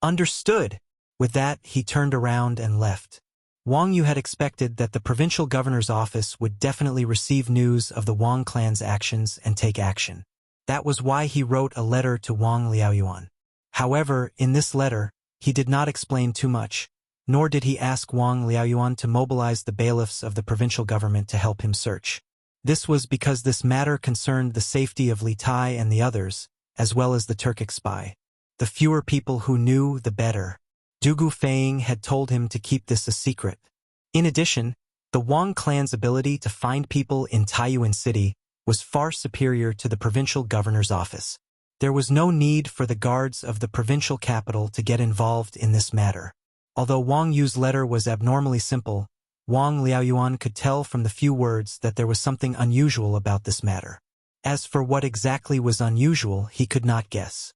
"Understood." With that, he turned around and left. Wang Yu had expected that the provincial governor's office would definitely receive news of the Wang clan's actions and take action. That was why he wrote a letter to Wang Liaoyuan. However, in this letter, he did not explain too much, nor did he ask Wang Liaoyuan to mobilize the bailiffs of the provincial government to help him search. This was because this matter concerned the safety of Li Tai and the others, as well as the Turkic spy. The fewer people who knew, the better. Dugu Feiying had told him to keep this a secret. In addition, the Wang clan's ability to find people in Taiyuan City was far superior to the provincial governor's office. There was no need for the guards of the provincial capital to get involved in this matter. Although Wang Yu's letter was abnormally simple, Wang Liaoyuan could tell from the few words that there was something unusual about this matter. As for what exactly was unusual, he could not guess.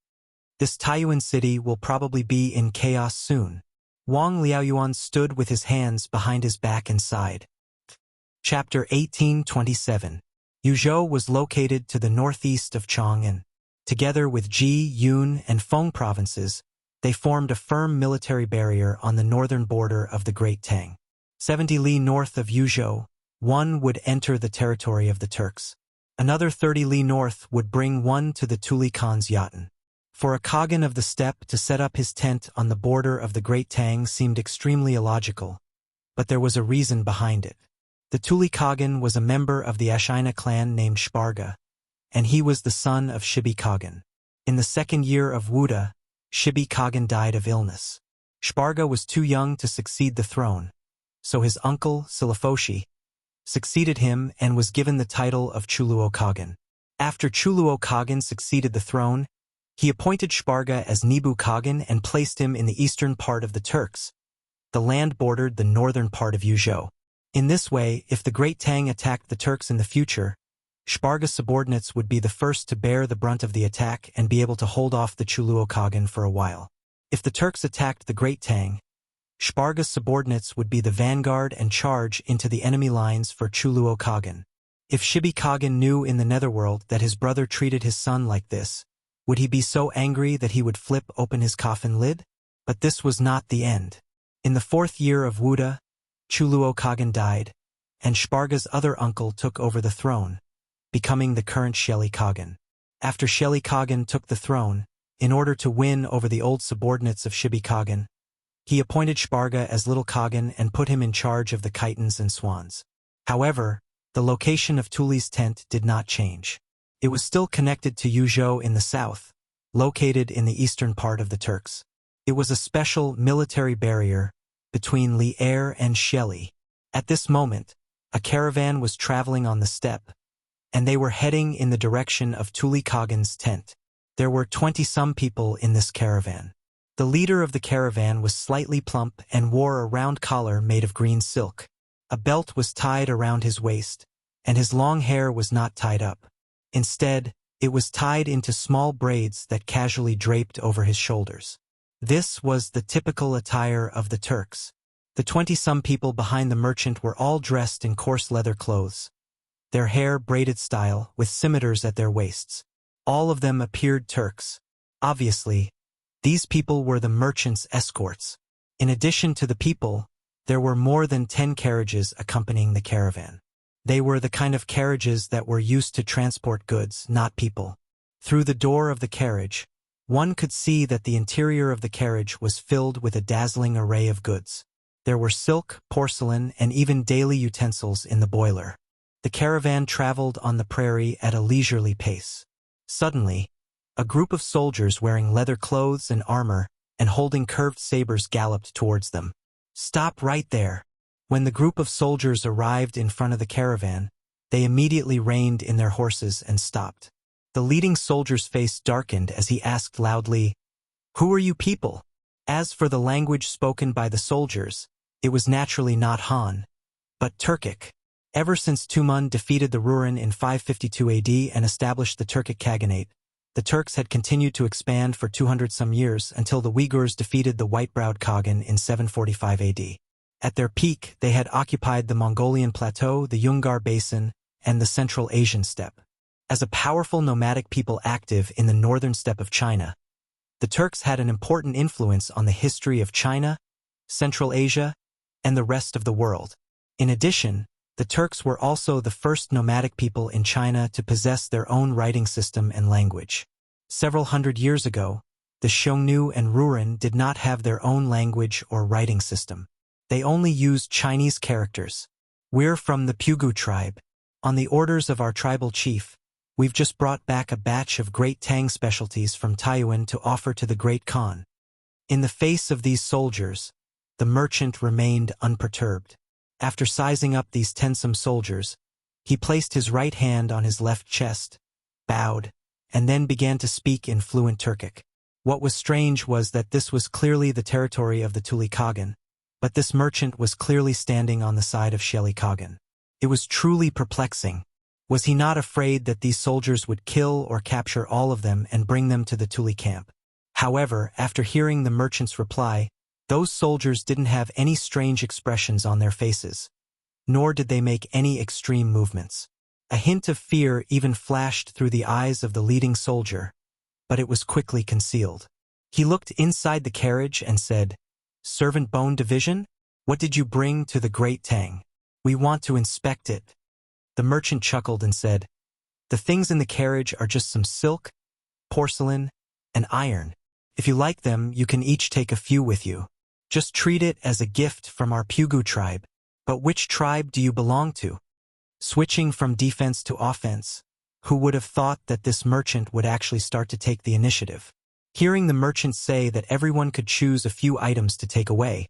This Taiyuan city will probably be in chaos soon. Wang Liaoyuan stood with his hands behind his back and sighed. Chapter 1827. Yuzhou was located to the northeast of Chang'an. Together with Ji, Yun, and Feng provinces, they formed a firm military barrier on the northern border of the Great Tang. 70 li north of Yuzhou, one would enter the territory of the Turks. Another 30 li north would bring one to the Tuli Khan's Yatan. For a Khagan of the steppe to set up his tent on the border of the Great Tang seemed extremely illogical, but there was a reason behind it. The Tuli Khagan was a member of the Ashina clan named Shparga, and he was the son of Shibi Khagan. In the second year of Wuda, Shibi Khagan died of illness. Shparga was too young to succeed the throne, so his uncle, Silafoshi, succeeded him and was given the title of Chuluo Khagan. After Chuluo Khagan succeeded the throne, he appointed Shparga as Nibu Khagan and placed him in the eastern part of the Turks. The land bordered the northern part of Yuzhou. In this way, if the Great Tang attacked the Turks in the future, Shparga's subordinates would be the first to bear the brunt of the attack and be able to hold off the Chuluo Khagan for a while. If the Turks attacked the Great Tang, Shparga's subordinates would be the vanguard and charge into the enemy lines for Chuluo Khagan. If Shibi Khagan knew in the netherworld that his brother treated his son like this, would he be so angry that he would flip open his coffin lid? But this was not the end. In the fourth year of Wuda, Chuluo Khagan died, and Shparga's other uncle took over the throne, becoming the current Sheli Khagan. After Sheli Khagan took the throne, in order to win over the old subordinates of Shibi Khagan, he appointed Shparga as Little Khagan and put him in charge of the chitons and swans. However, the location of Tuli's tent did not change. It was still connected to Yuzhou in the south, located in the eastern part of the Turks. It was a special military barrier between Li-Er and Sheli. At this moment, a caravan was traveling on the steppe, and they were heading in the direction of Tuli Khagan's tent. There were 20-some people in this caravan. The leader of the caravan was slightly plump and wore a round collar made of green silk. A belt was tied around his waist, and his long hair was not tied up. Instead, it was tied into small braids that casually draped over his shoulders. This was the typical attire of the Turks. The 20-some people behind the merchant were all dressed in coarse leather clothes, their hair braided style with scimitars at their waists. All of them appeared Turks. Obviously, these people were the merchant's escorts. In addition to the people, there were more than 10 carriages accompanying the caravan. They were the kind of carriages that were used to transport goods, not people. Through the door of the carriage, one could see that the interior of the carriage was filled with a dazzling array of goods. There were silk, porcelain, and even daily utensils in the boiler. The caravan traveled on the prairie at a leisurely pace. Suddenly, a group of soldiers wearing leather clothes and armor and holding curved sabers galloped towards them. "Stop right there!" When the group of soldiers arrived in front of the caravan, they immediately reined in their horses and stopped. The leading soldier's face darkened as he asked loudly, "Who are you people?" As for the language spoken by the soldiers, it was naturally not Han, but Turkic. Ever since Tumun defeated the Rurin in 552 AD and established the Turkic Khaganate, the Turks had continued to expand for 200-some years until the Uyghurs defeated the white-browed Khagan in 745 AD. At their peak, they had occupied the Mongolian Plateau, the Yungar Basin, and the Central Asian steppe. As a powerful nomadic people active in the northern steppe of China, the Turks had an important influence on the history of China, Central Asia, and the rest of the world. In addition, the Turks were also the first nomadic people in China to possess their own writing system and language. Several hundred years ago, the Xiongnu and Rouran did not have their own language or writing system. They only used Chinese characters. We're from the Pugu tribe. On the orders of our tribal chief, we've just brought back a batch of Great Tang specialties from Taiyuan to offer to the Great Khan. In the face of these soldiers, the merchant remained unperturbed. After sizing up these tensome soldiers, he placed his right hand on his left chest, bowed, and then began to speak in fluent Turkic. What was strange was that this was clearly the territory of the Tuli Khagan, but this merchant was clearly standing on the side of Sheli Khagan. It was truly perplexing. Was he not afraid that these soldiers would kill or capture all of them and bring them to the Tuli camp? However, after hearing the merchant's reply, those soldiers didn't have any strange expressions on their faces, nor did they make any extreme movements. A hint of fear even flashed through the eyes of the leading soldier, but it was quickly concealed. He looked inside the carriage and said, "Servant Bone Division, what did you bring to the Great Tang? We want to inspect it." The merchant chuckled and said, "The things in the carriage are just some silk, porcelain, and iron. If you like them, you can each take a few with you. Just treat it as a gift from our Pugu tribe." "But which tribe do you belong to?" Switching from defense to offense, who would have thought that this merchant would actually start to take the initiative? Hearing the merchant say that everyone could choose a few items to take away,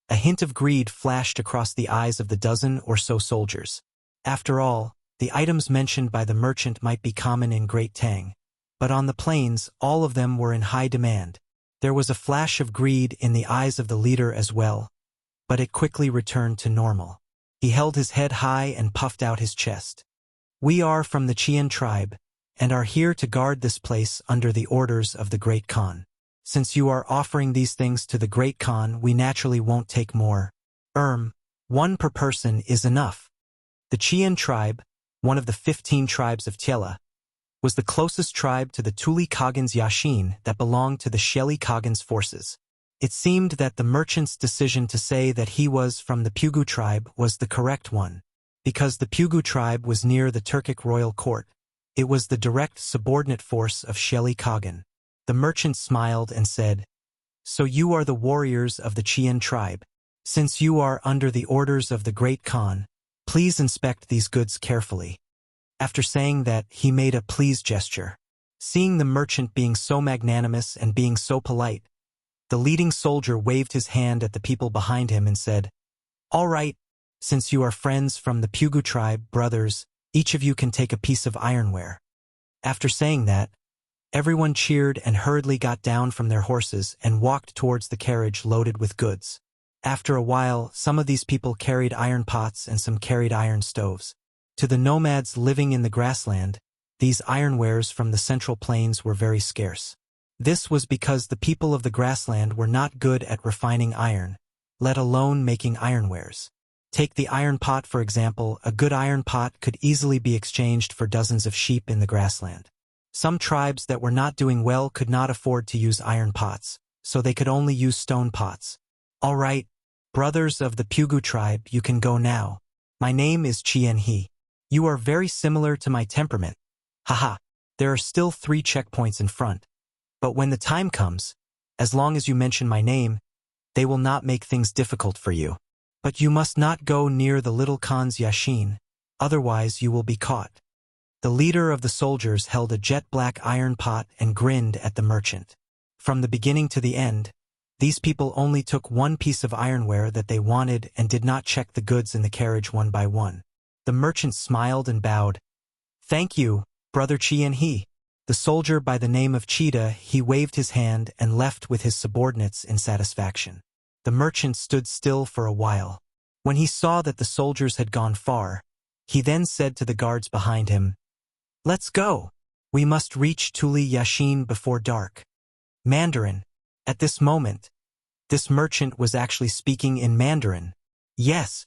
a hint of greed flashed across the eyes of the dozen or so soldiers. After all, the items mentioned by the merchant might be common in Great Tang, but on the plains, all of them were in high demand. There was a flash of greed in the eyes of the leader as well, but it quickly returned to normal. He held his head high and puffed out his chest. "We are from the Qian tribe, and are here to guard this place under the orders of the Great Khan. Since you are offering these things to the Great Khan, we naturally won't take more. One per person is enough." The Qian tribe, one of the 15 tribes of Tiela, was the closest tribe to the Tuli Khagan's Yashin that belonged to the Sheli Khagan's forces. It seemed that the merchant's decision to say that he was from the Pugu tribe was the correct one, because the Pugu tribe was near the Turkic royal court. It was the direct subordinate force of Sheli Khagan. The merchant smiled and said, "So you are the warriors of the Qian tribe. Since you are under the orders of the Great Khan, please inspect these goods carefully." After saying that, he made a please gesture. Seeing the merchant being so magnanimous and being so polite, the leading soldier waved his hand at the people behind him and said, "All right, since you are friends from the Pugu tribe, brothers, each of you can take a piece of ironware." After saying that, everyone cheered and hurriedly got down from their horses and walked towards the carriage loaded with goods. After a while, some of these people carried iron pots and some carried iron stoves. To the nomads living in the grassland, these ironwares from the central plains were very scarce. This was because the people of the grassland were not good at refining iron, let alone making ironwares. Take the iron pot for example. A good iron pot could easily be exchanged for dozens of sheep in the grassland. Some tribes that were not doing well could not afford to use iron pots, so they could only use stone pots. "All right, brothers of the Pugu tribe, you can go now. My name is Chien He. You are very similar to my temperament. Haha, there are still 3 checkpoints in front. But when the time comes, as long as you mention my name, they will not make things difficult for you. But you must not go near the little Khan's Yashin, otherwise you will be caught." The leader of the soldiers held a jet-black iron pot and grinned at the merchant. From the beginning to the end, these people only took one piece of ironware that they wanted and did not check the goods in the carriage one by one. The merchant smiled and bowed. "Thank you, Brother Chien He." The soldier by the name of Cheetah, he waved his hand and left with his subordinates in satisfaction. The merchant stood still for a while. When he saw that the soldiers had gone far, he then said to the guards behind him, "Let's go. We must reach Tuli Yashin before dark." Mandarin. At this moment, this merchant was actually speaking in Mandarin. "Yes."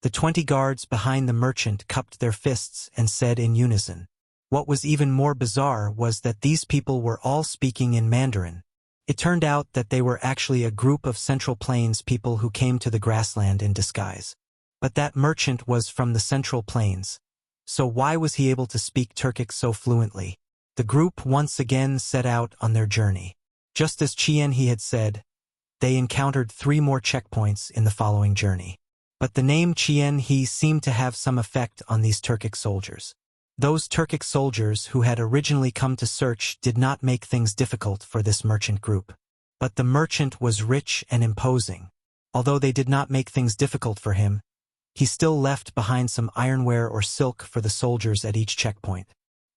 The 20 guards behind the merchant cupped their fists and said in unison, What was even more bizarre was that these people were all speaking in Mandarin. It turned out that they were actually a group of Central Plains people who came to the grassland in disguise. But that merchant was from the Central Plains. So why was he able to speak Turkic so fluently? The group once again set out on their journey. Just as Chien-He had said, they encountered 3 more checkpoints in the following journey. But the name Chien-He seemed to have some effect on these Turkic soldiers. Those Turkic soldiers who had originally come to search did not make things difficult for this merchant group. But the merchant was rich and imposing. Although they did not make things difficult for him, he still left behind some ironware or silk for the soldiers at each checkpoint.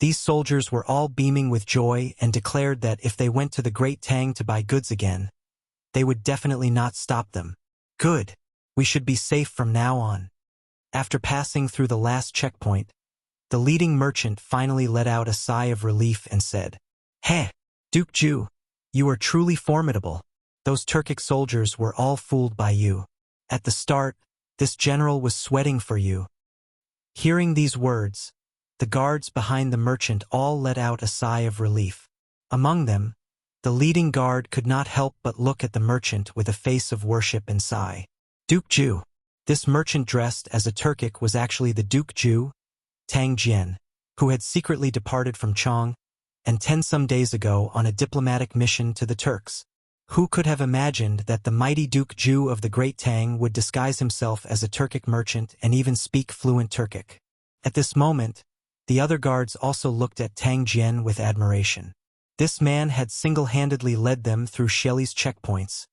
These soldiers were all beaming with joy and declared that if they went to the Great Tang to buy goods again, they would definitely not stop them. Good. We should be safe from now on. After passing through the last checkpoint, the leading merchant finally let out a sigh of relief and said, "Heh, Duke Ju, you are truly formidable. Those Turkic soldiers were all fooled by you. At the start, this general was sweating for you." Hearing these words, the guards behind the merchant all let out a sigh of relief. Among them, the leading guard could not help but look at the merchant with a face of worship and sigh. Duke Ju. This merchant dressed as a Turkic was actually the Duke Ju, Tang Jian, who had secretly departed from Chong, and 10 some days ago on a diplomatic mission to the Turks. Who could have imagined that the mighty Duke Ju of the Great Tang would disguise himself as a Turkic merchant and even speak fluent Turkic? At this moment, the other guards also looked at Tang Jian with admiration. This man had single-handedly led them through Shelley's checkpoints,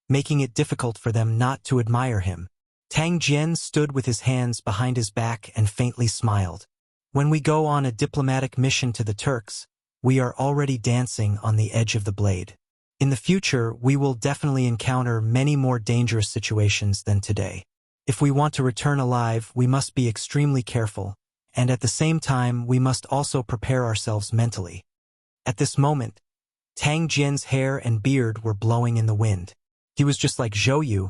making it difficult for them not to admire him. Tang Jian stood with his hands behind his back and faintly smiled. When we go on a diplomatic mission to the Turks, we are already dancing on the edge of the blade. In the future, we will definitely encounter many more dangerous situations than today. If we want to return alive, we must be extremely careful, and at the same time, we must also prepare ourselves mentally. At this moment, Tang Jian's hair and beard were blowing in the wind. He was just like Zhou Yu,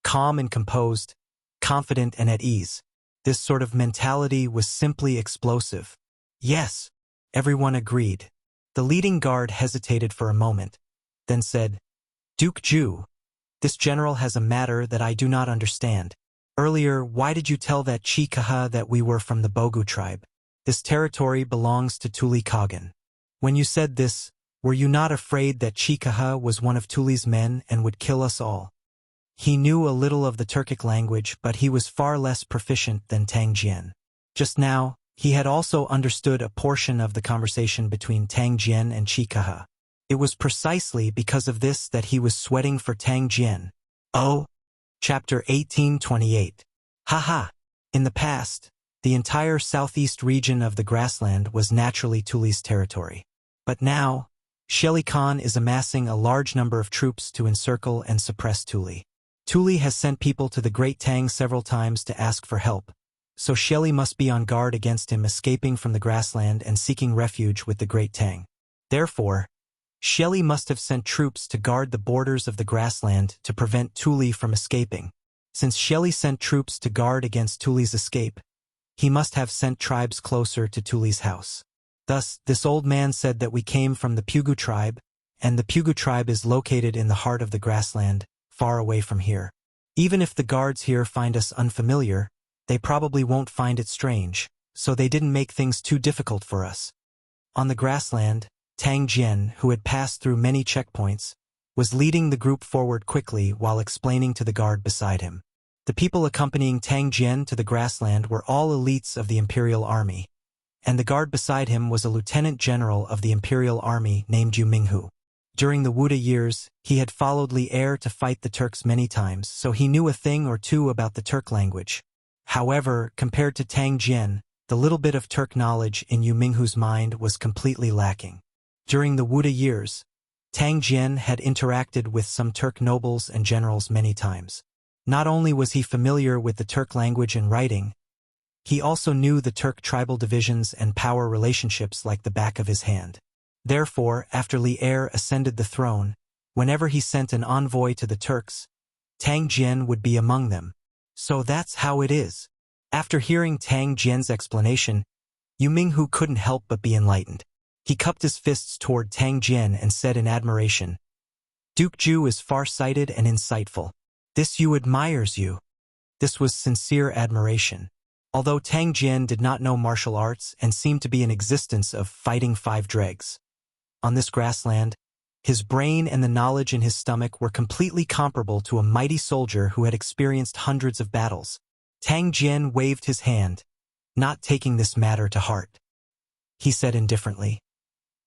calm and composed, confident and at ease. This sort of mentality was simply explosive. Yes, everyone agreed. The leading guard hesitated for a moment, then said, "Duke Ju, this general has a matter that I do not understand. Earlier, why did you tell that Chi Kaha that we were from the Bogu tribe? This territory belongs to Tuli Kagan. When you said this, were you not afraid that Chi Kaha was one of Tuli's men and would kill us all?" He knew a little of the Turkic language, but he was far less proficient than Tang Jian. Just now, he had also understood a portion of the conversation between Tang Jian and Chi Kaha. It was precisely because of this that he was sweating for Tang Jian. Oh, Chapter 1828. Haha! In the past, the entire southeast region of the grassland was naturally Tuli's territory. But now, Shelley Khan is amassing a large number of troops to encircle and suppress Tuli. Tuli has sent people to the Great Tang several times to ask for help, so Shelley must be on guard against him escaping from the grassland and seeking refuge with the Great Tang. Therefore, Shelley must have sent troops to guard the borders of the grassland to prevent Tuli from escaping. Since Shelley sent troops to guard against Tuli's escape, he must have sent tribes closer to Tuli's house. Thus, this old man said that we came from the Pugu tribe, and the Pugu tribe is located in the heart of the grassland, far away from here. Even if the guards here find us unfamiliar, they probably won't find it strange, so they didn't make things too difficult for us. On the grassland, Tang Jian, who had passed through many checkpoints, was leading the group forward quickly while explaining to the guard beside him. The people accompanying Tang Jian to the grassland were all elites of the Imperial Army, and the guard beside him was a lieutenant general of the Imperial Army named Yu Minghu. During the Wuda years, he had followed Li Er to fight the Turks many times, so he knew a thing or two about the Turk language. However, compared to Tang Jian, the little bit of Turk knowledge in Yu Minghu's mind was completely lacking. During the Wuda years, Tang Jian had interacted with some Turk nobles and generals many times. Not only was he familiar with the Turk language and writing, he also knew the Turk tribal divisions and power relationships like the back of his hand. Therefore, after Li Er ascended the throne, whenever he sent an envoy to the Turks, Tang Jian would be among them. So that's how it is. After hearing Tang Jian's explanation, Yu Minghu couldn't help but be enlightened. He cupped his fists toward Tang Jian and said in admiration, Duke Ju is far-sighted and insightful. This Yu admires you. This was sincere admiration. Although Tang Jian did not know martial arts and seemed to be in existence of fighting five dregs. On this grassland, his brain and the knowledge in his stomach were completely comparable to a mighty soldier who had experienced hundreds of battles. Tang Jian waved his hand, not taking this matter to heart. He said indifferently,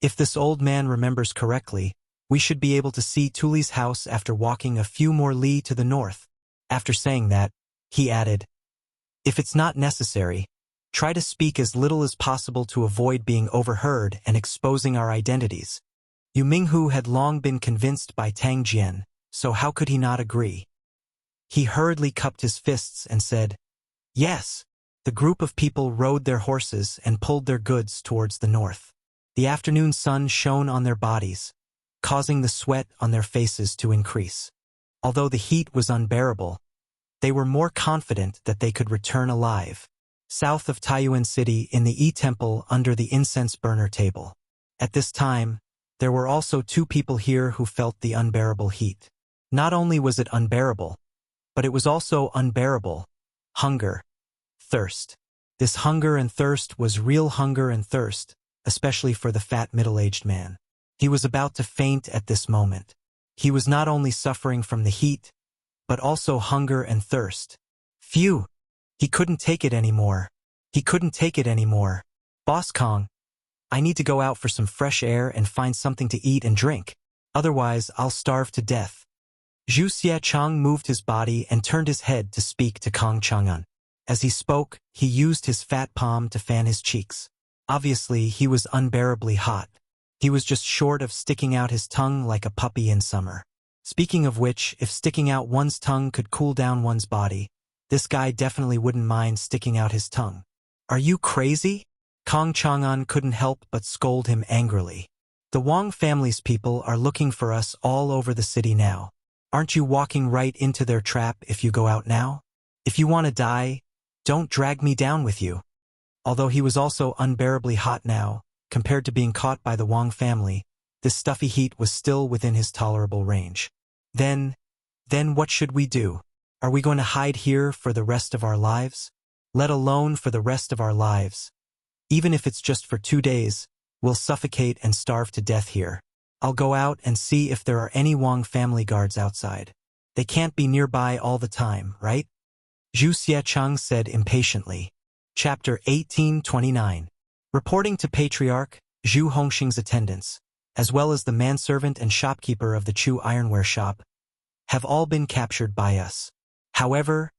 If this old man remembers correctly, we should be able to see Tuli's house after walking a few more li to the north. After saying that, he added, If it's not necessary, try to speak as little as possible to avoid being overheard and exposing our identities. Yu Minghu had long been convinced by Tang Jian, so how could he not agree? He hurriedly cupped his fists and said, Yes. The group of people rode their horses and pulled their goods towards the north. The afternoon sun shone on their bodies, causing the sweat on their faces to increase. Although the heat was unbearable, they were more confident that they could return alive. South of Taiyuan City in the E-Temple under the incense burner table. At this time, there were also two people here who felt the unbearable heat. Not only was it unbearable, but it was also unbearable. Hunger. Thirst. This hunger and thirst was real hunger and thirst, especially for the fat middle-aged man. He was about to faint at this moment. He was not only suffering from the heat, but also hunger and thirst. Phew! He couldn't take it anymore. He couldn't take it anymore. Boss Kong, I need to go out for some fresh air and find something to eat and drink. Otherwise, I'll starve to death. Zhu Xiachang moved his body and turned his head to speak to Kong Chang'an. As he spoke, he used his fat palm to fan his cheeks. Obviously, he was unbearably hot. He was just short of sticking out his tongue like a puppy in summer. Speaking of which, if sticking out one's tongue could cool down one's body, this guy definitely wouldn't mind sticking out his tongue. Are you crazy? Kong Chang'an couldn't help but scold him angrily. The Wang family's people are looking for us all over the city now. Aren't you walking right into their trap if you go out now? If you want to die, don't drag me down with you. Although he was also unbearably hot now, compared to being caught by the Wang family, this stuffy heat was still within his tolerable range. Then what should we do? Are we going to hide here for the rest of our lives? Let alone for the rest of our lives. Even if it's just for 2 days, we'll suffocate and starve to death here. I'll go out and see if there are any Wang family guards outside. They can't be nearby all the time, right? Zhu Xiachang said impatiently. Chapter 1829. Reporting to Patriarch, Zhu Hongxing's attendants, as well as the manservant and shopkeeper of the Chu ironware shop, have all been captured by us. However,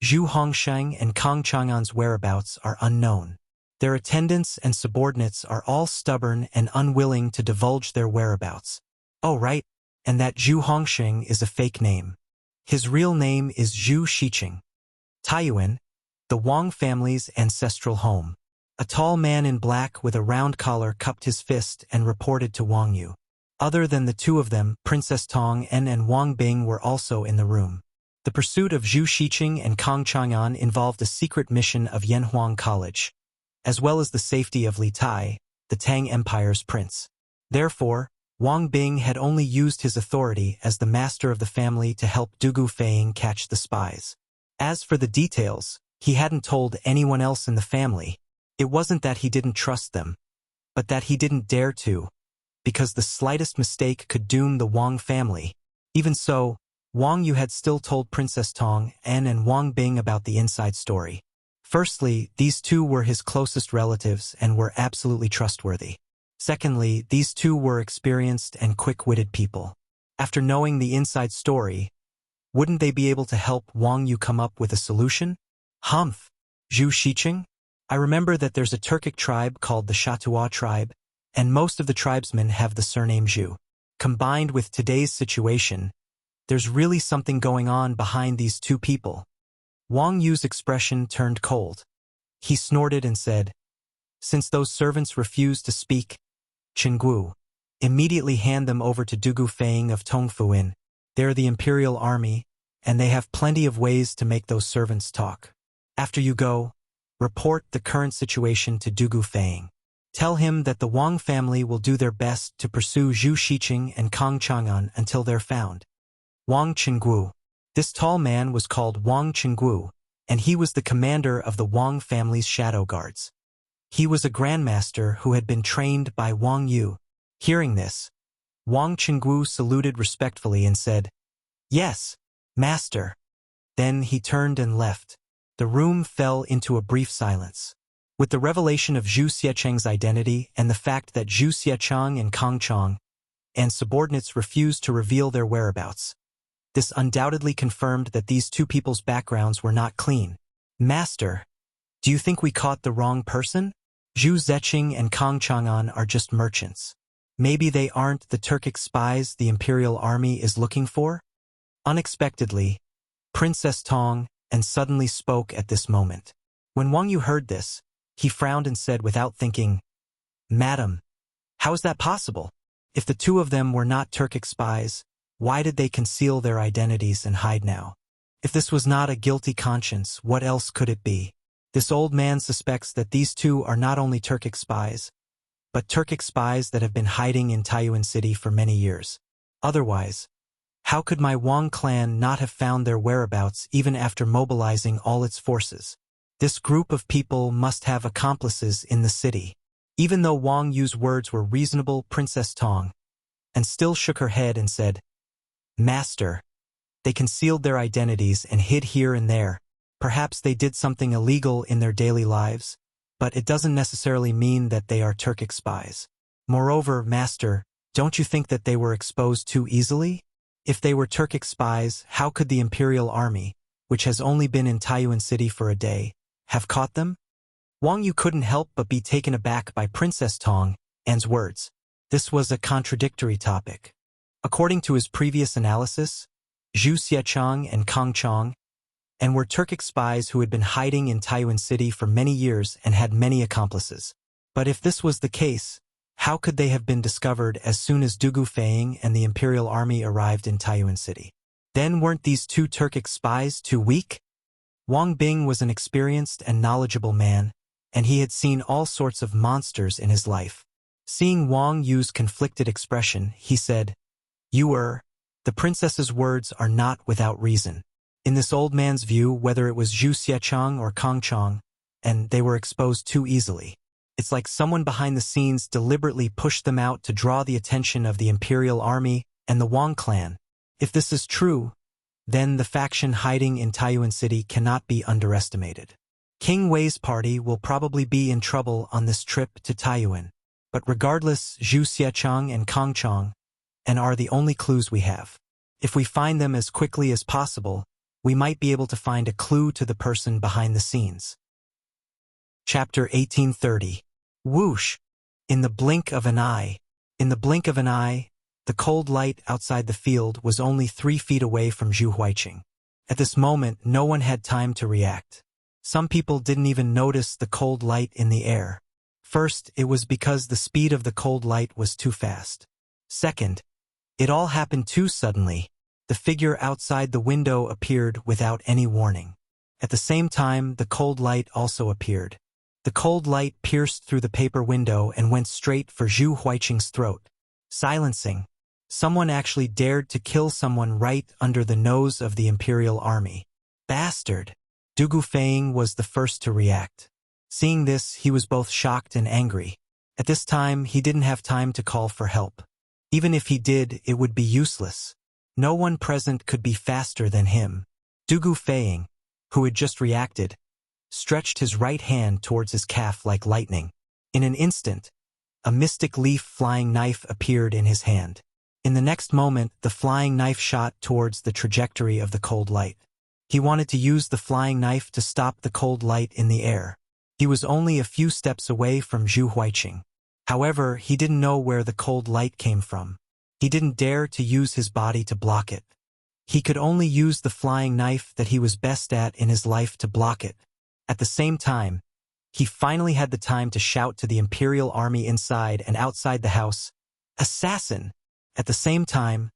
Zhu Hongxing and Kong Chang'an's whereabouts are unknown. Their attendants and subordinates are all stubborn and unwilling to divulge their whereabouts. Oh right, and that Zhu Hongxing is a fake name. His real name is Zhu Shiqing. Taiyuan, the Wang family's ancestral home. A tall man in black with a round collar cupped his fist and reported to Wang Yu. Other than the two of them, Princess Tong En and Wang Bing were also in the room. The pursuit of Zhu Shiqing and Kong Chang'an involved a secret mission of Yanhuang College, as well as the safety of Li Tai, the Tang Empire's prince. Therefore, Wang Bing had only used his authority as the master of the family to help Dugu Feiying catch the spies. As for the details, he hadn't told anyone else in the family. It wasn't that he didn't trust them, but that he didn't dare to, because the slightest mistake could doom the Wang family. Even so, Wang Yu had still told Princess Tong En and Wang Bing about the inside story. Firstly, these two were his closest relatives and were absolutely trustworthy. Secondly, these two were experienced and quick-witted people. After knowing the inside story, wouldn't they be able to help Wang Yu come up with a solution? Humph! Zhu Shiqing? I remember that there's a Turkic tribe called the Shatua tribe, and most of the tribesmen have the surname Zhu. Combined with today's situation, there's really something going on behind these two people. Wang Yu's expression turned cold. He snorted and said, Since those servants refuse to speak, Qinggu, immediately hand them over to Dugu Feiying of Tongfuin. They're the imperial army, and they have plenty of ways to make those servants talk. After you go, report the current situation to Dugu Feiying. Tell him that the Wang family will do their best to pursue Zhu Shiqing and Kang Chang'an until they're found. Wang Qingguo. This tall man was called Wang Qingguo, and he was the commander of the Wang family's shadow guards. He was a grandmaster who had been trained by Wang Yu. Hearing this, Wang Qingguo saluted respectfully and said, "Yes, master." Then he turned and left. The room fell into a brief silence. With the revelation of Zhu Xiecheng's identity and the fact that Zhu Xiecheng and Kang Chang and subordinates refused to reveal their whereabouts, this undoubtedly confirmed that these two people's backgrounds were not clean. "Master, do you think we caught the wrong person? Zhu Xiecheng and Kang Chang'an are just merchants. Maybe they aren't the Turkic spies the Imperial Army is looking for?" Unexpectedly, Princess Tong and suddenly spoke at this moment. When Wang Yu heard this, he frowned and said without thinking, "Madam, how is that possible? If the two of them were not Turkic spies, why did they conceal their identities and hide now? If this was not a guilty conscience, what else could it be? This old man suspects that these two are not only Turkic spies, but Turkic spies that have been hiding in Taiyuan City for many years. Otherwise, how could my Wang clan not have found their whereabouts even after mobilizing all its forces? This group of people must have accomplices in the city." Even though Wang Yu's words were reasonable, Princess Tong and still shook her head and said, "Master, they concealed their identities and hid here and there. Perhaps they did something illegal in their daily lives, but it doesn't necessarily mean that they are Turkic spies. Moreover, Master, don't you think that they were exposed too easily? If they were Turkic spies, how could the Imperial Army, which has only been in Taiyuan City for a day, have caught them?" Wang Yu couldn't help but be taken aback by Princess Tong and's words. This was a contradictory topic. According to his previous analysis, Zhu Xiecheng and Kang Chang and were Turkic spies who had been hiding in Taiyuan City for many years and had many accomplices. But if this was the case, how could they have been discovered as soon as Dugu Feiying and the Imperial Army arrived in Taiyuan City? Then weren't these two Turkic spies too weak? Wang Bing was an experienced and knowledgeable man, and he had seen all sorts of monsters in his life. Seeing Wang Yu's conflicted expression, he said, The princess's words are not without reason. In this old man's view, whether it was Zhu Xiecheng or Kang Chang, and they were exposed too easily. It's like someone behind the scenes deliberately pushed them out to draw the attention of the Imperial Army and the Wang clan. If this is true, then the faction hiding in Taiyuan City cannot be underestimated. King Wei's party will probably be in trouble on this trip to Taiyuan. But regardless, Zhu Xiecheng and Kang Chang are the only clues we have. If we find them as quickly as possible, we might be able to find a clue to the person behind the scenes. Chapter 1830. Whoosh! In the blink of an eye. In the blink of an eye, the cold light outside the field was only 3 feet away from Zhu Huiqing. At this moment, no one had time to react. Some people didn't even notice the cold light in the air. First, it was because the speed of the cold light was too fast. Second, it all happened too suddenly. The figure outside the window appeared without any warning. At the same time, the cold light also appeared. The cold light pierced through the paper window and went straight for Zhu Huiqing's throat. Silencing. Someone actually dared to kill someone right under the nose of the Imperial Army. Bastard! Dugu Feiying was the first to react. Seeing this, he was both shocked and angry. At this time, he didn't have time to call for help. Even if he did, it would be useless. No one present could be faster than him. Dugu Feiying, who had just reacted, stretched his right hand towards his calf like lightning. In an instant, a mystic leaf flying knife appeared in his hand. In the next moment, the flying knife shot towards the trajectory of the cold light. He wanted to use the flying knife to stop the cold light in the air. He was only a few steps away from Zhu Huiqing. However, he didn't know where the cold light came from. He didn't dare to use his body to block it. He could only use the flying knife that he was best at in his life to block it. At the same time, he finally had the time to shout to the Imperial Army inside and outside the house, "Assassin!" At the same time,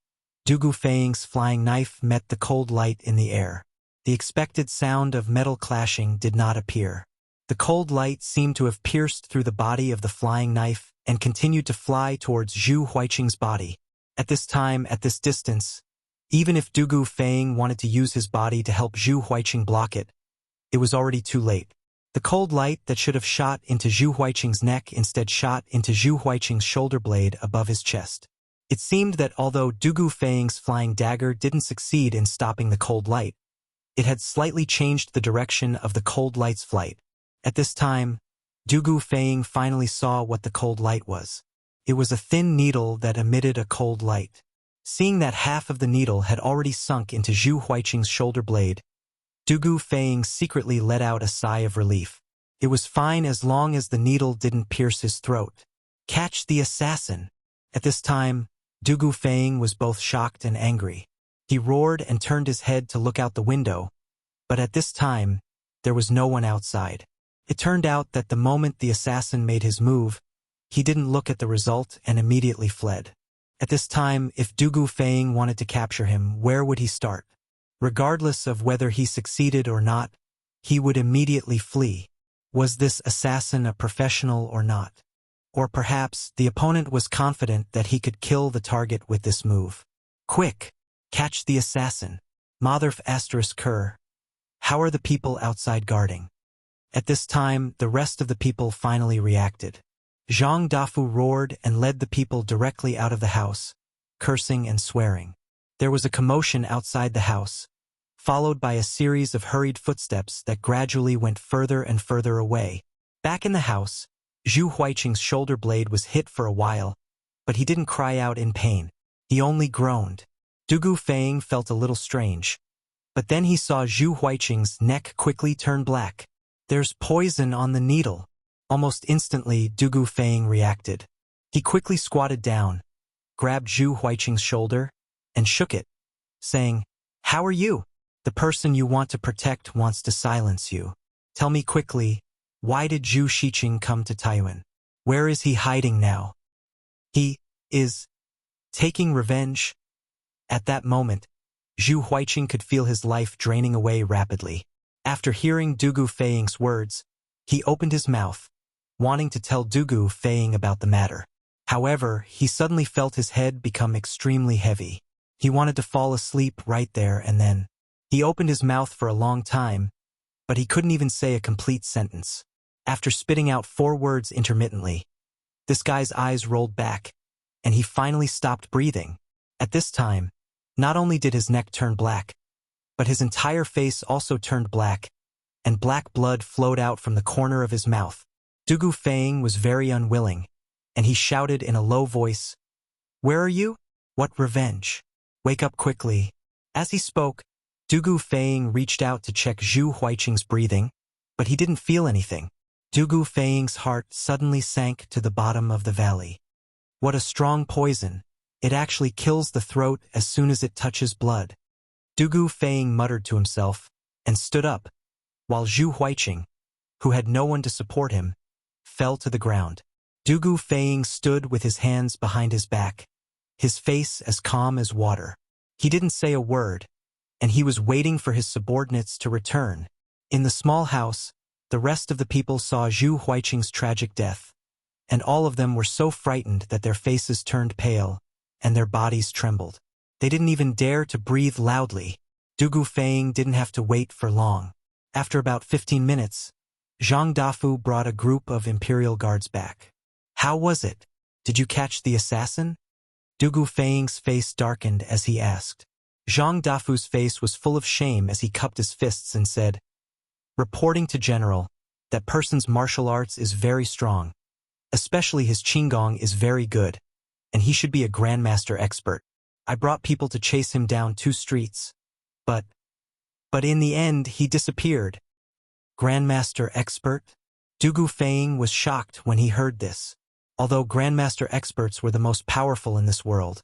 Dugu Feiying's flying knife met the cold light in the air. The expected sound of metal clashing did not appear. The cold light seemed to have pierced through the body of the flying knife and continued to fly towards Zhu Huiqing's body. At this time, at this distance, even if Dugu Feng wanted to use his body to help Zhu Huiqing block it, it was already too late. The cold light that should have shot into Zhu Huiqing's neck instead shot into Zhu Huiqing's shoulder blade above his chest. It seemed that although Dugu Feng's flying dagger didn't succeed in stopping the cold light, it had slightly changed the direction of the cold light's flight. At this time, Dugu Feng finally saw what the cold light was. It was a thin needle that emitted a cold light. Seeing that half of the needle had already sunk into Zhu Huiqing's shoulder blade, Dugu Feng secretly let out a sigh of relief. It was fine as long as the needle didn't pierce his throat. Catch the assassin! At this time, Dugu Feng was both shocked and angry. He roared and turned his head to look out the window, but at this time, there was no one outside. It turned out that the moment the assassin made his move, he didn't look at the result and immediately fled. At this time, if Dugu Feng wanted to capture him, where would he start? Regardless of whether he succeeded or not, he would immediately flee. Was this assassin a professional or not? Or perhaps the opponent was confident that he could kill the target with this move. Quick! Catch the assassin! Motherf ****. How are the people outside guarding? At this time, the rest of the people finally reacted. Zhang Dafu roared and led the people directly out of the house, cursing and swearing. There was a commotion outside the house, followed by a series of hurried footsteps that gradually went further and further away. Back in the house, Zhu Huiqing's shoulder blade was hit for a while, but he didn't cry out in pain. He only groaned. Dugu Feng felt a little strange, but then he saw Zhu Huiqing's neck quickly turn black. There's poison on the needle. Almost instantly, Dugu Feng reacted. He quickly squatted down, grabbed Zhu Huiqing's shoulder, and shook it, saying, "How are you? The person you want to protect wants to silence you. Tell me quickly, why did Zhu Huiqing come to Taiyuan? Where is he hiding now? He is taking revenge." At that moment, Zhu Huiqing could feel his life draining away rapidly. After hearing Dugu Feng's words, he opened his mouth, wanting to tell Dugu Feng about the matter. However, he suddenly felt his head become extremely heavy. He wanted to fall asleep right there and then. He opened his mouth for a long time, but he couldn't even say a complete sentence. After spitting out 4 words intermittently, this guy's eyes rolled back, and he finally stopped breathing. At this time, not only did his neck turn black, but his entire face also turned black, and black blood flowed out from the corner of his mouth. Dugu Feng was very unwilling, and he shouted in a low voice, "Where are you? What revenge? Wake up quickly." As he spoke, Dugu Feng reached out to check Zhu Huiqing's breathing, but he didn't feel anything. Dugu Feng's heart suddenly sank to the bottom of the valley. What a strong poison! It actually kills the throat as soon as it touches blood. Dugu Feng muttered to himself and stood up, while Zhu Huiqing, who had no one to support him, fell to the ground. Dugu Feng stood with his hands behind his back, his face as calm as water. He didn't say a word, and he was waiting for his subordinates to return. In the small house, the rest of the people saw Zhu Huiqing's tragic death, and all of them were so frightened that their faces turned pale and their bodies trembled. They didn't even dare to breathe loudly. Dugu Feng didn't have to wait for long. After about 15 minutes, Zhang Dafu brought a group of Imperial Guards back. "How was it? Did you catch the assassin?" Dugu Feng's face darkened as he asked. Zhang Dafu's face was full of shame as he cupped his fists and said, "Reporting to General, that person's martial arts is very strong. Especially his Qinggong is very good, and he should be a Grandmaster expert. I brought people to chase him down 2 streets. But in the end, he disappeared." Grandmaster expert? Dugu Feng was shocked when he heard this. Although Grandmaster experts were the most powerful in this world,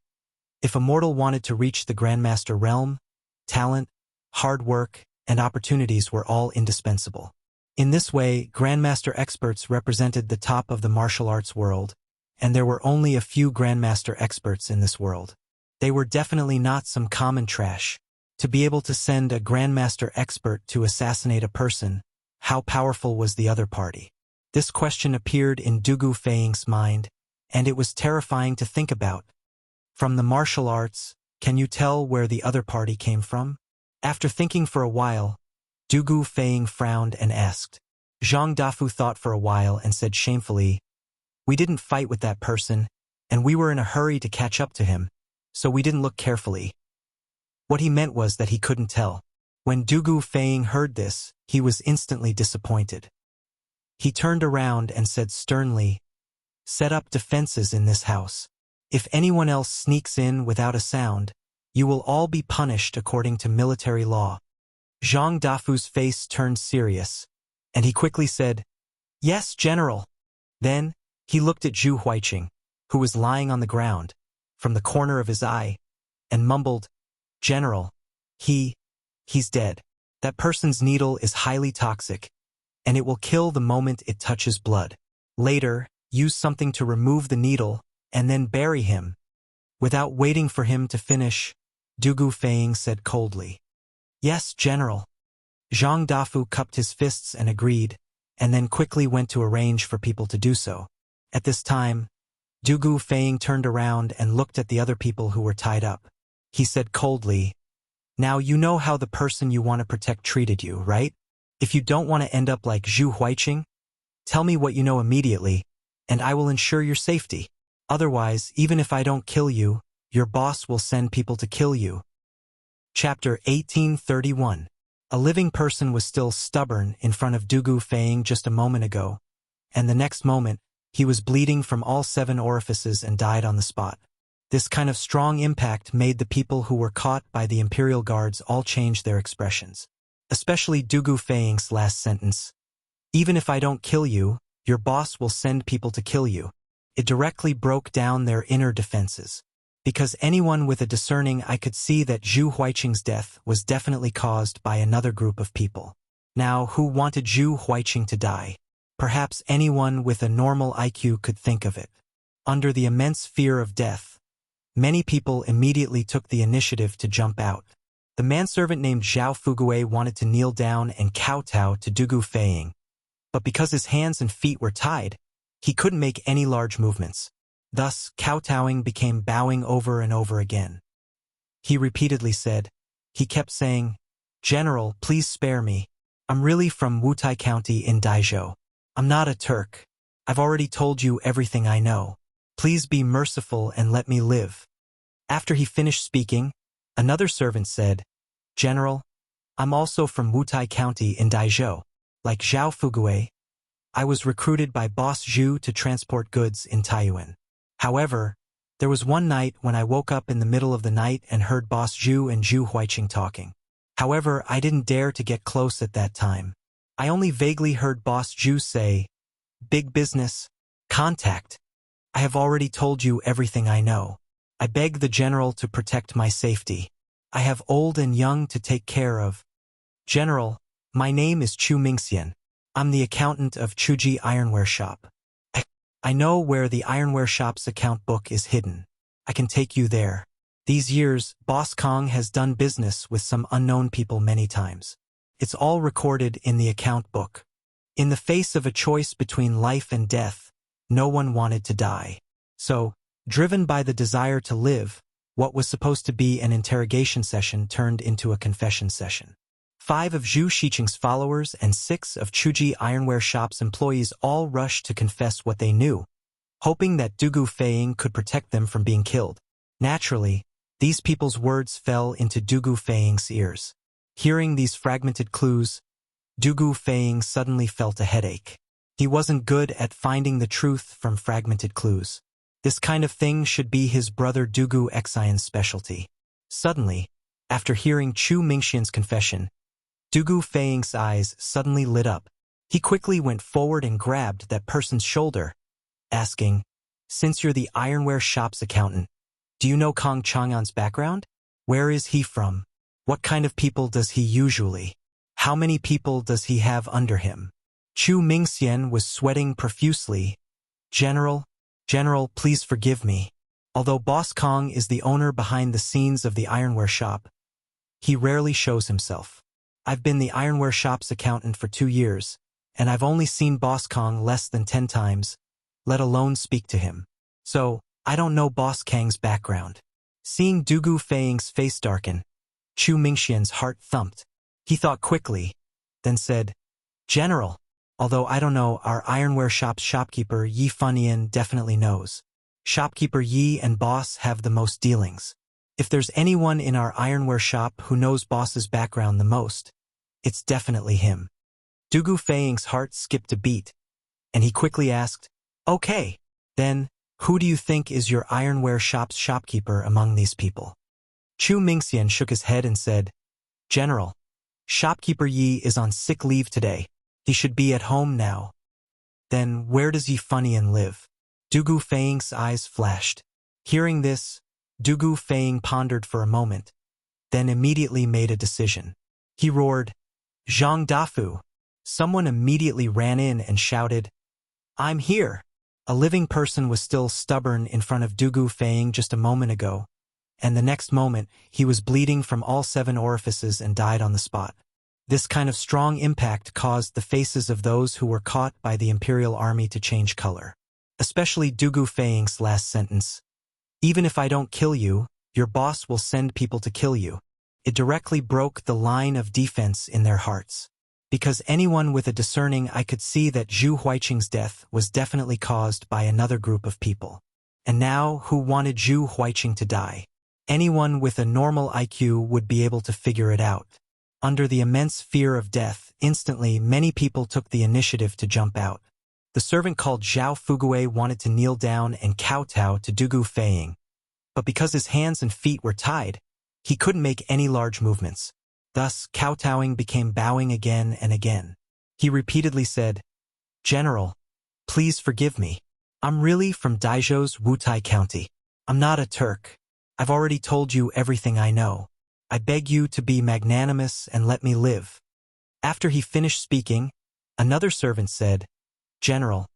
if a mortal wanted to reach the Grandmaster realm, talent, hard work, and opportunities were all indispensable. In this way, Grandmaster experts represented the top of the martial arts world, and there were only a few Grandmaster experts in this world. They were definitely not some common trash. To be able to send a Grandmaster expert to assassinate a person, How powerful was the other party? This question appeared in Dugu Feiying's mind, and it was terrifying to think about. From the martial arts, can you tell where the other party came from? After thinking for a while, Dugu Feiying frowned and asked. Zhang Dafu thought for a while and said shamefully, "We didn't fight with that person, and we were in a hurry to catch up to him, so we didn't look carefully." What he meant was that he couldn't tell. When Dugu Feiying heard this, he was instantly disappointed. He turned around and said sternly, "Set up defenses in this house. If anyone else sneaks in without a sound, you will all be punished according to military law." Zhang Dafu's face turned serious, and he quickly said, "Yes, General." Then, he looked at Zhu Huiqing, who was lying on the ground, from the corner of his eye, and mumbled, "General, he's dead. That person's needle is highly toxic, and it will kill the moment it touches blood. Later, use something to remove the needle, and then bury him." Without waiting for him to finish, Dugu Feiying said coldly, "Yes, General." Zhang Dafu cupped his fists and agreed, and then quickly went to arrange for people to do so. At this time, Dugu Feiying turned around and looked at the other people who were tied up. He said coldly, "Now you know how the person you want to protect treated you, right? If you don't want to end up like Zhu Huiqing, tell me what you know immediately, and I will ensure your safety. Otherwise, even if I don't kill you, your boss will send people to kill you." Chapter 1831. A living person was still stubborn in front of Dugu Feiying just a moment ago, and the next moment, he was bleeding from all 7 orifices and died on the spot. This kind of strong impact made the people who were caught by the Imperial Guards all change their expressions. Especially Dugu Feiying's last sentence, "Even if I don't kill you, your boss will send people to kill you." It directly broke down their inner defenses. Because anyone with a discerning eye could see that Zhu Huiqing's death was definitely caused by another group of people. Now, who wanted Zhu Huiqing to die? Perhaps anyone with a normal IQ could think of it. Under the immense fear of death, many people immediately took the initiative to jump out. The manservant named Zhao Fugue wanted to kneel down and kowtow to Dugu Feiying, but because his hands and feet were tied, he couldn't make any large movements. Thus, kowtowing became bowing over and over again. He repeatedly said, he kept saying, "General, please spare me. I'm really from Wutai County in Daizhou. I'm not a Turk. I've already told you everything I know. Please be merciful and let me live." After he finished speaking, another servant said, "General, I'm also from Wutai County in Daizhou. Like Zhao Fugue, I was recruited by Boss Zhu to transport goods in Taiyuan. However, there was one night when I woke up in the middle of the night and heard Boss Zhu and Zhu Huiqing talking. However, I didn't dare to get close at that time. I only vaguely heard Boss Zhu say, 'Big business, contact. I have already told you everything I know. I beg the general to protect my safety. I have old and young to take care of. General, my name is Chu Mingxian. I'm the accountant of Chuji Ironware Shop. I know where the ironware shop's account book is hidden. I can take you there. These years, Boss Kong has done business with some unknown people many times. It's all recorded in the account book. In the face of a choice between life and death, no one wanted to die. So, driven by the desire to live, what was supposed to be an interrogation session turned into a confession session. 5 of Zhu Shiqing's followers and 6 of Chuji Ironware Shop's employees all rushed to confess what they knew, hoping that Dugu Feiying could protect them from being killed. Naturally, these people's words fell into Dugu Feiying's ears. Hearing these fragmented clues, Dugu Feiying suddenly felt a headache. He wasn't good at finding the truth from fragmented clues. This kind of thing should be his brother Dugu Xian's specialty. Suddenly, after hearing Chu Mingxian's confession, Dugu Feiying's eyes suddenly lit up. He quickly went forward and grabbed that person's shoulder, asking, "Since you're the ironware shop's accountant, do you know Kong Chang'an's background? Where is he from? What kind of people does he usually? How many people does he have under him?" Chu Mingxian was sweating profusely. General, please forgive me. Although Boss Kong is the owner behind the scenes of the ironware shop, he rarely shows himself. I've been the ironware shop's accountant for 2 years, and I've only seen Boss Kong less than 10 times, let alone speak to him. So, I don't know Boss Kang's background. Seeing Dugu Feiying's face darken, Chu Mingxian's heart thumped. He thought quickly, then said, General, although I don't know, our ironware shop's shopkeeper Yi Funian definitely knows. Shopkeeper Yi and Boss have the most dealings. If there's anyone in our ironware shop who knows Boss's background the most, it's definitely him. Dugu Feiying's heart skipped a beat, and he quickly asked, Okay, then, who do you think is your ironware shop's shopkeeper among these people? Chu Mingxian shook his head and said, General, shopkeeper Yi is on sick leave today. He should be at home now. Then where does Yi Funian live? Dugu Feiying's eyes flashed. Hearing this, Dugu Feiying pondered for a moment, then immediately made a decision. He roared, Zhang Dafu! Someone immediately ran in and shouted, I'm here! A living person was still stubborn in front of Dugu Feiying just a moment ago, and the next moment he was bleeding from all 7 orifices and died on the spot. This kind of strong impact caused the faces of those who were caught by the Imperial Army to change color. Especially Dugu Feiying's last sentence. Even if I don't kill you, your boss will send people to kill you. It directly broke the line of defense in their hearts. Because anyone with a discerning eye could see that Zhu Huiqing's death was definitely caused by another group of people. And now, who wanted Zhu Huiqing to die? Anyone with a normal IQ would be able to figure it out. Under the immense fear of death, instantly many people took the initiative to jump out. The servant called Zhao Fugue wanted to kneel down and kowtow to Dugu Feiying, but because his hands and feet were tied, he couldn't make any large movements. Thus, kowtowing became bowing again and again. He repeatedly said, General, please forgive me. I'm really from Daizhou's Wutai County. I'm not a Turk. I've already told you everything I know. I beg you to be magnanimous and let me live. After he finished speaking, another servant said, General,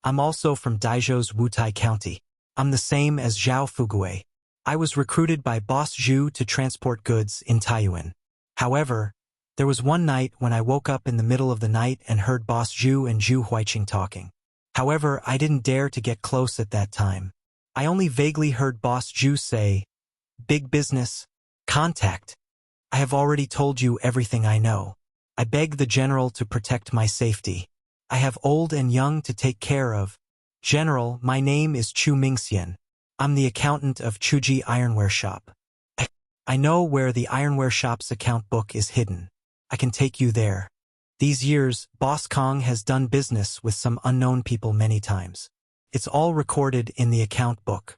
I'm also from Daizhou's Wutai County. I'm the same as Zhao Fugue. I was recruited by Boss Zhu to transport goods in Taiyuan. However, there was one night when I woke up in the middle of the night and heard Boss Zhu and Zhu Huiqing talking. However, I didn't dare to get close at that time. I only vaguely heard Boss Zhu say, Big business, contact. I have already told you everything I know. I beg the general to protect my safety. I have old and young to take care of. General, my name is Chu Mingxian. I'm the accountant of Chuji Ironware Shop. I know where the ironware shop's account book is hidden. I can take you there. These years, Boss Kong has done business with some unknown people many times. It's all recorded in the account book.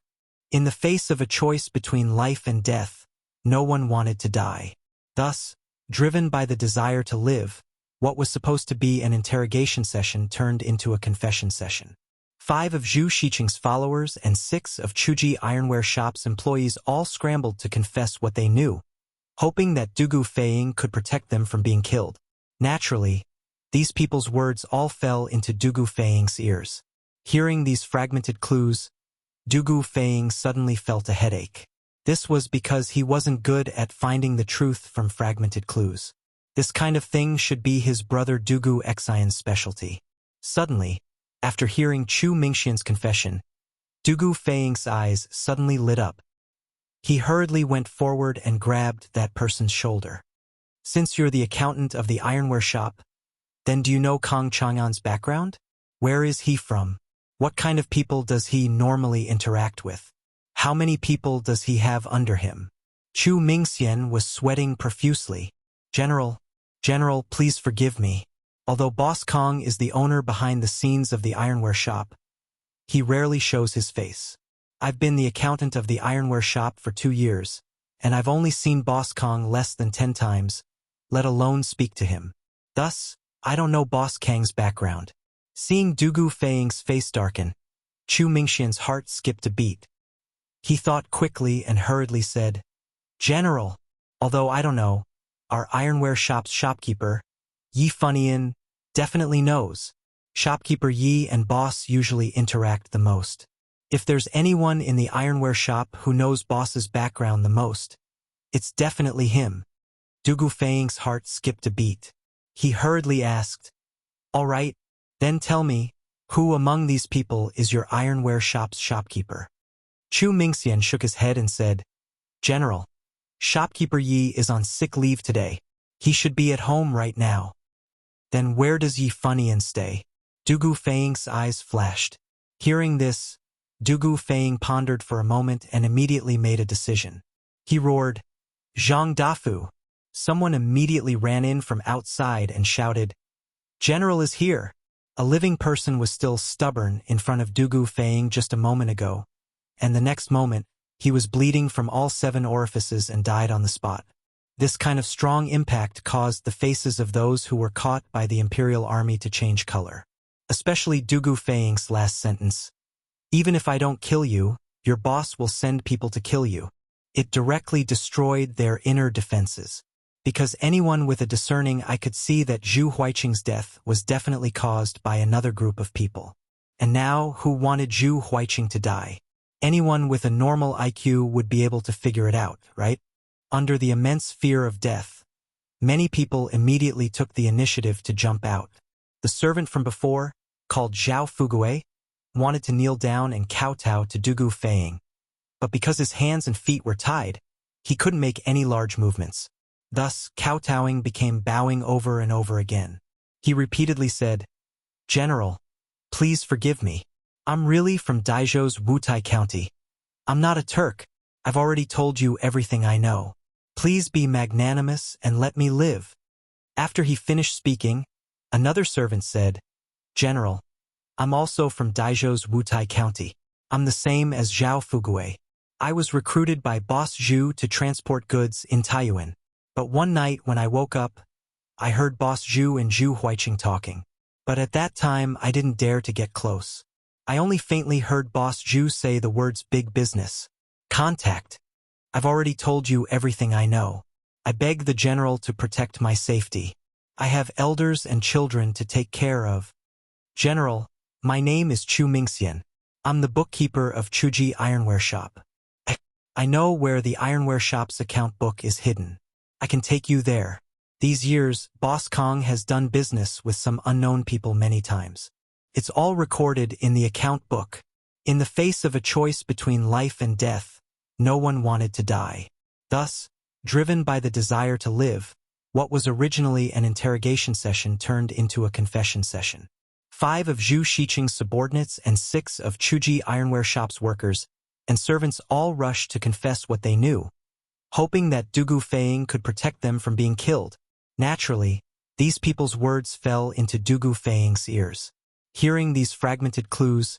In the face of a choice between life and death, no one wanted to die. Thus, driven by the desire to live, what was supposed to be an interrogation session turned into a confession session. 5 of Zhu Shiqing's followers and 6 of Chuji Ironware Shop's employees all scrambled to confess what they knew, hoping that Dugu Feiying could protect them from being killed. Naturally, these people's words all fell into Dugu Feiying's ears. Hearing these fragmented clues, Dugu Feiying suddenly felt a headache. This was because he wasn't good at finding the truth from fragmented clues. This kind of thing should be his brother Dugu Xian's specialty. Suddenly, after hearing Chu Mingxian's confession, Dugu Feiying's eyes suddenly lit up. He hurriedly went forward and grabbed that person's shoulder. Since you're the accountant of the ironware shop, then do you know Kong Chang'an's background? Where is he from? What kind of people does he normally interact with? How many people does he have under him? Chu Mingxian was sweating profusely. General, please forgive me. Although Boss Kong is the owner behind the scenes of the ironware shop, he rarely shows his face. I've been the accountant of the ironware shop for 2 years, and I've only seen Boss Kong less than 10 times, let alone speak to him. Thus, I don't know Boss Kang's background. Seeing Dugu Feiying's face darken, Chu Mingxian's heart skipped a beat. He thought quickly and hurriedly said, General, although I don't know, our ironware shop's shopkeeper, Yi Funian, definitely knows. Shopkeeper Yi and Boss usually interact the most. If there's anyone in the ironware shop who knows Boss's background the most, it's definitely him. Dugu Fang's heart skipped a beat. He hurriedly asked, "All right, then tell me, who among these people is your ironware shop's shopkeeper?" Chu Mingxian shook his head and said, "General, shopkeeper Yi is on sick leave today. He should be at home right now." "Then where does Yi Funian stay?" Dugu Fang's eyes flashed. Hearing this, Dugu Fang pondered for a moment and immediately made a decision. He roared, "Zhang Dafu!" Someone immediately ran in from outside and shouted, "General is here!" A living person was still stubborn in front of Dugu Fang just a moment ago, and the next moment, he was bleeding from all 7 orifices and died on the spot. This kind of strong impact caused the faces of those who were caught by the Imperial Army to change color. Especially Dugu Fang's last sentence. "Even if I don't kill you, your boss will send people to kill you." It directly destroyed their inner defenses. Because anyone with a discerning eye could see that Zhu Huiqing's death was definitely caused by another group of people. And now, who wanted Zhu Huiqing to die? Anyone with a normal IQ would be able to figure it out, right? Under the immense fear of death, many people immediately took the initiative to jump out. The servant from before, called Zhao Fugue, wanted to kneel down and kowtow to Dugu Fang. But because his hands and feet were tied, he couldn't make any large movements. Thus, kowtowing became bowing over and over again. He repeatedly said, "General, please forgive me. I'm really from Daizhou's Wutai County. I'm not a Turk. I've already told you everything I know. Please be magnanimous and let me live." After he finished speaking, another servant said, "General, I'm also from Daizhou's Wutai County. I'm the same as Zhao Fugue. I was recruited by Boss Zhu to transport goods in Taiyuan. But one night when I woke up, I heard Boss Zhu and Zhu Huiqing talking. But at that time, I didn't dare to get close. I only faintly heard Boss Zhu say the words big business. Contact. I've already told you everything I know. I beg the general to protect my safety. I have elders and children to take care of. General, my name is Chu Mingxian. I'm the bookkeeper of Chuji Ironware Shop. I know where the ironware shop's account book is hidden. I can take you there. These years, Boss Kong has done business with some unknown people many times. It's all recorded in the account book. In the face of a choice between life and death, no one wanted to die. Thus, driven by the desire to live, what was originally an interrogation session turned into a confession session. 5 of Zhu Shiqing's subordinates and 6 of Chuji Ironware Shop's workers and servants all rushed to confess what they knew, hoping that Dugu Fang could protect them from being killed. Naturally, these people's words fell into Dugu Fang's ears. Hearing these fragmented clues,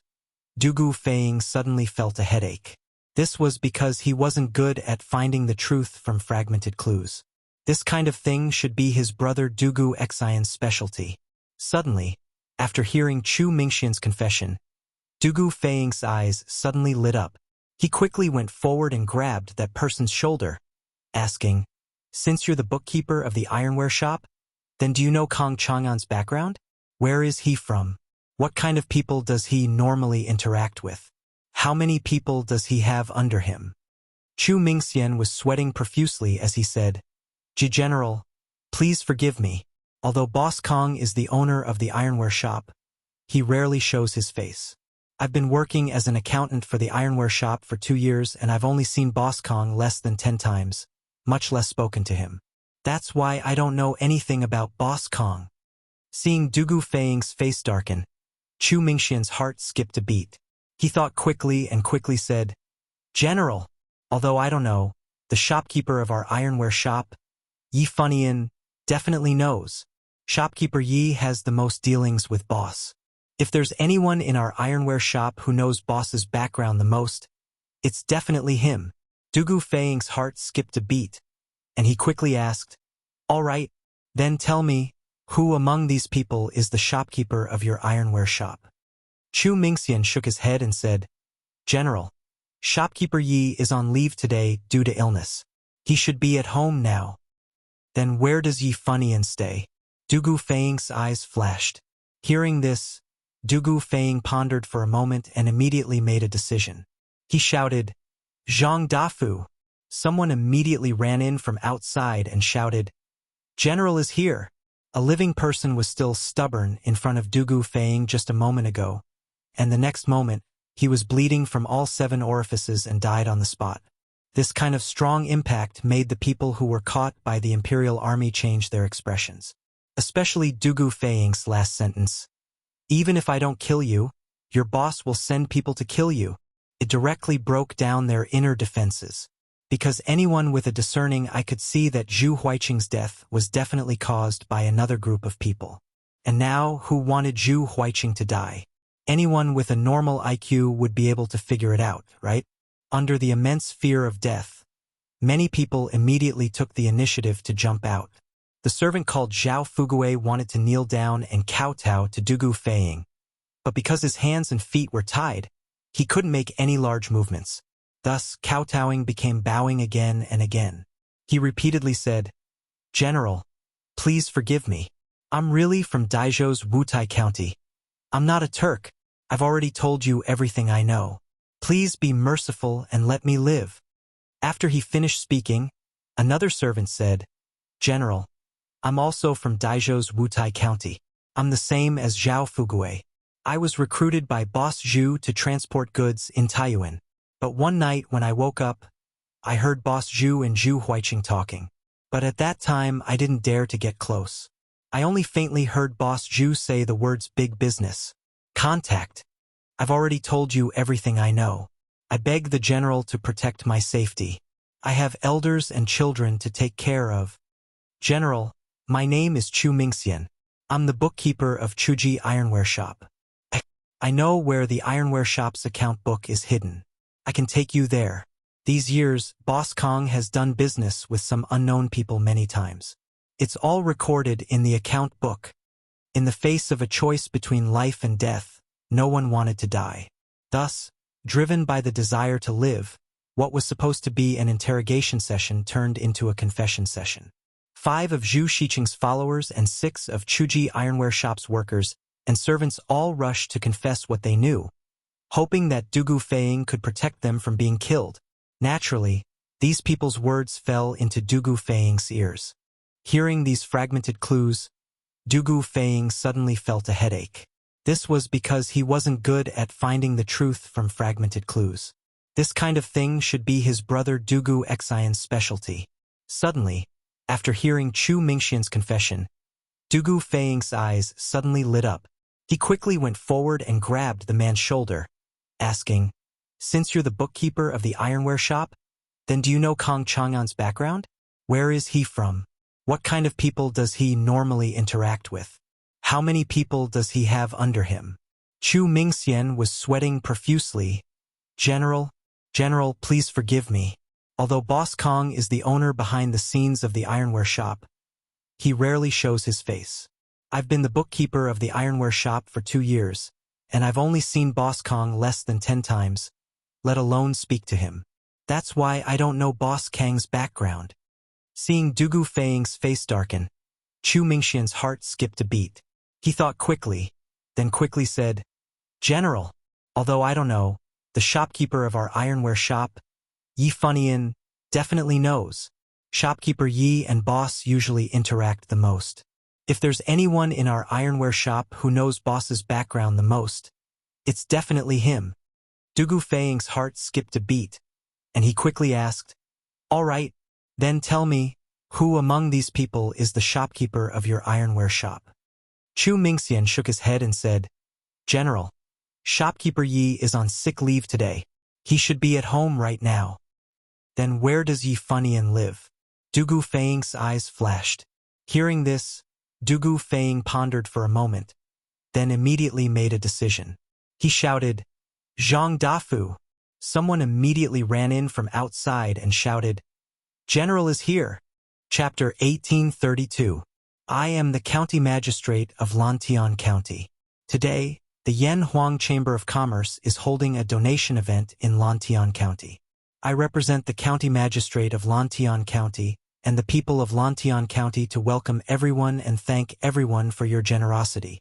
Dugu Fang suddenly felt a headache. This was because he wasn't good at finding the truth from fragmented clues. This kind of thing should be his brother Dugu Xian's specialty. Suddenly, after hearing Chu Mingxian's confession, Dugu Fang's eyes suddenly lit up. He quickly went forward and grabbed that person's shoulder, asking, "Since you're the bookkeeper of the ironware shop, then do you know Kong Chang'an's background? Where is he from? What kind of people does he normally interact with? How many people does he have under him?" Chu Mingxian was sweating profusely as he said, General, please forgive me. Although Boss Kong is the owner of the ironware shop, he rarely shows his face. I've been working as an accountant for the ironware shop for 2 years and I've only seen Boss Kong less than 10 times, much less spoken to him. That's why I don't know anything about Boss Kong." Seeing Dugu Fang's face darken, Chu Mingxian's heart skipped a beat. He thought quickly and quickly said, "General, although I don't know, the shopkeeper of our ironware shop, Yi Funian, definitely knows. Shopkeeper Yi has the most dealings with Boss. If there's anyone in our ironware shop who knows Boss's background the most, it's definitely him." Dugu Fang's heart skipped a beat, and he quickly asked, "All right, then tell me, who among these people is the shopkeeper of your ironware shop?" Chu Mingxian shook his head and said, "General, shopkeeper Yi is on leave today due to illness. He should be at home now." "Then where does Yi Funian stay?" Dugu Fang's eyes flashed. Hearing this, Dugu Fang pondered for a moment and immediately made a decision. He shouted, "Zhang Dafu!" Someone immediately ran in from outside and shouted, "General is here!" A living person was still stubborn in front of Dugu Feiying just a moment ago, and the next moment, he was bleeding from all 7 orifices and died on the spot. This kind of strong impact made the people who were caught by the Imperial Army change their expressions. Especially Dugu Feiying's last sentence. "Even if I don't kill you, your boss will send people to kill you." It directly broke down their inner defenses. Because anyone with a discerning eye could see that Zhu Huiqing's death was definitely caused by another group of people. And now, who wanted Zhu Huiqing to die? Anyone with a normal IQ would be able to figure it out, right? Under the immense fear of death, many people immediately took the initiative to jump out. The servant called Zhao Fuguei wanted to kneel down and kowtow to Dugu Feiying, but because his hands and feet were tied, he couldn't make any large movements. Thus, kowtowing became bowing again and again. He repeatedly said, "General, please forgive me. I'm really from Daizhou's Wutai County. I'm not a Turk. I've already told you everything I know. Please be merciful and let me live." After he finished speaking, another servant said, "General, I'm also from Daizhou's Wutai County. I'm the same as Zhao Fuguei. I was recruited by Boss Zhu to transport goods in Taiyuan. But one night when I woke up, I heard Boss Zhu and Zhu Huiqing talking. But at that time, I didn't dare to get close. I only faintly heard Boss Zhu say the words big business. Contact. I've already told you everything I know. I beg the general to protect my safety. I have elders and children to take care of. General, my name is Chu Mingxian. I'm the bookkeeper of Chuji Ironware Shop. I know where the ironware shop's account book is hidden. I can take you there. These years, Boss Kong has done business with some unknown people many times. It's all recorded in the account book. In the face of a choice between life and death, no one wanted to die. Thus, driven by the desire to live, what was supposed to be an interrogation session turned into a confession session. 5 of Zhu Shiqing's followers and 6 of Chuji Ironware Shop's workers and servants all rushed to confess what they knew, hoping that Dugu Feiying could protect them from being killed. Naturally, these people's words fell into Dugu Feiying's ears. Hearing these fragmented clues, Dugu Feiying suddenly felt a headache. This was because he wasn't good at finding the truth from fragmented clues. This kind of thing should be his brother Dugu Xian's specialty. Suddenly, after hearing Chu Mingxian's confession, Dugu Feiying's eyes suddenly lit up. He quickly went forward and grabbed the man's shoulder, asking, "Since you're the bookkeeper of the ironware shop, then do you know Kong Chang'an's background? Where is he from? What kind of people does he normally interact with? How many people does he have under him?" Chu Mingxian was sweating profusely. General, please forgive me. Although Boss Kong is the owner behind the scenes of the ironware shop, he rarely shows his face. I've been the bookkeeper of the ironware shop for 2 years, and I've only seen Boss Kong less than 10 times, let alone speak to him. That's why I don't know Boss Kang's background." Seeing Dugu Feiying's face darken, Chu Mingxian's heart skipped a beat. He thought quickly, then quickly said, "General, although I don't know, the shopkeeper of our ironware shop, Yi Funian, definitely knows. Shopkeeper Yi and Boss usually interact the most. If there's anyone in our ironware shop who knows Boss's background the most, it's definitely him." Dugu Feiying's heart skipped a beat, and he quickly asked, "All right, then tell me, who among these people is the shopkeeper of your ironware shop?" Chu Mingxian shook his head and said, "General, shopkeeper Yi is on sick leave today. He should be at home right now." "Then where does Yi Funian live?" Dugu Feiying's eyes flashed. Hearing this, Dugu Feiying pondered for a moment, then immediately made a decision. He shouted, "Zhang Dafu!" Someone immediately ran in from outside and shouted, "General is here." Chapter 1832. I am the County Magistrate of Lantian County. Today, the Yen Huang Chamber of Commerce is holding a donation event in Lantian County. I represent the County Magistrate of Lantian County and the people of Lantian County to welcome everyone and thank everyone for your generosity.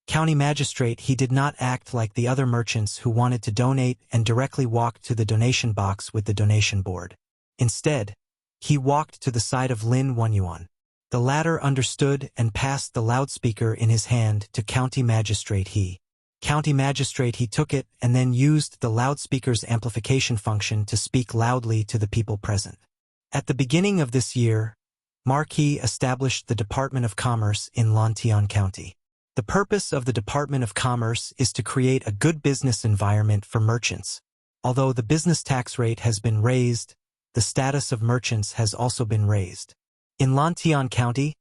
County Magistrate, he did not act like the other merchants who wanted to donate and directly walked to the donation box with the donation board. Instead, he walked to the side of Lin Wenyuan. The latter understood and passed the loudspeaker in his hand to County Magistrate He. County Magistrate He took it and then used the loudspeaker's amplification function to speak loudly to the people present. At the beginning of this year, Marquis established the Department of Commerce in Lantian County. The purpose of the Department of Commerce is to create a good business environment for merchants. Although the business tax rate has been raised, the status of merchants has also been raised. In Lantian County,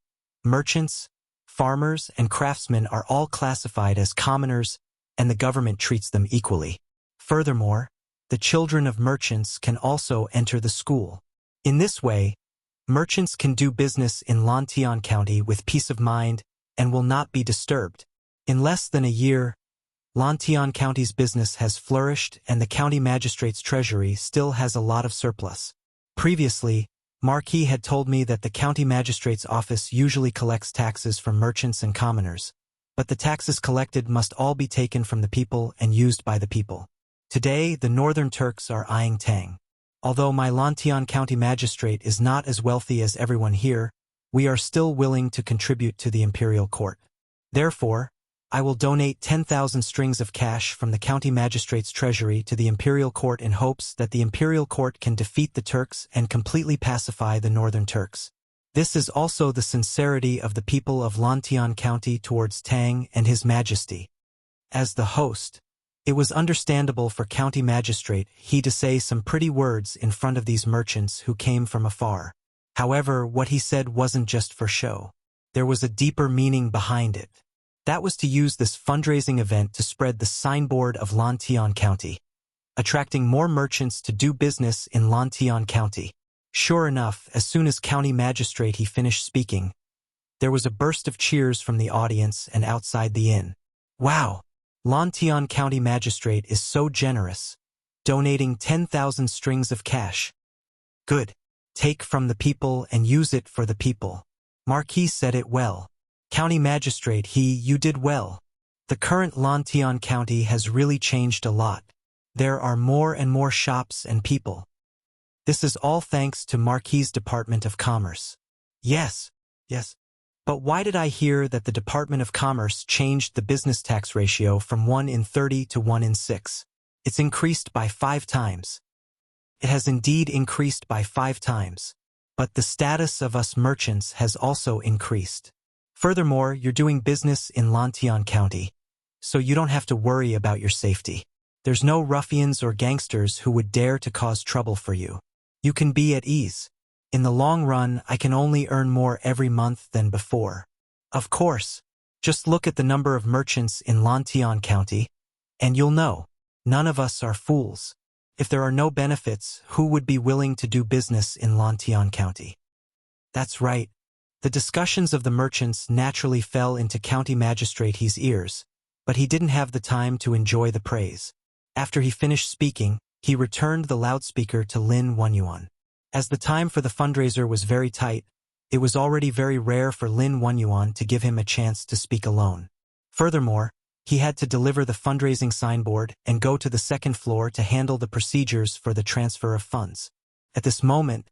merchants, farmers, and craftsmen are all classified as commoners, and the government treats them equally. Furthermore, the children of merchants can also enter the school. In this way, merchants can do business in Lantian County with peace of mind and will not be disturbed. In less than a year, Lantian County's business has flourished and the county magistrate's treasury still has a lot of surplus. Previously, Marquis had told me that the county magistrate's office usually collects taxes from merchants and commoners, but the taxes collected must all be taken from the people and used by the people. Today, the Northern Turks are eyeing Tang. Although my Lantian County magistrate is not as wealthy as everyone here, we are still willing to contribute to the imperial court. Therefore, I will donate 10,000 strings of cash from the county magistrate's treasury to the imperial court in hopes that the imperial court can defeat the Turks and completely pacify the Northern Turks. This is also the sincerity of the people of Lantian County towards Tang and His Majesty. As the host, it was understandable for County Magistrate He to say some pretty words in front of these merchants who came from afar. However, what he said wasn't just for show. There was a deeper meaning behind it. That was to use this fundraising event to spread the signboard of Lantian County, attracting more merchants to do business in Lantian County. Sure enough, as soon as County Magistrate He finished speaking, there was a burst of cheers from the audience and outside the inn. Wow! Lantian County Magistrate is so generous, donating 10,000 strings of cash. Good. Take from the people and use it for the people. Marquis said it well. County Magistrate He, you did well. The current Lantian County has really changed a lot. There are more and more shops and people. This is all thanks to Marquis' Department of Commerce. Yes. But why did I hear that the Department of Commerce changed the business tax ratio from 1 in 30 to 1 in 6? It's increased by 5 times. It has indeed increased by 5 times. But the status of us merchants has also increased. Furthermore, you're doing business in Lantian County, so you don't have to worry about your safety. There's no ruffians or gangsters who would dare to cause trouble for you. You can be at ease. In the long run, I can only earn more every month than before. Of course, just look at the number of merchants in Lantian County, and you'll know, none of us are fools. If there are no benefits, who would be willing to do business in Lantian County? That's right. The discussions of the merchants naturally fell into County Magistrate He's ears, but he didn't have the time to enjoy the praise. After he finished speaking, he returned the loudspeaker to Lin Wenyuan. As the time for the fundraiser was very tight, it was already very rare for Lin Wenyuan to give him a chance to speak alone. Furthermore, he had to deliver the fundraising signboard and go to the second floor to handle the procedures for the transfer of funds. At this moment,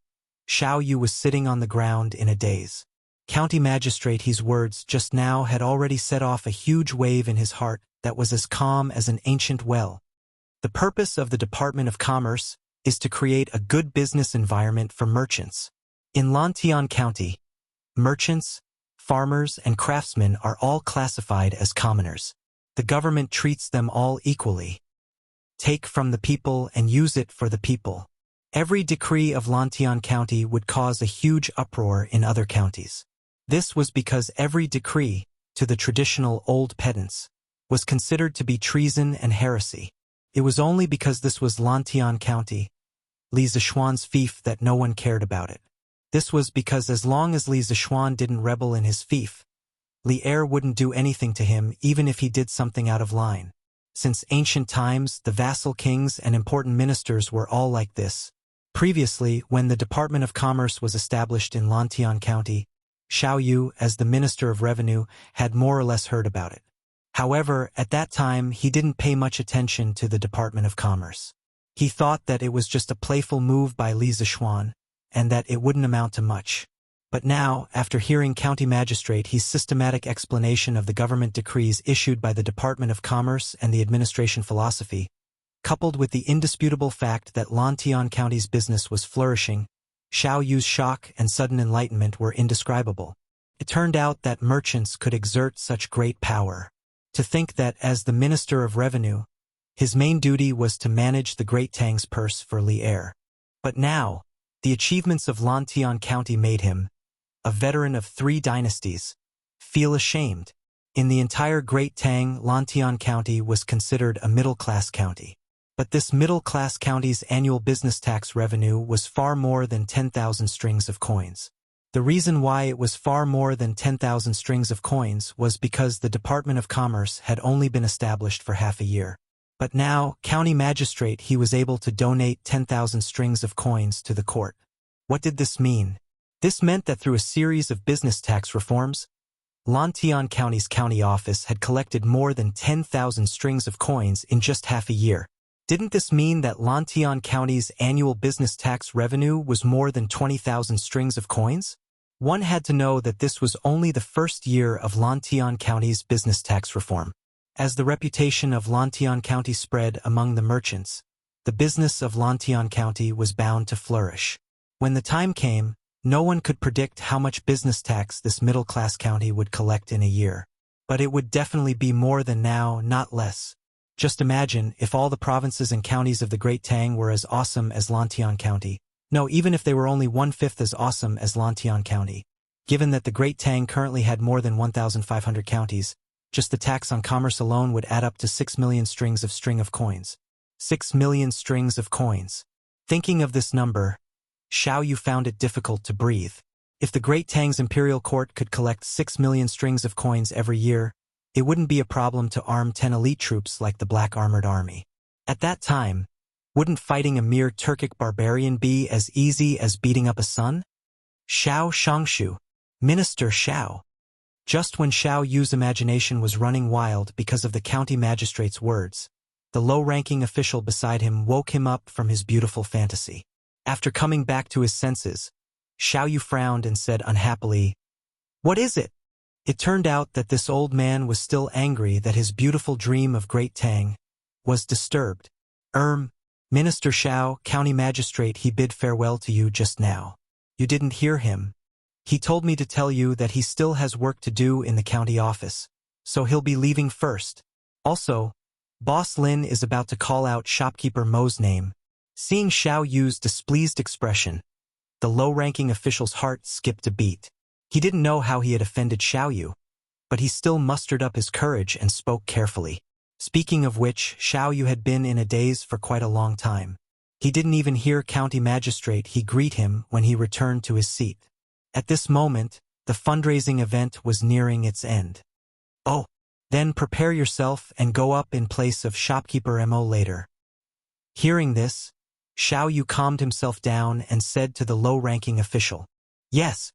Xiao Yu was sitting on the ground in a daze. County Magistrate He's words just now had already set off a huge wave in his heart that was as calm as an ancient well. The purpose of the Department of Commerce is to create a good business environment for merchants. In Lantian County, merchants, farmers, and craftsmen are all classified as commoners. The government treats them all equally. Take from the people and use it for the people. Every decree of Lantian County would cause a huge uproar in other counties. This was because every decree, to the traditional old pedants, was considered to be treason and heresy. It was only because this was Lantian County, Li Zishuan's fief, that no one cared about it. This was because as long as Li Zishuan didn't rebel in his fief, Li Er wouldn't do anything to him even if he did something out of line. Since ancient times, the vassal kings and important ministers were all like this. Previously, when the Department of Commerce was established in Lantian County, Xiao Yu, as the Minister of Revenue, had more or less heard about it. However, at that time, he didn't pay much attention to the Department of Commerce. He thought that it was just a playful move by Li Zishuan, and that it wouldn't amount to much. But now, after hearing County Magistrate his systematic explanation of the government decrees issued by the Department of Commerce and the administration philosophy, coupled with the indisputable fact that Lantian County's business was flourishing, Xiao Yu's shock and sudden enlightenment were indescribable. It turned out that merchants could exert such great power. To think that, as the Minister of Revenue, his main duty was to manage the Great Tang's purse for Li Er. But now, the achievements of Lantian County made him, a veteran of 3 dynasties, feel ashamed. In the entire Great Tang, Lantian County was considered a middle-class county. But this middle-class county's annual business tax revenue was far more than 10,000 strings of coins. The reason why it was far more than 10,000 strings of coins was because the Department of Commerce had only been established for half a year. But now, County Magistrate, he was able to donate 10,000 strings of coins to the court. What did this mean? This meant that through a series of business tax reforms, Lantian County's county office had collected more than 10,000 strings of coins in just half a year. Didn't this mean that Lantian County's annual business tax revenue was more than 20,000 strings of coins? One had to know that this was only the first year of Lantian County's business tax reform. As the reputation of Lantian County spread among the merchants, the business of Lantian County was bound to flourish. When the time came, no one could predict how much business tax this middle-class county would collect in a year. But it would definitely be more than now, not less. Just imagine if all the provinces and counties of the Great Tang were as awesome as Lantian County. No, even if they were only 1/5 as awesome as Lantian County. Given that the Great Tang currently had more than 1,500 counties, just the tax on commerce alone would add up to 6 million strings of coins. 6 million strings of coins. Thinking of this number, Xiao Yu found it difficult to breathe. If the Great Tang's imperial court could collect 6 million strings of coins every year, it wouldn't be a problem to arm 10 elite troops like the Black Armored Army. At that time, wouldn't fighting a mere Turkic barbarian be as easy as beating up a son? Xiao Shangshu, Minister Xiao. Just when Xiao Yu's imagination was running wild because of the county magistrate's words, the low-ranking official beside him woke him up from his beautiful fantasy. After coming back to his senses, Xiao Yu frowned and said unhappily, "What is it?" It turned out that this old man was still angry that his beautiful dream of Great Tang was disturbed. Minister Xiao, County Magistrate, he bid farewell to you just now. You didn't hear him. He told me to tell you that he still has work to do in the county office, so he'll be leaving first. Also, Boss Lin is about to call out shopkeeper Mo's name. Seeing Xiao Yu's displeased expression, the low-ranking official's heart skipped a beat. He didn't know how he had offended Xiao Yu, but he still mustered up his courage and spoke carefully. Speaking of which, Xiao Yu had been in a daze for quite a long time. He didn't even hear County Magistrate he greet him when he returned to his seat. At this moment, the fundraising event was nearing its end. Oh, then prepare yourself and go up in place of shopkeeper Mo later. Hearing this, Xiao Yu calmed himself down and said to the low-ranking official, "Yes."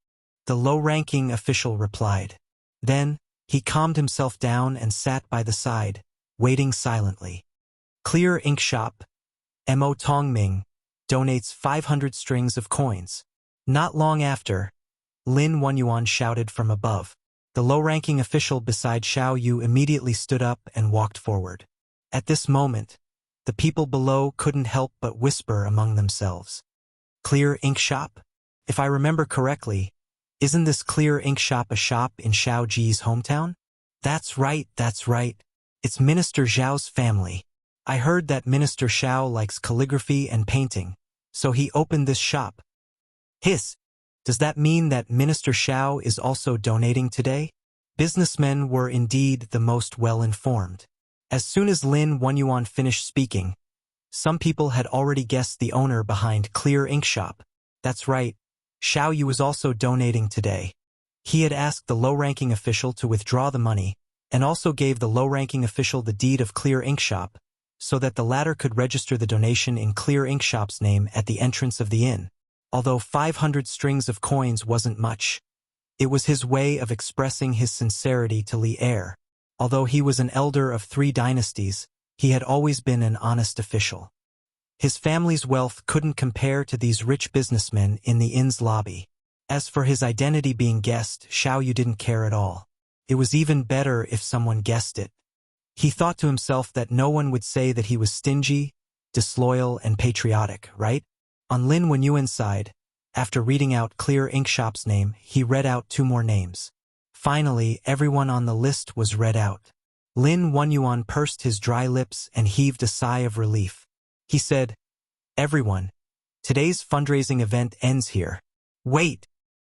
The low-ranking official replied. Then, he calmed himself down and sat by the side, waiting silently. Clear Ink Shop, Mo Tongming, donates 500 strings of coins. Not long after, Lin Wenyuan shouted from above. The low-ranking official beside Xiao Yu immediately stood up and walked forward. At this moment, the people below couldn't help but whisper among themselves. Clear Ink Shop? If I remember correctly, isn't this Clear Ink Shop a shop in Xiao Ji's hometown? That's right. It's Minister Zhao's family. I heard that Minister Xiao likes calligraphy and painting, so he opened this shop. Hiss! Does that mean that Minister Xiao is also donating today? Businessmen were indeed the most well-informed. As soon as Lin Wenyuan finished speaking, some people had already guessed the owner behind Clear Ink Shop. That's right, Xiao Yu was also donating today. He had asked the low-ranking official to withdraw the money, and also gave the low-ranking official the deed of Clear Ink Shop, so that the latter could register the donation in Clear Ink Shop's name at the entrance of the inn. Although 500 strings of coins wasn't much, it was his way of expressing his sincerity to Li Er. Although he was an elder of 3 dynasties, he had always been an honest official. His family's wealth couldn't compare to these rich businessmen in the inn's lobby. As for his identity being guessed, Xiao Yu didn't care at all. It was even better if someone guessed it. He thought to himself that no one would say that he was stingy, disloyal, and patriotic, right? On Lin Wenyuan's side, after reading out Clear Ink Shop's name, he read out 2 more names. Finally, everyone on the list was read out. Lin Wenyuan pursed his dry lips and heaved a sigh of relief. He said, "Everyone, today's fundraising event ends here." Wait!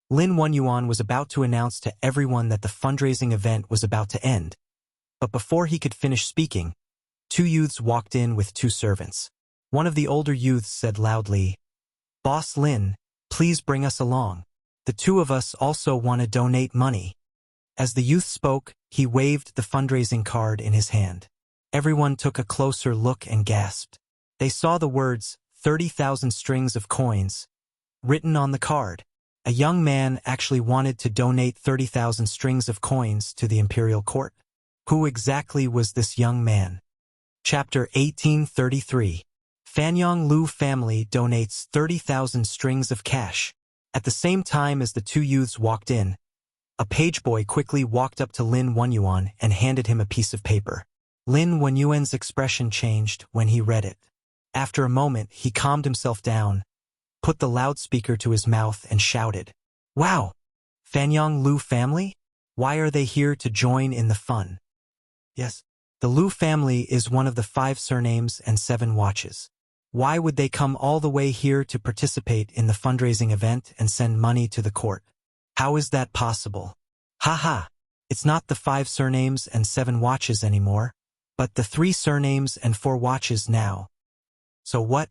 Lin Wenyuan was about to announce to everyone that the fundraising event was about to end. But before he could finish speaking, 2 youths walked in with 2 servants. One of the older youths said loudly, "Boss Lin, please bring us along. The 2 of us also want to donate money." As the youth spoke, he waved the fundraising card in his hand. Everyone took a closer look and gasped. They saw the words, 30,000 strings of coins, written on the card. A young man actually wanted to donate 30,000 strings of coins to the imperial court. Who exactly was this young man? Chapter 1833. Fanyang Lu family donates 30,000 strings of cash. At the same time as the 2 youths walked in, a page boy quickly walked up to Lin Wenyuan and handed him a piece of paper. Lin Wenyuan's expression changed when he read it. After a moment, he calmed himself down, put the loudspeaker to his mouth and shouted, "Wow! Fanyang Lu family? Why are they here to join in the fun?" Yes, the Lu family is one of the 5 surnames and 7 watches. Why would they come all the way here to participate in the fundraising event and send money to the court? How is that possible? Haha, it's not the 5 surnames and 7 watches anymore, but the 3 surnames and 4 watches now. So what?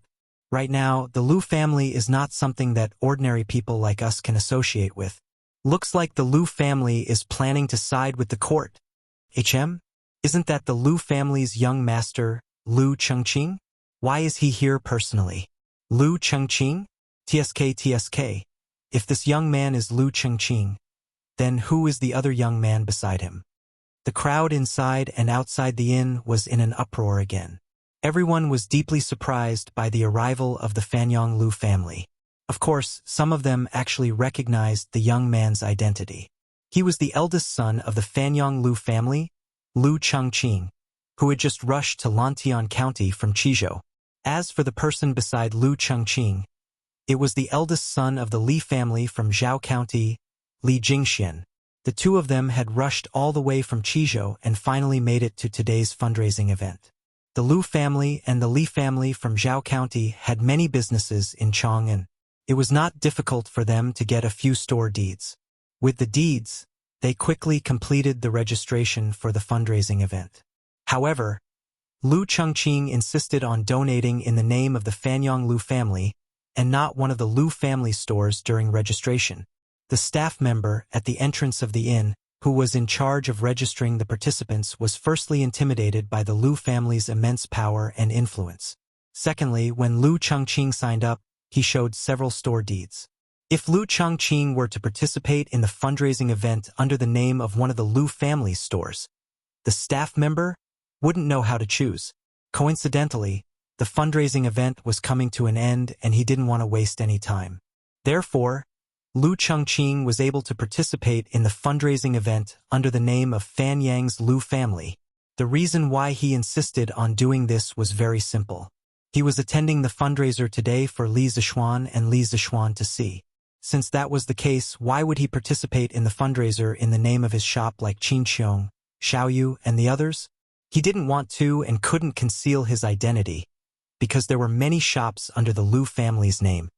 Right now, the Lu family is not something that ordinary people like us can associate with. Looks like the Lu family is planning to side with the court. Isn't that the Lu family's young master, Lu Chengqing? Why is he here personally? Lu Chengqing? TSK. If this young man is Lu Chengqing, then who is the other young man beside him? The crowd inside and outside the inn was in an uproar again. Everyone was deeply surprised by the arrival of the Fanyang Lu family. Of course, some of them actually recognized the young man's identity. He was the eldest son of the Fanyang Lu family, Lu Chengqing, who had just rushed to Lantian County from Chizhou. As for the person beside Lu Chengqing, it was the eldest son of the Li family from Zhao County, Li Jingxian. The 2 of them had rushed all the way from Chizhou and finally made it to today's fundraising event. The Lu family and the Li family from Zhao County had many businesses in Chang'an. It was not difficult for them to get a few store deeds. With the deeds, they quickly completed the registration for the fundraising event. However, Lu Chengqing insisted on donating in the name of the Fanyang Lu family and not one of the Lu family stores during registration. The staff member at the entrance of the inn, who was in charge of registering the participants, was firstly intimidated by the Lu family's immense power and influence. Secondly, when Lu Chengqing signed up, he showed several store deeds. If Lu Chengqing were to participate in the fundraising event under the name of one of the Lu family stores, the staff member wouldn't know how to choose. Coincidentally, the fundraising event was coming to an end and he didn't want to waste any time. Therefore, Lu Chengqing was able to participate in the fundraising event under the name of Fanyang's Lu family. The reason why he insisted on doing this was very simple. He was attending the fundraiser today for Li Zishuan and Li Zishuan to see. Since that was the case, why would he participate in the fundraiser in the name of his shop like Qinqiong, Xiaoyu, and the others? He didn't want to and couldn't conceal his identity, because there were many shops under the Lu family's name.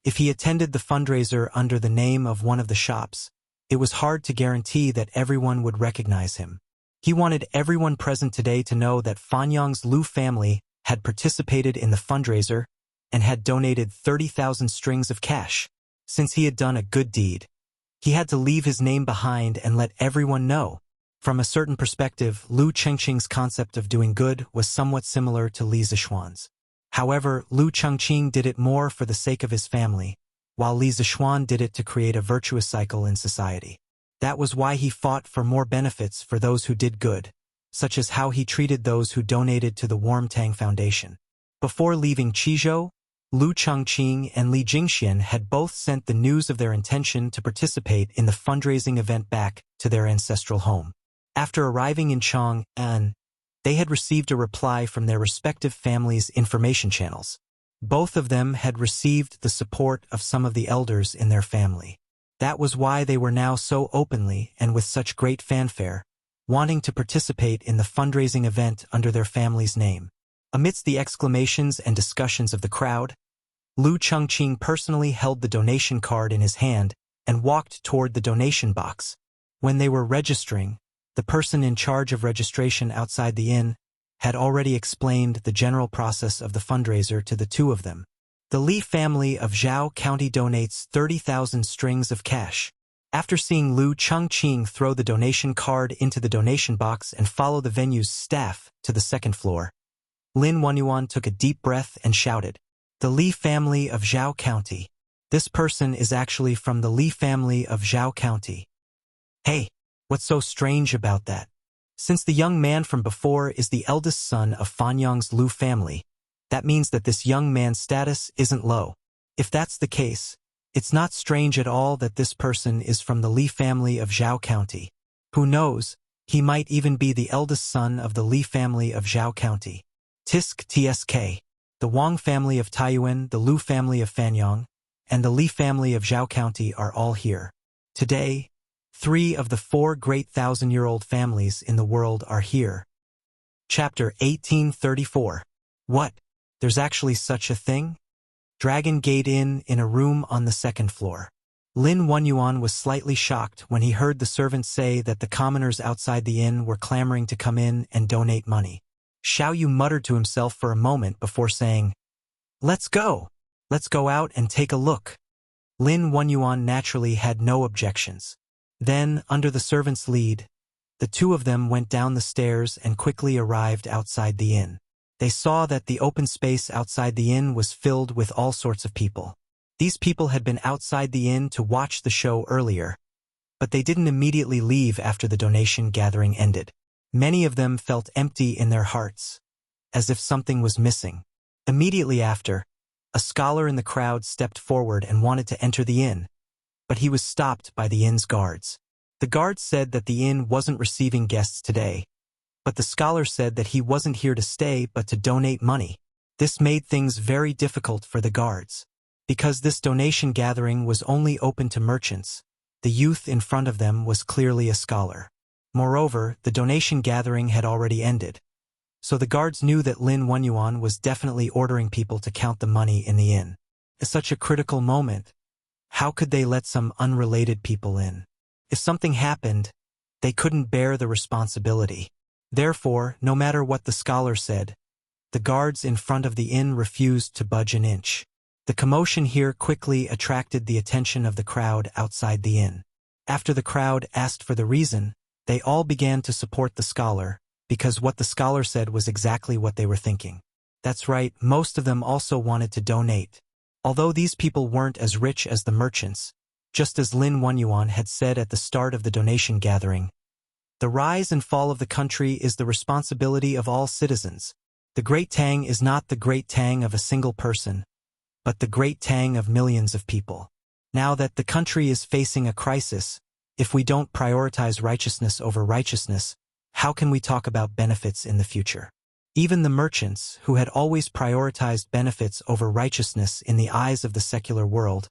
If he attended the fundraiser under the name of one of the shops, it was hard to guarantee that everyone would recognize him. He wanted everyone present today to know that Fanyang's Lu family had participated in the fundraiser and had donated 30,000 strings of cash. Since he had done a good deed, he had to leave his name behind and let everyone know. From a certain perspective, Lu Chengqing's concept of doing good was somewhat similar to Li Zishuan's. However, Lu Chengqing did it more for the sake of his family, while Li Zishuan did it to create a virtuous cycle in society. That was why he fought for more benefits for those who did good, such as how he treated those who donated to the Warm Tang Foundation. Before leaving Qizhou, Lu Chongqing and Li Jingxian had both sent the news of their intention to participate in the fundraising event back to their ancestral home. After arriving in Chang'an, they had received a reply from their respective families' information channels. Both of them had received the support of some of the elders in their family. That was why they were now so openly and with such great fanfare, wanting to participate in the fundraising event under their family's name. Amidst the exclamations and discussions of the crowd, Lu Chongqing personally held the donation card in his hand and walked toward the donation box. When they were registering, the person in charge of registration outside the inn had already explained the general process of the fundraiser to the two of them. The Li family of Zhao County donates 30,000 strings of cash. After seeing Lu Chongqing throw the donation card into the donation box and follow the venue's staff to the second floor, Lin Wenyuan took a deep breath and shouted, "The Li family of Zhao County. This person is actually from the Li family of Zhao County." Hey, what's so strange about that? Since the young man from before is the eldest son of Fanyang's Lu family, that means that this young man's status isn't low. If that's the case, it's not strange at all that this person is from the Li family of Zhao County. Who knows, he might even be the eldest son of the Li family of Zhao County. TSK, the Wang family of Taiyuan, the Lu family of Fanyang, and the Li family of Zhao County are all here. Today, 3 of the 4 great thousand-year-old families in the world are here. Chapter 1834. What? There's actually such a thing? Dragon Gate Inn in a room on the second floor. Lin Wenyuan was slightly shocked when he heard the servants say that the commoners outside the inn were clamoring to come in and donate money. Xiao Yu muttered to himself for a moment before saying, "Let's go. Let's go out and take a look." Lin Wenyuan naturally had no objections. Then, under the servant's lead, the two of them went down the stairs and quickly arrived outside the inn. They saw that the open space outside the inn was filled with all sorts of people. These people had been outside the inn to watch the show earlier, but they didn't immediately leave after the donation gathering ended. Many of them felt empty in their hearts, as if something was missing. Immediately after, a scholar in the crowd stepped forward and wanted to enter the inn, but he was stopped by the inn's guards. The guards said that the inn wasn't receiving guests today, but the scholar said that he wasn't here to stay but to donate money. This made things very difficult for the guards. Because this donation gathering was only open to merchants, the youth in front of them was clearly a scholar. Moreover, the donation gathering had already ended, so the guards knew that Lin Wenyuan was definitely ordering people to count the money in the inn. At such a critical moment, how could they let some unrelated people in? If something happened, they couldn't bear the responsibility. Therefore, no matter what the scholar said, the guards in front of the inn refused to budge an inch. The commotion here quickly attracted the attention of the crowd outside the inn. After the crowd asked for the reason, they all began to support the scholar, because what the scholar said was exactly what they were thinking. That's right, most of them also wanted to donate. Although these people weren't as rich as the merchants, just as Lin Wenyuan had said at the start of the donation gathering, the rise and fall of the country is the responsibility of all citizens. The Great Tang is not the Great Tang of a single person, but the Great Tang of millions of people. Now that the country is facing a crisis, if we don't prioritize righteousness over righteousness, how can we talk about benefits in the future? Even the merchants, who had always prioritized benefits over righteousness in the eyes of the secular world,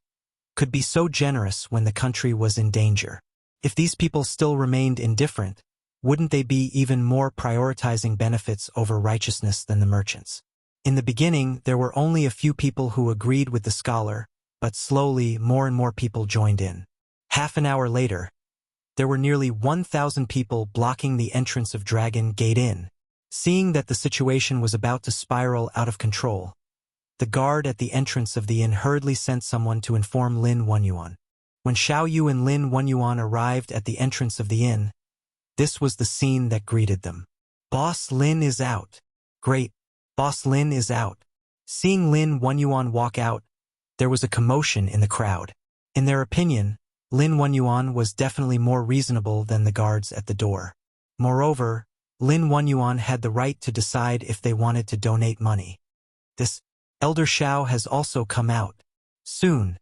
could be so generous when the country was in danger. If these people still remained indifferent, wouldn't they be even more prioritizing benefits over righteousness than the merchants? In the beginning, there were only a few people who agreed with the scholar, but slowly more and more people joined in. Half an hour later, there were nearly 1,000 people blocking the entrance of Dragon Gate Inn. Seeing that the situation was about to spiral out of control, the guard at the entrance of the inn hurriedly sent someone to inform Lin Wenyuan. When Xiao Yu and Lin Wenyuan arrived at the entrance of the inn, this was the scene that greeted them. "Boss Lin is out." "Great, Boss Lin is out." Seeing Lin Wenyuan walk out, there was a commotion in the crowd. In their opinion, Lin Wenyuan was definitely more reasonable than the guards at the door. Moreover, Lin Wenyuan had the right to decide if they wanted to donate money. This Elder Xiao has also come out. Soon,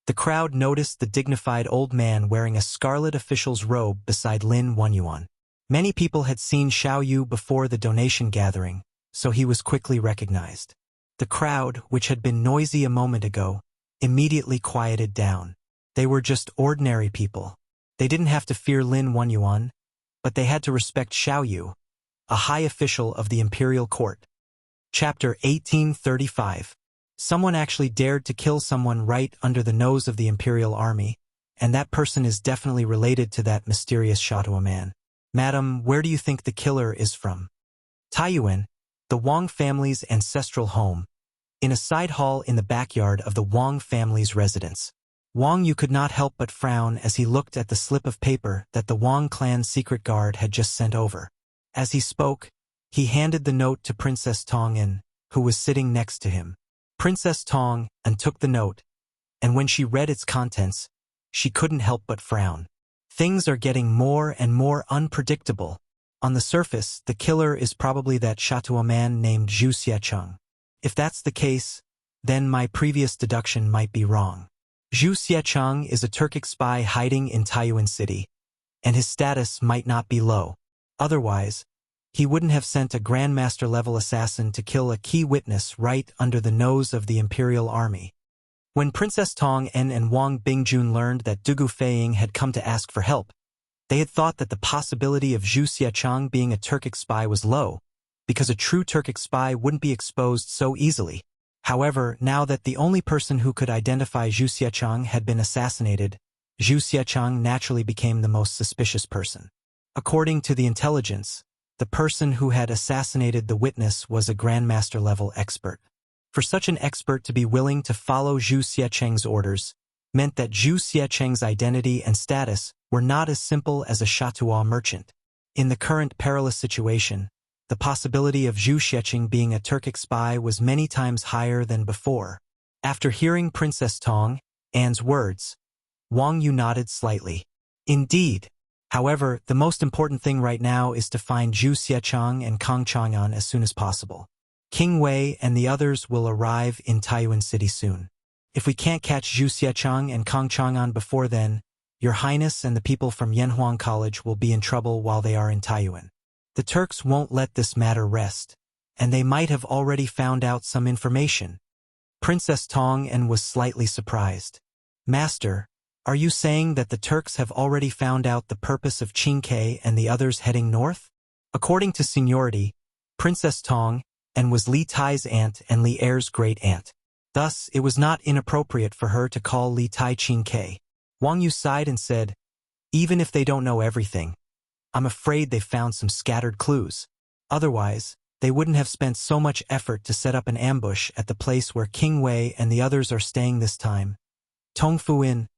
the crowd noticed the dignified old man wearing a scarlet official's robe beside Lin Wenyuan. Many people had seen Xiao Yu before the donation gathering, so he was quickly recognized. The crowd, which had been noisy a moment ago, immediately quieted down. They were just ordinary people. They didn't have to fear Lin Wenyuan, but they had to respect Xiao Yu, a high official of the imperial court. Chapter 1835. Someone actually dared to kill someone right under the nose of the imperial army, and that person is definitely related to that mysterious Shatua man. Madam, where do you think the killer is from? Taiyuan, the Wang family's ancestral home, in a side hall in the backyard of the Wang family's residence. Wang Yu could not help but frown as he looked at the slip of paper that the Wang clan's secret guard had just sent over. As he spoke, he handed the note to Princess Tong'an, who was sitting next to him. Princess Tong'an took the note, and when she read its contents, she couldn't help but frown. Things are getting more and more unpredictable. On the surface, the killer is probably that Shatua man named Zhu Xiecheng. If that's the case, then my previous deduction might be wrong. Zhu Xiecheng is a Turkic spy hiding in Taiyuan City, and his status might not be low. Otherwise, he wouldn't have sent a Grandmaster-level assassin to kill a key witness right under the nose of the Imperial Army. When Princess Tong'an and Wang Bingjun learned that Dugu Feiying had come to ask for help, they had thought that the possibility of Zhu Xiecheng being a Turkic spy was low, because a true Turkic spy wouldn't be exposed so easily. However, now that the only person who could identify Zhu Xiecheng had been assassinated, Zhu Xiecheng naturally became the most suspicious person. According to the intelligence, the person who had assassinated the witness was a Grandmaster-level expert. For such an expert to be willing to follow Zhu Xiecheng's orders meant that Zhu Xiecheng's identity and status were not as simple as a Shatua merchant. In the current perilous situation, the possibility of Zhu Xiecheng being a Turkic spy was many times higher than before. After hearing Princess Tong'an's words, Wang Yu nodded slightly. Indeed. However, the most important thing right now is to find Zhu Xiecheng and Kang Chang'an as soon as possible. King Wei and the others will arrive in Taiyuan City soon. If we can't catch Zhu Xiecheng and Kang Chang'an before then, Your Highness and the people from Yanhuang College will be in trouble while they are in Taiyuan. The Turks won't let this matter rest, and they might have already found out some information. Princess Tong'an was slightly surprised. Master, are you saying that the Turks have already found out the purpose of Qingke and the others heading north? According to seniority, Princess Tong'an was Li Tai's aunt and Li Er's great-aunt. Thus, it was not inappropriate for her to call Li Tai Qingke. Wang Yu sighed and said, even if they don't know everything, I'm afraid they've found some scattered clues. Otherwise, they wouldn't have spent so much effort to set up an ambush at the place where King Wei and the others are staying this time. Tongfu Inn.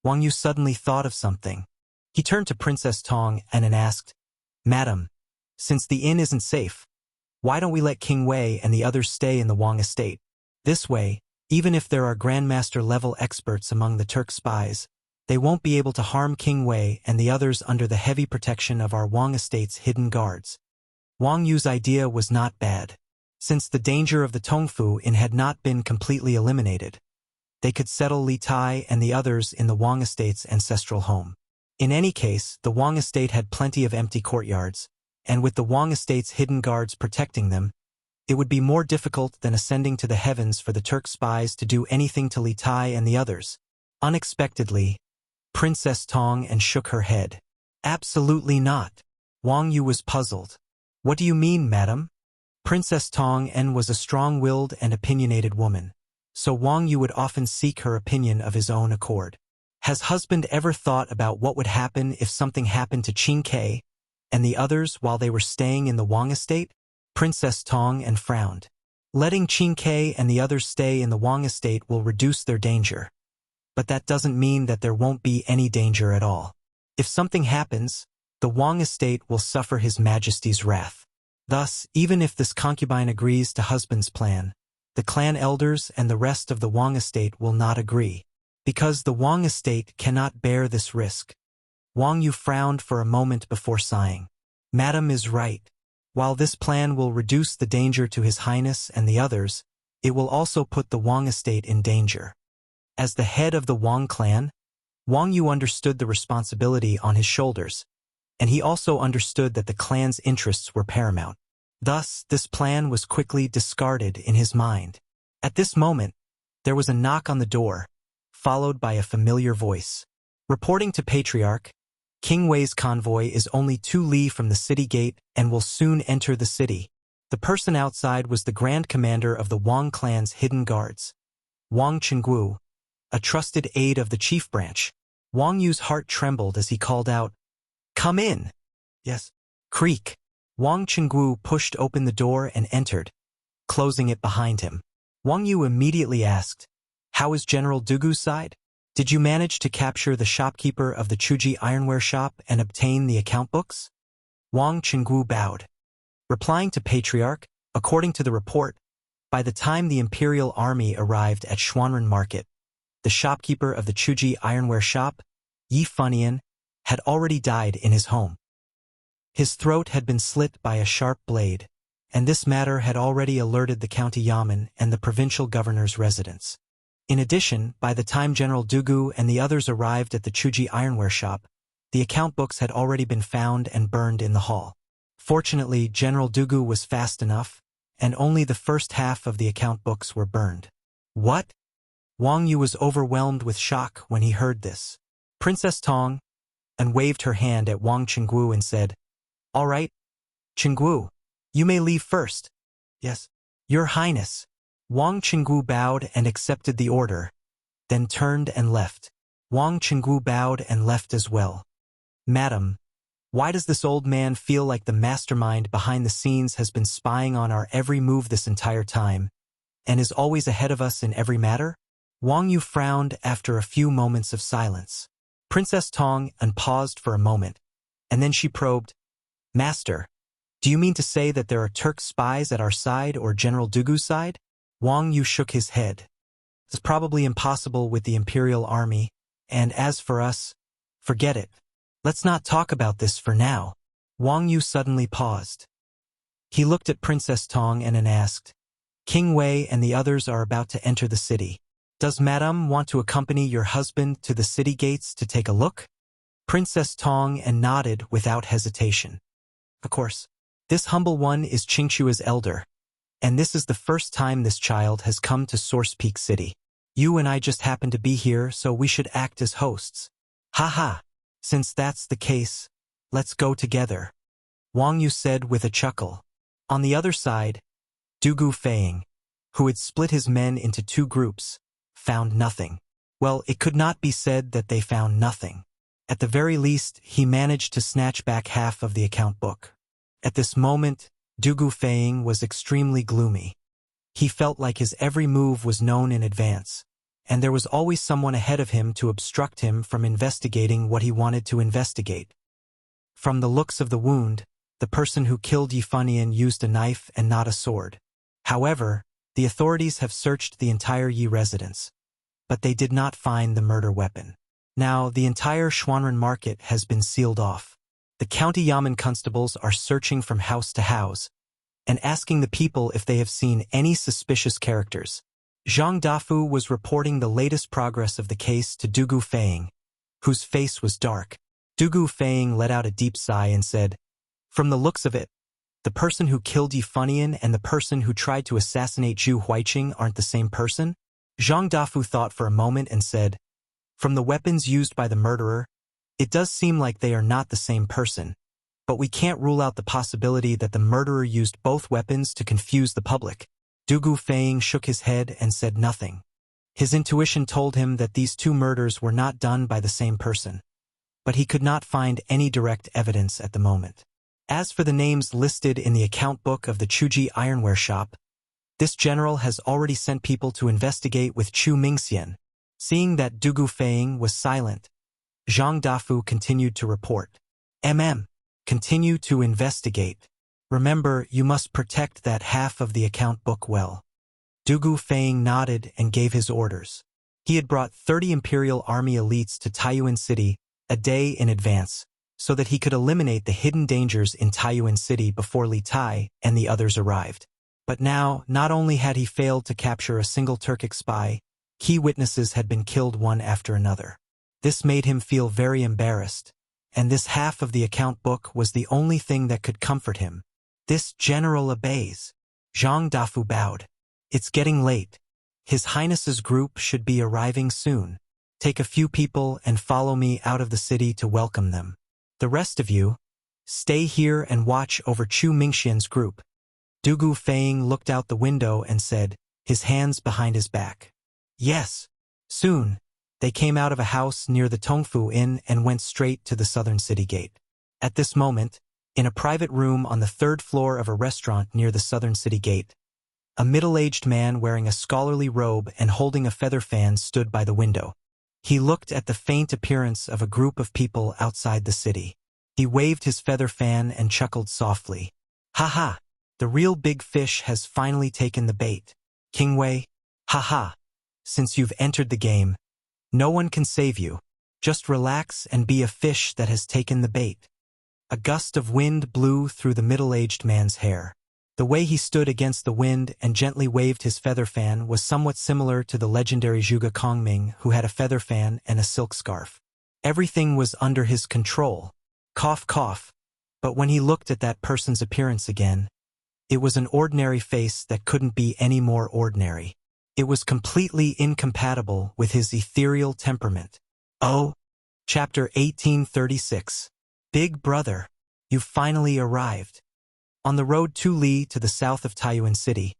Wang Yu suddenly thought of something. He turned to Princess Tong'an and asked, Madam, since the inn isn't safe, why don't we let King Wei and the others stay in the Wang estate? This way, even if there are Grandmaster-level experts among the Turk spies, they won't be able to harm King Wei and the others under the heavy protection of our Wang estate's hidden guards. Wang Yu's idea was not bad. Since the danger of the Tongfu Inn had not been completely eliminated, they could settle Li Tai and the others in the Wang estate's ancestral home. In any case, the Wang estate had plenty of empty courtyards, and with the Wang estate's hidden guards protecting them, it would be more difficult than ascending to the heavens for the Turk spies to do anything to Li Tai and the others. Unexpectedly, Princess Tong'an shook her head. Absolutely not. Wang Yu was puzzled. What do you mean, madam? Princess Tong'an was a strong-willed and opinionated woman, so Wang Yu would often seek her opinion of his own accord. Has husband ever thought about what would happen if something happened to Qingke and the others while they were staying in the Wang estate? Princess Tong'an frowned. Letting Qingke and the others stay in the Wang estate will reduce their danger. But that doesn't mean that there won't be any danger at all. If something happens, the Wang estate will suffer His Majesty's wrath. Thus, even if this concubine agrees to husband's plan, the clan elders and the rest of the Wang estate will not agree, because the Wang estate cannot bear this risk. Wang Yu frowned for a moment before sighing. Madam is right. While this plan will reduce the danger to His Highness and the others, it will also put the Wang estate in danger. As the head of the Wang clan, Wang Yu understood the responsibility on his shoulders, and he also understood that the clan's interests were paramount. Thus, this plan was quickly discarded in his mind. At this moment, there was a knock on the door, followed by a familiar voice. Reporting to Patriarch, King Wei's convoy is only 2 li from the city gate and will soon enter the city. The person outside was the Grand Commander of the Wang clan's hidden guards, Wang Qingguo, a trusted aide of the chief branch. Wang Yu's heart trembled as he called out, "Come in." Yes. Creak. Wang Qingguo pushed open the door and entered, closing it behind him. Wang Yu immediately asked, "How is General Dugu's side? Did you manage to capture the shopkeeper of the Chuji ironware shop and obtain the account books?" Wang Qingguo bowed. Replying to Patriarch, according to the report, by the time the Imperial Army arrived at Xuanren Market, the shopkeeper of the Chuji ironware shop, Yi Funian, had already died in his home. His throat had been slit by a sharp blade, and this matter had already alerted the county yamen and the provincial governor's residence. In addition, by the time General Dugu and the others arrived at the Chuji ironware shop, the account books had already been found and burned in the hall. Fortunately, General Dugu was fast enough, and only the first half of the account books were burned. What? Wang Yu was overwhelmed with shock when he heard this. Princess Tong, and waved her hand at Wang Qingguo and said, "All right, Qingguo, you may leave first." "Yes, Your Highness." Wang Qingguo bowed and accepted the order, then turned and left. Wang Qingguo bowed and left as well. "Madam, why does this old man feel like the mastermind behind the scenes has been spying on our every move this entire time, and is always ahead of us in every matter?" Wang Yu frowned after a few moments of silence. Princess Tong paused for a moment, and then she probed, "Master, do you mean to say that there are Turk spies at our side or General Dugu's side?" Wang Yu shook his head. "It's probably impossible with the Imperial Army, and as for us, forget it. Let's not talk about this for now." Wang Yu suddenly paused. He looked at Princess Tong and asked, "King Wei and the others are about to enter the city. Does Madame want to accompany your husband to the city gates to take a look?" Princess Tong nodded without hesitation. "Of course. This humble one is Qingxua's elder, and this is the first time this child has come to Source Peak City. You and I just happen to be here, so we should act as hosts. Ha. Since that's the case, let's go together," Wang Yu said with a chuckle. On the other side, Dugu Feiying, who had split his men into 2 groups, found nothing. Well, it could not be said that they found nothing. At the very least, he managed to snatch back half of the account book. At this moment, Dugu Feiying was extremely gloomy. He felt like his every move was known in advance, and there was always someone ahead of him to obstruct him from investigating what he wanted to investigate. From the looks of the wound, the person who killed Yi Funian used a knife and not a sword. However, the authorities have searched the entire Yi residence, but they did not find the murder weapon. Now, the entire Xuanren market has been sealed off. The county yamen constables are searching from house to house and asking the people if they have seen any suspicious characters. Zhang Dafu was reporting the latest progress of the case to Dugu Feiying, whose face was dark. Dugu Feiying let out a deep sigh and said, "From the looks of it, the person who killed Yi Funian and the person who tried to assassinate Zhu Huiqing aren't the same person?" Zhang Dafu thought for a moment and said, "From the weapons used by the murderer, it does seem like they are not the same person, but we can't rule out the possibility that the murderer used both weapons to confuse the public." Dugu Feiying shook his head and said nothing. His intuition told him that these 2 murders were not done by the same person, but he could not find any direct evidence at the moment. As for the names listed in the account book of the Chuji ironware shop, this general has already sent people to investigate with Chu Mingxian. Seeing that Dugu Feiying was silent, Zhang Dafu continued to report. Continue to investigate. Remember, you must protect that half of the account book well." Dugu Feiying nodded and gave his orders. He had brought 30 Imperial Army elites to Taiyuan City a day in advance, so that he could eliminate the hidden dangers in Taiyuan City before Li Tai and the others arrived. But now, not only had he failed to capture a single Turkic spy, key witnesses had been killed one after another. This made him feel very embarrassed, and this half of the account book was the only thing that could comfort him. This general obeys. Zhang Dafu bowed. It's getting late. His Highness's group should be arriving soon. Take a few people and follow me out of the city to welcome them. The rest of you, stay here and watch over Chu Mingxian's group. Dugu Feng looked out the window and said, his hands behind his back. Yes. Soon, they came out of a house near the Tongfu Inn and went straight to the southern city gate. At this moment, in a private room on the third floor of a restaurant near the southern city gate, a middle-aged man wearing a scholarly robe and holding a feather fan stood by the window. He looked at the faint appearance of a group of people outside the city. He waved his feather fan and chuckled softly. Ha ha! The real big fish has finally taken the bait. King Wei, ha ha! Since you've entered the game, no one can save you. Just relax and be a fish that has taken the bait. A gust of wind blew through the middle-aged man's hair. The way he stood against the wind and gently waved his feather fan was somewhat similar to the legendary Zhuge Kongming, who had a feather fan and a silk scarf. Everything was under his control. Cough, cough. But when he looked at that person's appearance again, it was an ordinary face that couldn't be any more ordinary. It was completely incompatible with his ethereal temperament. Oh! Chapter 1836. Big Brother, you've finally arrived. On the road to Li to the south of Taiyuan City,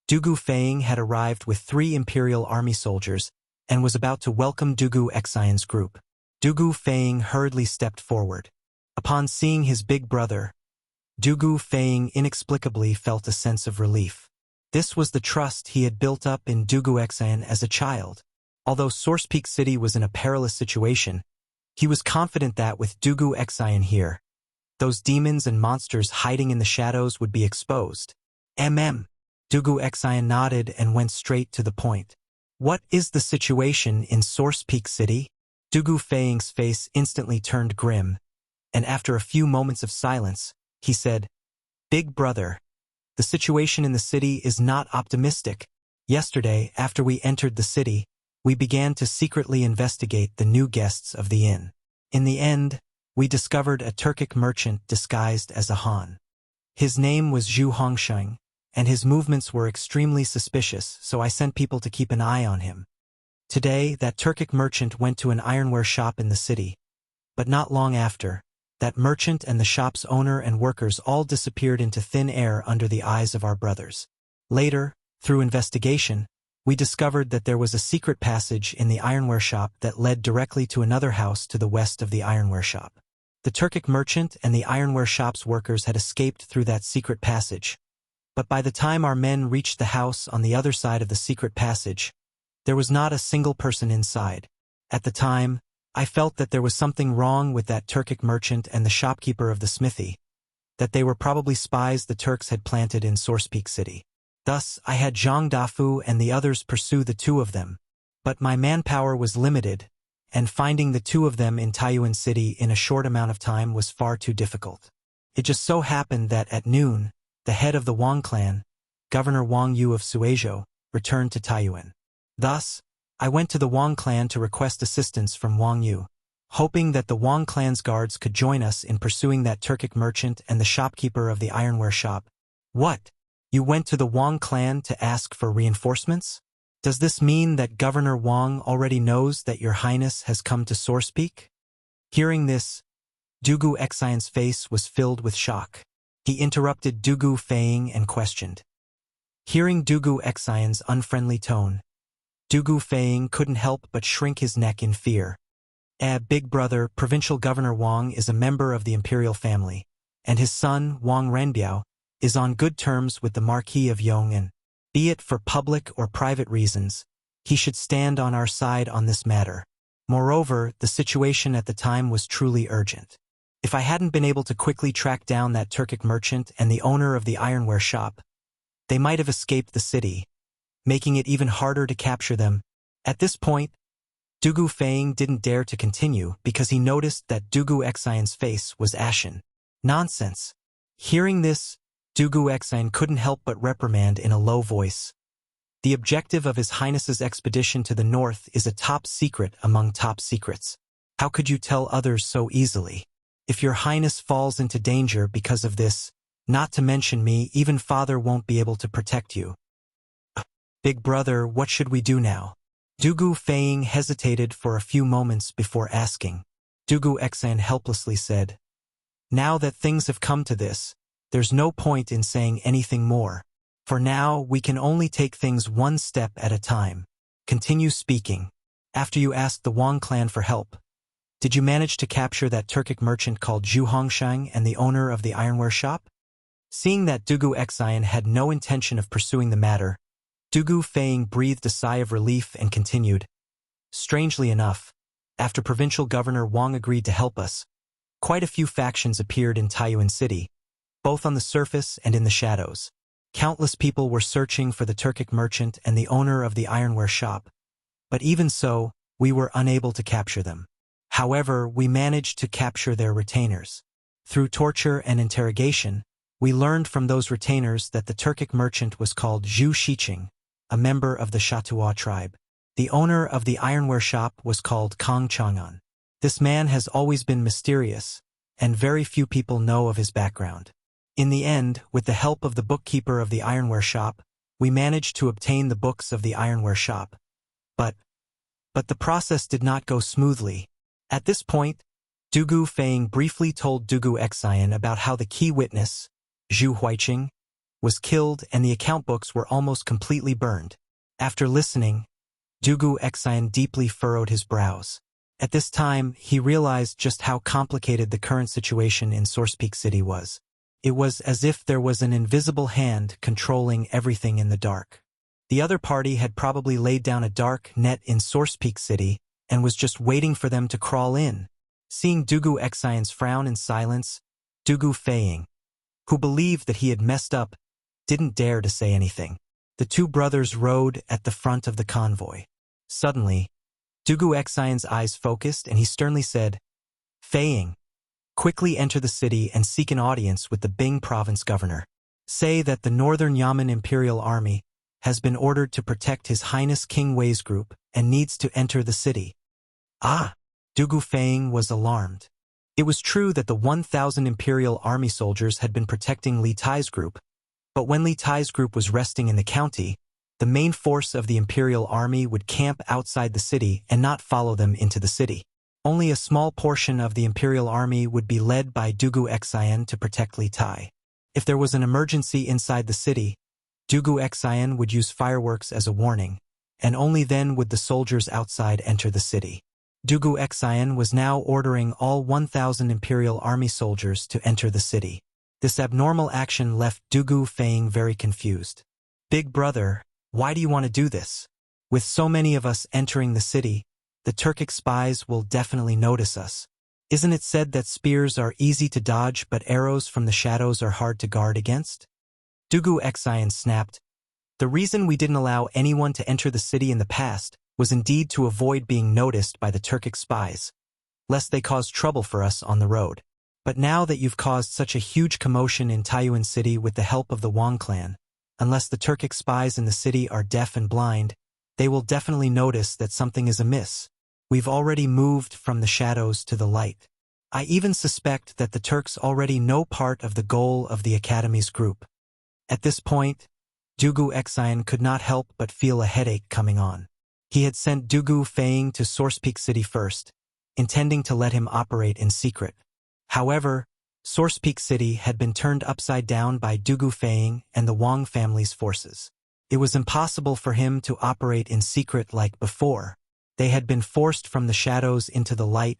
Dugu Feng had arrived with 3 imperial army soldiers and was about to welcome Dugu Xian's group. Dugu Feng hurriedly stepped forward. Upon seeing his big brother, Dugu Feng inexplicably felt a sense of relief. This was the trust he had built up in Dugu Xian as a child. Although Source Peak City was in a perilous situation, he was confident that with Dugu Xian here, those demons and monsters hiding in the shadows would be exposed. Dugu Xian nodded and went straight to the point. What is the situation in Source Peak City? Dugu Feng's face instantly turned grim, and after a few moments of silence, he said, Big Brother, the situation in the city is not optimistic. Yesterday, after we entered the city, we began to secretly investigate the new guests of the inn. In the end, we discovered a Turkic merchant disguised as a Han. His name was Zhu Hongsheng, and his movements were extremely suspicious, so I sent people to keep an eye on him. Today, that Turkic merchant went to an ironware shop in the city, but not long after, that merchant and the shop's owner and workers all disappeared into thin air under the eyes of our brothers. Later, through investigation, we discovered that there was a secret passage in the ironware shop that led directly to another house to the west of the ironware shop. The Turkic merchant and the ironware shop's workers had escaped through that secret passage, but by the time our men reached the house on the other side of the secret passage, there was not a single person inside. At the time, I felt that there was something wrong with that Turkic merchant and the shopkeeper of the smithy, that they were probably spies the Turks had planted in Source Peak City. Thus, I had Zhang Dafu and the others pursue the 2 of them, but my manpower was limited, and finding the 2 of them in Taiyuan City in a short amount of time was far too difficult. It just so happened that at noon, the head of the Wang clan, Governor Wang Yu of Suizhou, returned to Taiyuan. Thus, I went to the Wang clan to request assistance from Wang Yu, hoping that the Wang clan's guards could join us in pursuing that Turkic merchant and the shopkeeper of the ironware shop. What? You went to the Wang clan to ask for reinforcements? Does this mean that Governor Wang already knows that your highness has come to Source Peak? Hearing this, Dugu Xian's face was filled with shock. He interrupted Dugu Feng and questioned. Hearing Dugu Xian's unfriendly tone, Dugu Feng couldn't help but shrink his neck in fear. Big Brother, Provincial Governor Wang is a member of the imperial family, and his son, Wang Renbiao, is on good terms with the Marquis of Yong'an. Be it for public or private reasons, he should stand on our side on this matter. Moreover, the situation at the time was truly urgent. If I hadn't been able to quickly track down that Turkic merchant and the owner of the ironware shop, they might have escaped the city, making it even harder to capture them. At this point, Dugu Feng didn't dare to continue because he noticed that Dugu Xian's face was ashen. Nonsense. Hearing this, Dugu Exine couldn't help but reprimand in a low voice. The objective of His Highness's expedition to the north is a top secret among top secrets. How could you tell others so easily? If your highness falls into danger because of this, not to mention me, even father won't be able to protect you. Big brother, what should we do now? Dugu Feiying hesitated for a few moments before asking. Dugu Exine helplessly said, now that things have come to this, there's no point in saying anything more. For now, we can only take things one step at a time. Continue speaking. After you asked the Wang clan for help, did you manage to capture that Turkic merchant called Zhu Hongshang and the owner of the ironware shop? Seeing that Dugu Exine had no intention of pursuing the matter, Dugu Feiying breathed a sigh of relief and continued. Strangely enough, after Provincial Governor Wang agreed to help us, quite a few factions appeared in Taiyuan City, both on the surface and in the shadows. Countless people were searching for the Turkic merchant and the owner of the ironware shop, but even so, we were unable to capture them. However, we managed to capture their retainers. Through torture and interrogation, we learned from those retainers that the Turkic merchant was called Zhu Shiqing, a member of the Shatua tribe. The owner of the ironware shop was called Kong Chang'an. This man has always been mysterious, and very few people know of his background. In the end, with the help of the bookkeeper of the ironware shop, we managed to obtain the books of the ironware shop. But the process did not go smoothly. At this point, Dugu Feiying briefly told Dugu Exine about how the key witness, Zhu Huiqing, was killed and the account books were almost completely burned. After listening, Dugu Exine deeply furrowed his brows. At this time, he realized just how complicated the current situation in Source Peak City was. It was as if there was an invisible hand controlling everything in the dark. The other party had probably laid down a dark net in Source Peak City and was just waiting for them to crawl in. Seeing Dugu Exine's frown in silence, Dugu Feiying, who believed that he had messed up, didn't dare to say anything. The two brothers rode at the front of the convoy. Suddenly, Dugu Exine's eyes focused and he sternly said, Feiying, quickly enter the city and seek an audience with the Bing province governor. Say that the Northern Yamen Imperial Army has been ordered to protect His Highness King Wei's group and needs to enter the city. Ah! Dugu Feiying was alarmed. It was true that the 1,000 Imperial Army soldiers had been protecting Li Tai's group, but when Li Tai's group was resting in the county, the main force of the Imperial Army would camp outside the city and not follow them into the city. Only a small portion of the Imperial Army would be led by Dugu Exine to protect Li Tai. If there was an emergency inside the city, Dugu Exine would use fireworks as a warning, and only then would the soldiers outside enter the city. Dugu Exine was now ordering all 1,000 Imperial Army soldiers to enter the city. This abnormal action left Dugu Feiying very confused. Big brother, why do you want to do this? With so many of us entering the city, the Turkic spies will definitely notice us. Isn't it said that spears are easy to dodge but arrows from the shadows are hard to guard against? Dugu Exine snapped. The reason we didn't allow anyone to enter the city in the past was indeed to avoid being noticed by the Turkic spies, lest they cause trouble for us on the road. But now that you've caused such a huge commotion in Taiyuan City with the help of the Wang clan, unless the Turkic spies in the city are deaf and blind, they will definitely notice that something is amiss. We've already moved from the shadows to the light. I even suspect that the Turks already know part of the goal of the Academy's group. At this point, Dugu Exine could not help but feel a headache coming on. He had sent Dugu Feiying to Source Peak City first, intending to let him operate in secret. However, Source Peak City had been turned upside down by Dugu Feiying and the Wang family's forces. It was impossible for him to operate in secret like before. They had been forced from the shadows into the light,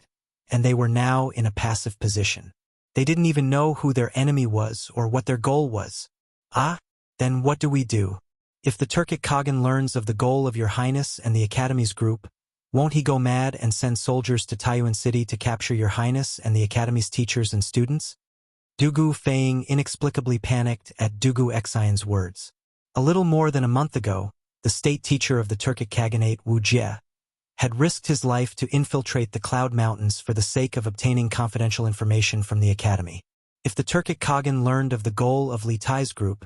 and they were now in a passive position. They didn't even know who their enemy was or what their goal was. Ah, then what do we do? If the Turkic Khagan learns of the goal of Your Highness and the Academy's group, won't he go mad and send soldiers to Taiyuan City to capture Your Highness and the Academy's teachers and students? Dugu Feiying inexplicably panicked at Dugu Exine's words. A little more than a month ago, the state teacher of the Turkic Khaganate, Wuxia, had risked his life to infiltrate the Cloud Mountains for the sake of obtaining confidential information from the Academy. If the Turkic Khagan learned of the goal of Li Tai's group,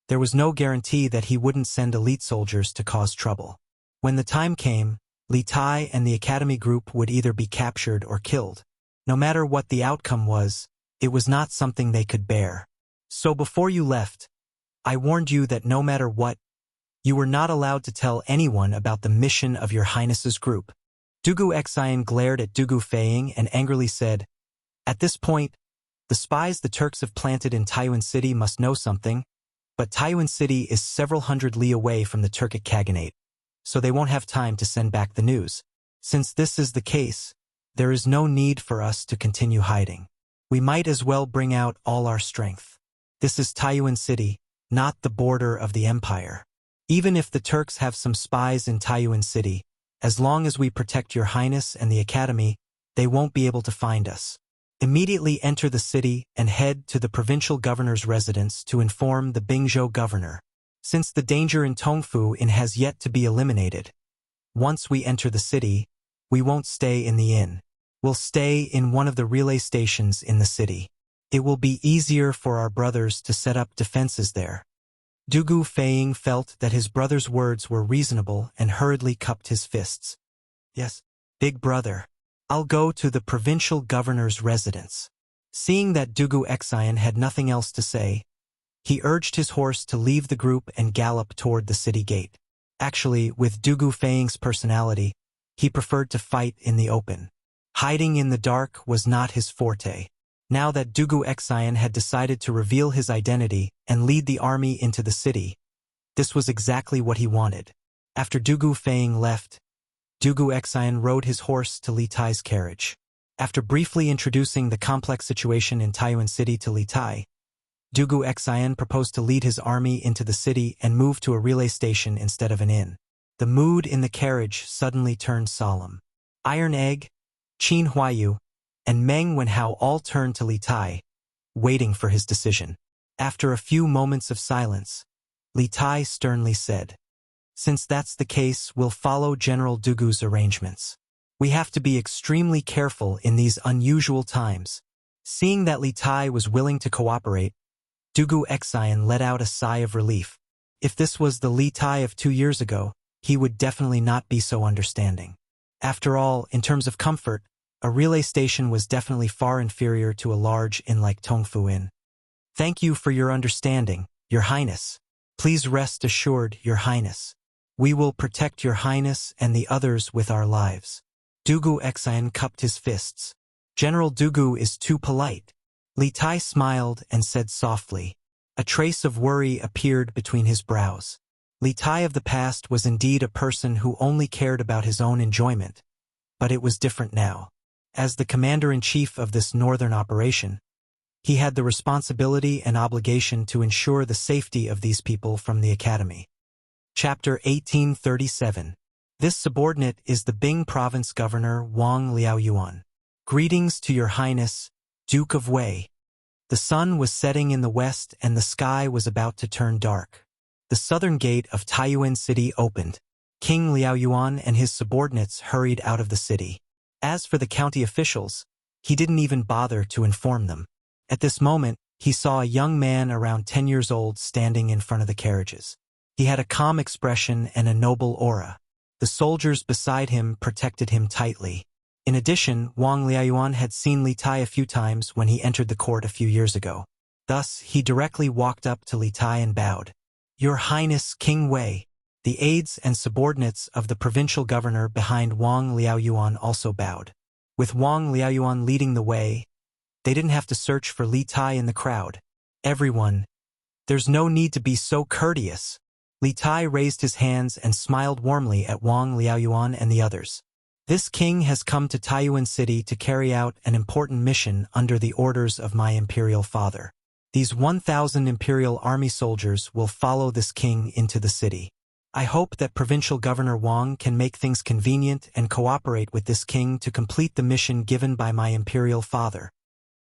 there was no guarantee that he wouldn't send elite soldiers to cause trouble. When the time came, Li Tai and the academy group would either be captured or killed. No matter what the outcome was, it was not something they could bear. So before you left, I warned you that no matter what, you were not allowed to tell anyone about the mission of your highness's group. Dugu Xian glared at Dugu Feiying and angrily said, "At this point, the spies the Turks have planted in Taiyuan City must know something, but Taiyuan City is several hundred li away from the Turkic Khaganate, so they won't have time to send back the news. Since this is the case, there is no need for us to continue hiding. We might as well bring out all our strength. This is Taiyuan City, not the border of the empire. Even if the Turks have some spies in Taiyuan City, as long as we protect your highness and the academy, they won't be able to find us. Immediately enter the city and head to the provincial governor's residence to inform the Bingzhou governor. Since the danger in Tongfu has yet to be eliminated, once we enter the city, we won't stay in the inn. We'll stay in one of the relay stations in the city. It will be easier for our brothers to set up defenses there." Dugu Feiying felt that his brother's words were reasonable and hurriedly cupped his fists. "Yes, big brother. I'll go to the provincial governor's residence." Seeing that Dugu Xian had nothing else to say, he urged his horse to leave the group and gallop toward the city gate. Actually, with Dugu Feiying's personality, he preferred to fight in the open. Hiding in the dark was not his forte. Now that Dugu Xian had decided to reveal his identity and lead the army into the city, this was exactly what he wanted. After Dugu Feiying left, Dugu Xian rode his horse to Li Tai's carriage. After briefly introducing the complex situation in Taiyuan City to Li Tai, Dugu Xian proposed to lead his army into the city and move to a relay station instead of an inn. The mood in the carriage suddenly turned solemn. Iron Egg, Qin Huayu, and Meng Wenhao all turned to Li Tai, waiting for his decision. After a few moments of silence, Li Tai sternly said, "Since that's the case, we'll follow General Dugu's arrangements. We have to be extremely careful in these unusual times." Seeing that Li Tai was willing to cooperate, Dugu Xian let out a sigh of relief. If this was the Li Tai of 2 years ago, he would definitely not be so understanding. After all, in terms of comfort, a relay station was definitely far inferior to a large inn like Tongfu Inn. "Thank you for your understanding, Your Highness. Please rest assured, Your Highness. We will protect Your Highness and the others with our lives." Dugu Xian cupped his fists. "General Dugu is too polite." Li Tai smiled and said softly. A trace of worry appeared between his brows. Li Tai of the past was indeed a person who only cared about his own enjoyment, but it was different now. As the commander-in-chief of this northern operation, he had the responsibility and obligation to ensure the safety of these people from the academy. Chapter 1837. This subordinate is the Bing province governor Wang Liaoyuan. "Greetings to Your Highness, Duke of Wei." The sun was setting in the west and the sky was about to turn dark. The southern gate of Taiyuan City opened. King Liaoyuan and his subordinates hurried out of the city. As for the county officials, he didn't even bother to inform them. At this moment, he saw a young man around 10 years old standing in front of the carriages. He had a calm expression and a noble aura. The soldiers beside him protected him tightly. In addition, Wang Liaoyuan had seen Li Tai a few times when he entered the court a few years ago. Thus, he directly walked up to Li Tai and bowed. "Your Highness King Wei." The aides and subordinates of the provincial governor behind Wang Liaoyuan also bowed. With Wang Liaoyuan leading the way, they didn't have to search for Li Tai in the crowd. "Everyone, there's no need to be so courteous." Li Tai raised his hands and smiled warmly at Wang Liaoyuan and the others. "This king has come to Taiyuan City to carry out an important mission under the orders of my imperial father. These 1,000 imperial army soldiers will follow this king into the city. I hope that Provincial Governor Wang can make things convenient and cooperate with this king to complete the mission given by my imperial father."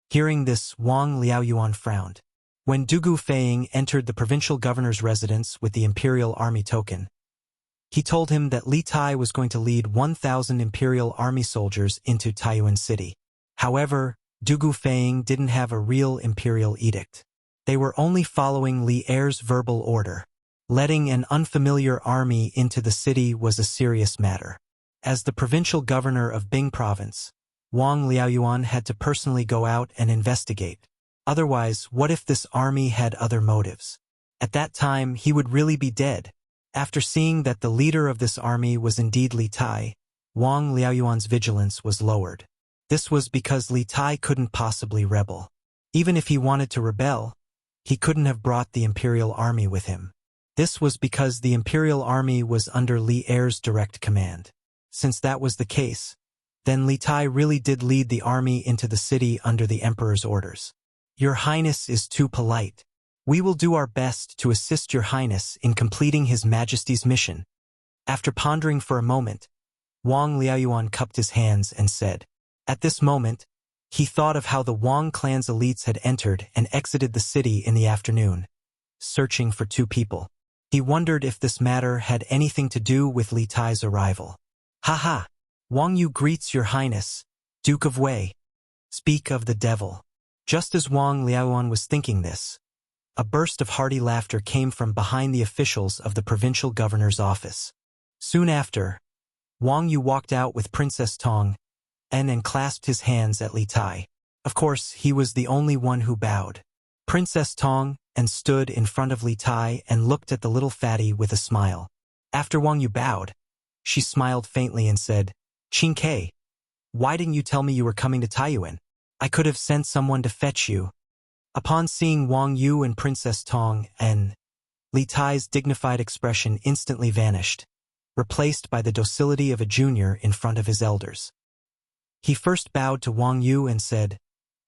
Hearing this, Wang Liaoyuan frowned. When Dugu Feiying entered the provincial governor's residence with the imperial army token, he told him that Li Tai was going to lead 1,000 imperial army soldiers into Taiyuan City. However, Dugu Feiying didn't have a real imperial edict. They were only following Li Er's verbal order. Letting an unfamiliar army into the city was a serious matter. As the provincial governor of Bing province, Wang Liaoyuan had to personally go out and investigate. Otherwise, what if this army had other motives? At that time, he would really be dead. After seeing that the leader of this army was indeed Li Tai, Wang Liaoyuan's vigilance was lowered. This was because Li Tai couldn't possibly rebel. Even if he wanted to rebel, he couldn't have brought the imperial army with him. This was because the imperial army was under Li Er's direct command. Since that was the case, then Li Tai really did lead the army into the city under the emperor's orders. Your Highness is too polite. We will do our best to assist your Highness in completing His Majesty's mission. After pondering for a moment, Wang Liaoyuan cupped his hands and said, at this moment, he thought of how the Wang clan's elites had entered and exited the city in the afternoon, searching for two people. He wondered if this matter had anything to do with Li Tai's arrival. Haha! Wang Yu greets your Highness, Duke of Wei. Speak of the devil. Just as Wang Liaoyuan was thinking this, a burst of hearty laughter came from behind the officials of the provincial governor's office. Soon after, Wang Yu walked out with Princess Tong and clasped his hands at Li Tai. Of course, he was the only one who bowed. Princess Tong stood in front of Li Tai and looked at the little fatty with a smile. After Wang Yu bowed, she smiled faintly and said, Qin Ke, why didn't you tell me you were coming to Taiyuan? I could have sent someone to fetch you. Upon seeing Wang Yu and Princess Tong Li Tai's dignified expression instantly vanished, replaced by the docility of a junior in front of his elders. He first bowed to Wang Yu and said,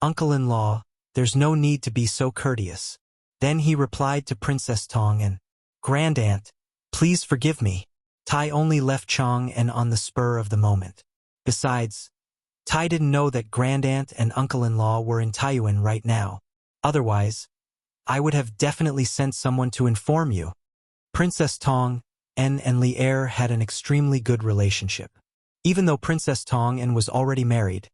Uncle-in-law, there's no need to be so courteous. Then he replied to Princess Tong Grand-aunt, please forgive me. Tai only left Chong on the spur of the moment. Besides, Tai didn't know that Grand-aunt and uncle-in-law were in Taiyuan right now. Otherwise, I would have definitely sent someone to inform you. Princess Tong and Li Er had an extremely good relationship. Even though Princess Tong was already married,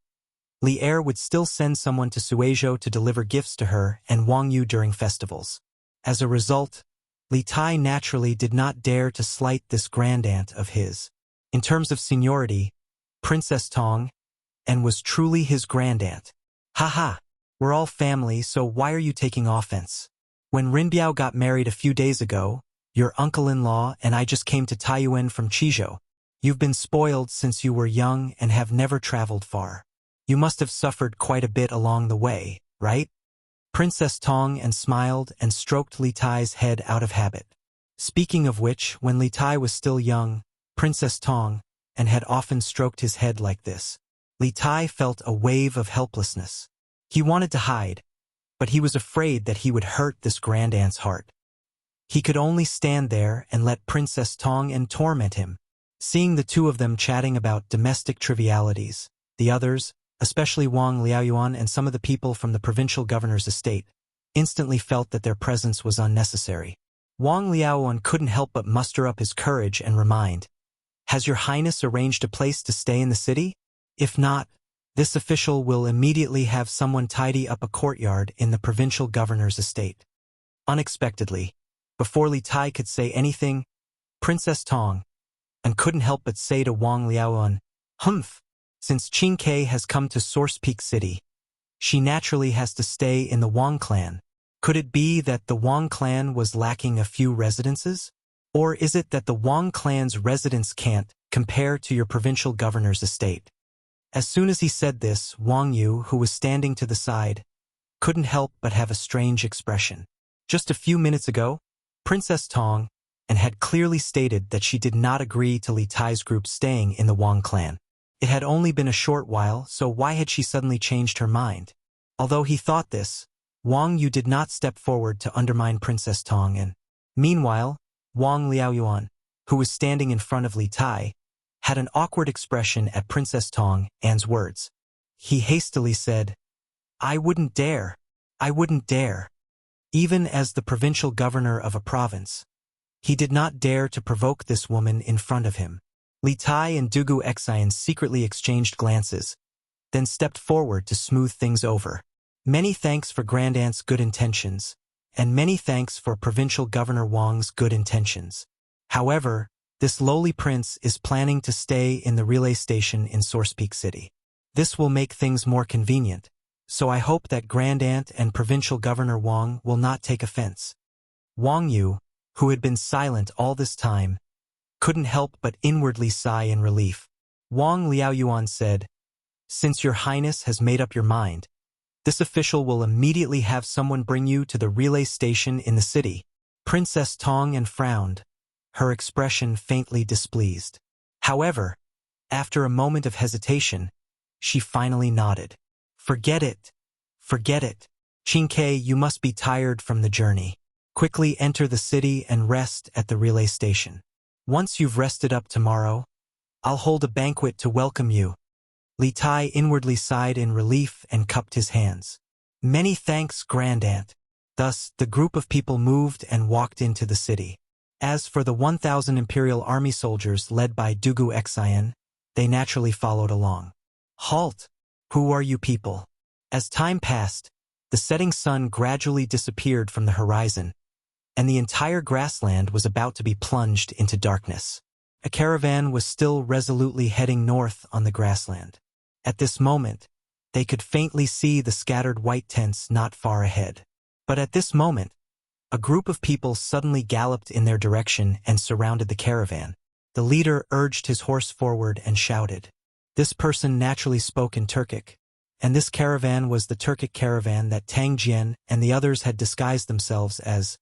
Li Er would still send someone to Suizhou to deliver gifts to her and Wang Yu during festivals. As a result, Li Tai naturally did not dare to slight this grand-aunt of his. In terms of seniority, Princess Tong was truly his grand-aunt. Haha, we're all family, so why are you taking offense? When Rinbiao got married a few days ago, your uncle-in-law and I just came to Taiyuan from Qizhou. You've been spoiled since you were young and have never traveled far. You must have suffered quite a bit along the way, right? Princess Tong smiled and stroked Li Tai's head out of habit. Speaking of which, when Li Tai was still young, Princess Tong had often stroked his head like this. Li Tai felt a wave of helplessness. He wanted to hide, but he was afraid that he would hurt this grand-aunt's heart. He could only stand there and let Princess Tong torment him. Seeing the two of them chatting about domestic trivialities, the others, especially Wang Liaoyuan and some of the people from the provincial governor's estate, instantly felt that their presence was unnecessary. Wang Liaoyuan couldn't help but muster up his courage and remind, Has your Highness arranged a place to stay in the city? If not, this official will immediately have someone tidy up a courtyard in the provincial governor's estate. Unexpectedly, before Li Tai could say anything, Princess Tong couldn't help but say to Wang Liaoyuan, Humph! Since Qin Ke has come to Source Peak City, she naturally has to stay in the Wang clan. Could it be that the Wang clan was lacking a few residences? Or is it that the Wang clan's residence can't compare to your provincial governor's estate? As soon as he said this, Wang Yu, who was standing to the side, couldn't help but have a strange expression. Just a few minutes ago, Princess Tong had clearly stated that she did not agree to Li Tai's group staying in the Wang clan. It had only been a short while, so why had she suddenly changed her mind? Although he thought this, Wang Yu did not step forward to undermine Princess Tong Meanwhile, Wang Liaoyuan, who was standing in front of Li Tai, had an awkward expression at Princess Tong's words. He hastily said, I wouldn't dare. I wouldn't dare. Even as the provincial governor of a province, he did not dare to provoke this woman in front of him. Li Tai and Dugu Xian secretly exchanged glances. then stepped forward to smooth things over. Many thanks for Grand Aunt's good intentions, and many thanks for Provincial Governor Wang's good intentions. However, this lowly prince is planning to stay in the relay station in Source Peak City. This will make things more convenient, so I hope that Grand Aunt and Provincial Governor Wang will not take offense. Wang Yu, who had been silent all this time, couldn't help but inwardly sigh in relief. Wang Liaoyuan said, "Since your highness has made up your mind, this official will immediately have someone bring you to the relay station in the city." Princess Tong and frowned, her expression faintly displeased. However, after a moment of hesitation, she finally nodded. Forget it. Forget it. Qingke, you must be tired from the journey. Quickly enter the city and rest at the relay station. Once you've rested up tomorrow, I'll hold a banquet to welcome you." Li Tai inwardly sighed in relief and cupped his hands. "Many thanks, Grand Aunt." Thus, the group of people moved and walked into the city. As for the 1,000 Imperial Army soldiers led by Dugu Xian, they naturally followed along. "Halt! Who are you people?" As time passed, the setting sun gradually disappeared from the horizon, and the entire grassland was about to be plunged into darkness. A caravan was still resolutely heading north on the grassland. At this moment, they could faintly see the scattered white tents not far ahead. But at this moment, a group of people suddenly galloped in their direction and surrounded the caravan. The leader urged his horse forward and shouted. This person naturally spoke in Turkic, and this caravan was the Turkic caravan that Tang Jian and the others had disguised themselves as.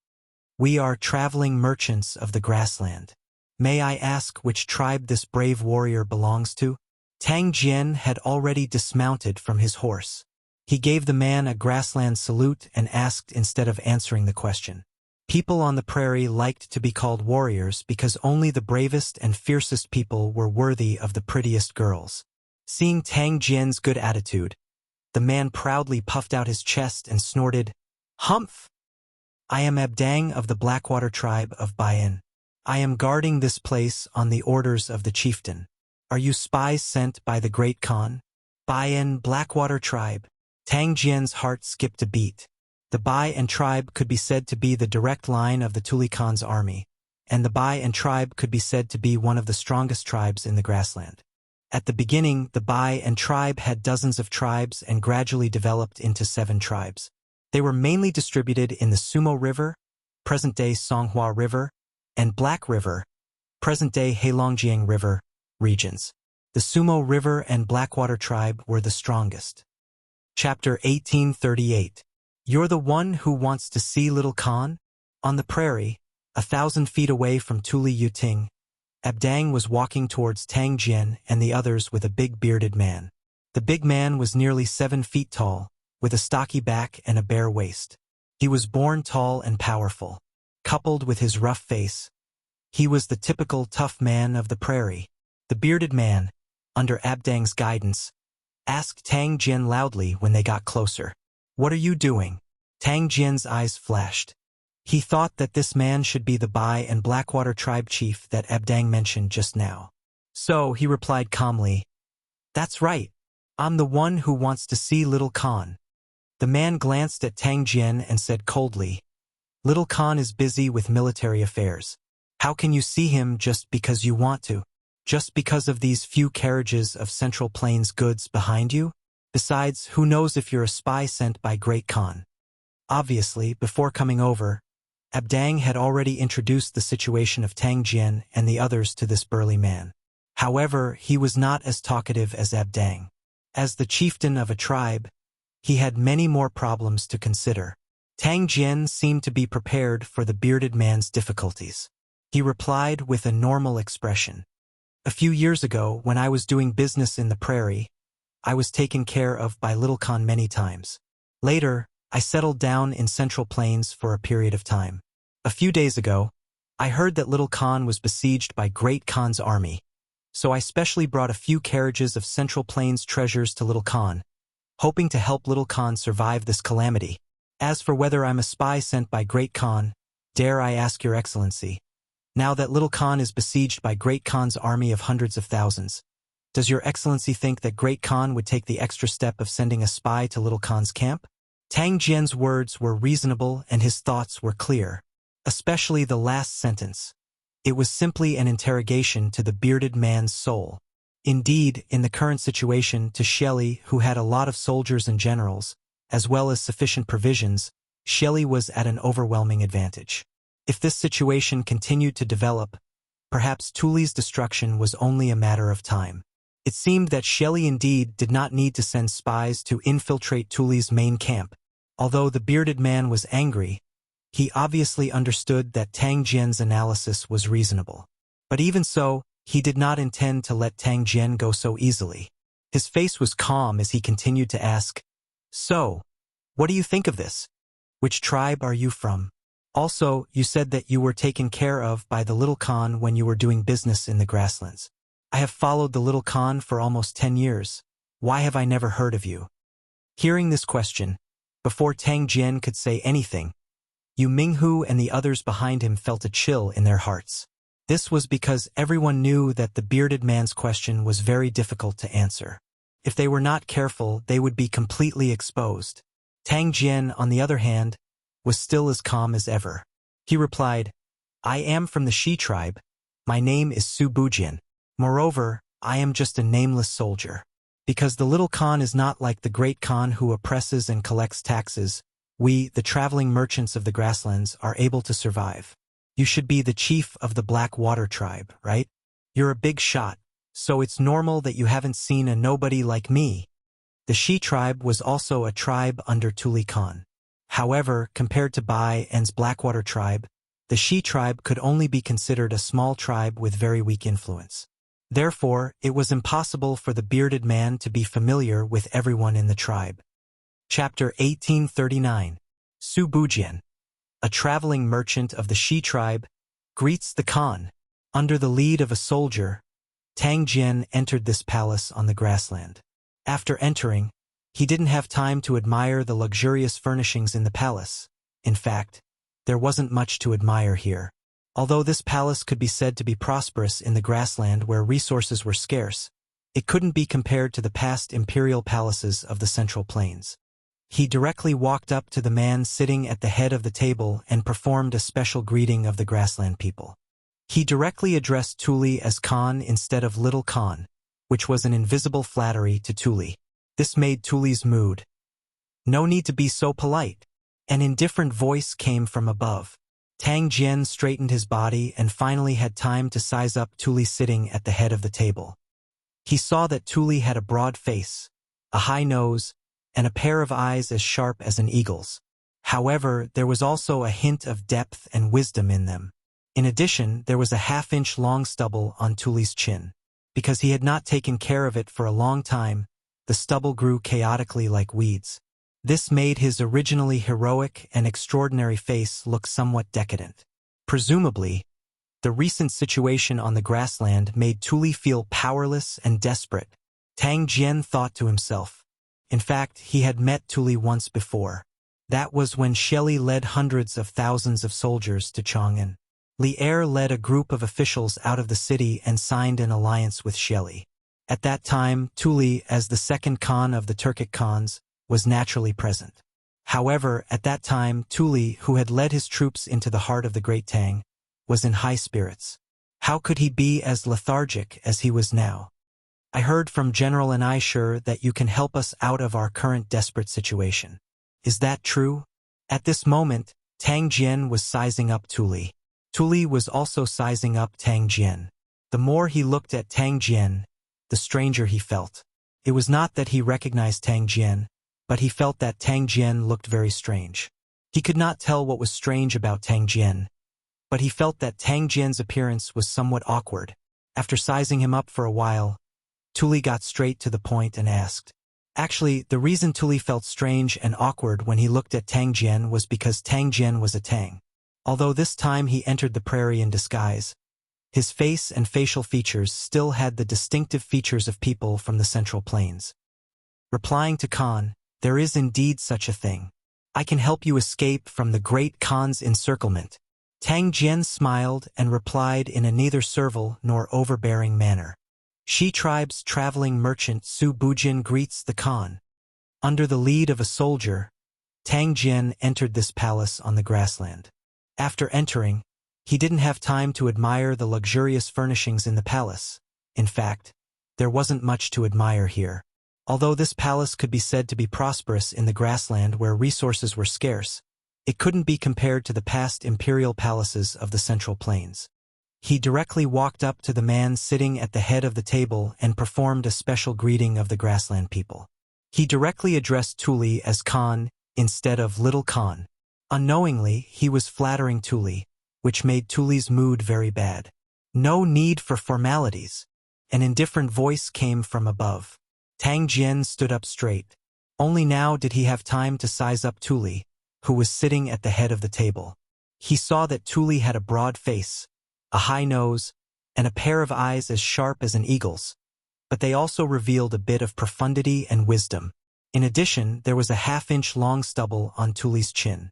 "We are traveling merchants of the grassland. May I ask which tribe this brave warrior belongs to?" Tang Jian had already dismounted from his horse. He gave the man a grassland salute and asked instead of answering the question. People on the prairie liked to be called warriors because only the bravest and fiercest people were worthy of the prettiest girls. Seeing Tang Jian's good attitude, the man proudly puffed out his chest and snorted, "Humph! I am Abdang of the Blackwater tribe of Bayan. I am guarding this place on the orders of the chieftain. Are you spies sent by the Great Khan?" Bayan Blackwater tribe. Tang Jian's heart skipped a beat. The Bayan tribe could be said to be the direct line of the Tuli Khan's army, and the Bayan tribe could be said to be one of the strongest tribes in the grassland. At the beginning, the Bayan tribe had dozens of tribes and gradually developed into 7 tribes. They were mainly distributed in the Sumo River, present-day Songhua River, and Black River, present-day Heilongjiang River, regions. The Sumo River and Blackwater tribe were the strongest. Chapter 1838. You're the one who wants to see Little Khan? On the prairie, 1,000 feet away from Tuli Yuting, Abdang was walking towards Tang Jian and the others with a big bearded man. The big man was nearly 7 feet tall, with a stocky back and a bare waist. He was born tall and powerful. Coupled with his rough face, he was the typical tough man of the prairie. The bearded man, under Abdang's guidance, asked Tang Jian loudly when they got closer. "What are you doing?" Tang Jian's eyes flashed. He thought that this man should be the Bai and Blackwater tribe chief that Abdang mentioned just now. So he replied calmly, "That's right. I'm the one who wants to see Little Khan." The man glanced at Tang Jian and said coldly, "Little Khan is busy with military affairs. How can you see him just because you want to? Just because of these few carriages of Central Plains goods behind you? Besides, who knows if you're a spy sent by Great Khan?" Obviously, before coming over, Abdang had already introduced the situation of Tang Jian and the others to this burly man. However, he was not as talkative as Abdang. As the chieftain of a tribe, he had many more problems to consider. Tang Jian seemed to be prepared for the bearded man's difficulties. He replied with a normal expression. "A few years ago, when I was doing business in the prairie, I was taken care of by Little Khan many times. Later, I settled down in Central Plains for a period of time. A few days ago, I heard that Little Khan was besieged by Great Khan's army, so I specially brought a few carriages of Central Plains treasures to Little Khan, hoping to help Little Khan survive this calamity. As for whether I'm a spy sent by Great Khan, dare I ask your excellency, now that Little Khan is besieged by Great Khan's army of hundreds of thousands, Does your excellency think that Great Khan would take the extra step of sending a spy to Little Khan's camp? Tang Jian's words were reasonable and his thoughts were clear. Especially the last sentence. It was simply an interrogation to the bearded man's soul. Indeed, in the current situation, to Shelley, who had a lot of soldiers and generals, as well as sufficient provisions, Shelley was at an overwhelming advantage. If this situation continued to develop, perhaps Tuli's destruction was only a matter of time. It seemed that Shelley indeed did not need to send spies to infiltrate Tuli's main camp. Although the bearded man was angry, he obviously understood that Tang Jian's analysis was reasonable. But even so, he did not intend to let Tang Jian go so easily. His face was calm as he continued to ask, "So, what do you think of this? Which tribe are you from? Also, you said that you were taken care of by the Little Khan when you were doing business in the grasslands. I have followed the Little Khan for almost 10 years. Why have I never heard of you?" Hearing this question, before Tang Jian could say anything, Yu Minghu and the others behind him felt a chill in their hearts. This was because everyone knew that the bearded man's question was very difficult to answer. If they were not careful, they would be completely exposed. Tang Jian, on the other hand, was still as calm as ever. He replied, "I am from the Shi tribe. My name is Su Bujian. Moreover, I am just a nameless soldier. Because the Little Khan is not like the Great Khan who oppresses and collects taxes, we, the traveling merchants of the grasslands, are able to survive. You should be the chief of the Black Water tribe, right? You're a big shot, so it's normal that you haven't seen a nobody like me." The Shi tribe was also a tribe under Tuli Khan. However, compared to Bai An's Blackwater tribe, the Shi tribe could only be considered a small tribe with very weak influence. Therefore, it was impossible for the bearded man to be familiar with everyone in the tribe. Chapter 1839. Su Bujian, a traveling merchant of the Shi tribe, greets the Khan. Under the lead of a soldier, Tang Jian entered this palace on the grassland. After entering, he didn't have time to admire the luxurious furnishings in the palace. In fact, there wasn't much to admire here. Although this palace could be said to be prosperous in the grassland where resources were scarce, it couldn't be compared to the past imperial palaces of the Central Plains. He directly walked up to the man sitting at the head of the table and performed a special greeting of the grassland people. He directly addressed Tuli as Khan instead of Little Khan, which was an invisible flattery to Tuli. This made Tuli's mood. "No need to be so polite." An indifferent voice came from above. Tang Jian straightened his body and finally had time to size up Tuli sitting at the head of the table. He saw that Tuli had a broad face, a high nose, and a pair of eyes as sharp as an eagle's. However, there was also a hint of depth and wisdom in them. In addition, there was a half-inch long stubble on Tuli's chin. Because he had not taken care of it for a long time, the stubble grew chaotically like weeds. This made his originally heroic and extraordinary face look somewhat decadent. Presumably, the recent situation on the grassland made Tuli feel powerless and desperate. Tang Jian thought to himself. In fact, he had met Tuli once before. That was when Shelley led hundreds of thousands of soldiers to Chang'an. Li Er led a group of officials out of the city and signed an alliance with Shelley. At that time, Tuli, as the second Khan of the Turkic Khans, was naturally present. However, at that time, Tuli, who had led his troops into the heart of the Great Tang, was in high spirits. How could he be as lethargic as he was now? "I heard from General Aishur that you can help us out of our current desperate situation. Is that true?" At this moment, Tang Jian was sizing up Tuli. Tuli was also sizing up Tang Jian. The more he looked at Tang Jian, the stranger he felt. It was not that he recognized Tang Jian, but he felt that Tang Jian looked very strange. He could not tell what was strange about Tang Jian, but he felt that Tang Jian's appearance was somewhat awkward. After sizing him up for a while, Tuli got straight to the point and asked. Actually, the reason Tuli felt strange and awkward when he looked at Tang Jian was because Tang Jian was a Tang. Although this time he entered the prairie in disguise, his face and facial features still had the distinctive features of people from the Central Plains. Replying to Khan, "There is indeed such a thing. I can help you escape from the Great Khan's encirclement." Tang Jian smiled and replied in a neither servile nor overbearing manner. Shi tribe's traveling merchant Su Bujin greets the Khan. Under the lead of a soldier, Tang Jian entered this palace on the grassland. After entering, he didn't have time to admire the luxurious furnishings in the palace. In fact, there wasn't much to admire here. Although this palace could be said to be prosperous in the grassland where resources were scarce, it couldn't be compared to the past imperial palaces of the Central Plains. He directly walked up to the man sitting at the head of the table and performed a special greeting of the grassland people. He directly addressed Tuli as Khan instead of Little Khan. Unknowingly, he was flattering Tuli, which made Tuli's mood very bad. No need for formalities. An indifferent voice came from above. Tang Jian stood up straight. Only now did he have time to size up Tuli, who was sitting at the head of the table. He saw that Tuli had a broad face, a high nose, and a pair of eyes as sharp as an eagle's, but they also revealed a bit of profundity and wisdom. In addition, there was a half-inch long stubble on Tuli's chin.